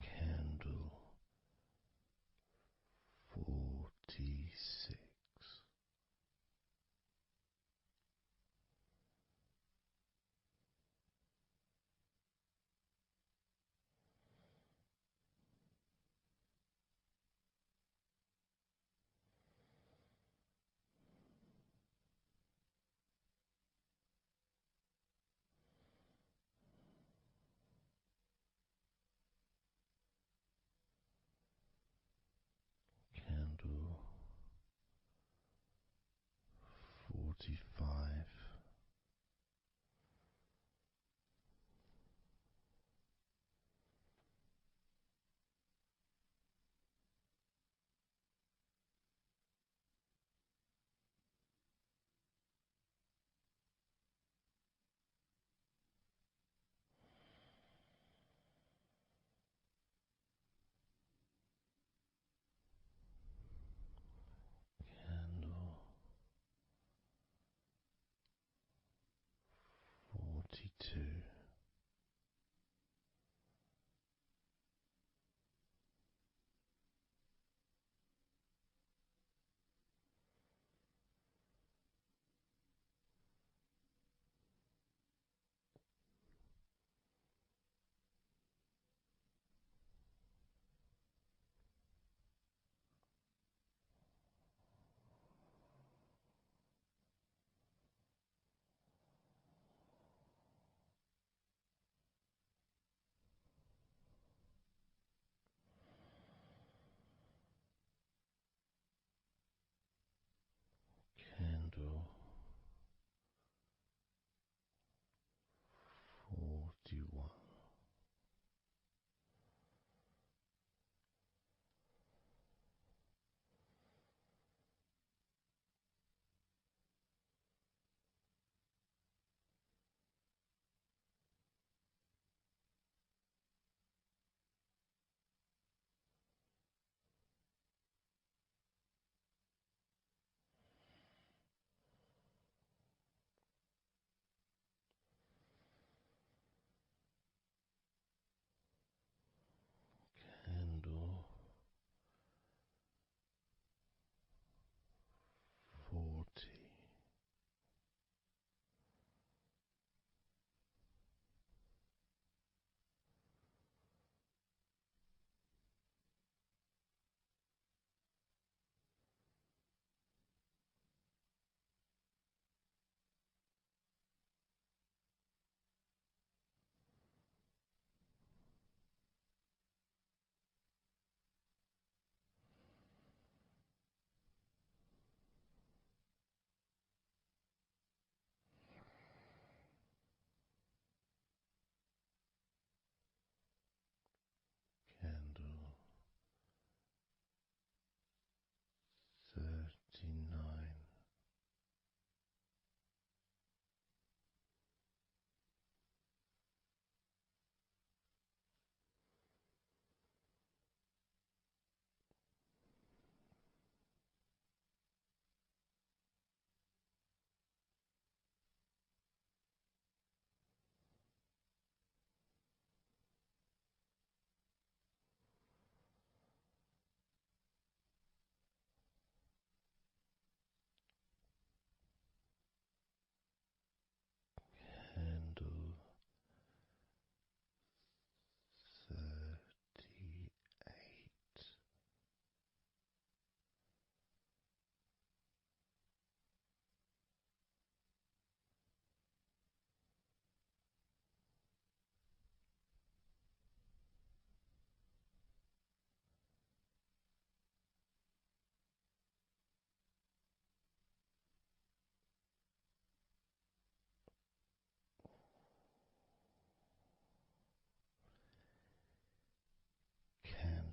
Candle 46. Candle 45. Candle 42. Candle 41.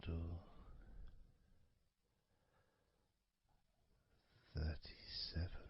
candle 37.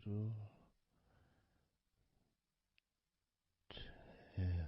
candle. 10.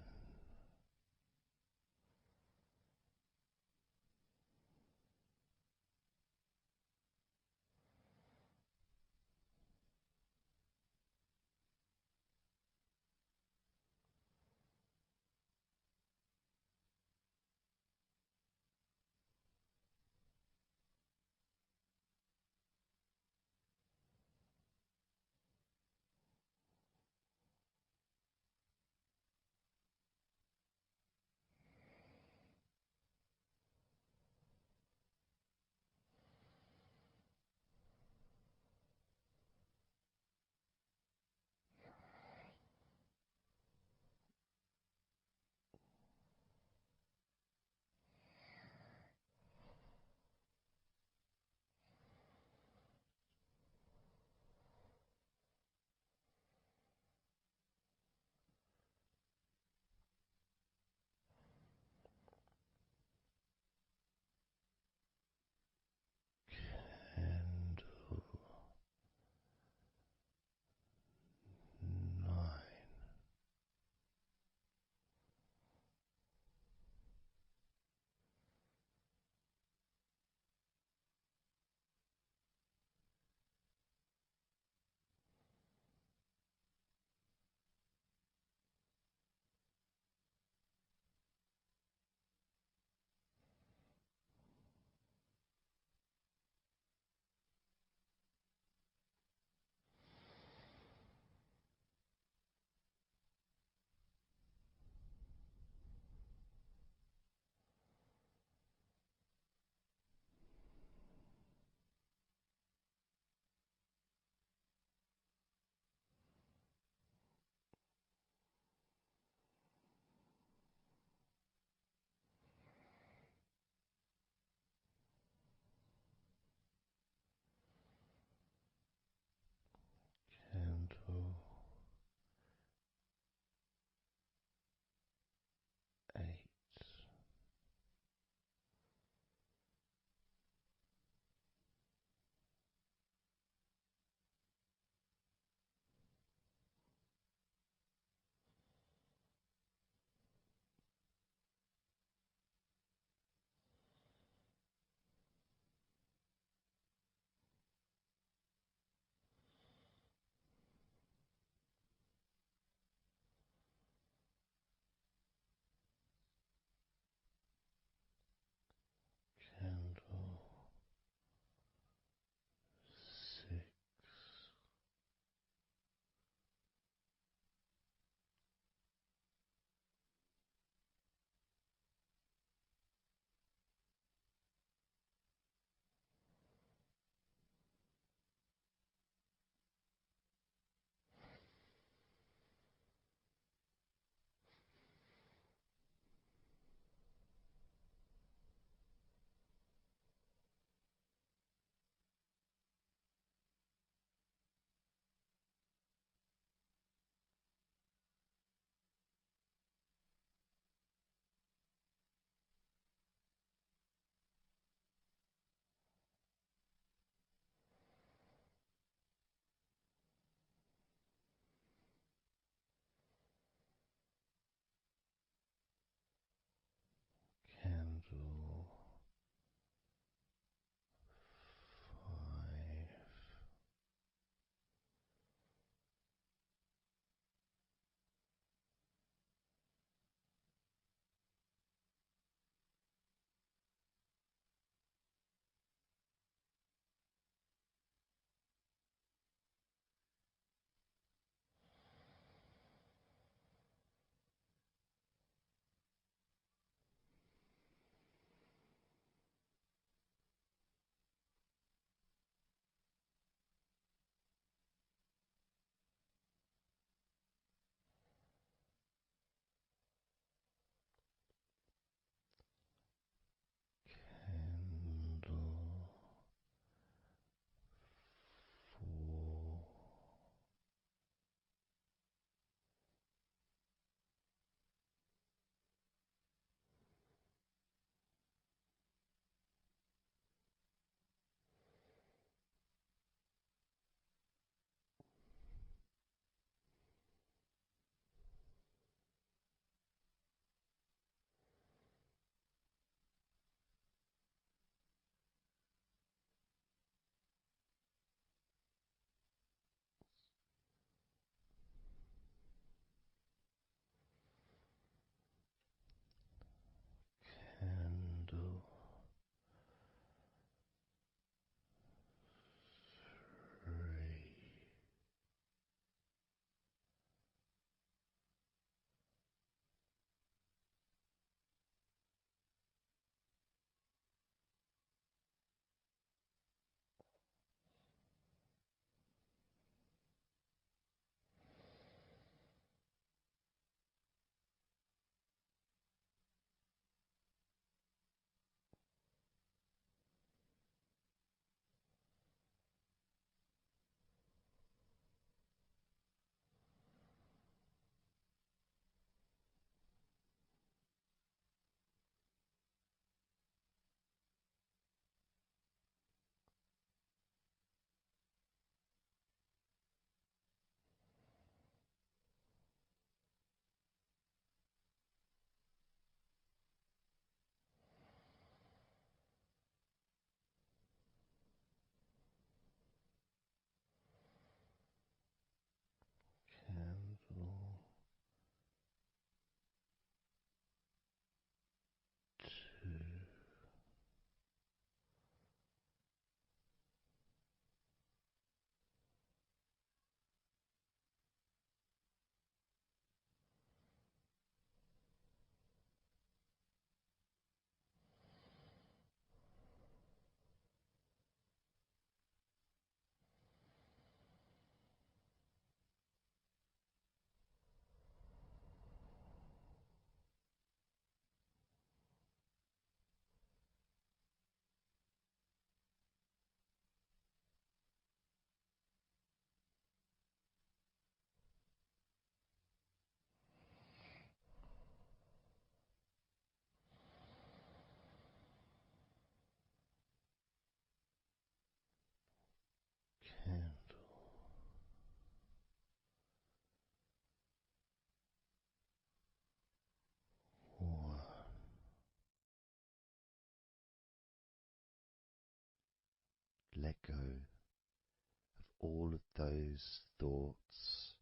let go of all of those thoughts,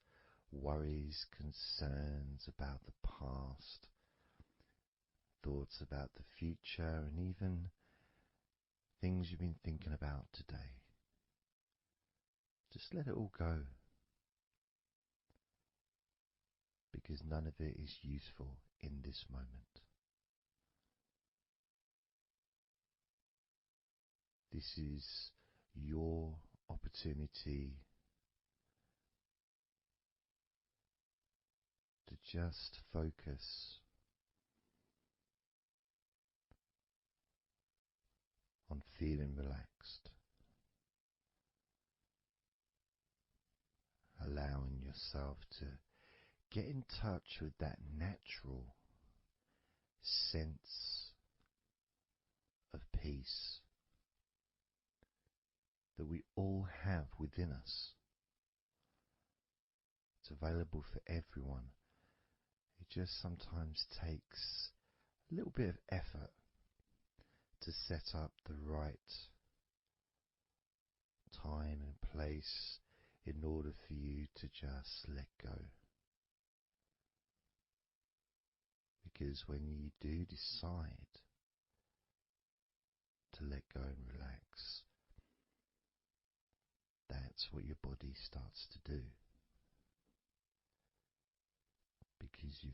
worries, concerns about the past, thoughts about the future, and even things you've been thinking about today. Just let it all go, because none of it is useful in this moment. This is your opportunity to just focus on feeling relaxed, allowing yourself to get in touch with that natural sense of peace that we all have within us. It's available for everyone. It just sometimes takes a little bit of effort to set up the right time and place in order for you to just let go. Because when you do decide to let go and relax, that's what your body starts to do. Because you've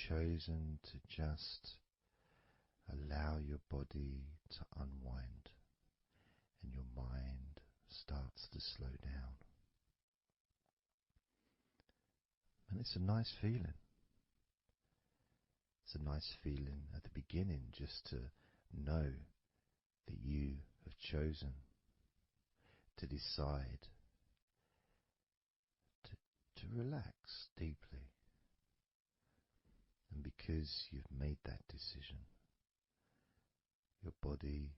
chosen to just allow your body to unwind, and your mind starts to slow down. And it's a nice feeling. It's a nice feeling at the beginning just to know that you have chosen to decide to relax deeply. And because you've made that decision, your body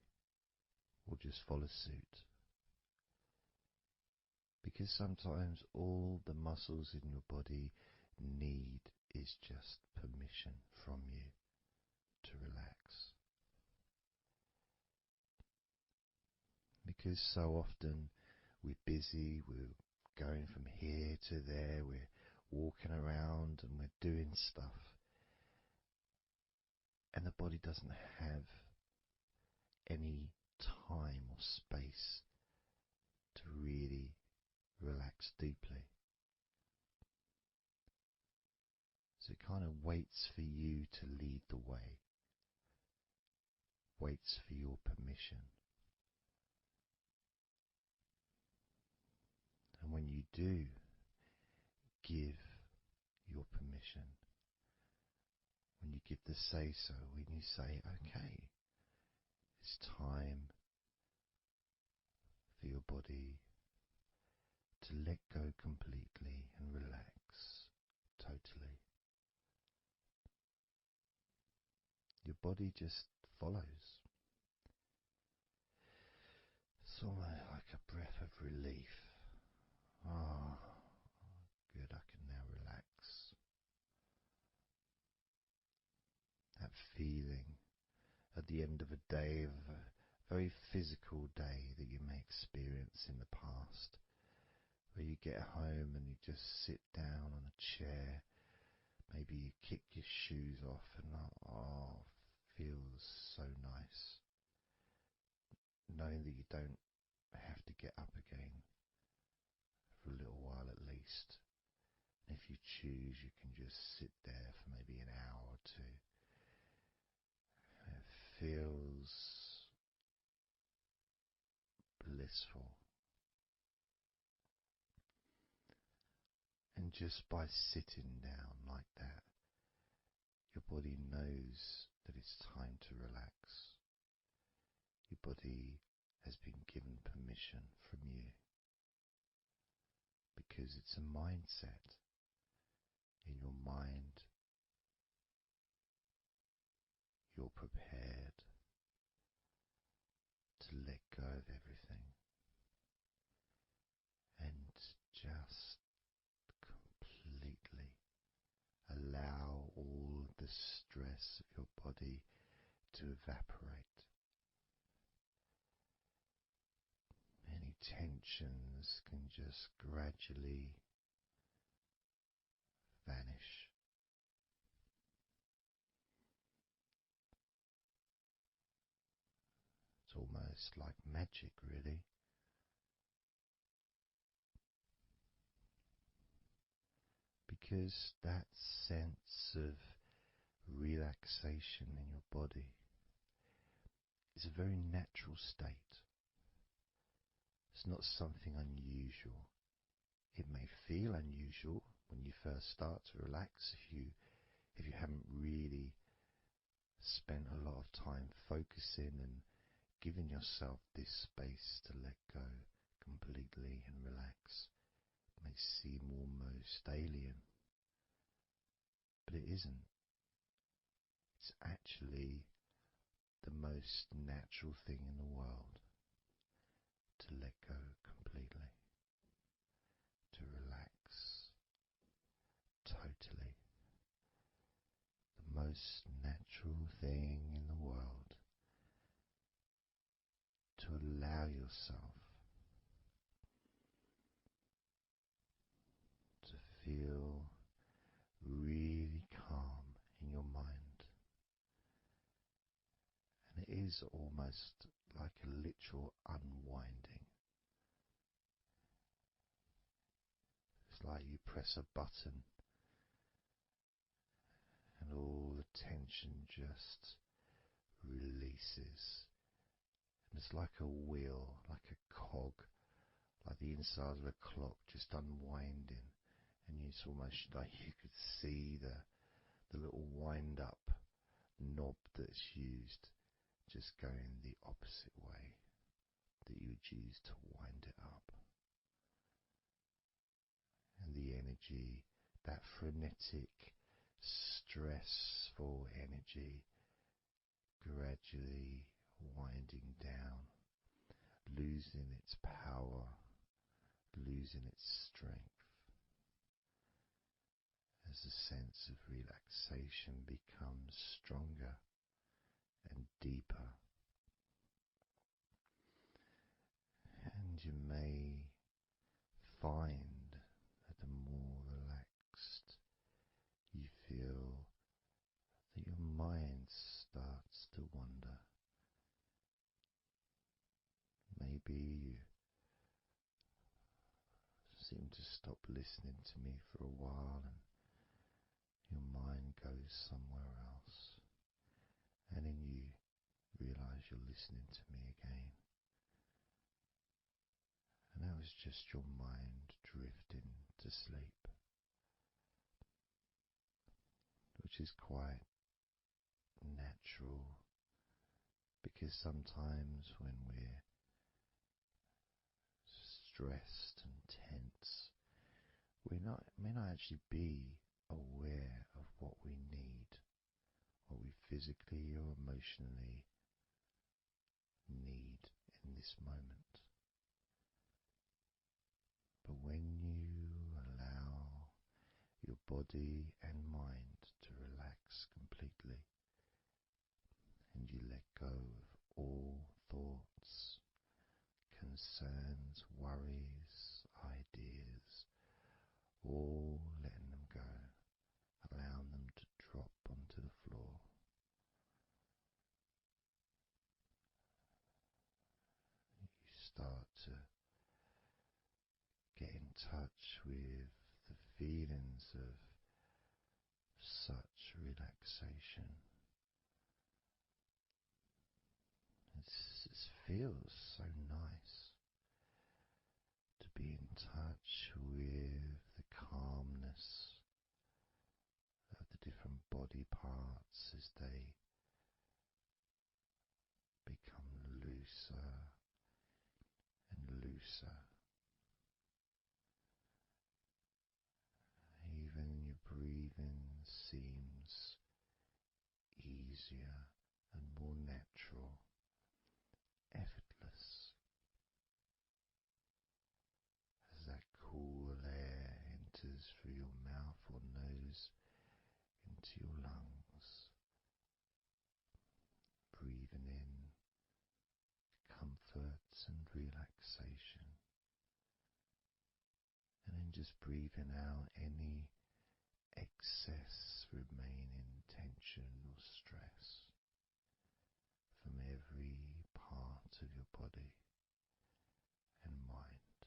will just follow suit. Because sometimes all the muscles in your body need is just permission from you to relax. Because so often we're busy, we're going from here to there, we're walking around and we're doing stuff, and the body doesn't have any time or space to really relax deeply. So it kind of waits for you to lead the way, waits for your permission. And when you do give your permission, when you give the say-so, when you say, okay, it's time for your body to let go completely and relax totally, your body just follows. It's almost like a breath of relief. Ah, good, I can now relax. That feeling at the end of a day, of a very physical day that you may experience in the past, where you get home and you just sit down on a chair, maybe you kick your shoes off and feels so nice, knowing that you don't have to get up again for a little while at least. And if you choose, you can just sit there for maybe an hour or two. It feels blissful. And just by sitting down like that, your body knows that it's time to relax. Your body has been given permission from you, because it's a mindset. In your mind, you're prepared to let go of everything and just completely allow all the stress of your body to evaporate, tensions can just gradually vanish. It's almost like magic, really. Because that sense of relaxation in your body is a very natural state. It's not something unusual. It may feel unusual when you first start to relax if you haven't really spent a lot of time focusing and giving yourself this space to let go completely and relax. It may seem almost alien, but it isn't. It's actually the most natural thing in the world to let go completely, to relax totally. The most natural thing in the world to allow yourself to feel really calm in your mind. And it is almost like a literal unwinding. It's like you press a button and all the tension just releases. And it's like a wheel, like a cog, like the inside of a clock just unwinding. And it's almost like you could see the little wind up knob that's used just going the opposite way that you would use to wind it up. And the energy, that frenetic, stressful energy, gradually winding down, losing its power, losing its strength, as the sense of relaxation becomes stronger and deeper. And you may find that the more relaxed you feel, that your mind starts to wander. Maybe you seem to stop listening to me for a while and your mind goes somewhere else, and then you realize you're listening to me again. And that was just your mind drifting to sleep, which is quite natural, because sometimes when we're stressed and tense, we may not actually be aware of what we need, what we physically or emotionally need in this moment. But when you allow your body and mind to relax completely, and you let go of all thoughts, concerns, worries, ideas, all letting them go, allowing them to drop onto the floor. You start to get in touch with the feelings of such relaxation. It feels so nice to be in touch with the calmness of the different body parts as they become looser and looser. Even your breathing seems easier and more natural, effortless, as that cool air enters through your mouth or nose into your lungs, breathing in comfort and relaxation. And then just breathing out any excess remaining tension or stress from every part of your body and mind.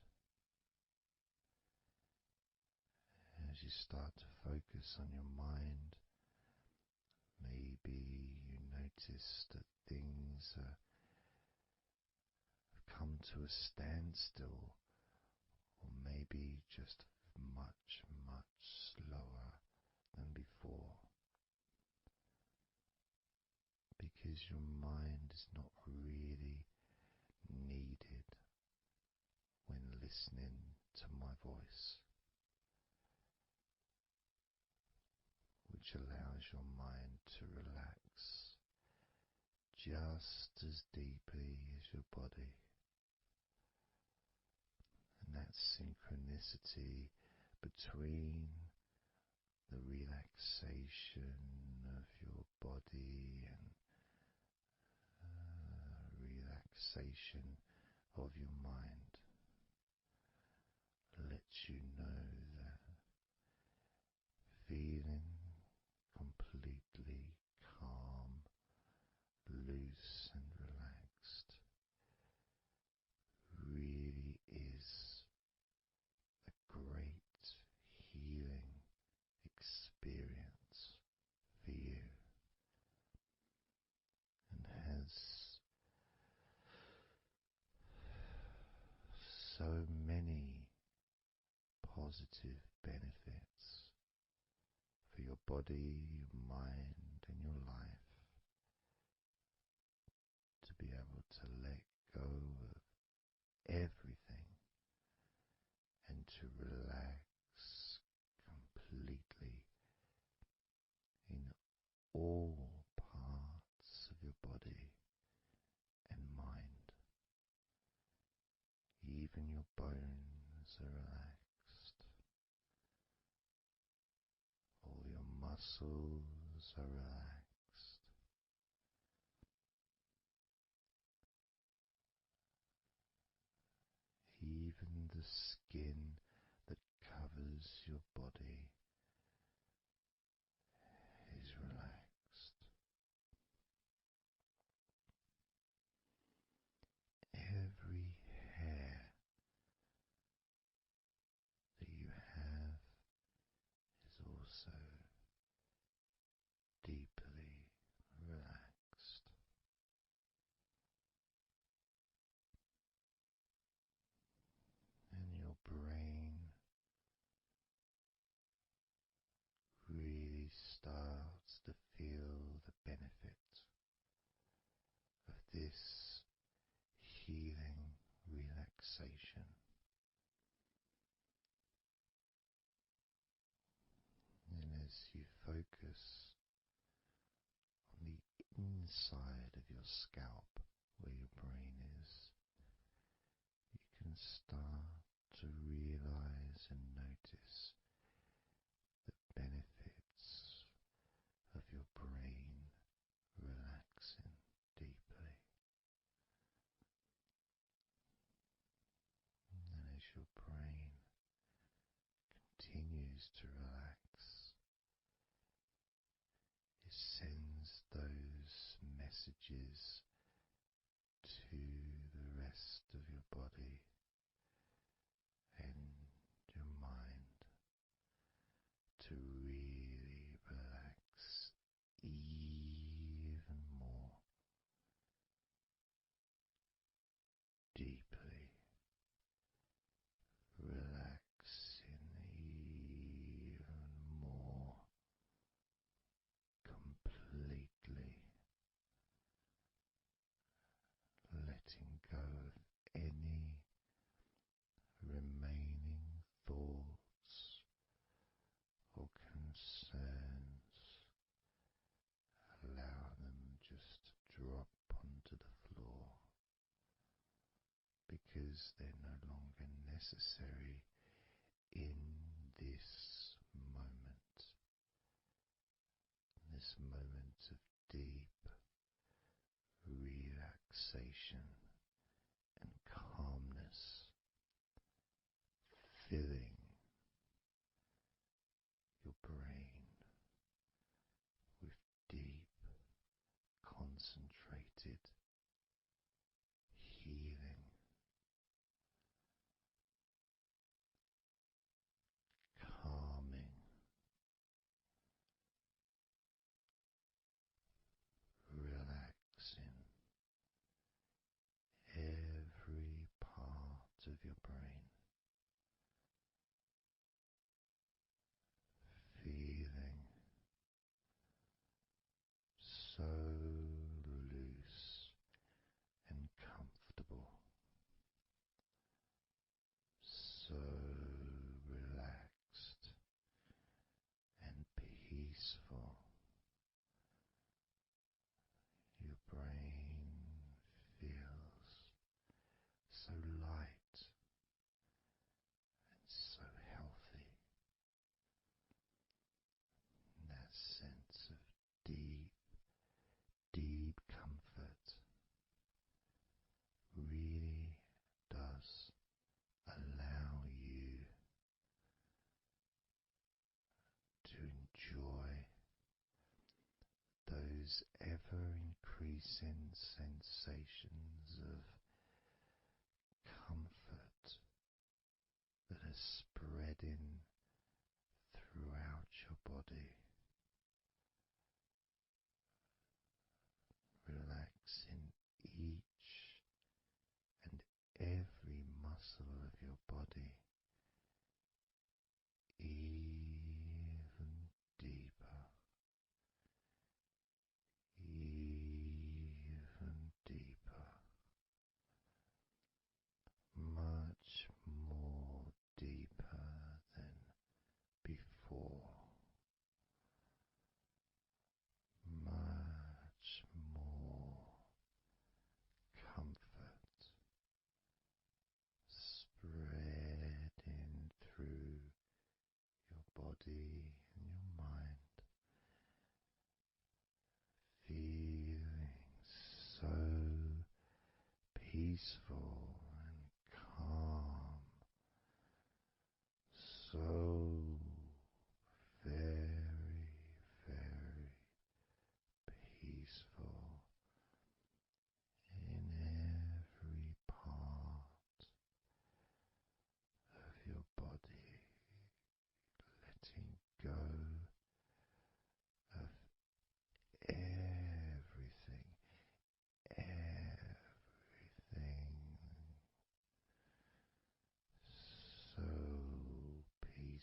As you start to focus on your mind, maybe you notice that things have come to a standstill, or maybe just much, much slower than before, because your mind is not really needed when listening to my voice, which allows your mind to relax just as deeply as your body. And that synchronicity between the relaxation of your body and relaxation of your mind lets you know that feeling completely calm, loose and relaxed really is a great healing experience for you, and has so many positive benefits for your body, your mind and your life, to be able to let go of everything and to relax completely in all parts of your body and mind. Even your bones are relaxed. All your muscles are relaxed. Even the skin that covers your body is relaxed. Every hair that you have is also deeply relaxed. And your brain really starts to feel the benefit of this healing relaxation. And as you focus on the inside of your scalp where your brain is, you can start to realize and notice the benefits of your brain relaxing deeply. And as your brain continues to relax, it sends those messages to the rest of your body and your mind to really relax even more deeply, relaxing even more completely, letting go of any remaining thoughts or concerns. Allow them just to drop onto the floor, because they're no longer necessary in this moment. This moment of deep relaxation and your brain, feeling so loose and comfortable, so relaxed and peaceful. Your brain feels so light and so healthy. And that sense of deep, deep comfort really does allow you to enjoy those ever increasing sensations of comfort that are spreading throughout your body, relaxing each and every muscle of your body even deeper, even deeper, much more deeper than before, much more comfort spreading through your body and your mind, feeling so peaceful and calm, so very, very peaceful in every part of your body, letting go of everything, everything so peaceful,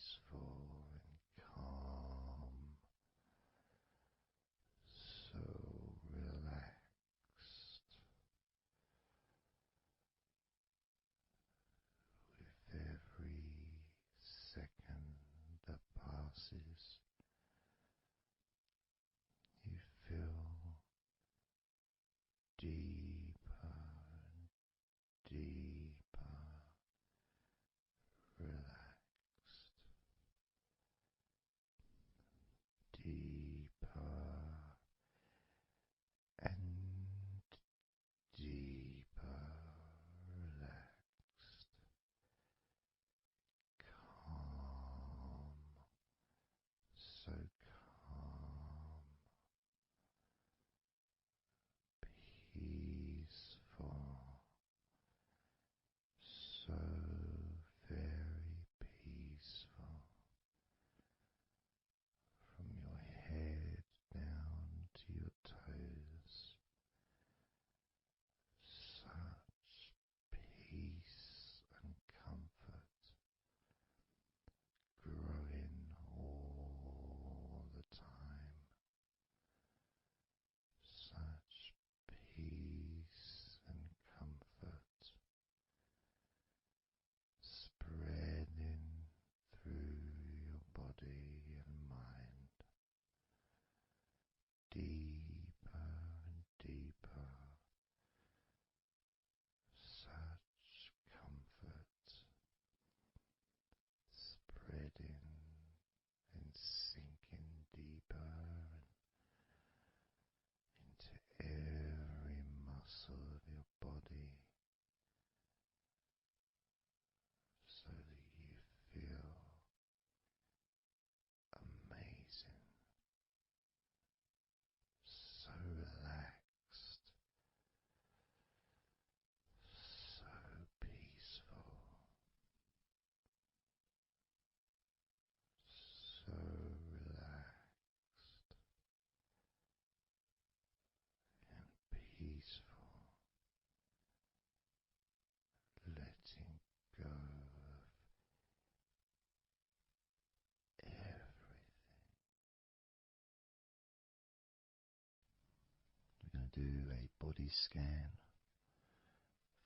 do a body scan,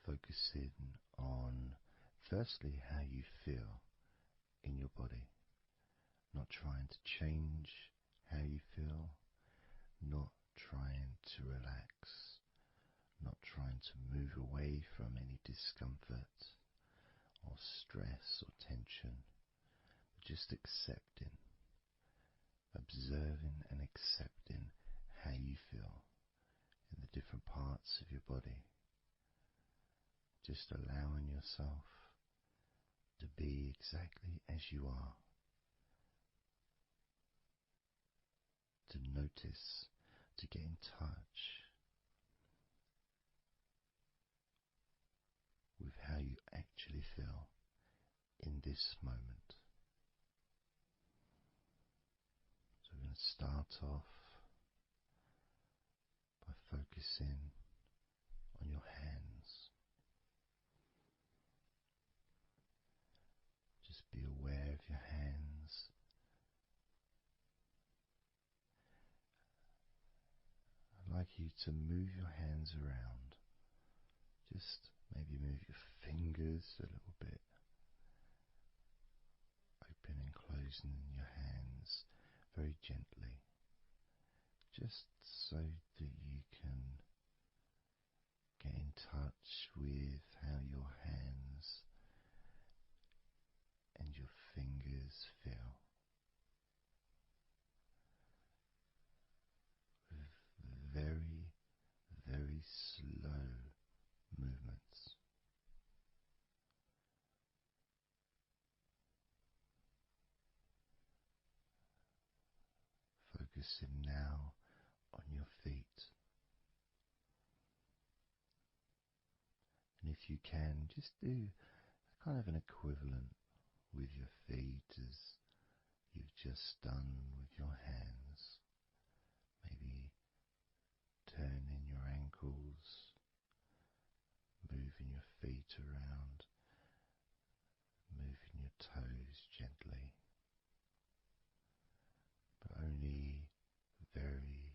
focusing on firstly how you feel in your body, not trying to change how you feel, not trying to relax, not trying to move away from any discomfort or stress or tension, but just accepting, observing and accepting how you feel in the different parts of your body. Just allowing yourself to be exactly as you are, to notice, to get in touch with how you actually feel in this moment. So we're going to start off by focusing on your hands. Just be aware of your hands. I'd like you to move your hands around. Just maybe move your fingers a little bit, open and closing your hands very gently, just so that you can get in touch with how your hands and your fingers feel, with very, very slow movements. Focusing now on your feet. And if you can, just do kind of an equivalent with your feet as you've just done with your hands. Maybe turning your ankles, moving your feet around, moving your toes gently, but only very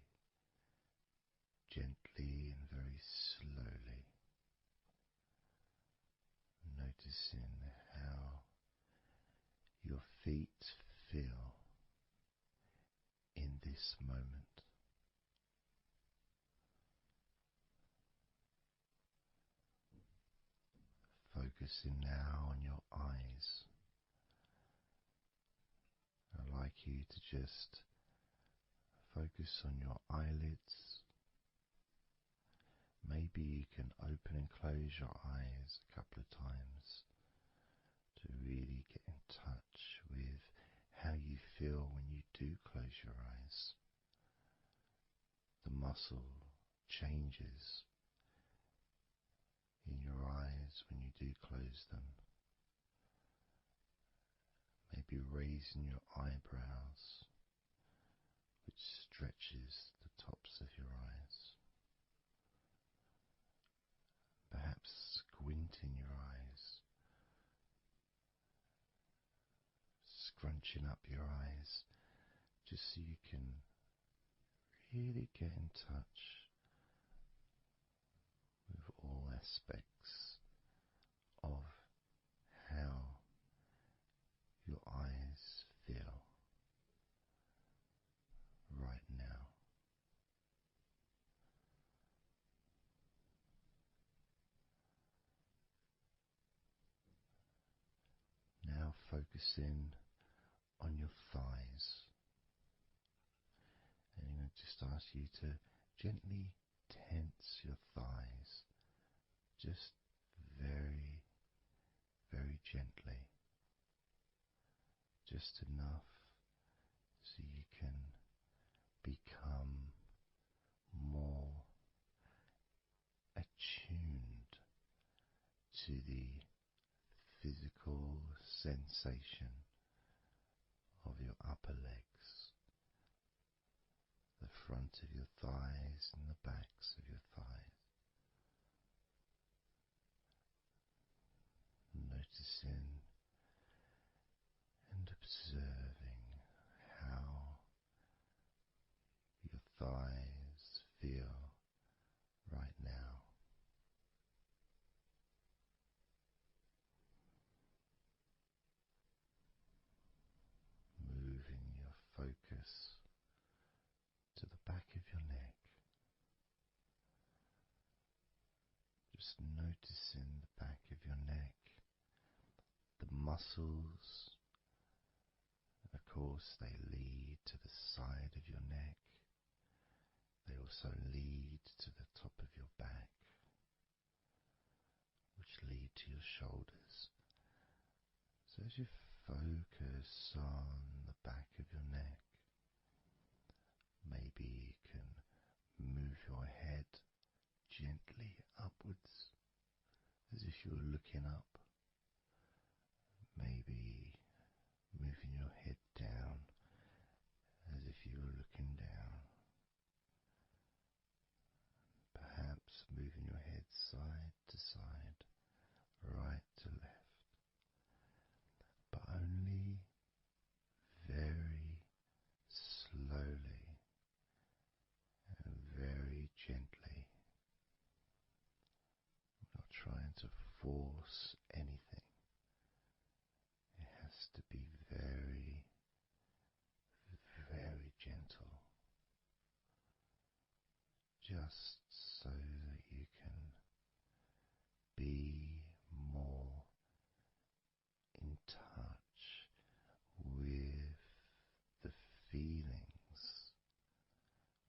gently and very slowly, noticing how your feet feel in this moment. Focusing now on your eyes. I'd like you to just focus on your eyelids. Maybe you can open and close your eyes a couple of times to really get in touch with how you feel when you do close your eyes. The muscle changes in your eyes when you do close them. Maybe raising your eyebrows, which stretches the tops of your eyes. Perhaps squinting your eyes, scrunching up your eyes, just so you can really get in touch with all aspects of how your eyes feel right now. Now focusing on your thighs. And I'm going to just ask you to gently tense your thighs, just very, very gently. Just enough so you can become more attuned to the physical sensation of your upper legs, the front of your thighs and the backs of your thighs. Noticing and observing how your thighs feel just noticing the back of your neck, the muscles, and of course they lead to the side of your neck. They also lead to the top of your back, which lead to your shoulders. So as you focus on the back of your neck, maybe you can move your head gently upwards as if you were looking up. Maybe moving your head down as if you were looking down. Perhaps moving your head side to side, right to left, but only very slowly and very gently. Not trying to force anything. It has to be very, very gentle, just so that you can be more in touch with the feelings,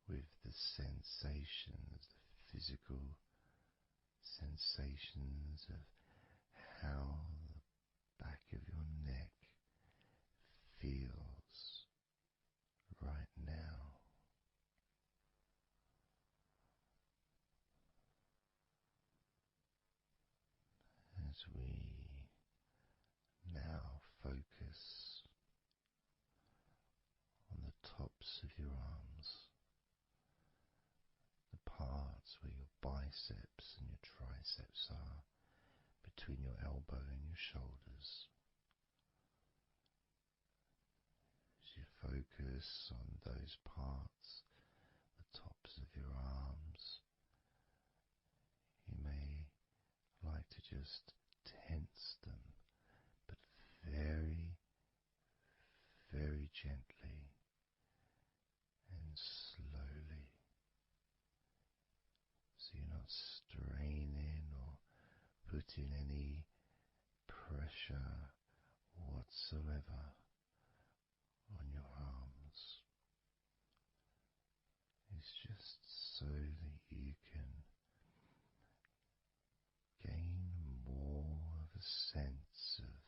with the sensations, the physical sensations of how the back of your neck feels right now. As we now focus on the tops of your arms, the parts where your biceps and your triceps are, between your elbow and your shoulders. As you focus on those parts, the tops of your arms, you may like to just tense them, but very, very gently and slowly, so you're not straining or putting any pressure whatsoever on your arms. It's just so that you can gain more of a sense of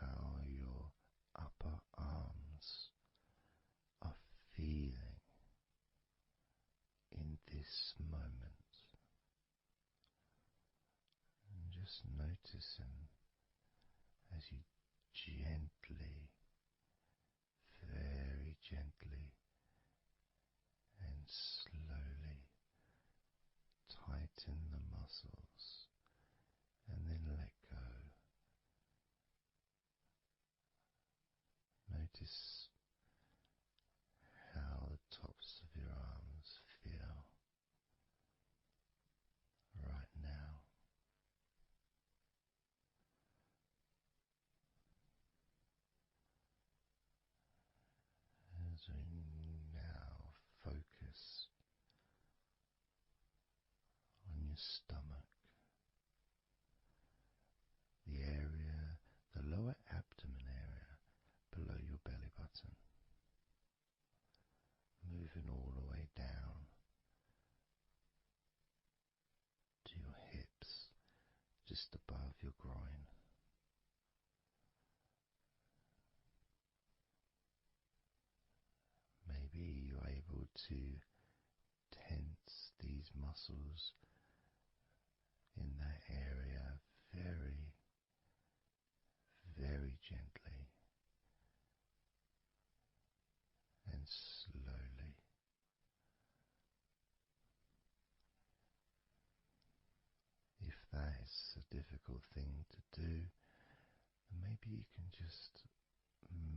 how your upper arms are feeling in this moment. And just noticing as you gently, very gently and slowly tighten the muscles and then let go. Notice how the tops of your arms feel right now. As we now focus on your stomach, the area, the lower abdomen area below your belly button, moving all the way down to your hips, just above your groin. Maybe you're able to tense these muscles in that area very, very gently and slowly. If that is a difficult thing to do, then maybe you can just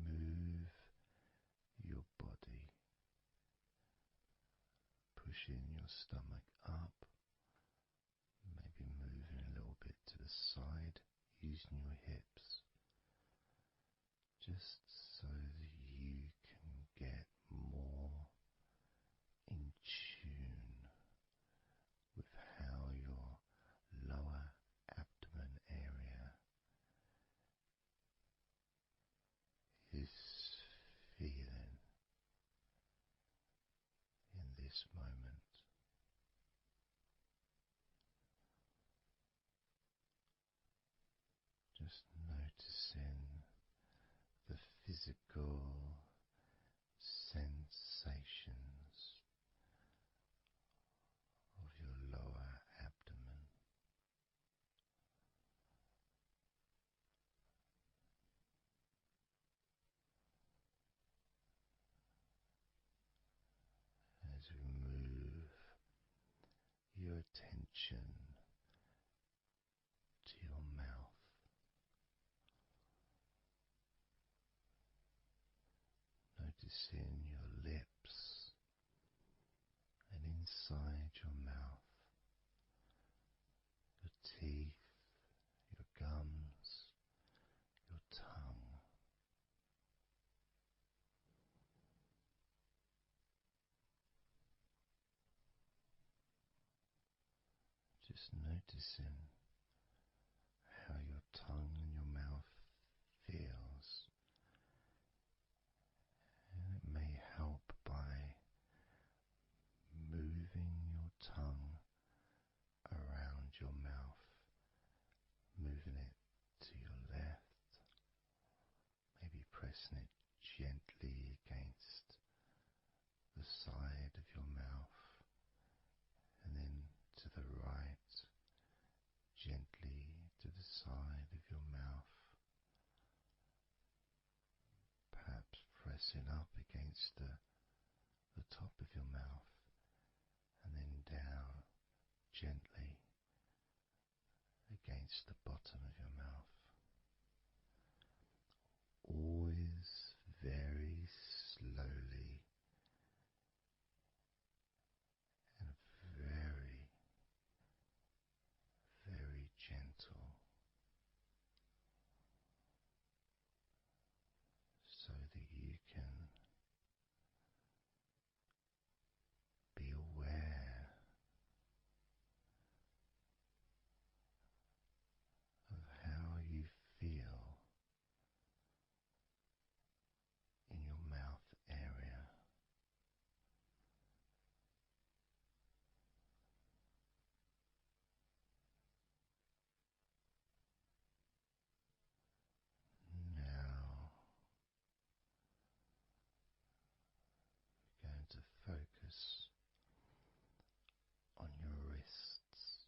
move your body, pushing your stomach up, maybe moving a little bit to the side, using your hips, just so that you can get more in tune with how your physical sensations of your lower abdomen. As we move your attention to your mouth, noticing your lips and inside your mouth, your teeth, your gums, your tongue. Just noticing how your tongue and your mouth feels, and it may help by moving your tongue around your mouth, moving it to your left, maybe pressing it gently against the side of your mouth, and then to the right, gently to the side of your mouth, perhaps pressing up against the top of your mouth, and then down gently against the bottom of your mouth. Always very slowly and very, very gentle, so that you can be aware of how you feel in your mouth area. Now we're going to focus on your wrists.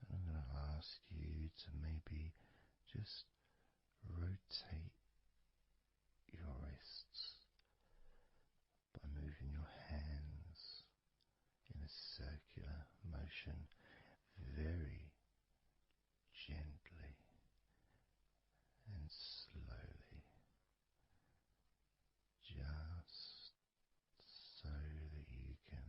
And I'm going to ask you to maybe just rotate your wrists by moving your hands in a circular motion very gently and slowly, just so that you can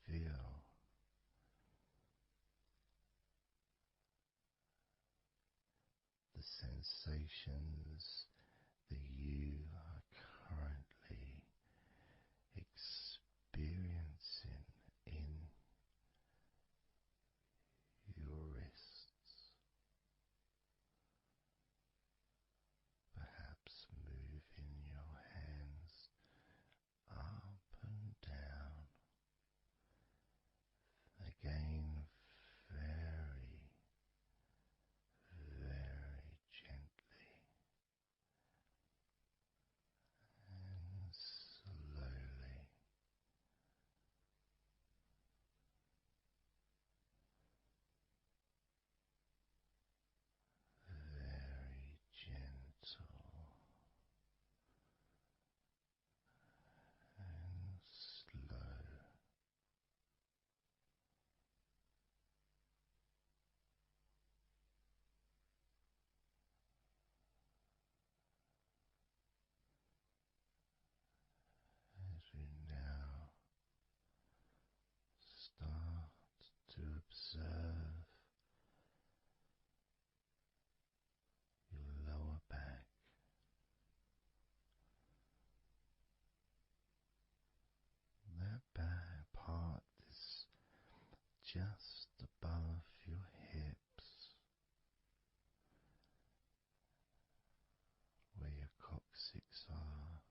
feel the sensations that you are currently experiencing in your wrists. Perhaps moving your hands up and down, again very, very gently and slowly. Very gentle and slow. As we now start to observe your lower back, that back part is just above your hips, where your coccyx are,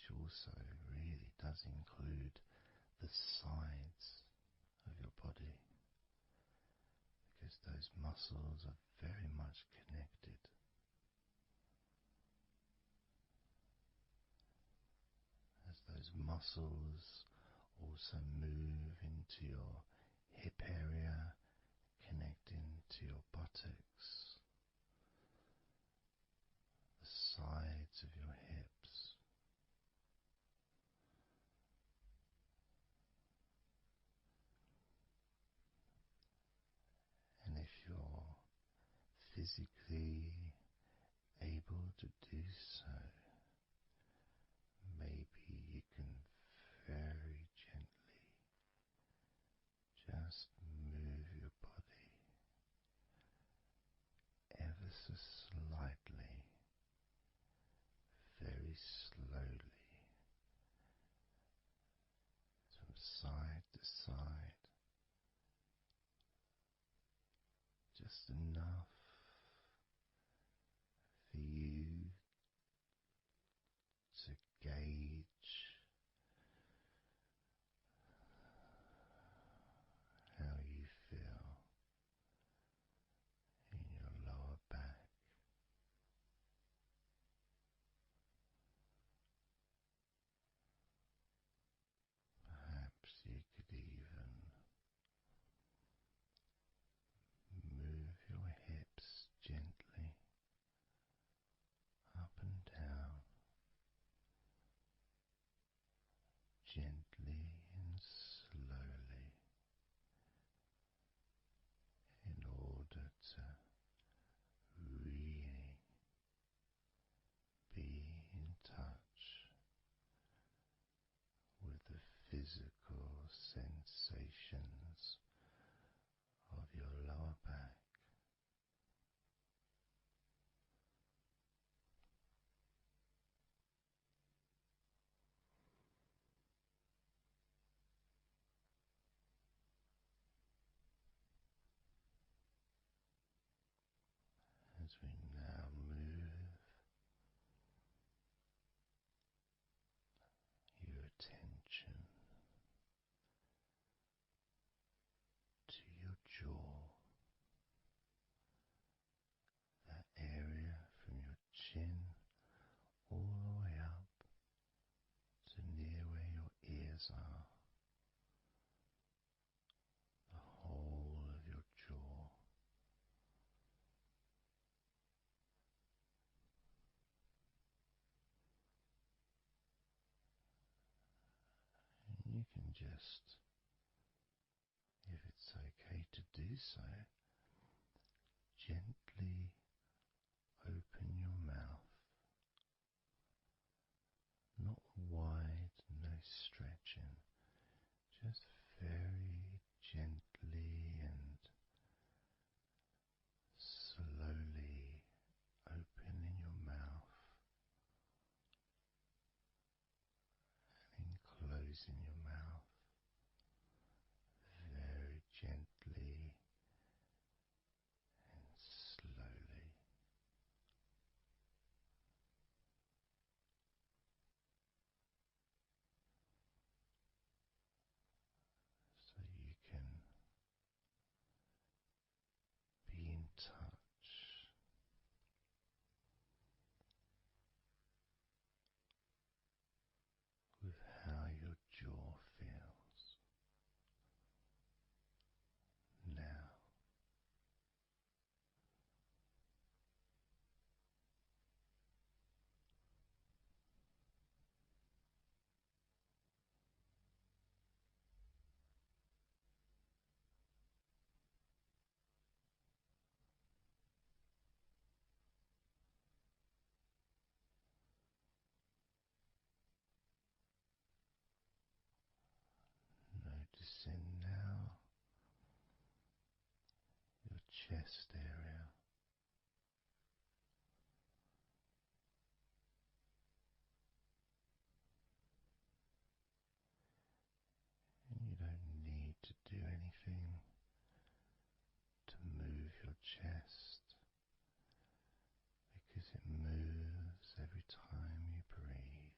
which also really does include the sides of your body, because those muscles are very much connected. As those muscles also move into your hip area, connecting to your buttocks, the sides of your hips, and if you're physically able to do so, maybe you can very gently just move your body ever so slightly, very slowly, from side to side, just enough for you to gauge how you feel in your lower back. Perhaps you could even move your hips gently up and down, gently and slowly, in order to really be in touch with the physical sensations of your lower back. As we now move your attention to your jaw, that area from your chin all the way up to near where your ears are, the whole of your jaw. And you can just, if it's okay to do so, gently open your mouth, not wide, no stretching, just very gently and slowly opening your mouth and closing your mouth very gently and slowly. So you can be in touch with how your jaw feels now. Noticing now your chest area. And you don't need to do anything to move your chest, because it moves every time you breathe.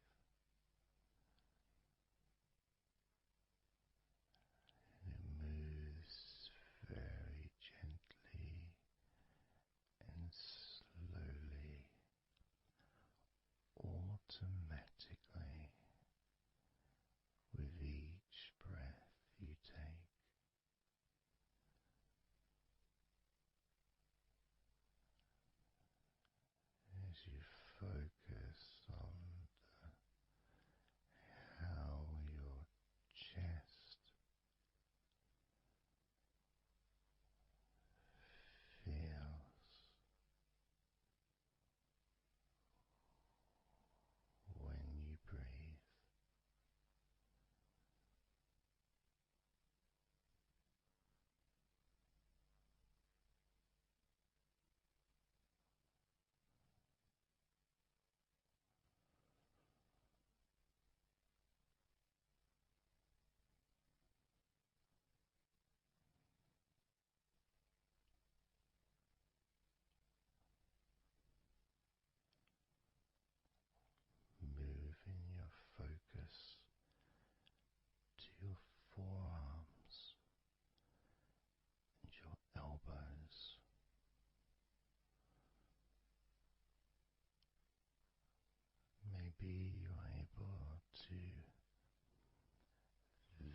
maybe you're able to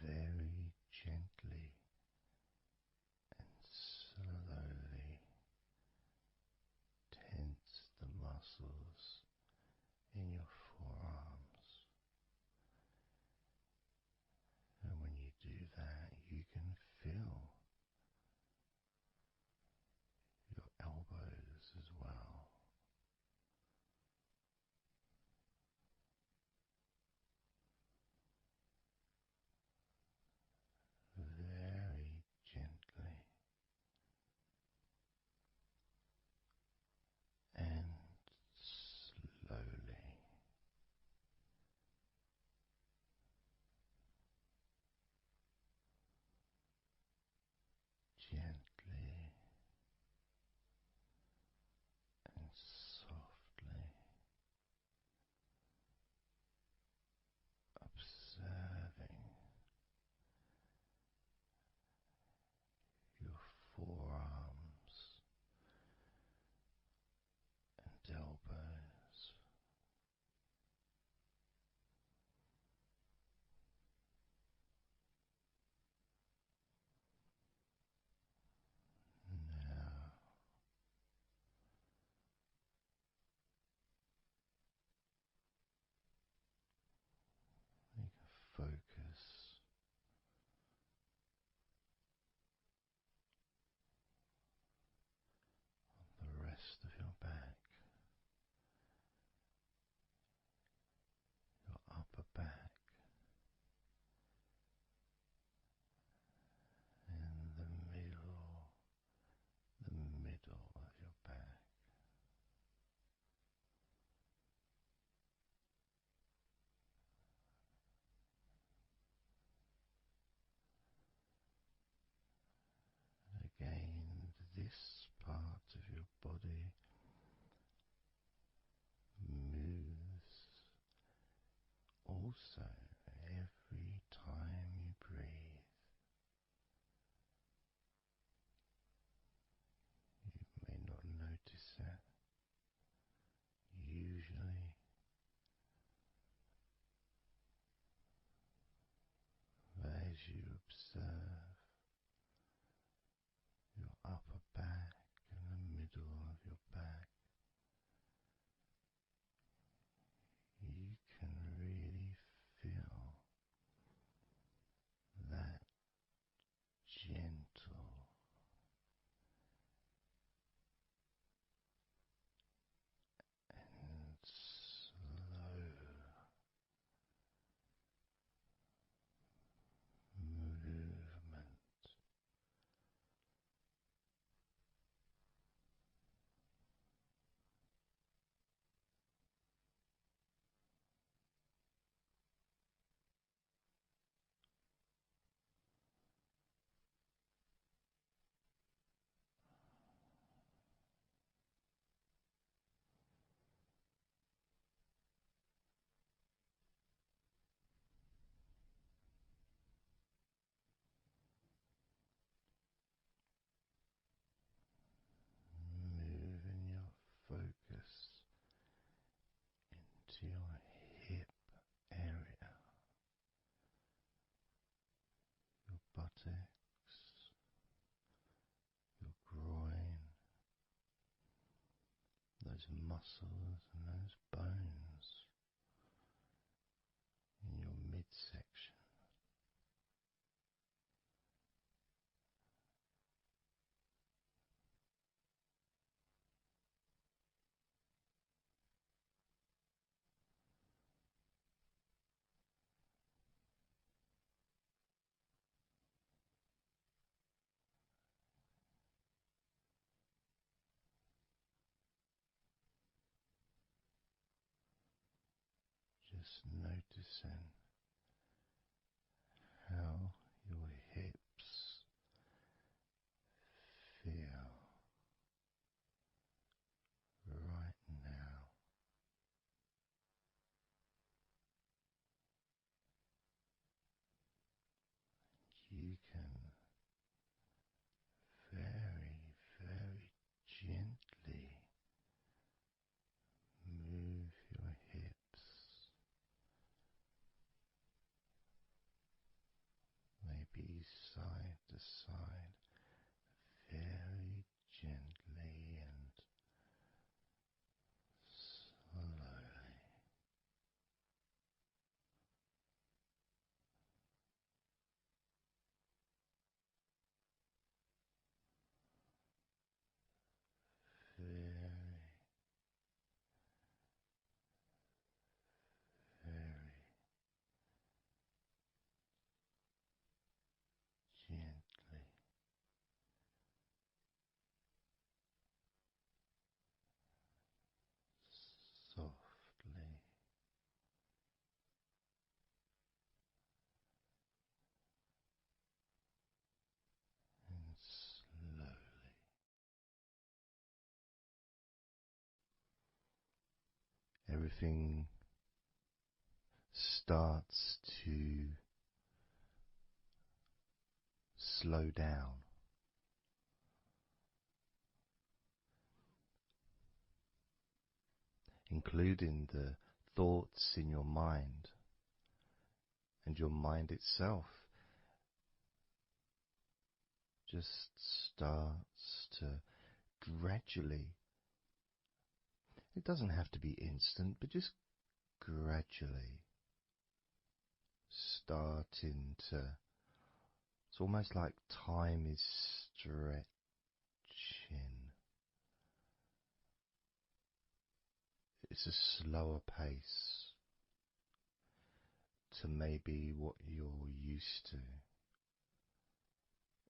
very gently and slowly tense the muscles in your forearms. And when you do that, you can feel your elbows as well. Very gently and slowly. Gently and softly observing your forearms and elbows. Now you can focus on the rest of your back, your upper back, and the middle of your back. Again, this part of your body moves also every time you breathe. You may not notice it usually, but as you observe your upper back and the middle of your back, you can really feel that gentle and slow movement. Moving your focus into your hip area, your buttocks, your groin, those muscles and those bones in your midsection. Just noticing how your hips feel right now. You can very, very gently move your hips maybe side to side, very gently and slowly. Very, very gently, softly, and slowly. Everything starts to slow down, including the thoughts in your mind, and your mind itself just starts to gradually, it doesn't have to be instant, but just gradually starting to, it's almost like time is stretching. It's a slower pace to maybe what you're used to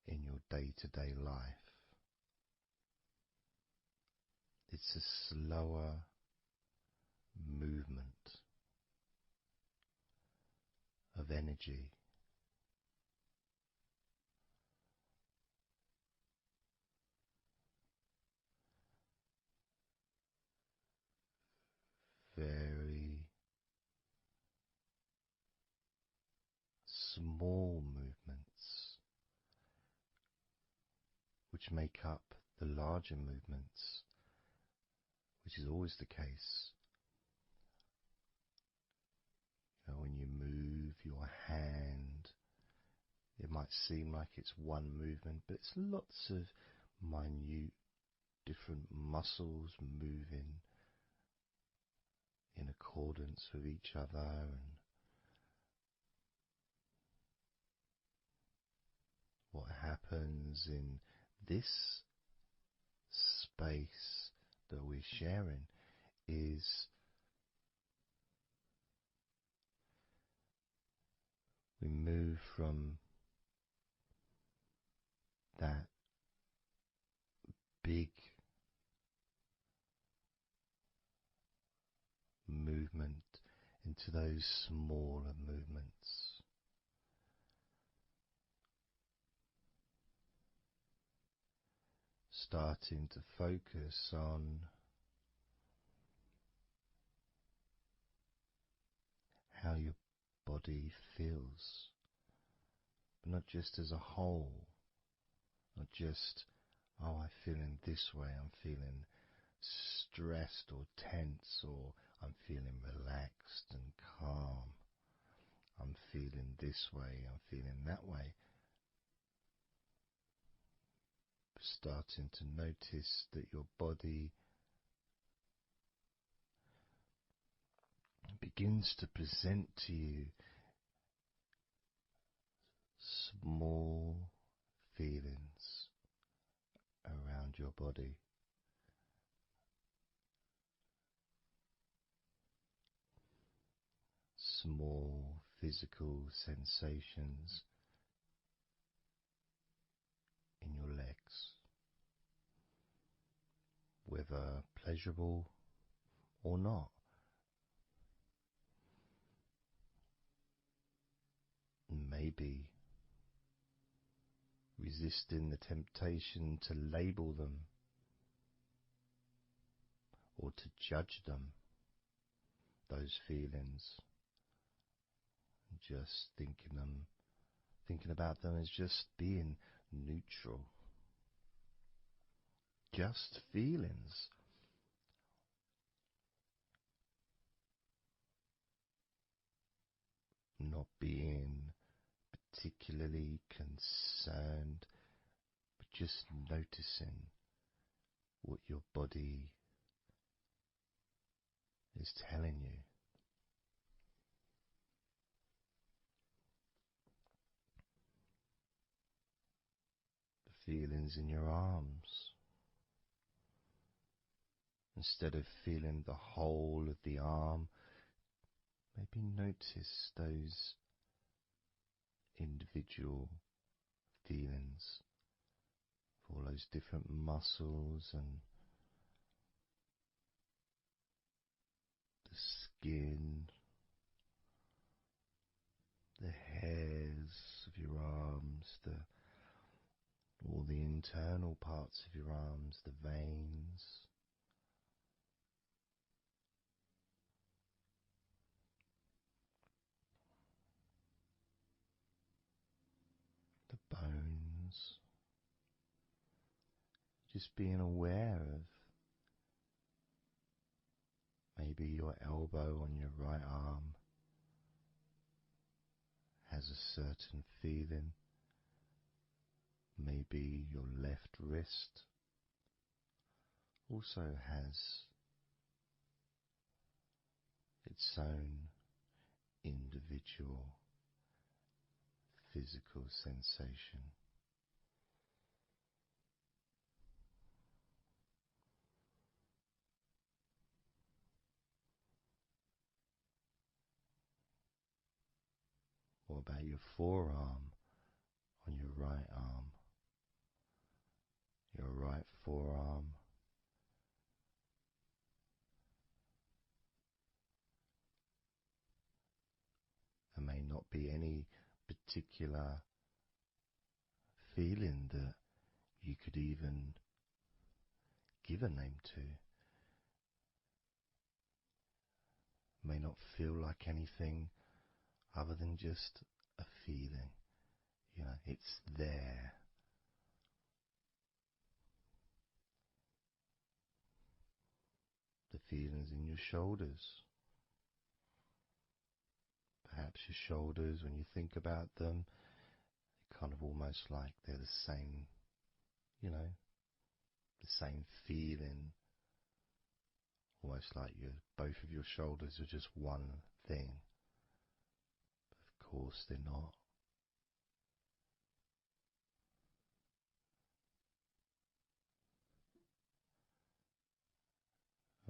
in your day-to-day life. It's a slower movement of energy. Very small movements which make up the larger movements, which is always the case. You know, when you move your hand, it might seem like it's one movement, but it's lots of minute different muscles moving in accordance with each other, and what happens in this space that we're sharing is we move from that big movement into those smaller movements, starting to focus on how your body feels, but not just as a whole, not just, oh, I'm feeling this way, I'm feeling stressed or tense, or I'm feeling relaxed and calm, I'm feeling this way, I'm feeling that way. Starting to notice that your body begins to present to you small feelings around your body. Small physical sensations in your legs, whether pleasurable or not. Maybe resisting the temptation to label them or to judge them, those feelings, just thinking about them as just being neutral, just feelings. Not being particularly concerned, but just noticing what your body is telling you. The feelings in your arms. Instead of feeling the whole of the arm, maybe notice those individual feelings of all those different muscles and the skin, the hairs of your arms, all the internal parts of your arms, the veins. The bones, just being aware of maybe your elbow on your right arm has a certain feeling, maybe your left wrist also has its own individual physical sensation. What about your forearm on your right arm? Your right forearm. There may not be any particular feeling that you could even give a name to. May not feel like anything other than just a feeling. It's there. The feelings in your shoulders. Perhaps your shoulders, when you think about them, they're kind of almost like they're the same, the same feeling. Almost like both of your shoulders are just one thing. But of course they're not.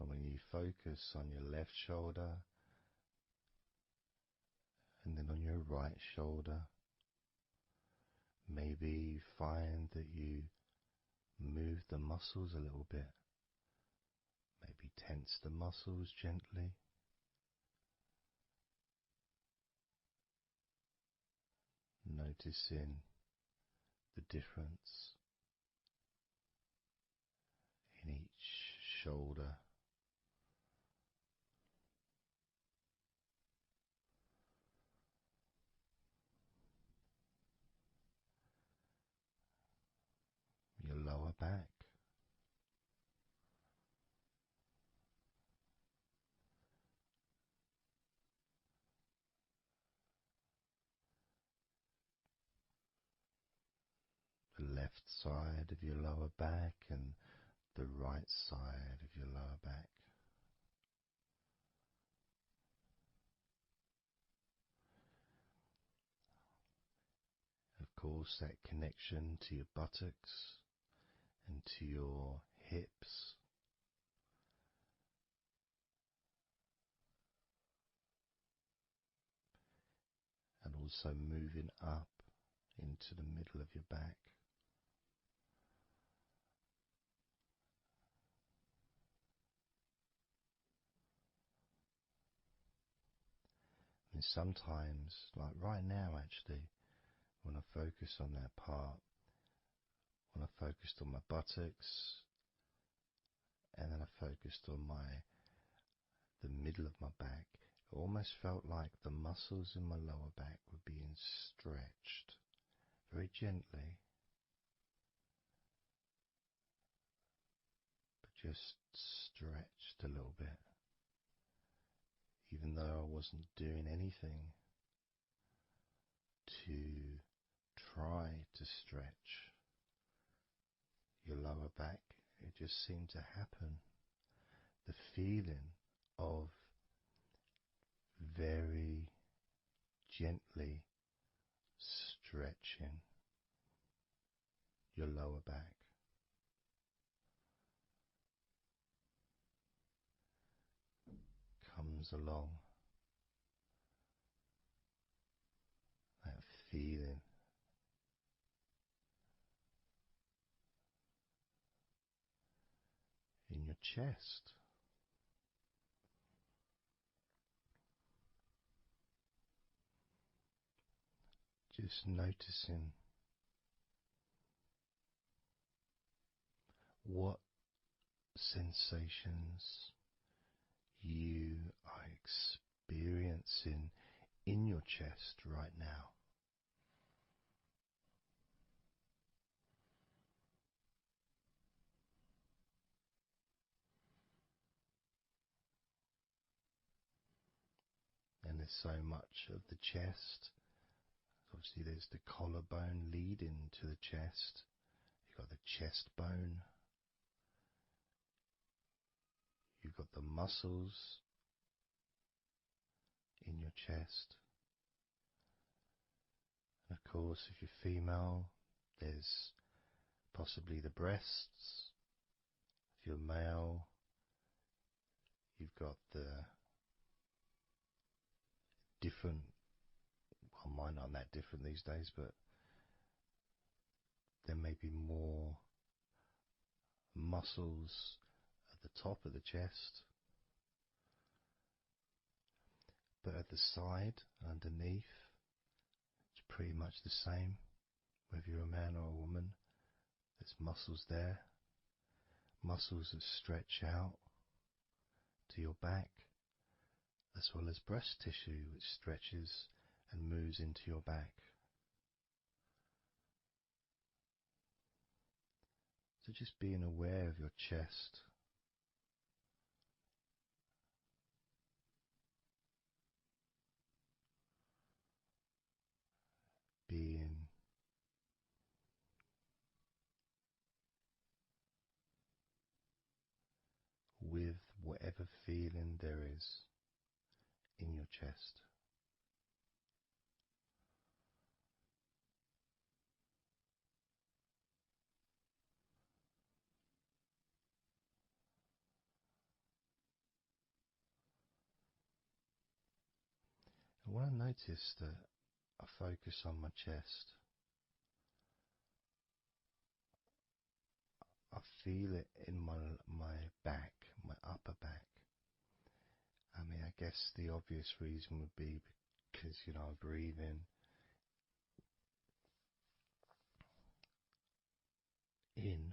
And when you focus on your left shoulder and then on your right shoulder, maybe you find that you move the muscles a little bit. Maybe tense the muscles gently. Noticing the difference in each shoulder. Your lower back. The left side of your lower back and the right side of your lower back. Of course, that connection to your buttocks and to your hips. And also moving up into the middle of your back. And sometimes, like right now actually, when I focus on that part, when I focused on my buttocks, and then I focused on the middle of my back, it almost felt like the muscles in my lower back were being stretched very gently, but just stretched a little bit, even though I wasn't doing anything. to try to stretch your lower back, it just seemed to happen. The feeling of very gently stretching your lower back. Comes along, that feeling in your chest. Just noticing what sensations you are experiencing in your chest right now. And there's so much of the chest. Obviously there's the collarbone leading to the chest. You've got the chest bone. You've got the muscles in your chest. And of course, if you're female, there's possibly the breasts. If you're male, you've got the different, well, mine aren't that different these days, but there may be more muscles at the top of the chest, but at the side, underneath, it's pretty much the same. Whether you're a man or a woman, there's muscles there, muscles that stretch out to your back, as well as breast tissue which stretches and moves into your back. So just being aware of your chest, being with whatever feeling there is in your chest. And when I notice that I focus on my chest, I feel it in my back, my upper back. I mean, I guess the obvious reason would be because, I breathe in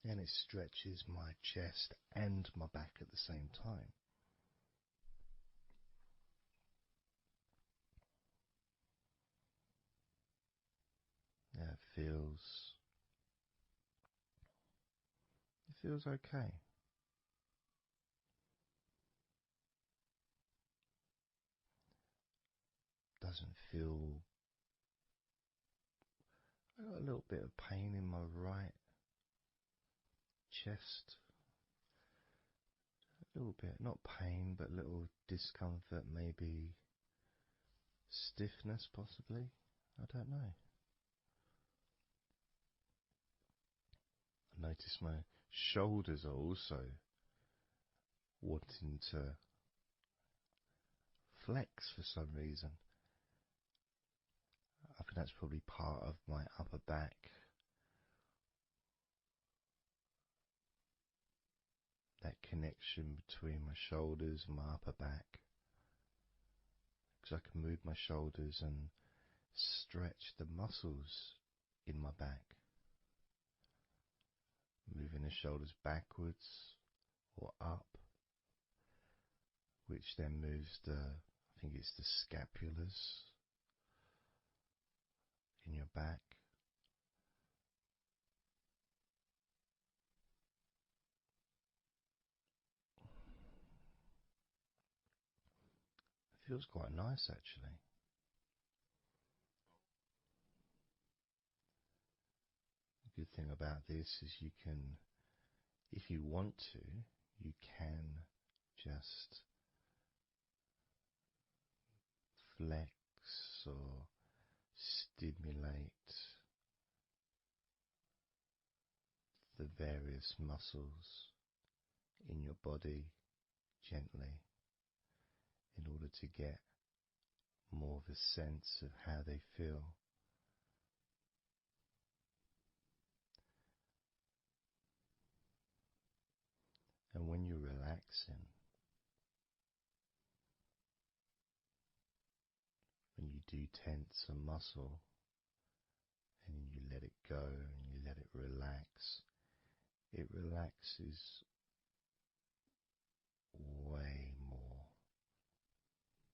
and it stretches my chest and my back at the same time. Yeah, it feels okay. Doesn't feel. I got a little bit of pain in my right chest. A little bit, not pain, but little discomfort, maybe stiffness possibly. I don't know. I notice my shoulders are also wanting to flex for some reason. I think that's probably part of my upper back. That connection between my shoulders and my upper back. Because I can move my shoulders and stretch the muscles in my back. Moving the shoulders backwards or up, which then moves I think it's the scapulars in your back. It feels quite nice actually. thing about this is you can, if you want to, you can just flex or stimulate the various muscles in your body gently in order to get more of a sense of how they feel. And when you're relaxing, when you do tense a muscle and you let it go and you let it relaxes way more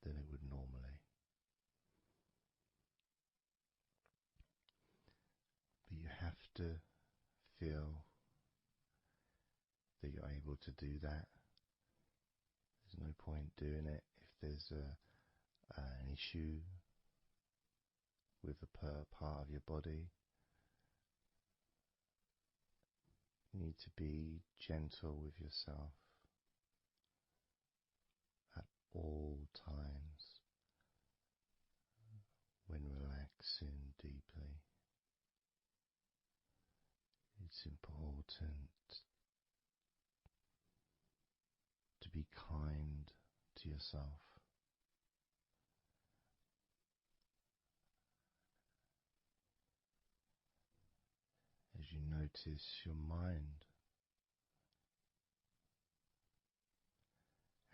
than it would normally. But you have to feel that you're able to do that. There's no point doing it if there's an issue with a part of your body. You need to be gentle with yourself at all times when relaxing deeply. It's important to be kind to yourself. As you notice your mind,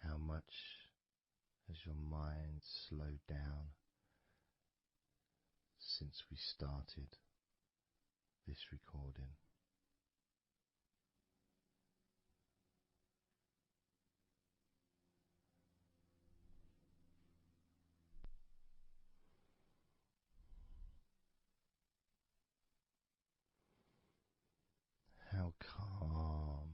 how much has your mind slowed down since we started this recording? How calm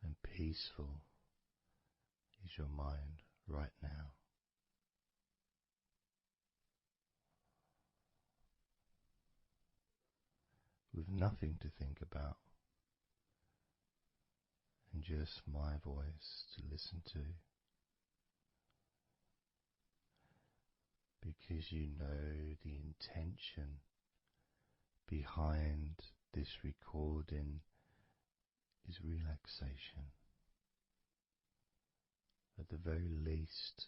and peaceful is your mind right now? With nothing to think about and just my voice to listen to, because you know the intention behind this recording is relaxation. At the very least,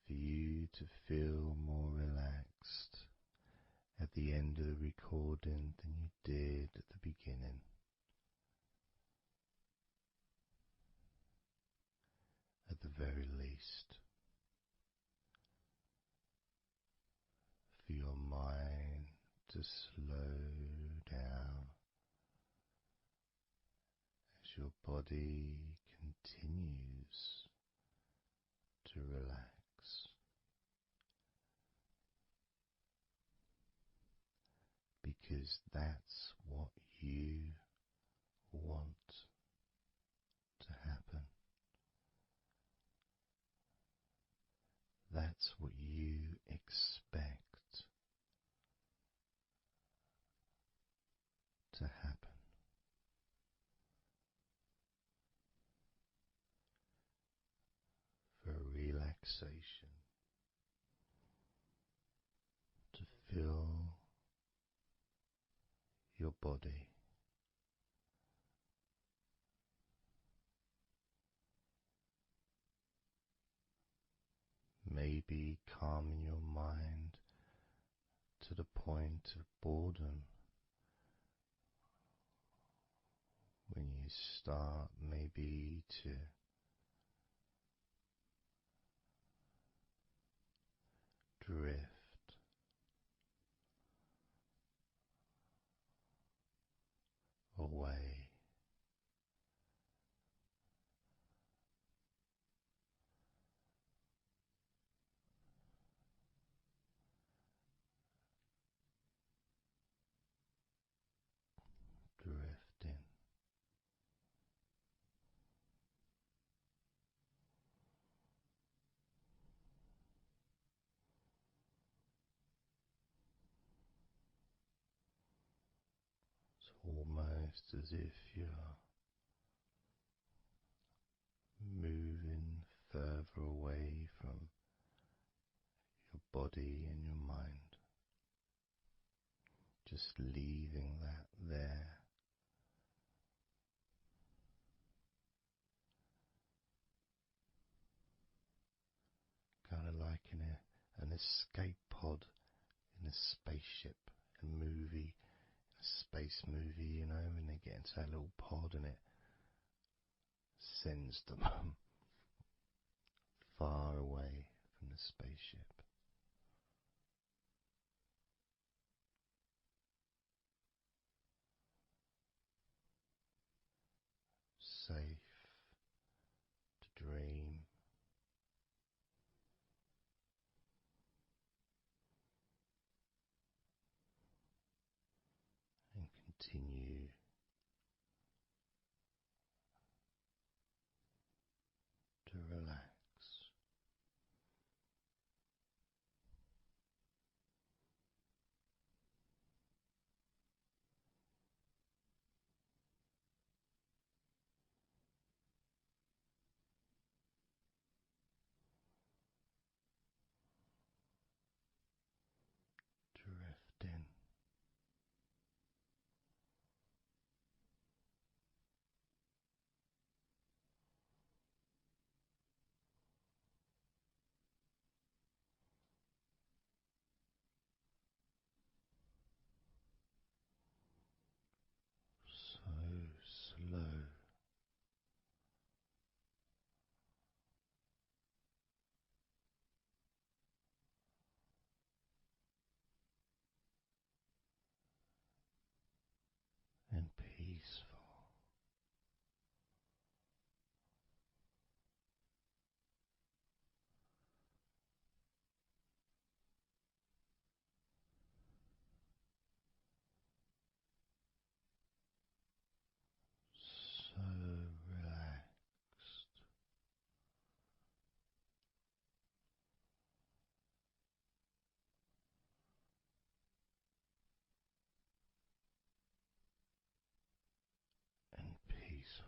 for you to feel more relaxed at the end of the recording than you did at the beginning. At the very least, for your mind to slow down as your body continues to relax. Because that's what you want to happen. That's what you expect to happen. For relaxation to fill your body. Maybe calming your mind to the point of boredom when you start maybe to drift away. Drifting. almost as if you're moving further away from your body and your mind, just leaving that there. Kind of like in an escape pod in a spaceship, a movie, a space movie, when they get into that little pod and it sends them far away from the spaceship. Safe to dream. And continue to relax. Drift in. So slow. And peaceful. So relaxed. And peaceful.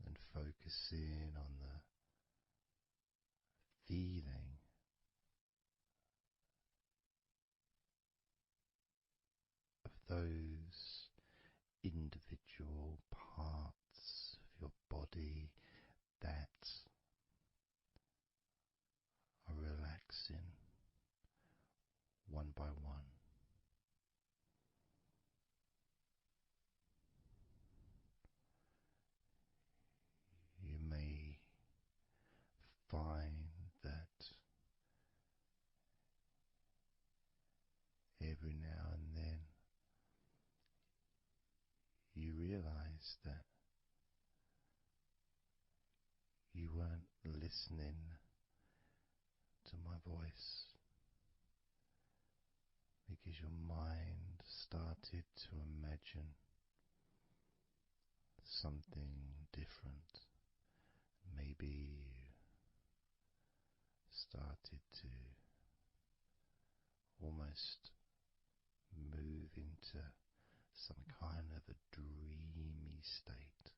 And focusing on the feeling of those individual parts of your body that are relaxing one by one. You may find that every now and then you realize that you weren't listening to my voice because your mind started to imagine something different. Maybe you started to almost move into some kind of a dreamy state.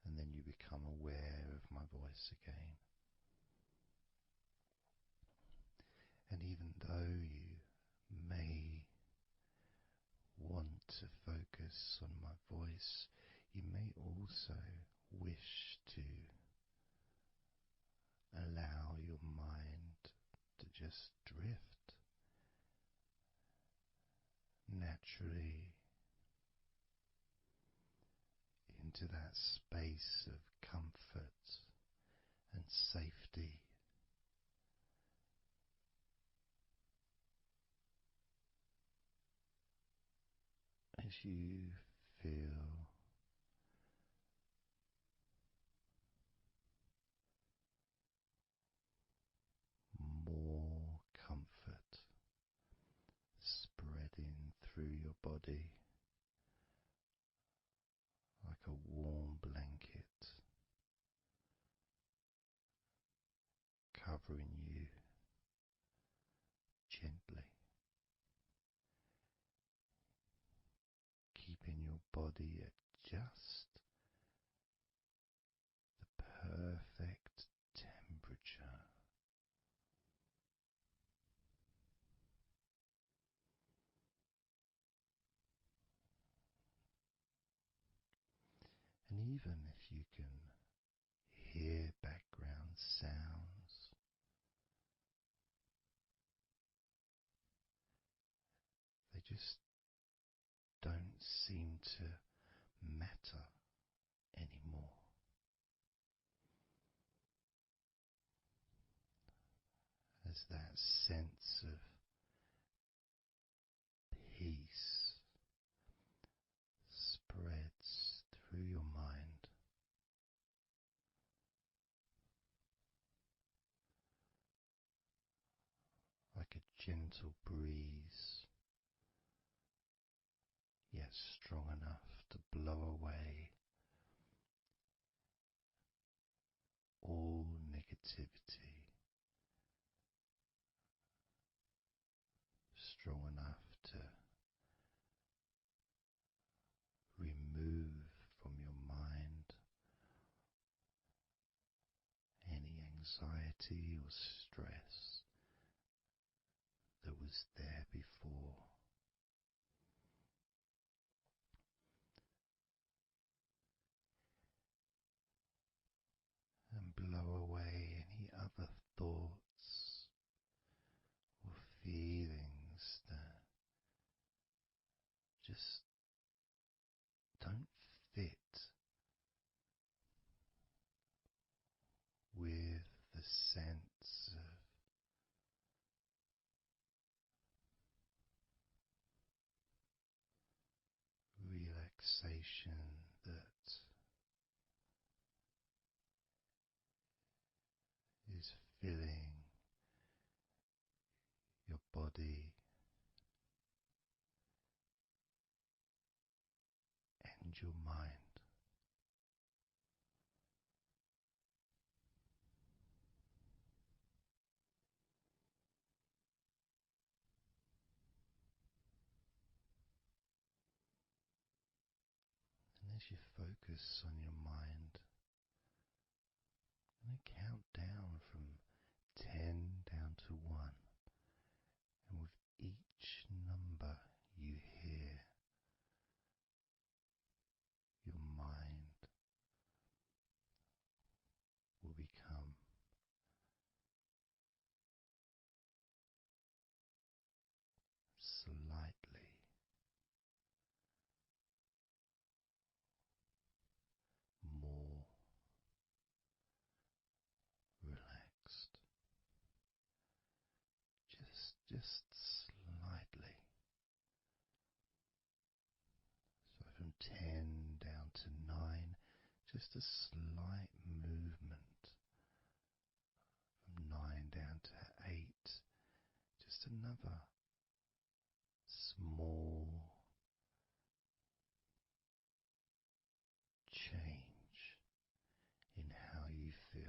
And then you become aware of my voice again. And even though you may want to focus on my voice, you may also wish to allow your mind to just drift naturally into that space of comfort and safety. As you feel body like a warm blanket, covering you gently, keeping your body at just the perfect temperature. And even if you can hear background sounds, they just don't seem to matter anymore. As that sense of peace spreads through your mind, like a gentle breeze, yet strong enough to blow away all negativity, strong enough to remove from your mind any anxiety or stress that was there before. And blow away any other thoughts or feelings that just don't fit with the sense of relaxation that is filling your body and your mind. And as you focus on your mind, I'm going to count down from 10 down to 1, and with each number you hear, your mind will become slightly more relaxed. Just slightly. So from 10 down to 9, just a slight movement. From 9 down to 8, just another small change in how you feel.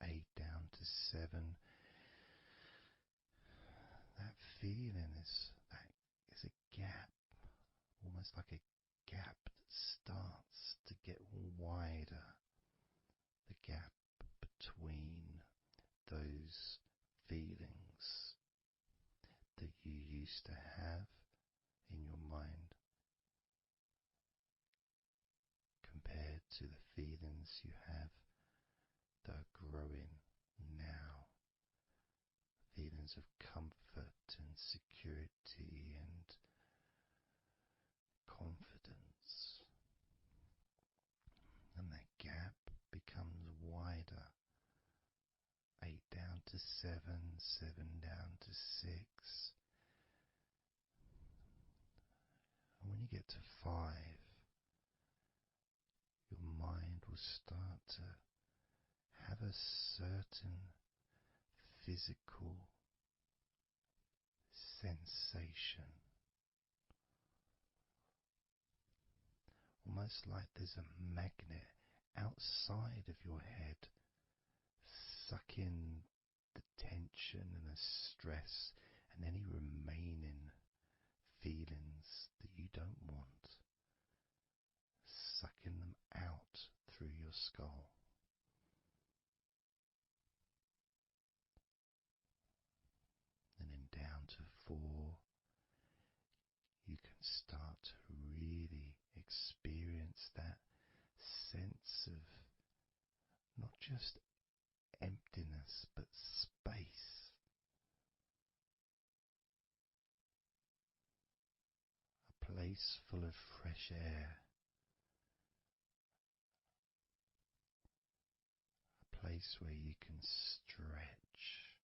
8 down to 7, that feeling is a gap, almost like a gap that starts to get wider. The gap between those feelings that you used to have in your mind compared to the feelings you have that are growing now. Feelings of comfort and security and confidence. And that gap becomes wider. 8 down to 7, 7 down to 6. And when you get to 5, your mind will start to have a certain physical sensation, almost like there's a magnet outside of your head, sucking the tension and the stress and any remaining feelings that you don't want, sucking them out through your skull. And then down to 4, you can start to really experience that sense of not just emptiness but space. A place full of fresh air. A place where you can stretch.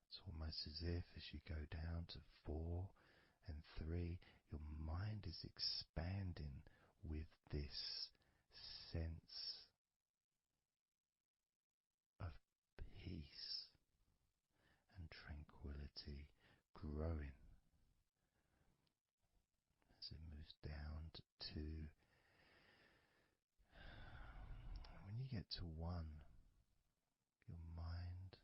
It's almost as if as you go down to 4 and 3, your mind is expanding with this sense of peace and tranquility growing as it moves down to 2. When you get to 1, your mind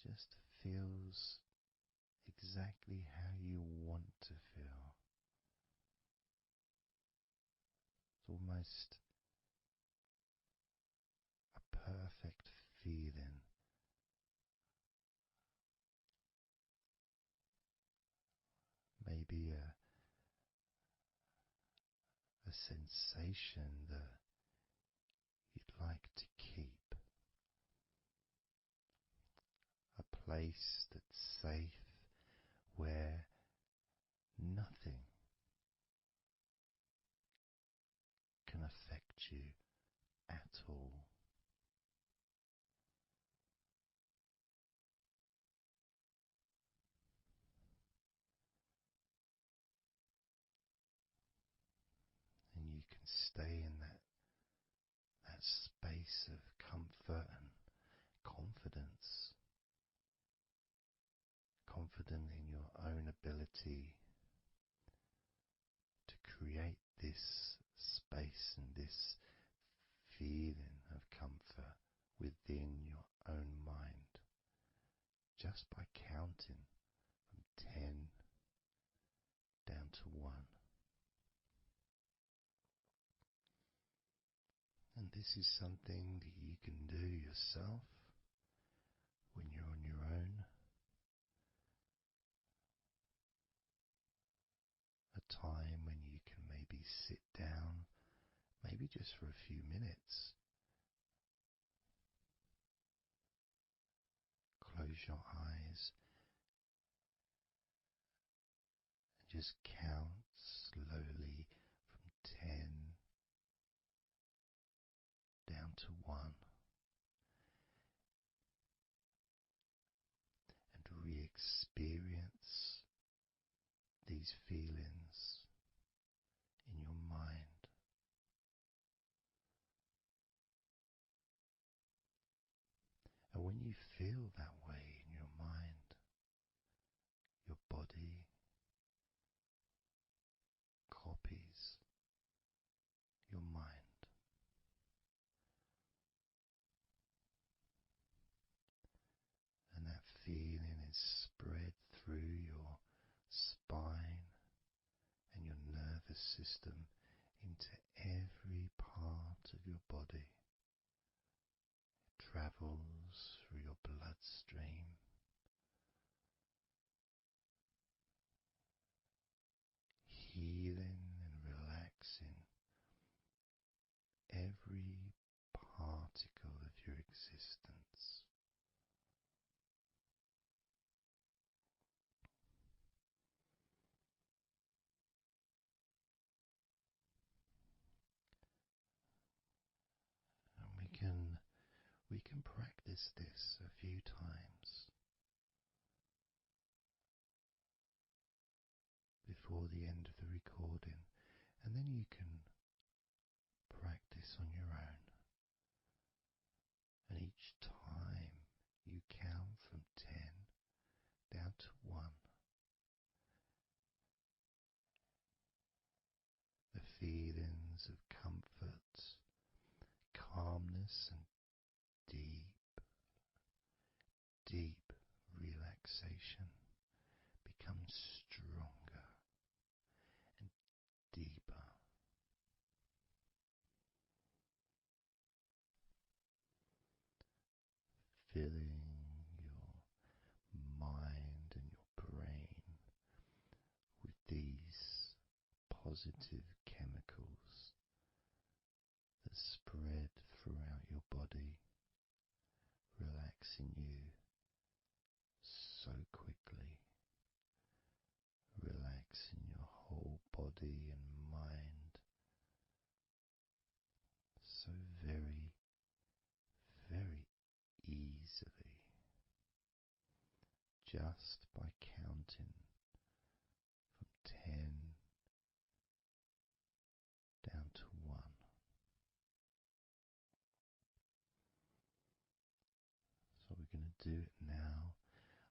just feels exactly how you want to feel. It's almost a perfect feeling. Maybe a sensation that you'd like to keep. A place that's safe where nothing can affect you at all. And you can stay in that space of comfort and confidence. Confident in your own ability to create this space and this feeling of comfort within your own mind, just by counting from 10 down to 1. And this is something that you can do yourself when you're on your own. A time when you can maybe sit down, maybe just for a few minutes. Close your eyes and just count slowly from 10 down to 1. And re-experience these feelings in your mind. And when you feel that way in your mind, your body copies your mind. And that feeling is spread through your spine and your nervous system into every part of your body. It travels through your bloodstream, healing and relaxing every particle of your existence. And we can practice this a few times before the end of the recording, and then you can practice on your own. And each time positive chemicals that spread throughout your body, relaxing you so quickly, relaxing your whole body and mind so very, very easily, just by counting from 10 down to 1. So we're going to do it now.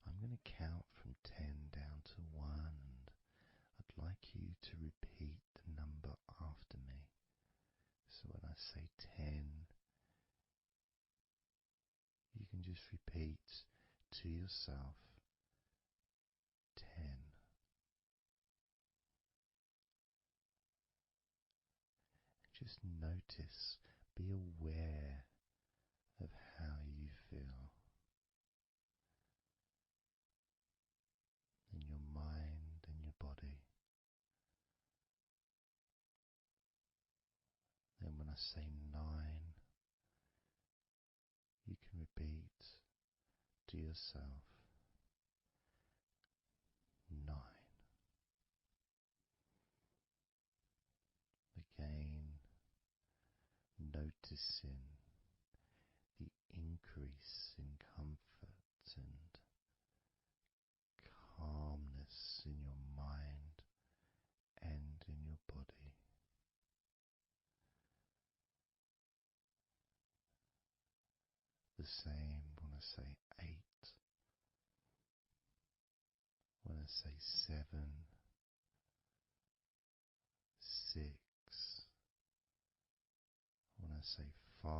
I'm going to count from 10 down to 1, and I'd like you to repeat the number after me. So when I say 10, you can just repeat to yourself 10. Just notice, be aware of how you feel in your mind and your body. Then when I say 9, you can repeat to yourself 9. Again, noticing the increase in comfort and calmness in your mind and in your body. The same when I say 8, when I say 7, 6, when I say 5,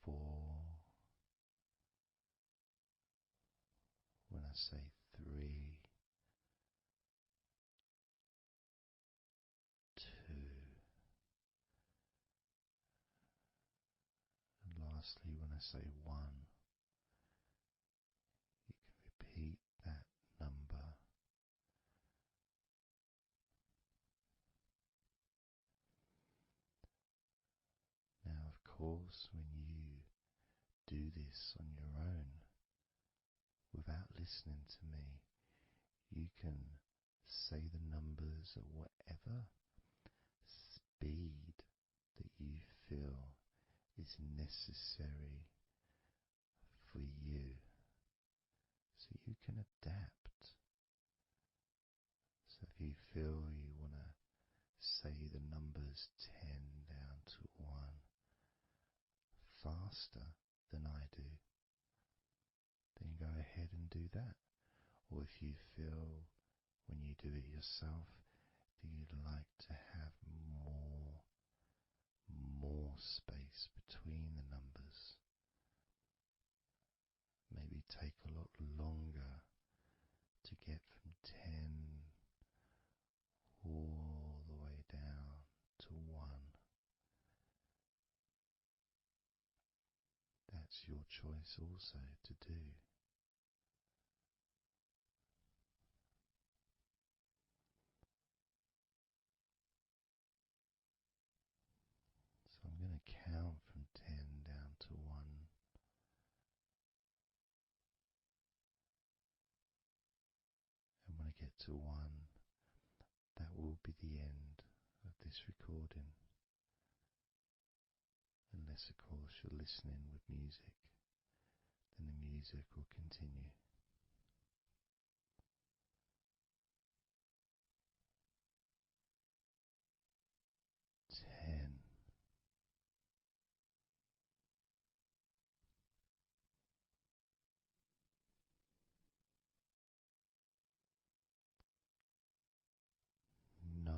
4, when I say 3, 2, and lastly when I say 1, you can repeat that number. Now, of course, when you do this on your own, without listening to me, you can say the numbers at whatever speed that you feel is necessary for you, so you can adapt. So if you feel you want to say the numbers 10 down to 1 faster than I do, then go ahead and do that. Or if you feel when you do it yourself that you'd like to have more space between the numbers, maybe take a lot longer to get from 10 all the way down to 1. That's your choice also to do. So I'm going to count from 10 down to 1. And when I get to 1, that will be the end of this recording. Unless, of course, you're listening with music, then the music will continue. 10. 9.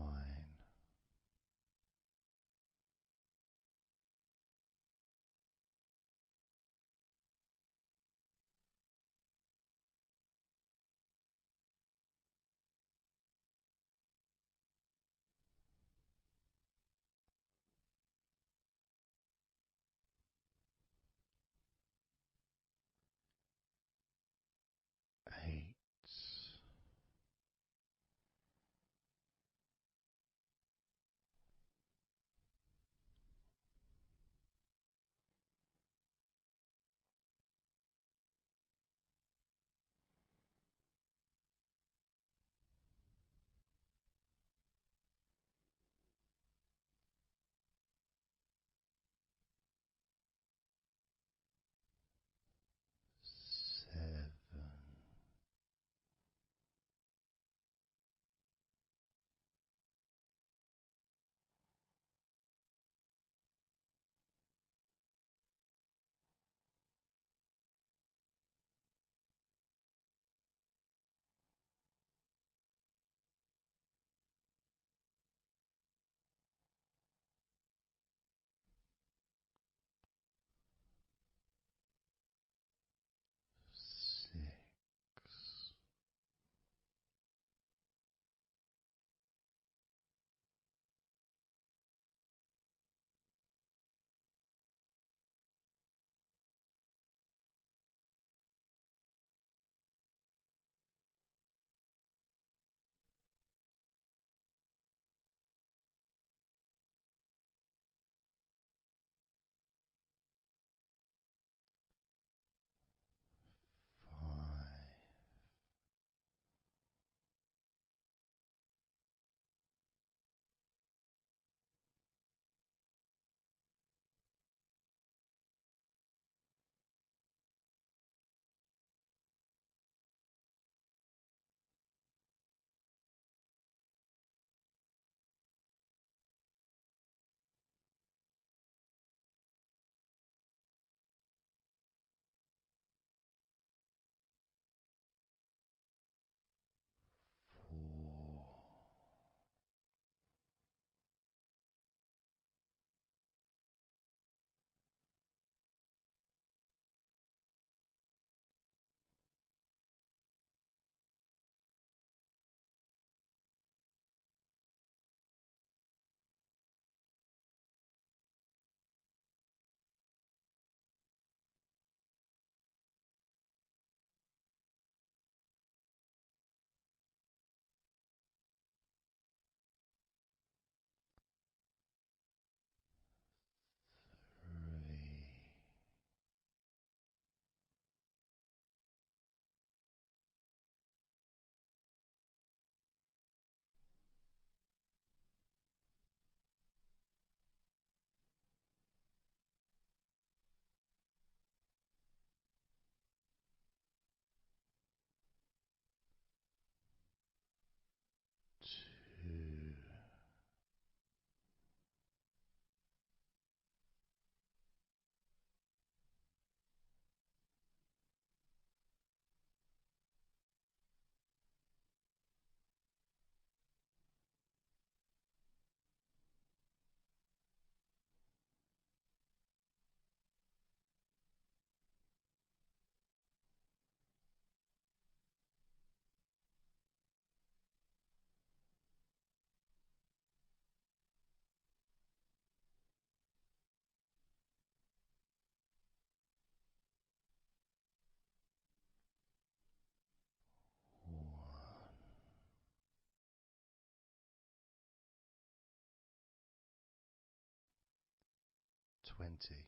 20,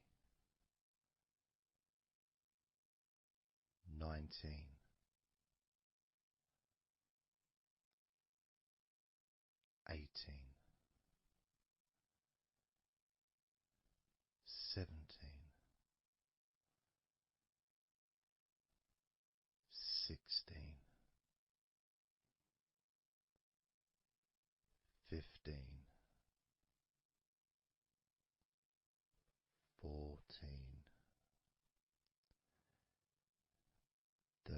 19, 18, 17, 16, 15, 14, 13,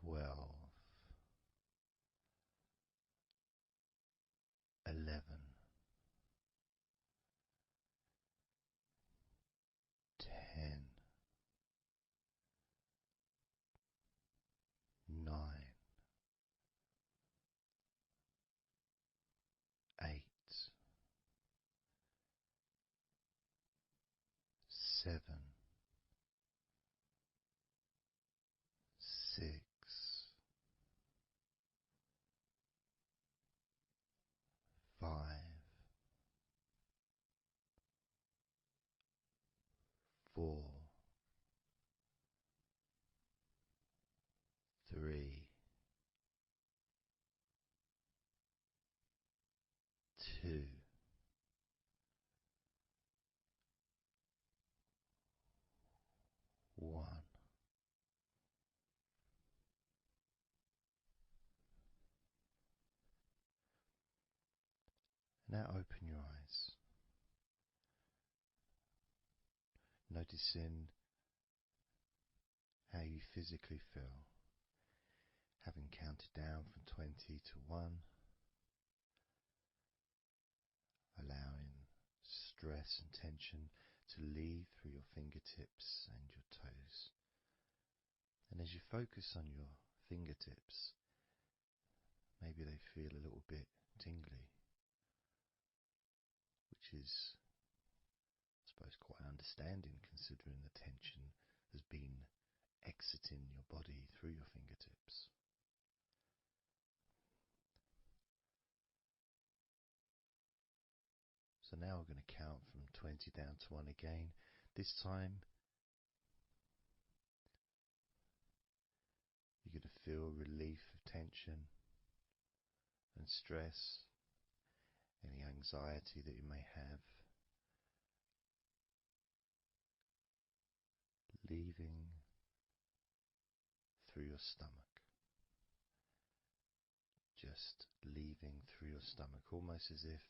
12, 11, 10, 9, 8, 7, 6, 5, 4, 3, 2, 1. Now open your eyes, noticing how you physically feel, having counted down from 20 to 1, allowing stress and tension to leave through your fingertips and your toes. And as you focus on your fingertips, maybe they feel a little bit tingly, which is, I suppose, quite understanding considering the tension has been exiting your body through your fingertips. So now we're going to count from 20 down to 1 again. This time you're going to feel relief of tension and stress, any anxiety that you may have, leaving through your stomach. Just leaving through your stomach, almost as if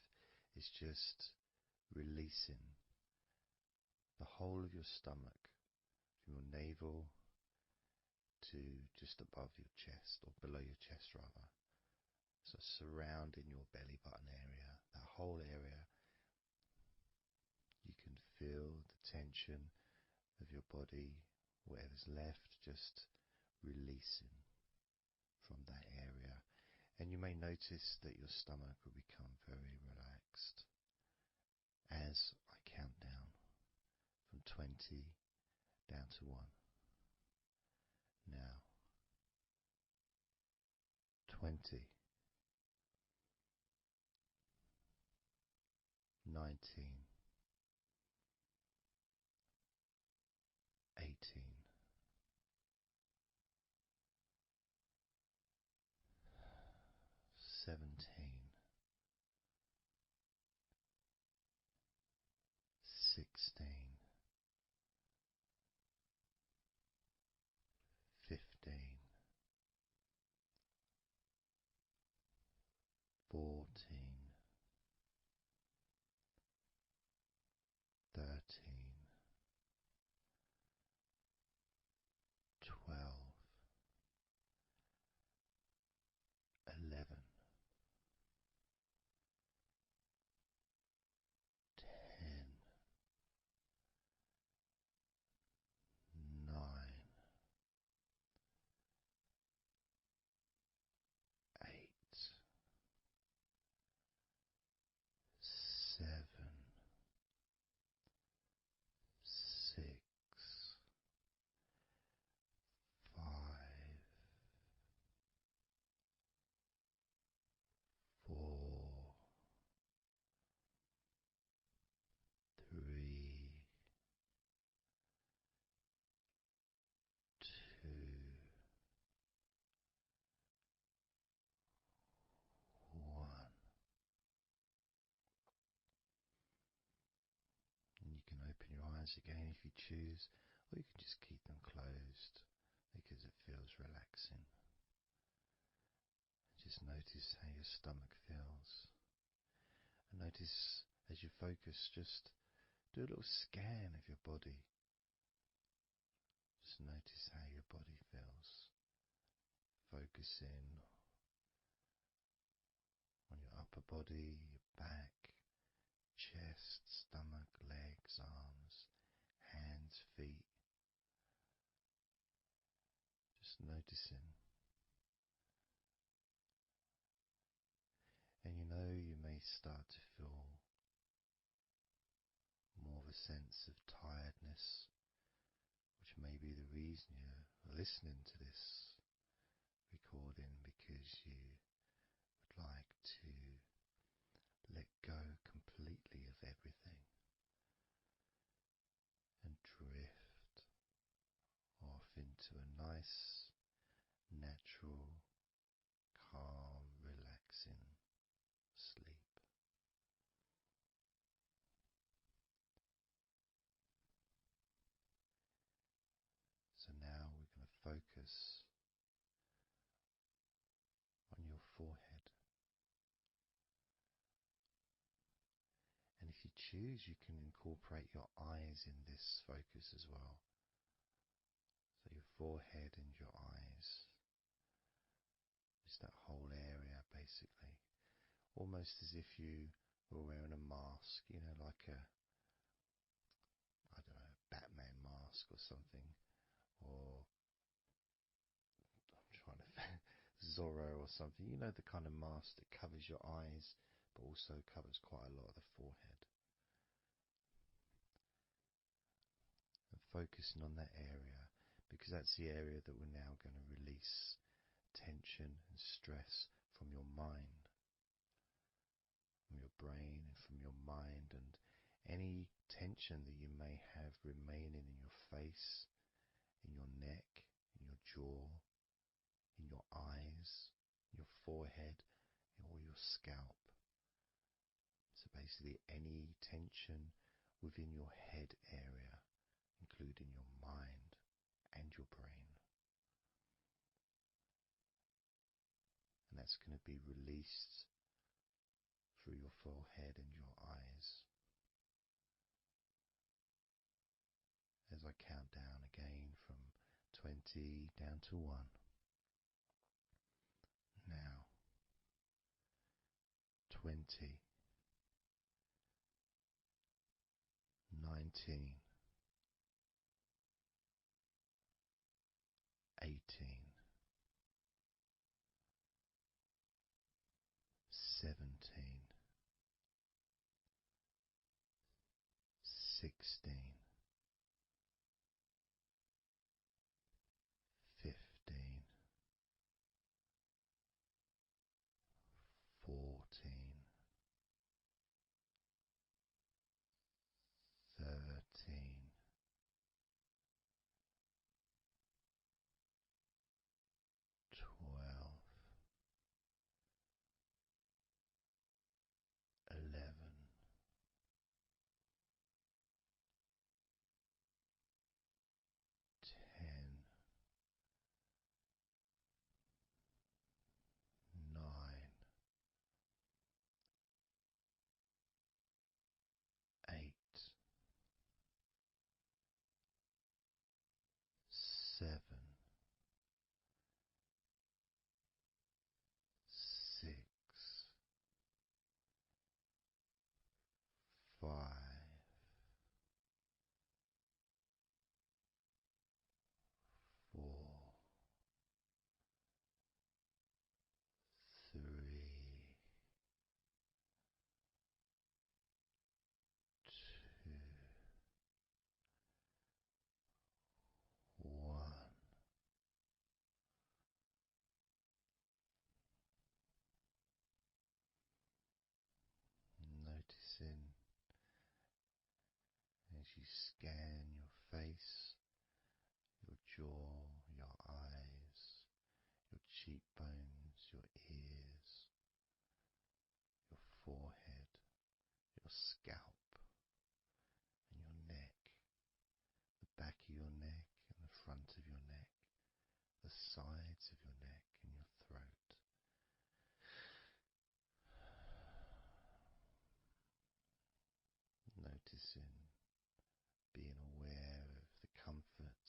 it's just releasing the whole of your stomach, from your navel to just above your chest, or below your chest rather. So surrounding your belly button area, that whole area, you can feel the tension of your body, whatever's left, just releasing from that area. And you may notice that your stomach will become very relaxed as I count down from 20 down to 1. Now, 20, 19, 18, 17, 16, 15, 14, 13, 12, 11, eyes again if you choose, or you can just keep them closed because it feels relaxing. Just notice how your stomach feels. And notice as you focus, just do a little scan of your body. Just notice how your body feels. Focusing on your upper body, your back, chest, stomach, legs, arms, hands, feet. Just noticing. And you may start to feel more of a sense of tiredness, which may be the reason you're listening to this recording, because you would like to let go completely of everything and drift off into a nice, natural, calm, relaxing sleep. So now we're going to focus on your forehead. And if you choose, you can incorporate your eyes in this focus as well. So your forehead and your eyes. Just that whole area, basically. Almost as if you were wearing a mask, like a Batman mask or something. Or I'm trying to Zorro or something. The kind of mask that covers your eyes but also covers quite a lot of the forehead. And focusing on that area, because that's the area that we're now going to release tension and stress from your mind, from your brain and from your mind, and any tension that you may have remaining in your face, in your neck, in your jaw, in your eyes, your forehead, or your scalp. So basically any tension within your head area, including your mind and your brain. And that's going to be released through your forehead and your eyes. As I count down again from 20 down to 1. Now, 20, 19, 18, 17, 16, 15, 14, 13, 12, 11, 10, 9, 8, 7, 6, 5, 4, 3, 2, 1. Noticing as you scan your face, your jaw, your eyes, your cheekbones, your ears, your forehead, your scalp, and your neck, noticing, being aware of the comfort,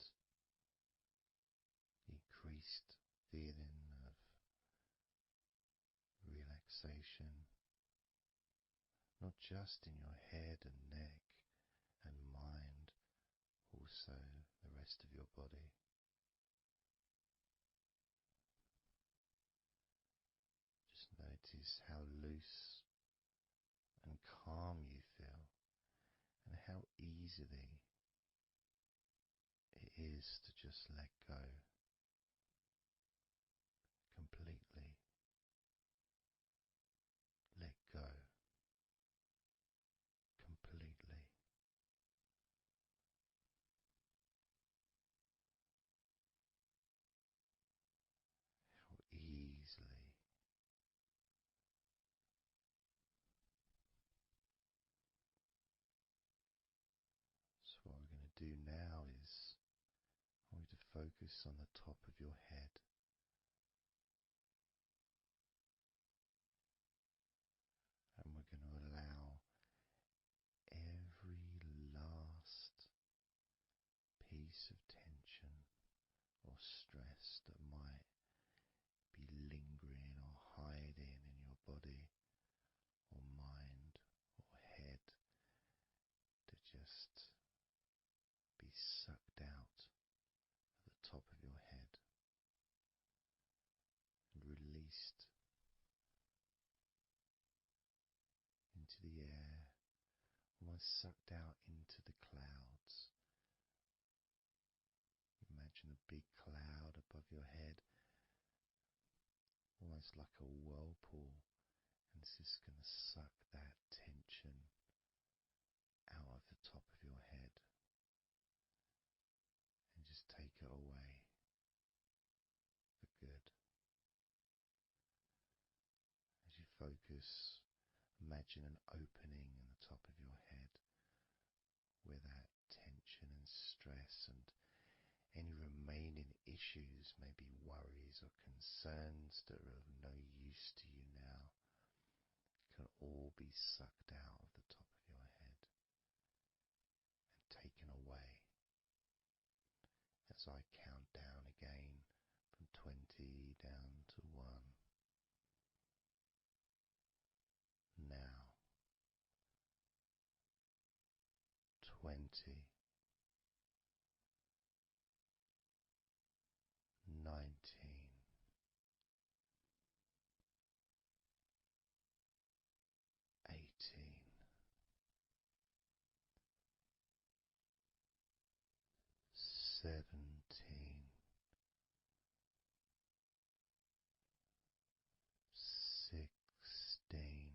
the increased feeling of relaxation, not just in your head and neck and mind, also the rest of your body. Just notice how loose and calm you feel, and how easily it is to just let go completely. Let go completely. How easily. So what we're going to do now is I want you to focus on the top of your head. And we're going to allow every last piece of tension or stress that might be lingering or hiding in your body or mind or head to just be sucked out at the top of your head and released into the air, almost sucked out into the clouds. Imagine a big cloud above your head, almost like a whirlpool, and it's just going to suck that tension out of the top of your head and just take it away for good. As you focus, imagine an opening in the top of your head where that tension and stress and any remaining issues, maybe worries or concerns that are of no use to you now, can all be sucked out of the top of your head and taken away. As I count down again from 20 down to 1. Now, 20, 19, 18, 17, 16, 15,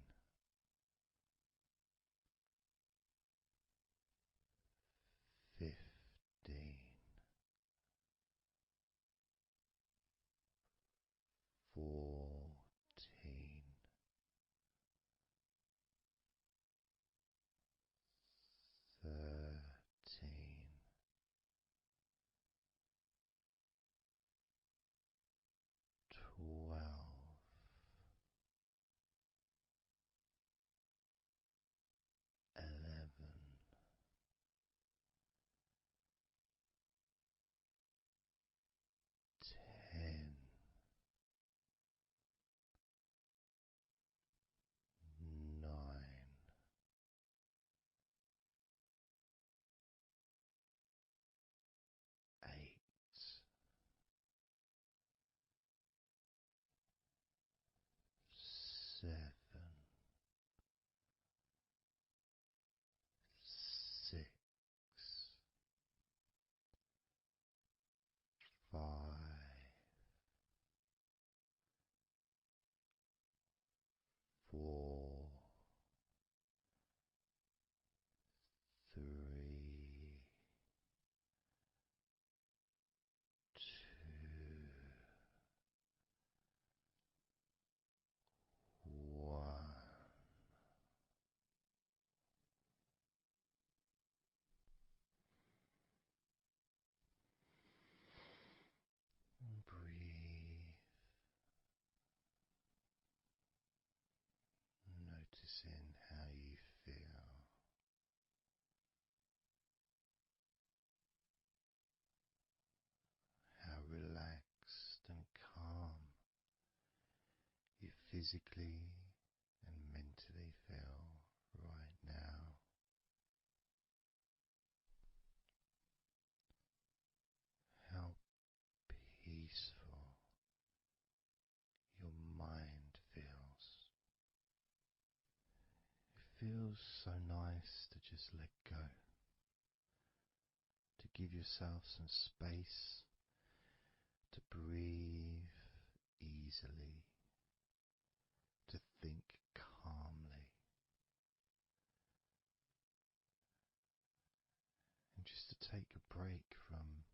physically and mentally feel right now. How peaceful your mind feels. It feels so nice to just let go, to give yourself some space to breathe easily, to think calmly, and just to take a break from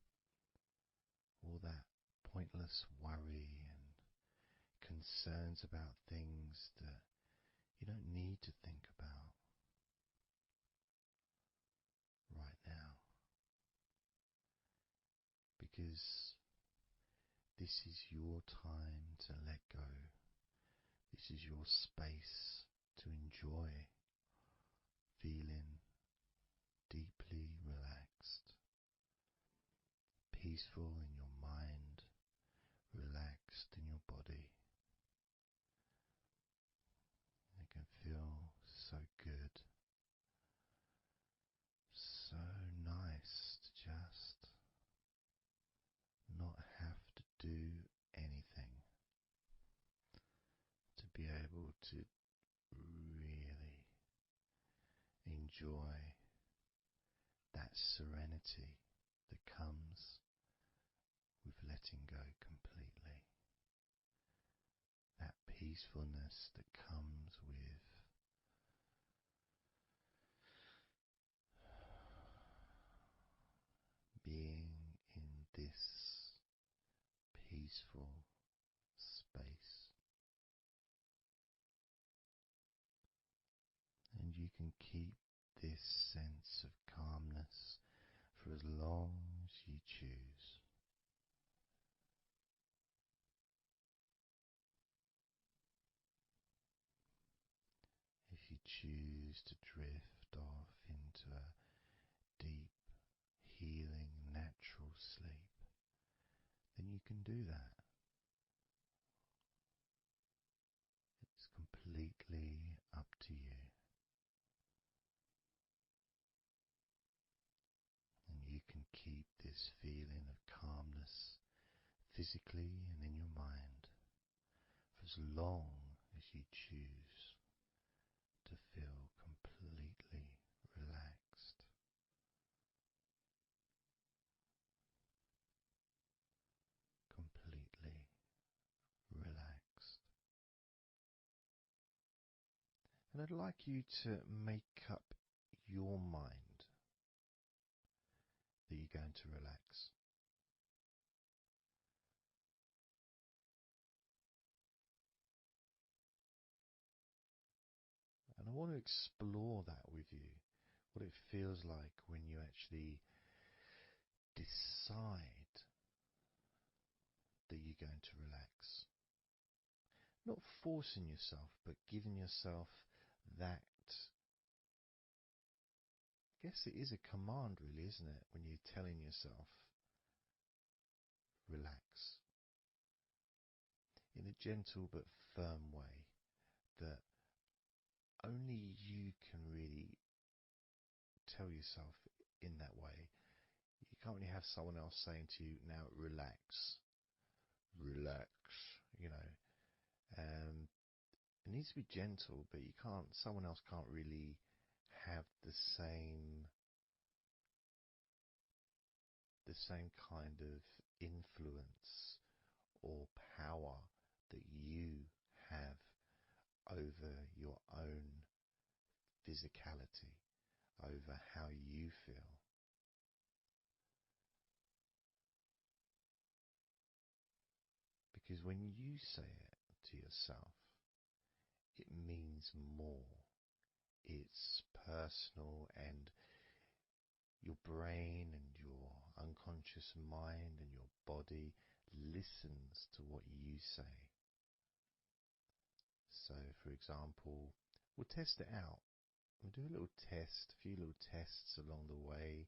all that pointless worry and concerns about things that you don't need to think about right now, because this is your time to let go. This is your space to enjoy feeling deeply relaxed, peaceful in your mind, relaxed in your body. It can feel so good, so nice to just not have to do anything, to be able to really enjoy that serenity that comes with letting go completely, that peacefulness that comes with being in this peaceful space. And you can keep this sense of calmness for as long as you choose. If you choose to drift off into a deep, healing, natural sleep, then you can do that. It's completely up to you. And you can keep this feeling of calmness physically and in your mind for as long as you choose to feel completely relaxed. Completely relaxed. And I'd like you to make up your mind that you're going to relax. And I want to explore that with you, what it feels like when you actually decide that you're going to relax. Not forcing yourself, but giving yourself that. I guess it is a command, really, isn't it? When you're telling yourself, relax. In a gentle but firm way that only you can really tell yourself in that way. You can't really have someone else saying to you, now relax, relax, you know. It needs to be gentle, but someone else can't really have the same kind of influence or power that you have over your own physicality, over how you feel. Because when you say it to yourself, it means more. It's personal, and your brain and your unconscious mind and your body listens to what you say. So, for example, we'll test it out. We'll do a little test, a few little tests along the way,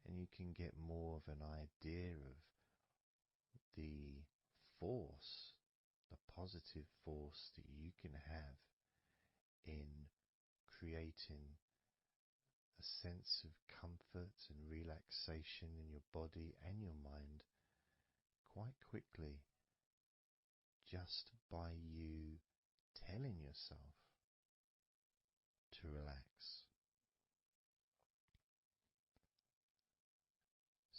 and you can get more of an idea of the force the positive force that you can have in creating a sense of comfort and relaxation in your body and your mind quite quickly, just by you telling yourself to relax.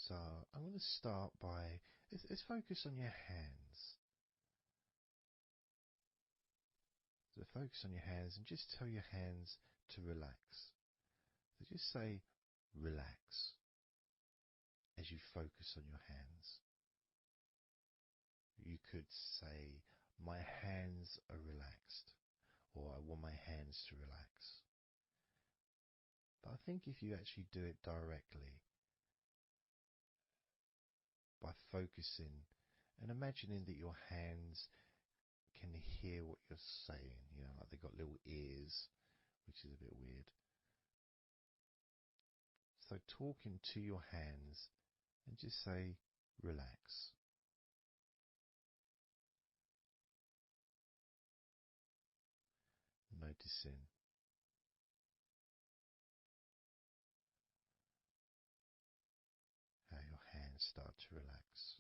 So I'm going to start by, let's focus on your hands. So focus on your hands and just tell your hands to relax. So just say relax as you focus on your hands. You could say, my hands are relaxed, or I want my hands to relax. But I think if you actually do it directly, by focusing and imagining that your hands can hear what you're saying, like they've got little ears, which is a bit weird. So talking to your hands and just say, relax. Noticing how your hands start to relax.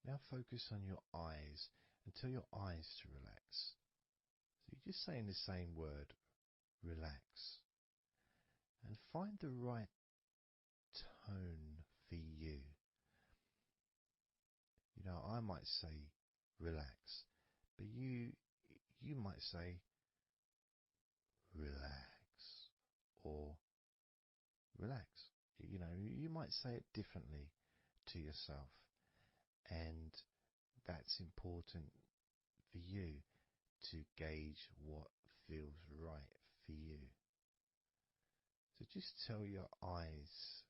Now focus on your eyes and tell your eyes to relax. So you're just saying the same word, relax. And find the right tone for you. I might say relax, but you might say relax or relax. You might say it differently to yourself, and that's important for you to gauge what feels right for you. So just tell your eyes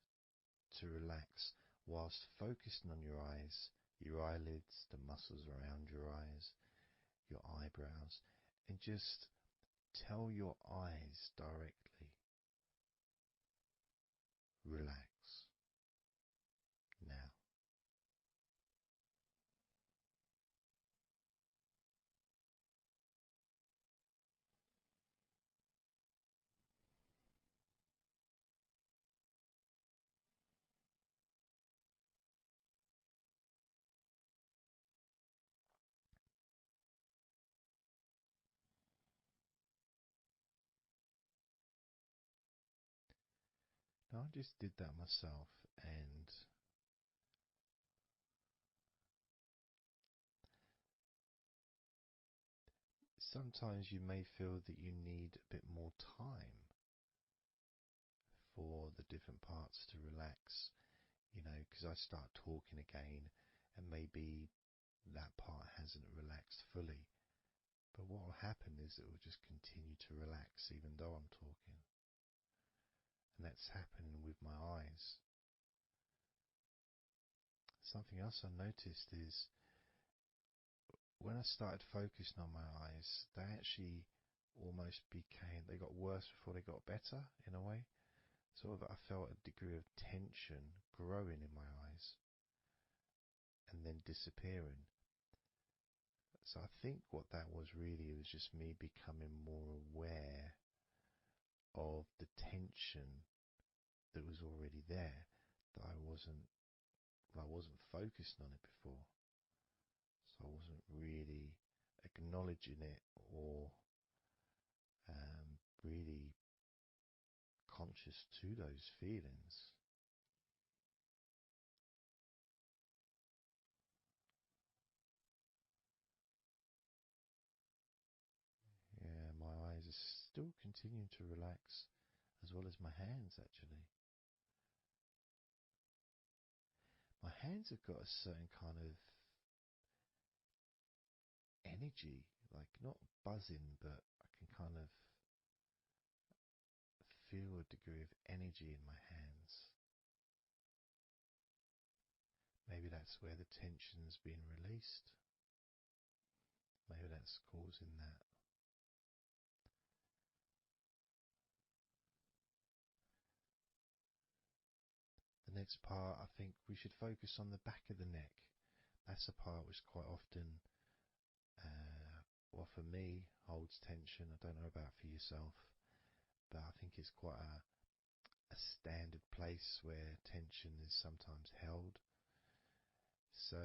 to relax whilst focusing on your eyes, your eyelids, the muscles around your eyes, your eyebrows, and just tell your eyes directly, relax now. Now I just did that myself, and sometimes you may feel that you need a bit more time for the different parts to relax, because I start talking again and maybe that part hasn't relaxed fully. But what will happen is it will just continue to relax even though I'm talking. And that's happening with my eyes. Something else I noticed is when I started focusing on my eyes, they actually they got worse before they got better in a way. Sort of, I felt a degree of tension growing in my eyes and then disappearing. So I think what that was really was just me becoming more aware of the tension that was already there, that I wasn't focused on it before. So I wasn't really acknowledging it or really conscious to those feelings. Yeah, my eyes are still continuing to relax, as well as my hands actually. My hands have got a certain kind of energy, like not buzzing, but I can kind of feel a degree of energy in my hands. Maybe that's where the tension's been released. Maybe that's causing that. next part, I think we should focus on the back of the neck. That's a part which quite often, well, for me, holds tension. I don't know about for yourself, but I think it's quite a standard place where tension is sometimes held. So,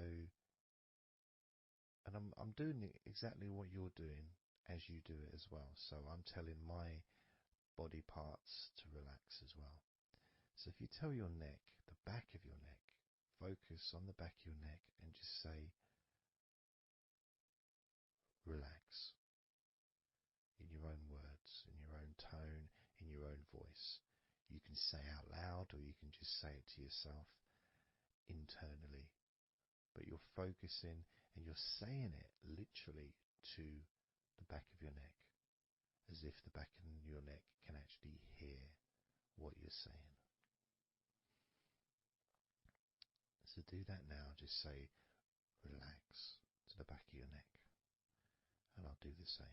and I'm doing exactly what you're doing as you do it as well. So I'm telling my body parts to relax as well. So if you tell your neck, the back of your neck, focus on the back of your neck and just say, relax, in your own words, in your own tone, in your own voice. You can say out loud or you can just say it to yourself internally. But you're focusing and you're saying it literally to the back of your neck, as if the back of your neck can actually hear what you're saying. So do that now. Just say relax to the back of your neck. And I'll do the same.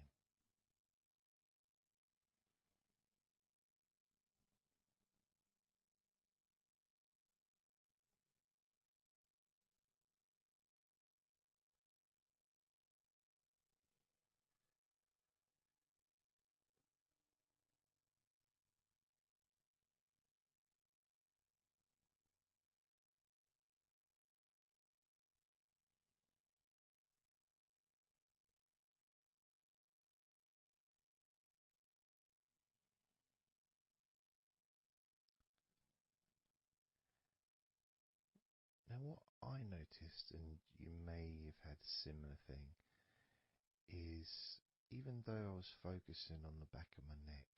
Now what I noticed, and you may have had a similar thing, is even though I was focusing on the back of my neck,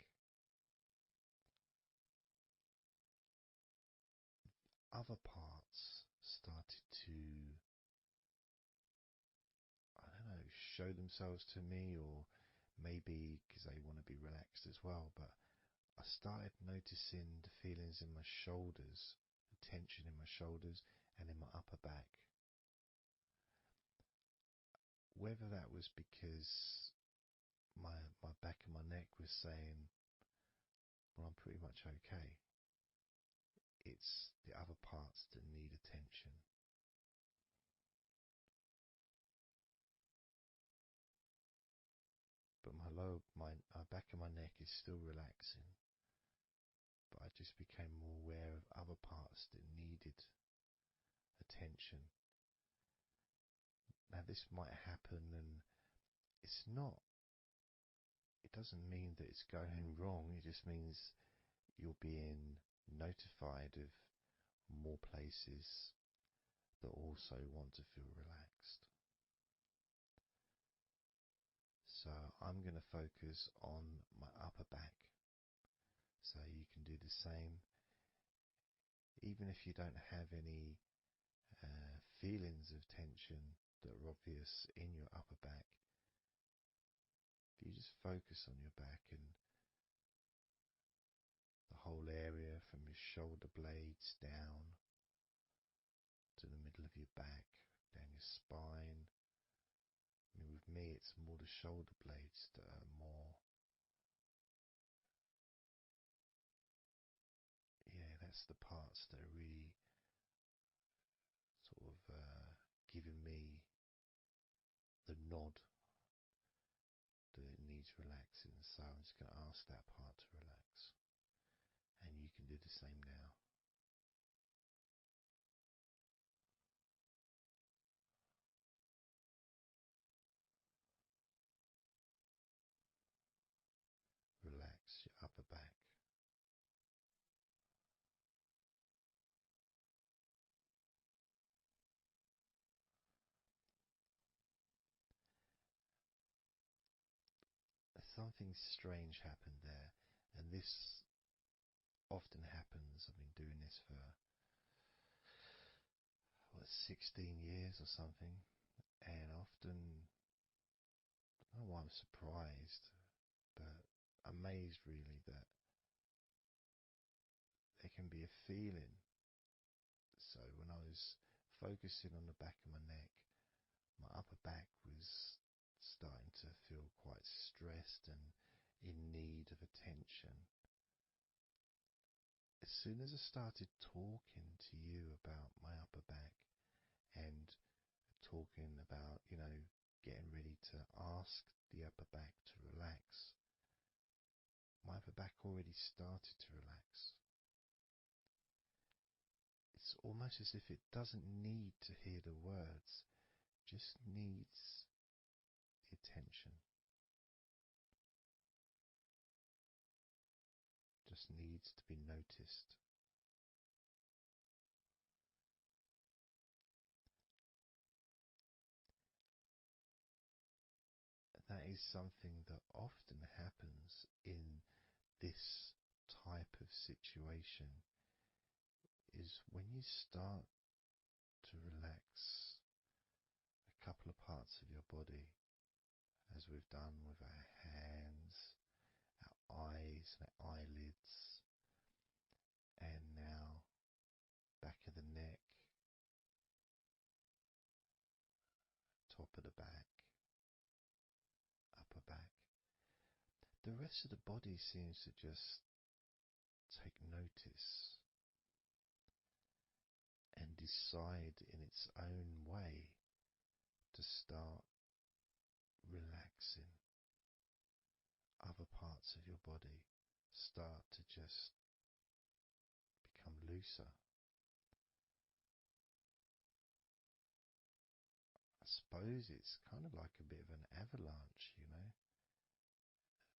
other parts started to, I don't know, show themselves to me, or maybe because they want to be relaxed as well, but I started noticing the feelings in my shoulders, the tension in my shoulders and in my upper back. Whether that was because my back of my neck was saying, well, I'm pretty much okay. It's the other parts that need attention. But my back of my neck is still relaxing. But I just became more aware of other parts that needed attention. Now this might happen, and it's not, it doesn't mean that it's going wrong. It just means you're being notified of more places that also want to feel relaxed. So I'm going to focus on my upper back. So you can do the same. Even if you don't have any feelings of tension that are obvious in your upper back, if you just focus on your back and the whole area from your shoulder blades down to the middle of your back, down your spine. I mean, with me, it's more the shoulder blades that are more, yeah, that's the parts that are really sort of giving me the nod that it needs relaxing. So I'm just going to ask that part to relax. And you can do the same now. Relax your upper back. Something strange happened there, and this often happens. I've been doing this for 16 years or something, and often, I don't know why I'm surprised, but amazed really that there can be a feeling. So when I was focusing on the back of my neck, my upper back was starting to feel quite stressed and in need of attention. as soon as I started talking to you about my upper back and talking about, getting ready to ask the upper back to relax, my upper back already started to relax. It's almost as if it doesn't need to hear the words, just needs the attention, just needs to be noticed. That is something that often happens in this type of situation, is when you start to relax a couple of parts of your body, as we've done with our hands, our eyes and our eyelids, and now back of the neck, top of the back, upper back. The rest of the body seems to just take notice and decide in its own way to start relaxing. Other parts of your body start to just become looser. I suppose it's kind of like a bit of an avalanche,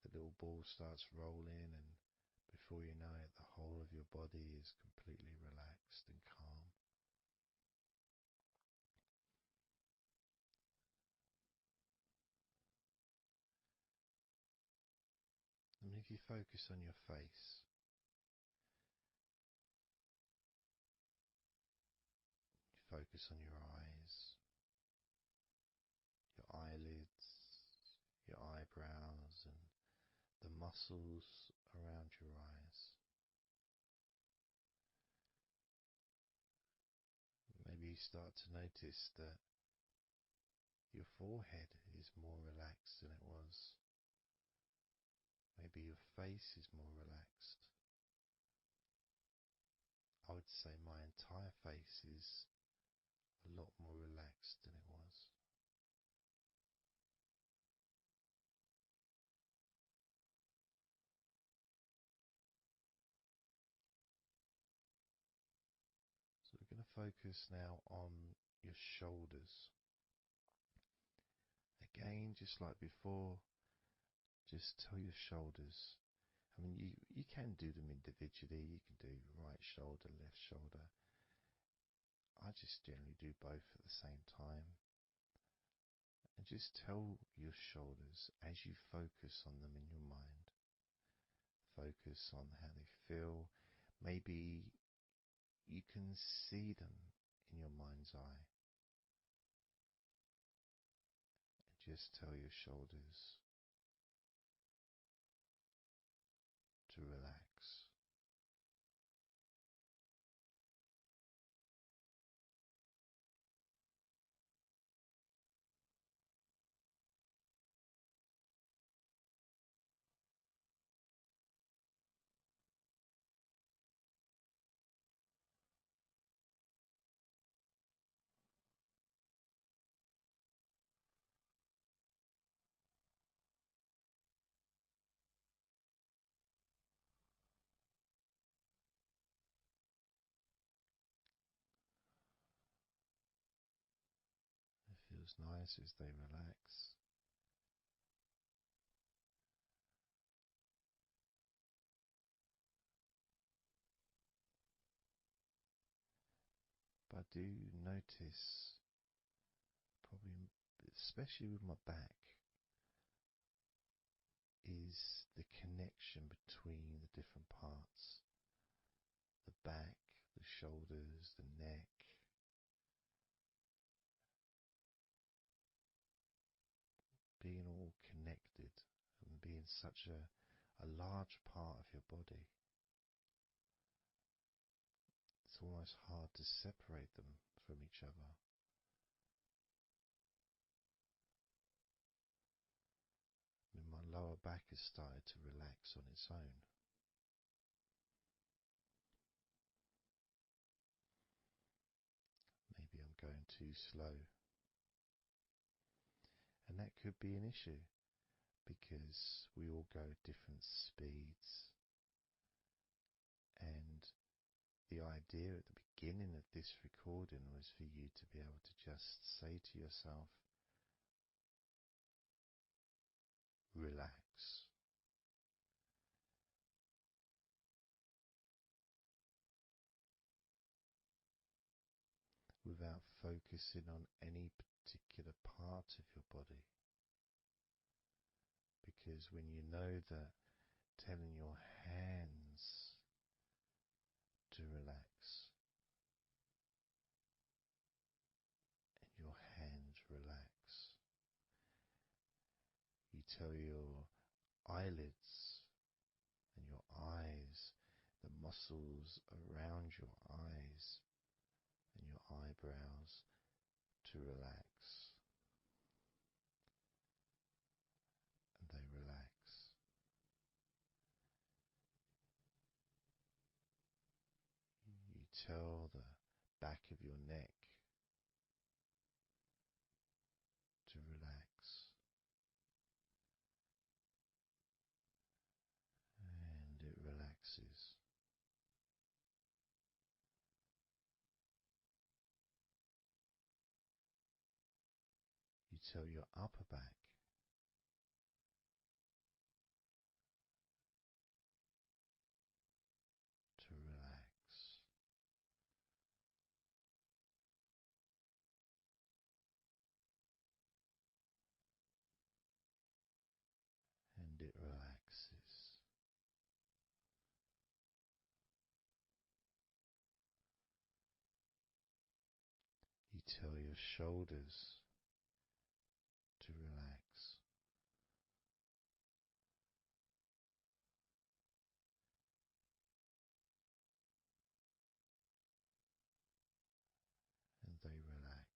The little ball starts rolling, and before you know it, the whole of your body is completely relaxed and calm. And if you focus on your face, you focus on your eyes, your eyelids, your eyebrows, and the muscles around your eyes. Maybe you start to notice that your forehead is more relaxed than it was. Maybe your face is more relaxed. I would say my entire face is a lot more relaxed than it was. So we're going to focus now on your shoulders. Again, just like before, just tell your shoulders. I mean, you can do them individually. You can do right shoulder, left shoulder. I just generally do both at the same time. And just tell your shoulders as you focus on them in your mind. Focus on how they feel. Maybe you can see them in your mind's eye. And just tell your shoulders to relax. It feels nice as they relax. But I do notice, probably especially with my back, is the connection between the different parts. The back, the shoulders, the neck. Being all connected and being such a large part of your body. It's almost hard to separate them from each other. I mean, my lower back has started to relax on its own. too slow. And that could be an issue because we all go at different speeds. And the idea at the beginning of this recording was for you to be able to just say to yourself, relax. Without focusing on any particular part of your body. Because when you know that telling your hands to relax, and your hands relax, you tell your eyelids and your eyes, the muscles around your eyes and your eyebrows to relax, and they relax. You tell the back of your neck to relax, and it relaxes. You tell your upper back to relax, and it relaxes. You tell your shoulders to relax, and they relax.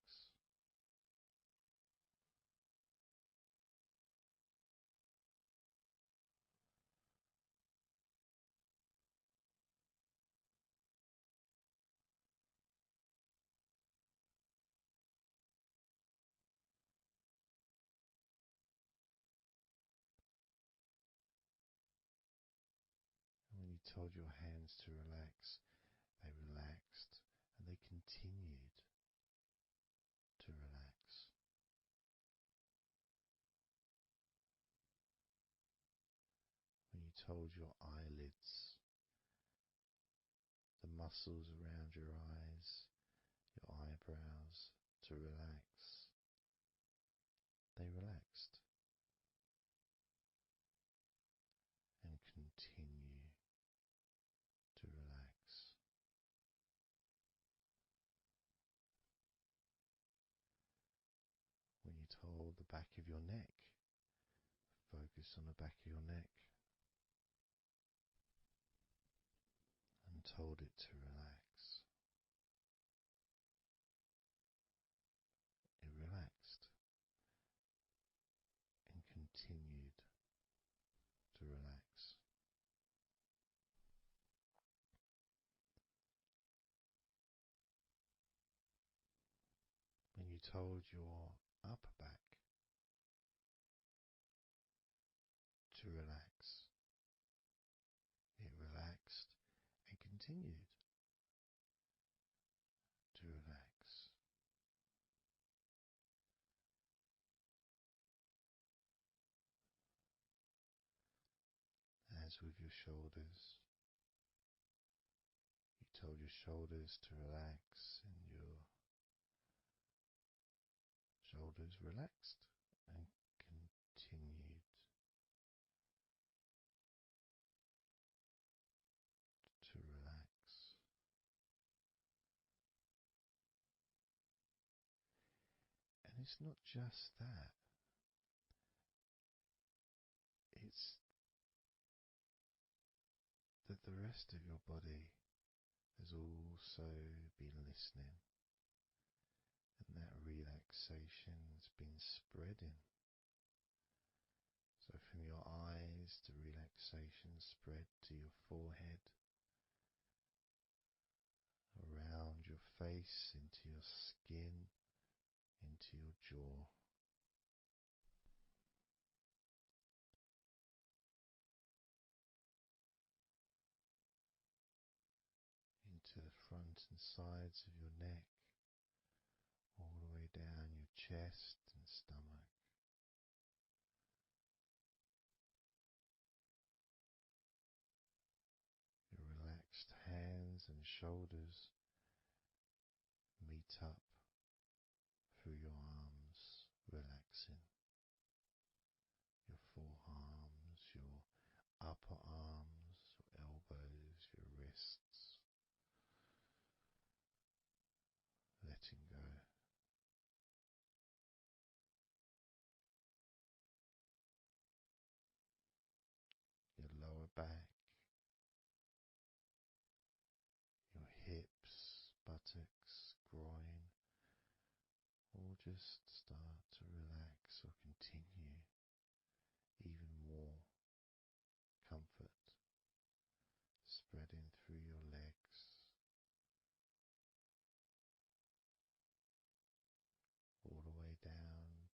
And when you told your hands to relax, they relaxed, and they continued to relax. When you told your eyelids, the muscles around your eyes, your eyebrows to relax, they relaxed and continue to relax. When you told the back of your neck, focus on the back of your neck, and told it to relax. It relaxed and continued to relax. When you told your upper back to relax, it relaxed and continued to relax. As with your shoulders, you told your shoulders to relax, and your shoulders relaxed and continued to relax. And it's not just that, it's that the rest of your body has also been listening, and that relaxation's been spreading. So from your eyes, the relaxation spread to your forehead, around your face, into your skin, into your jaw, into the front and sides of your neck, all the way down your chest and stomach. Your relaxed hands and shoulders meet up through your arms, relaxing. Your forearms, your upper arms, your elbows, your wrists, letting go. Your lower back, your hips, buttocks, groin, all just start to relax or continue even more comfort spreading through your legs, all the way down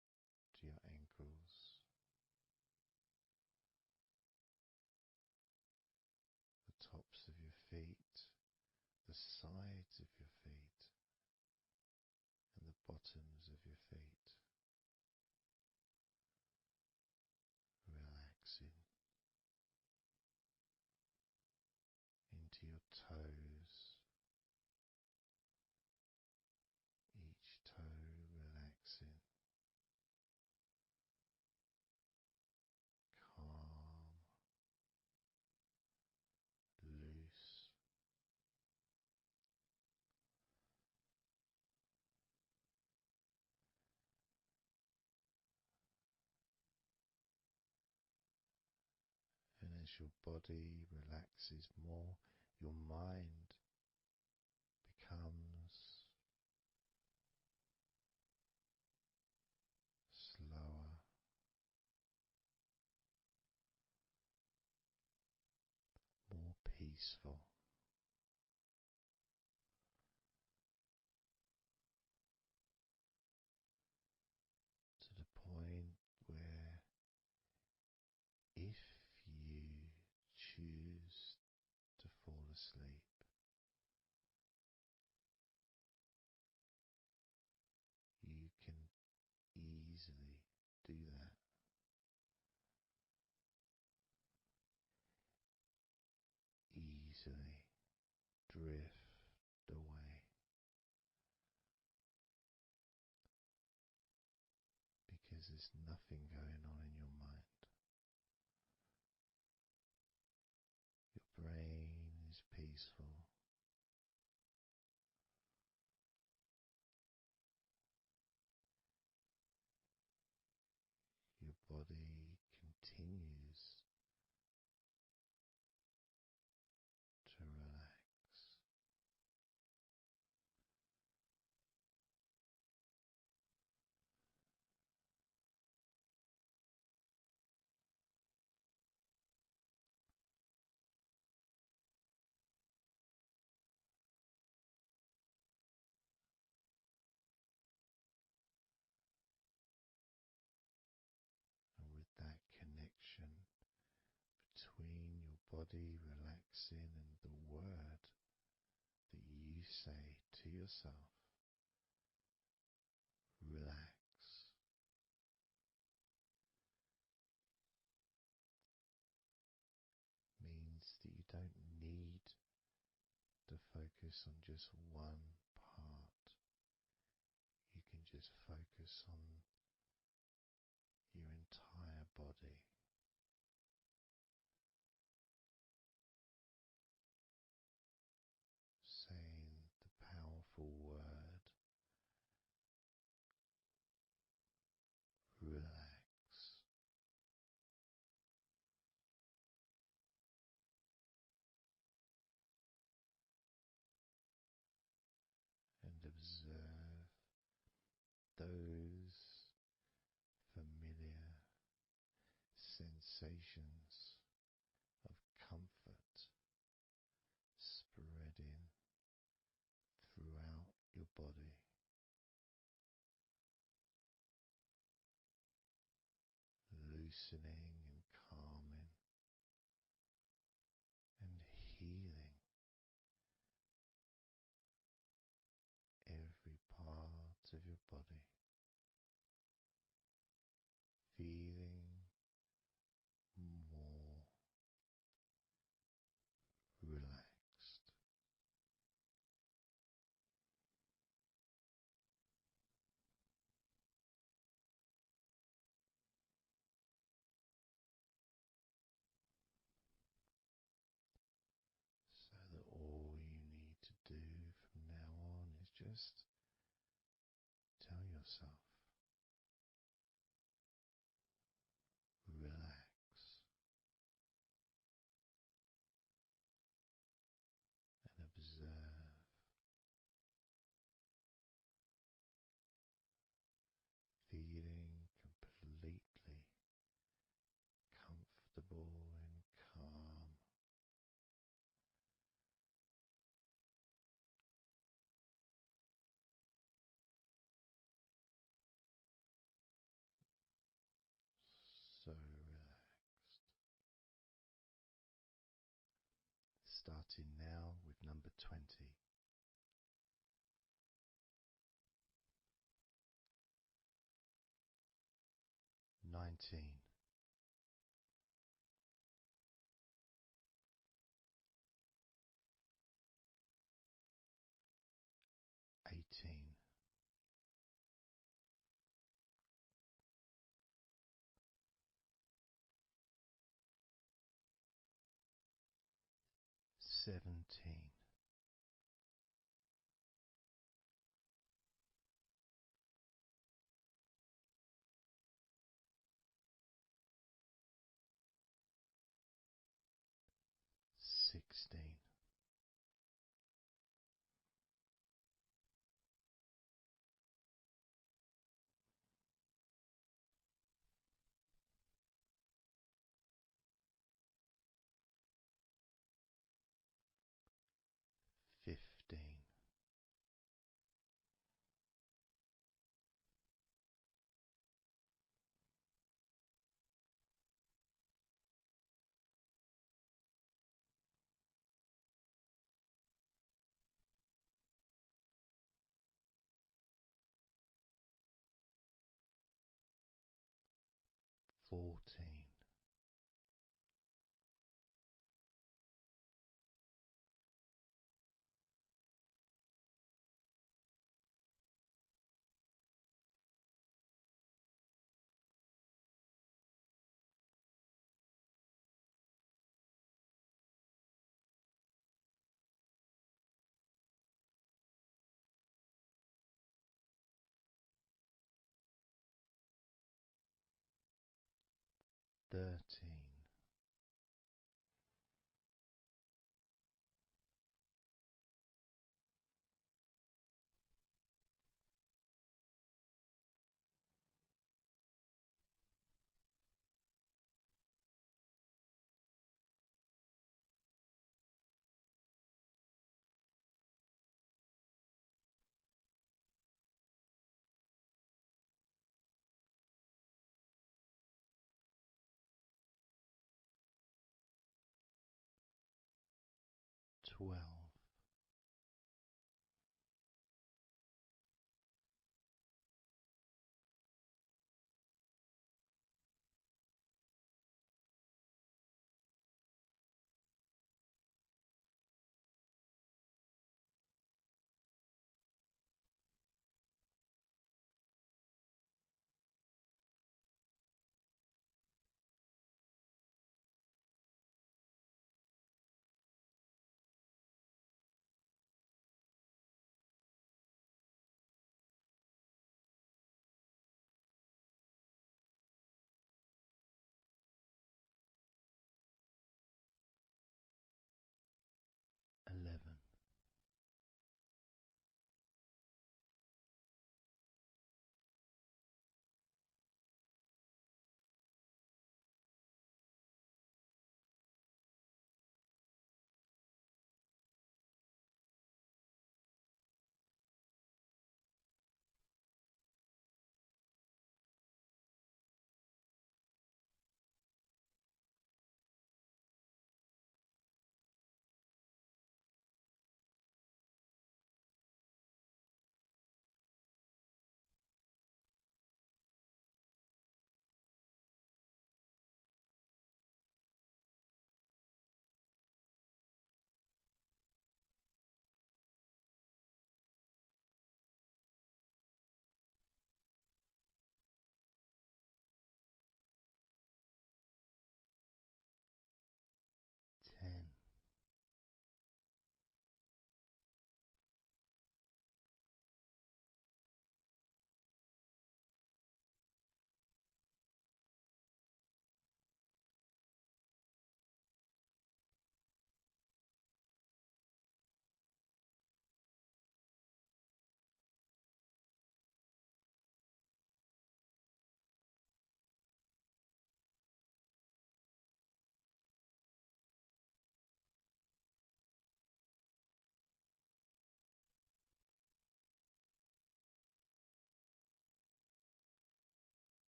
to your ankles, the tops of your feet, the sides of your feet, and the bottoms of your feet. Relaxing into your toes, each toe relaxing, calm, loose. And as your body relaxes more, your mind becomes slower, more peaceful, to the point where if you choose to fall asleep, you can easily do that. Easily drift away because there's nothing going on in your mind. Your brain is peaceful. Your body continues to relax. And with that connection between your body relaxing and the word that you say to yourself, relax, means that you don't need to focus on just one part. You can just focus on your entire body. Saying the powerful word, relax. And observe those familiar sensations of comfort spreading throughout your body. loosening and calming and healing every part of your body, feeling more relaxed. So that all you need to do from now on is just tell yourself, relax, and observe, feeling completely comfortable and calm. So relaxed. Starting now with number 20. 19. 18. 17. 16. 15. 14. 13. Twelve.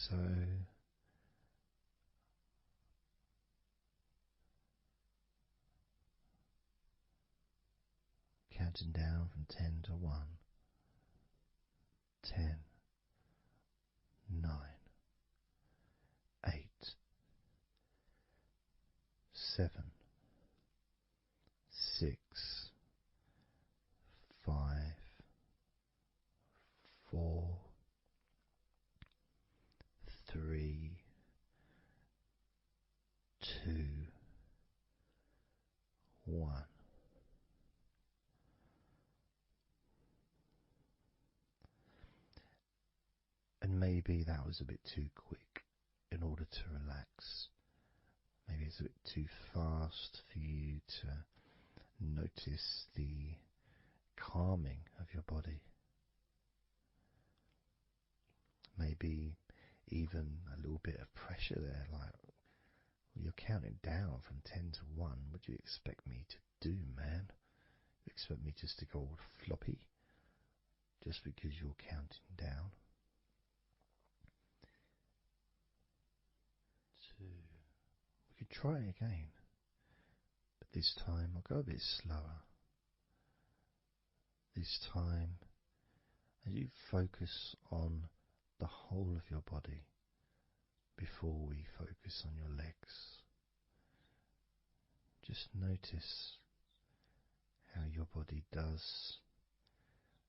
So counting down from 10 to 1. 10, 9, 8, 7, 6, 5, 4, 3, 2, 1. And maybe that was a bit too quick in order to relax. Maybe it's a bit too fast for you to notice the calming of your body. Maybe even a little bit of pressure there, like you're counting down from 10 to 1. What do you expect me to do, man? You expect me just to go all floppy just because you're counting down? 2. We could try again, but this time I'll go a bit slower. This time, as you focus on the whole of your body before we focus on your legs, just notice how your body does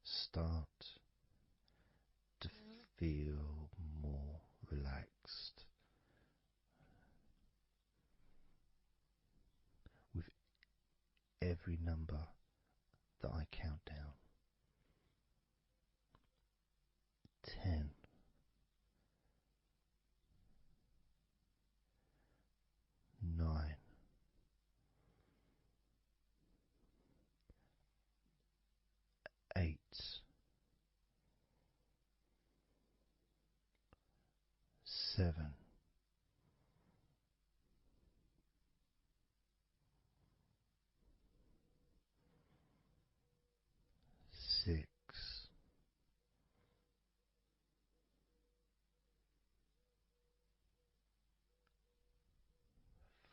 start to feel more relaxed with every number that I count down. 10, 9, 8, 7, 6,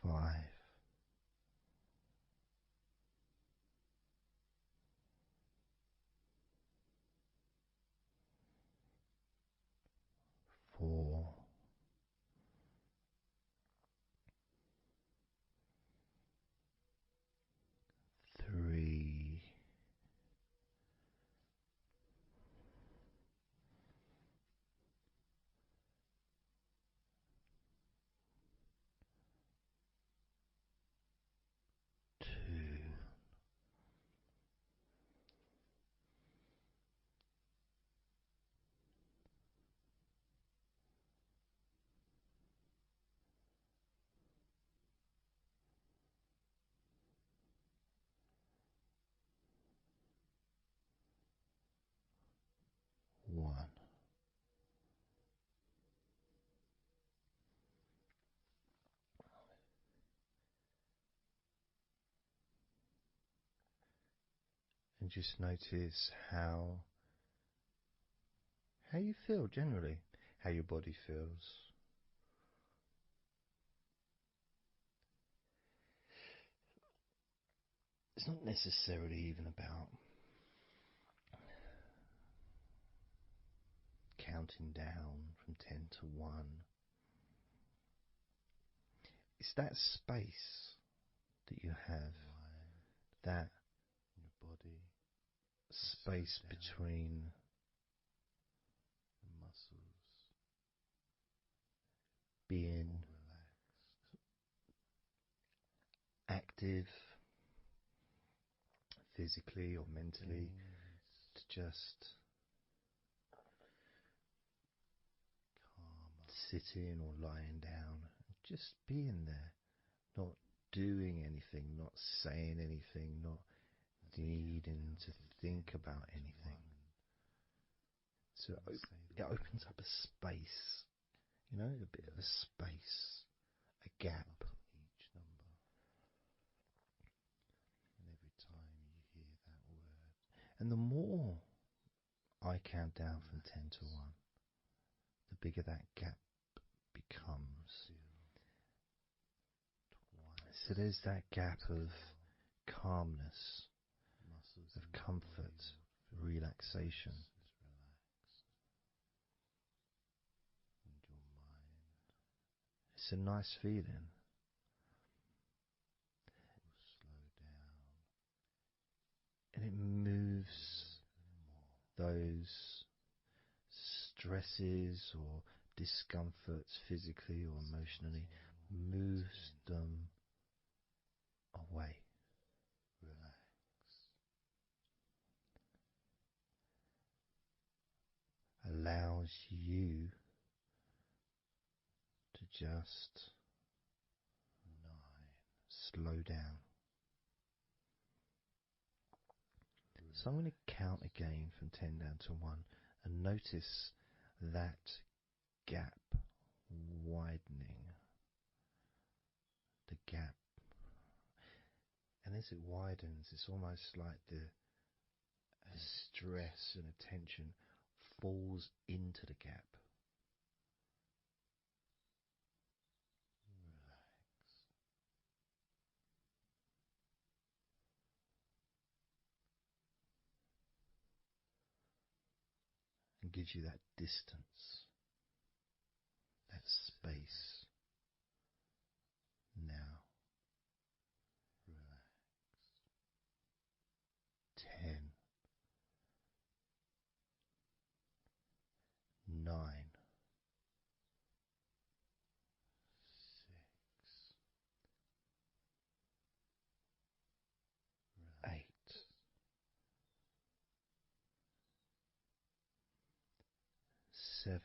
5, 4, 3, 2, 1. And just notice how you feel generally, how your body feels. It's not necessarily even about counting down from 10 to 1. It's that space that you have, that your body, space between the muscles, being active physically or mentally, to just sitting or lying down, just being there, not doing anything, not saying anything, not needing to think about anything. So it opens up a space, a bit of a space, a gap. Each number. And every time you hear that word. And the more I count down from 10 to 1, the bigger that gap becomes. So there's that gap of calmness, of comfort, relaxation. It's a nice feeling. And it moves those stresses or discomforts physically or emotionally, moves them away. Allows you to just slow down. So I'm going to count again from 10 down to 1 and notice that gap widening. The gap. And as it widens, it's almost like the stress and attention falls into the gap. And gives you that distance, that space. Now, relax. 10, 9, 6, 8, 7,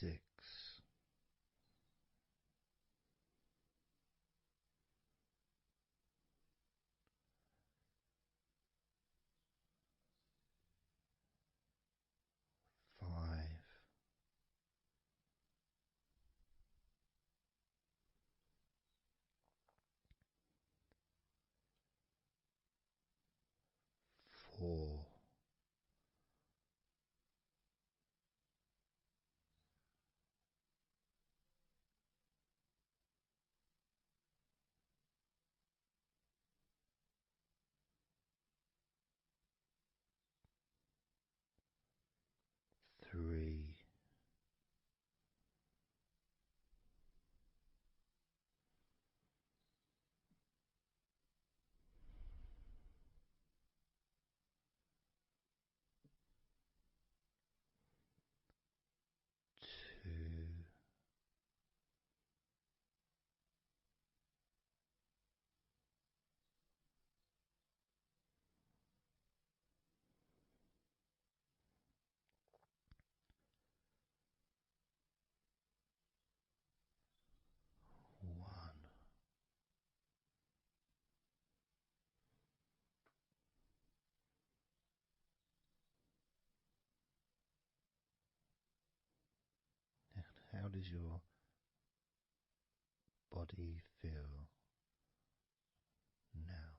6, 5, 4, 3, 2, 1. How does your body feel now?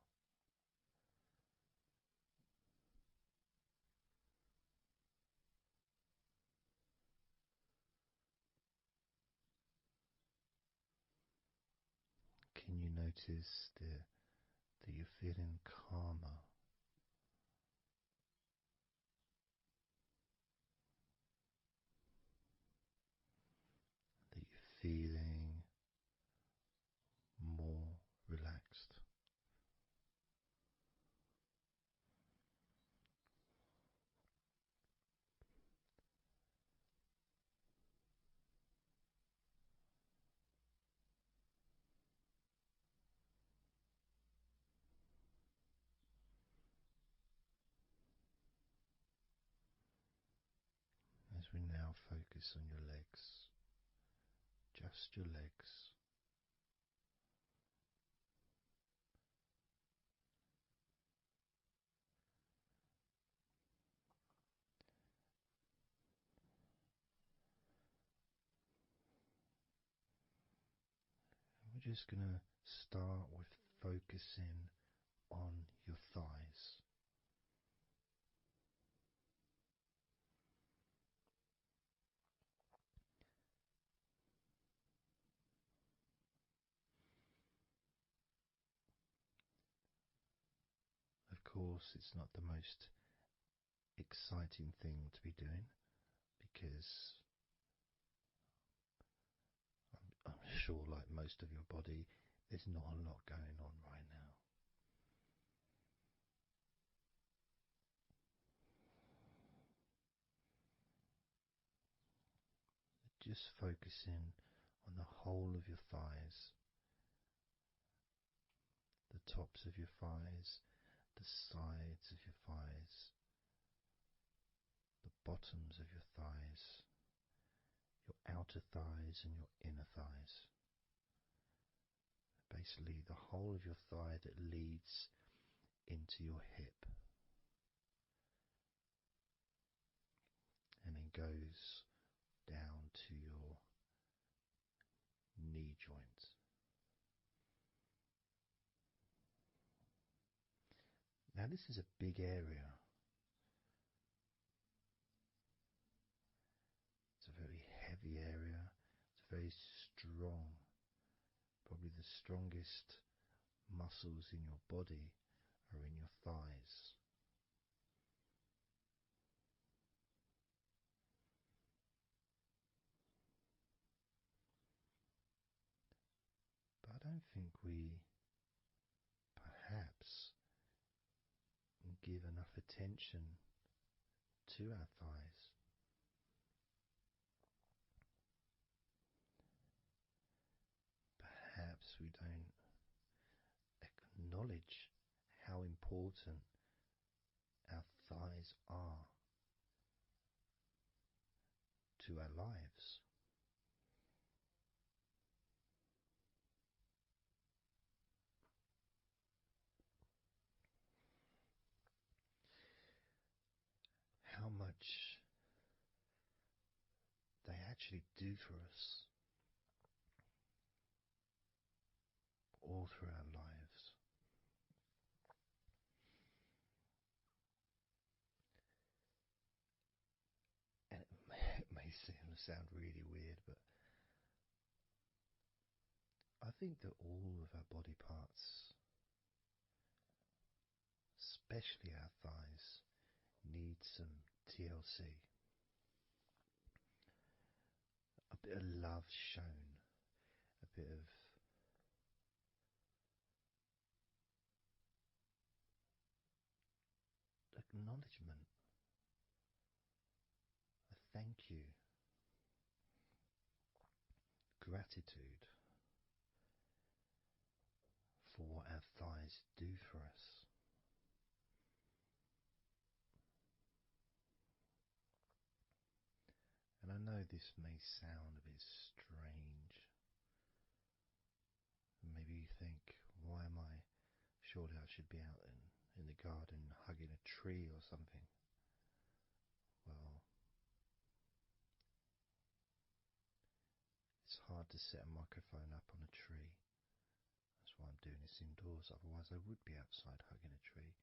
Can you notice that you're feeling calmer? That you're feeling more relaxed? As we now focus on your legs, just your legs. We're just going to start with focusing on your thighs. Of course, it's not the most exciting thing to be doing because I'm sure, like most of your body, there's not a lot going on right now. Just focusing on the whole of your thighs, the tops of your thighs, the sides of your thighs, the bottoms of your thighs, your outer thighs and your inner thighs. Basically, the whole of your thigh that leads into your hip and then goes down to your knee joint. Now, this is a big area. It's a very heavy area. It's very strong. Probably the strongest muscles in your body are in your thighs. But I don't think we perhaps give enough attention to our thighs. Perhaps we don't acknowledge how important our thighs are to our lives. How much they actually do for us all through our lives. And it may sound really weird, but I think that all of our body parts, especially our thighs, need some TLC. A bit of love shown, a bit of acknowledgement, a thank you, gratitude for what our thighs do for us. And I know this may sound a bit strange. Maybe you think, why am I? Surely I should be out in the garden hugging a tree or something. Well, it's hard to set a microphone up on a tree. That's why I'm doing this indoors. Otherwise I would be outside hugging a tree.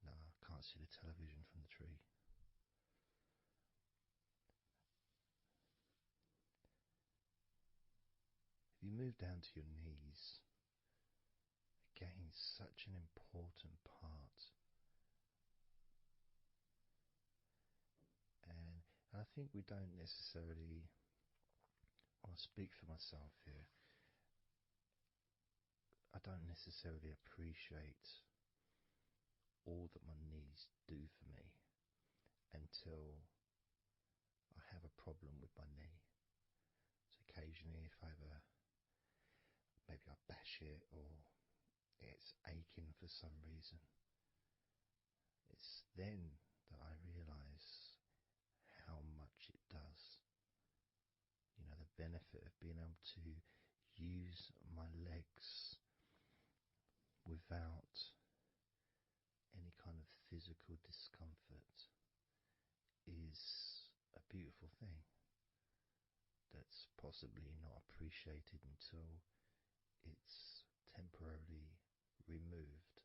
No, I can't see the television from the tree. If you move down to your knees, again, such an important part. And I think we don't necessarily, I'll speak for myself here, I don't necessarily appreciate all that my knees do for me until I have a problem with my knee. So occasionally if maybe I bash it or it's aching for some reason, it's then that I realise how much it does. You know, the benefit of being able to use my legs without any kind of physical discomfort is a beautiful thing that's possibly not appreciated until it's temporarily removed,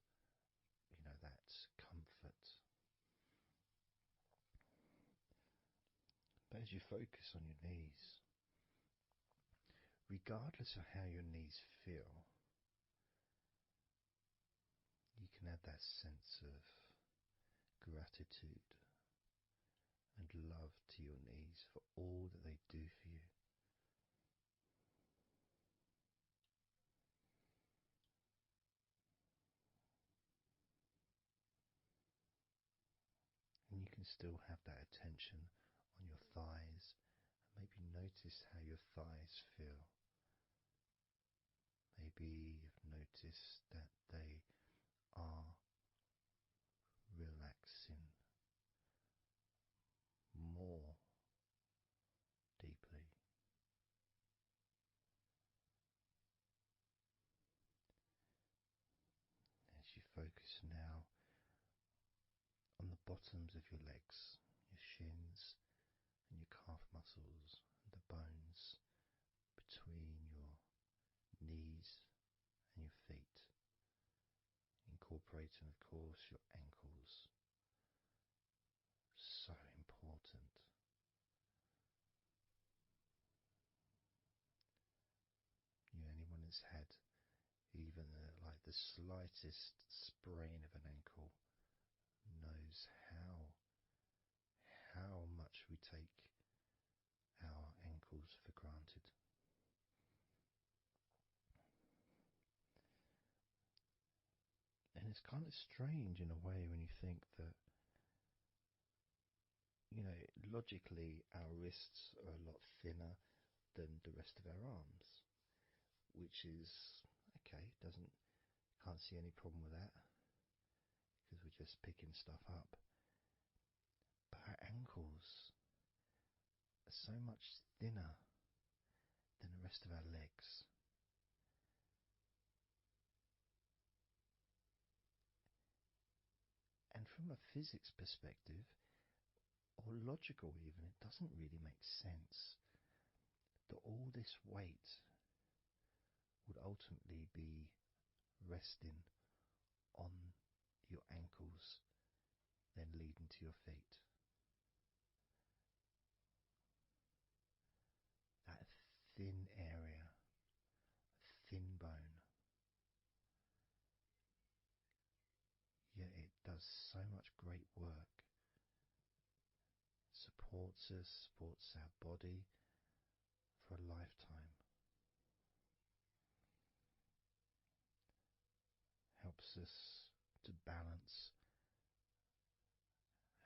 that comfort. But as you focus on your knees, regardless of how your knees feel, you can add that sense of gratitude and love to your knees for all that they do for you. And you can still have that attention on your thighs, and maybe notice how your thighs feel. Maybe you've noticed that they are relaxing more deeply. As you focus now on the bottoms of your legs, your shins and your calf muscles, and the bones between your knees and your feet, incorporating, of course, your ankles. So important. Anyone that's had even like the slightest sprain of an ankle knows how much we take our ankles for granted. And it's kind of strange in a way when you think that, logically our wrists are a lot thinner than the rest of our arms, which is okay, can't see any problem with that because we're just picking stuff up. But our ankles are so much thinner than the rest of our legs. And from a physics perspective, or logical even, it doesn't really make sense that all this weight would ultimately be resting on your ankles, then leading to your feet. That thin area, thin bone, yet it does so much great work. Supports us, supports our body for a lifetime. Helps us to balance,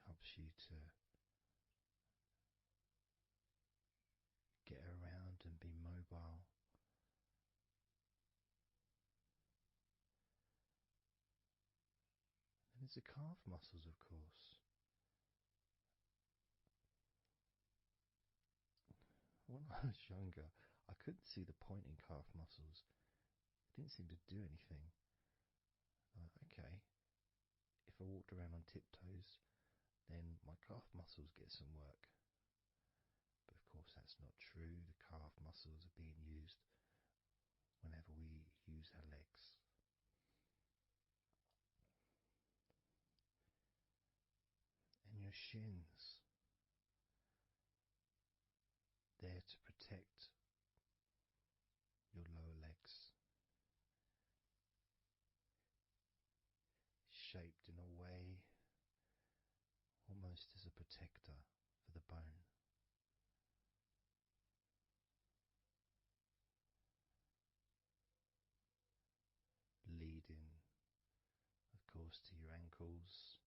helps you to get around and be mobile. And there's the calf muscles, of course. When I was younger, I couldn't see the point in calf muscles. It didn't seem to do anything. Okay, if I walked around on tiptoes, then my calf muscles get some work. But of course that's not true. The calf muscles are being used whenever we use our legs. And your shins, there to protect your lower legs, shaped in a way almost as a protector for the bone. Leading, of course, to your ankles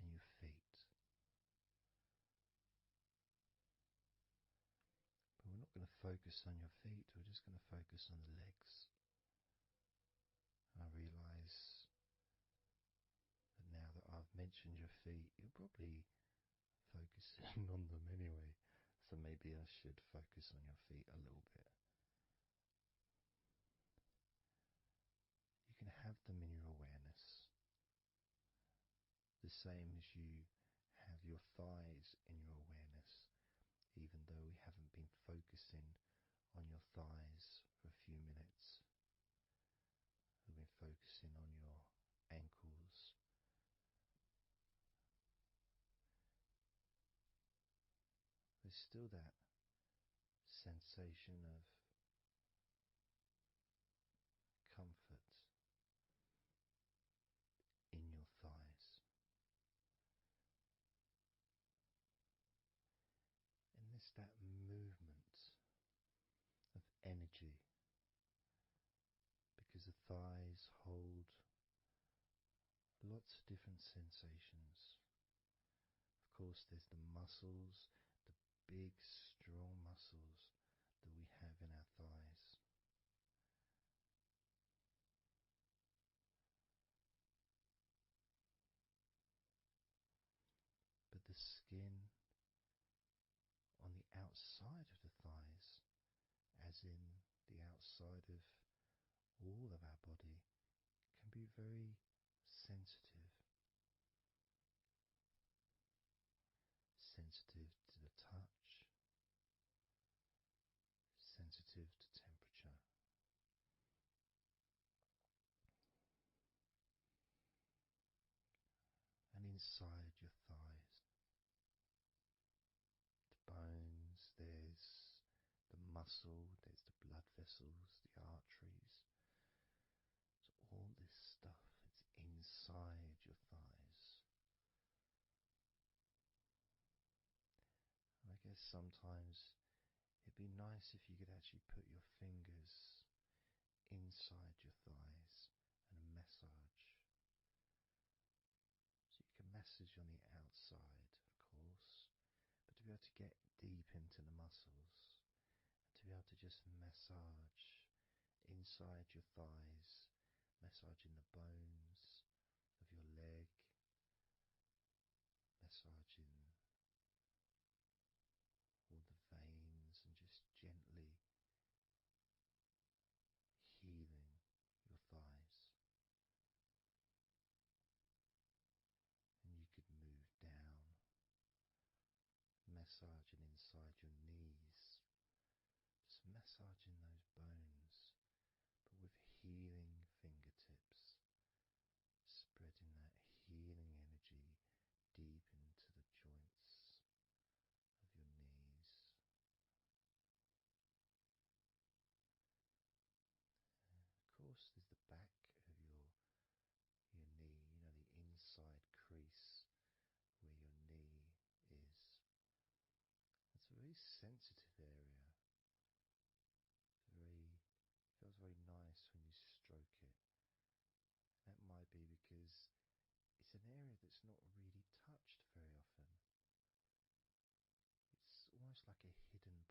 and your feet. But we're not going to focus on your feet, we're just going to focus on the legs. And I realise that now that I've mentioned your feet, you're probably focusing on them anyway. So maybe I should focus on your feet a little bit. You can have them in your awareness, the same as you have your thighs in your awareness, even though we haven't been focusing on your thighs for a few minutes. focusing on your ankles. There's still that sensation of comfort in your thighs. And there's that movement of energy because the thighs hold lots of different sensations. Of course, there's the muscles, the big, strong muscles that we have in our thighs. But the skin on the outside of the thighs, as in the outside of all of our body, can be very sensitive. Sensitive to the touch, sensitive to temperature. And inside your thighs, the bones, there's the muscle, there's the blood vessels, the arteries. So all this stuff is inside your thighs. And I guess sometimes it'd be nice if you could actually put your fingers inside your thighs and massage. So you can massage on the outside, of course, but to be able to get deep into the muscles, and to be able to just massage inside your thighs, massaging the bones of your leg, massaging all the veins, and just gently healing your thighs. And you could move down, massaging inside your knees, just massaging those bones, but with healing fingertips, spreading that healing energy deep into the joints of your knees. Of course, there's the back of your knee, the inside crease where your knee is. It's a very sensitive area. Feels very nice when you stroke it. That might be because it's an area that's not really touched very often. It's almost like a hidden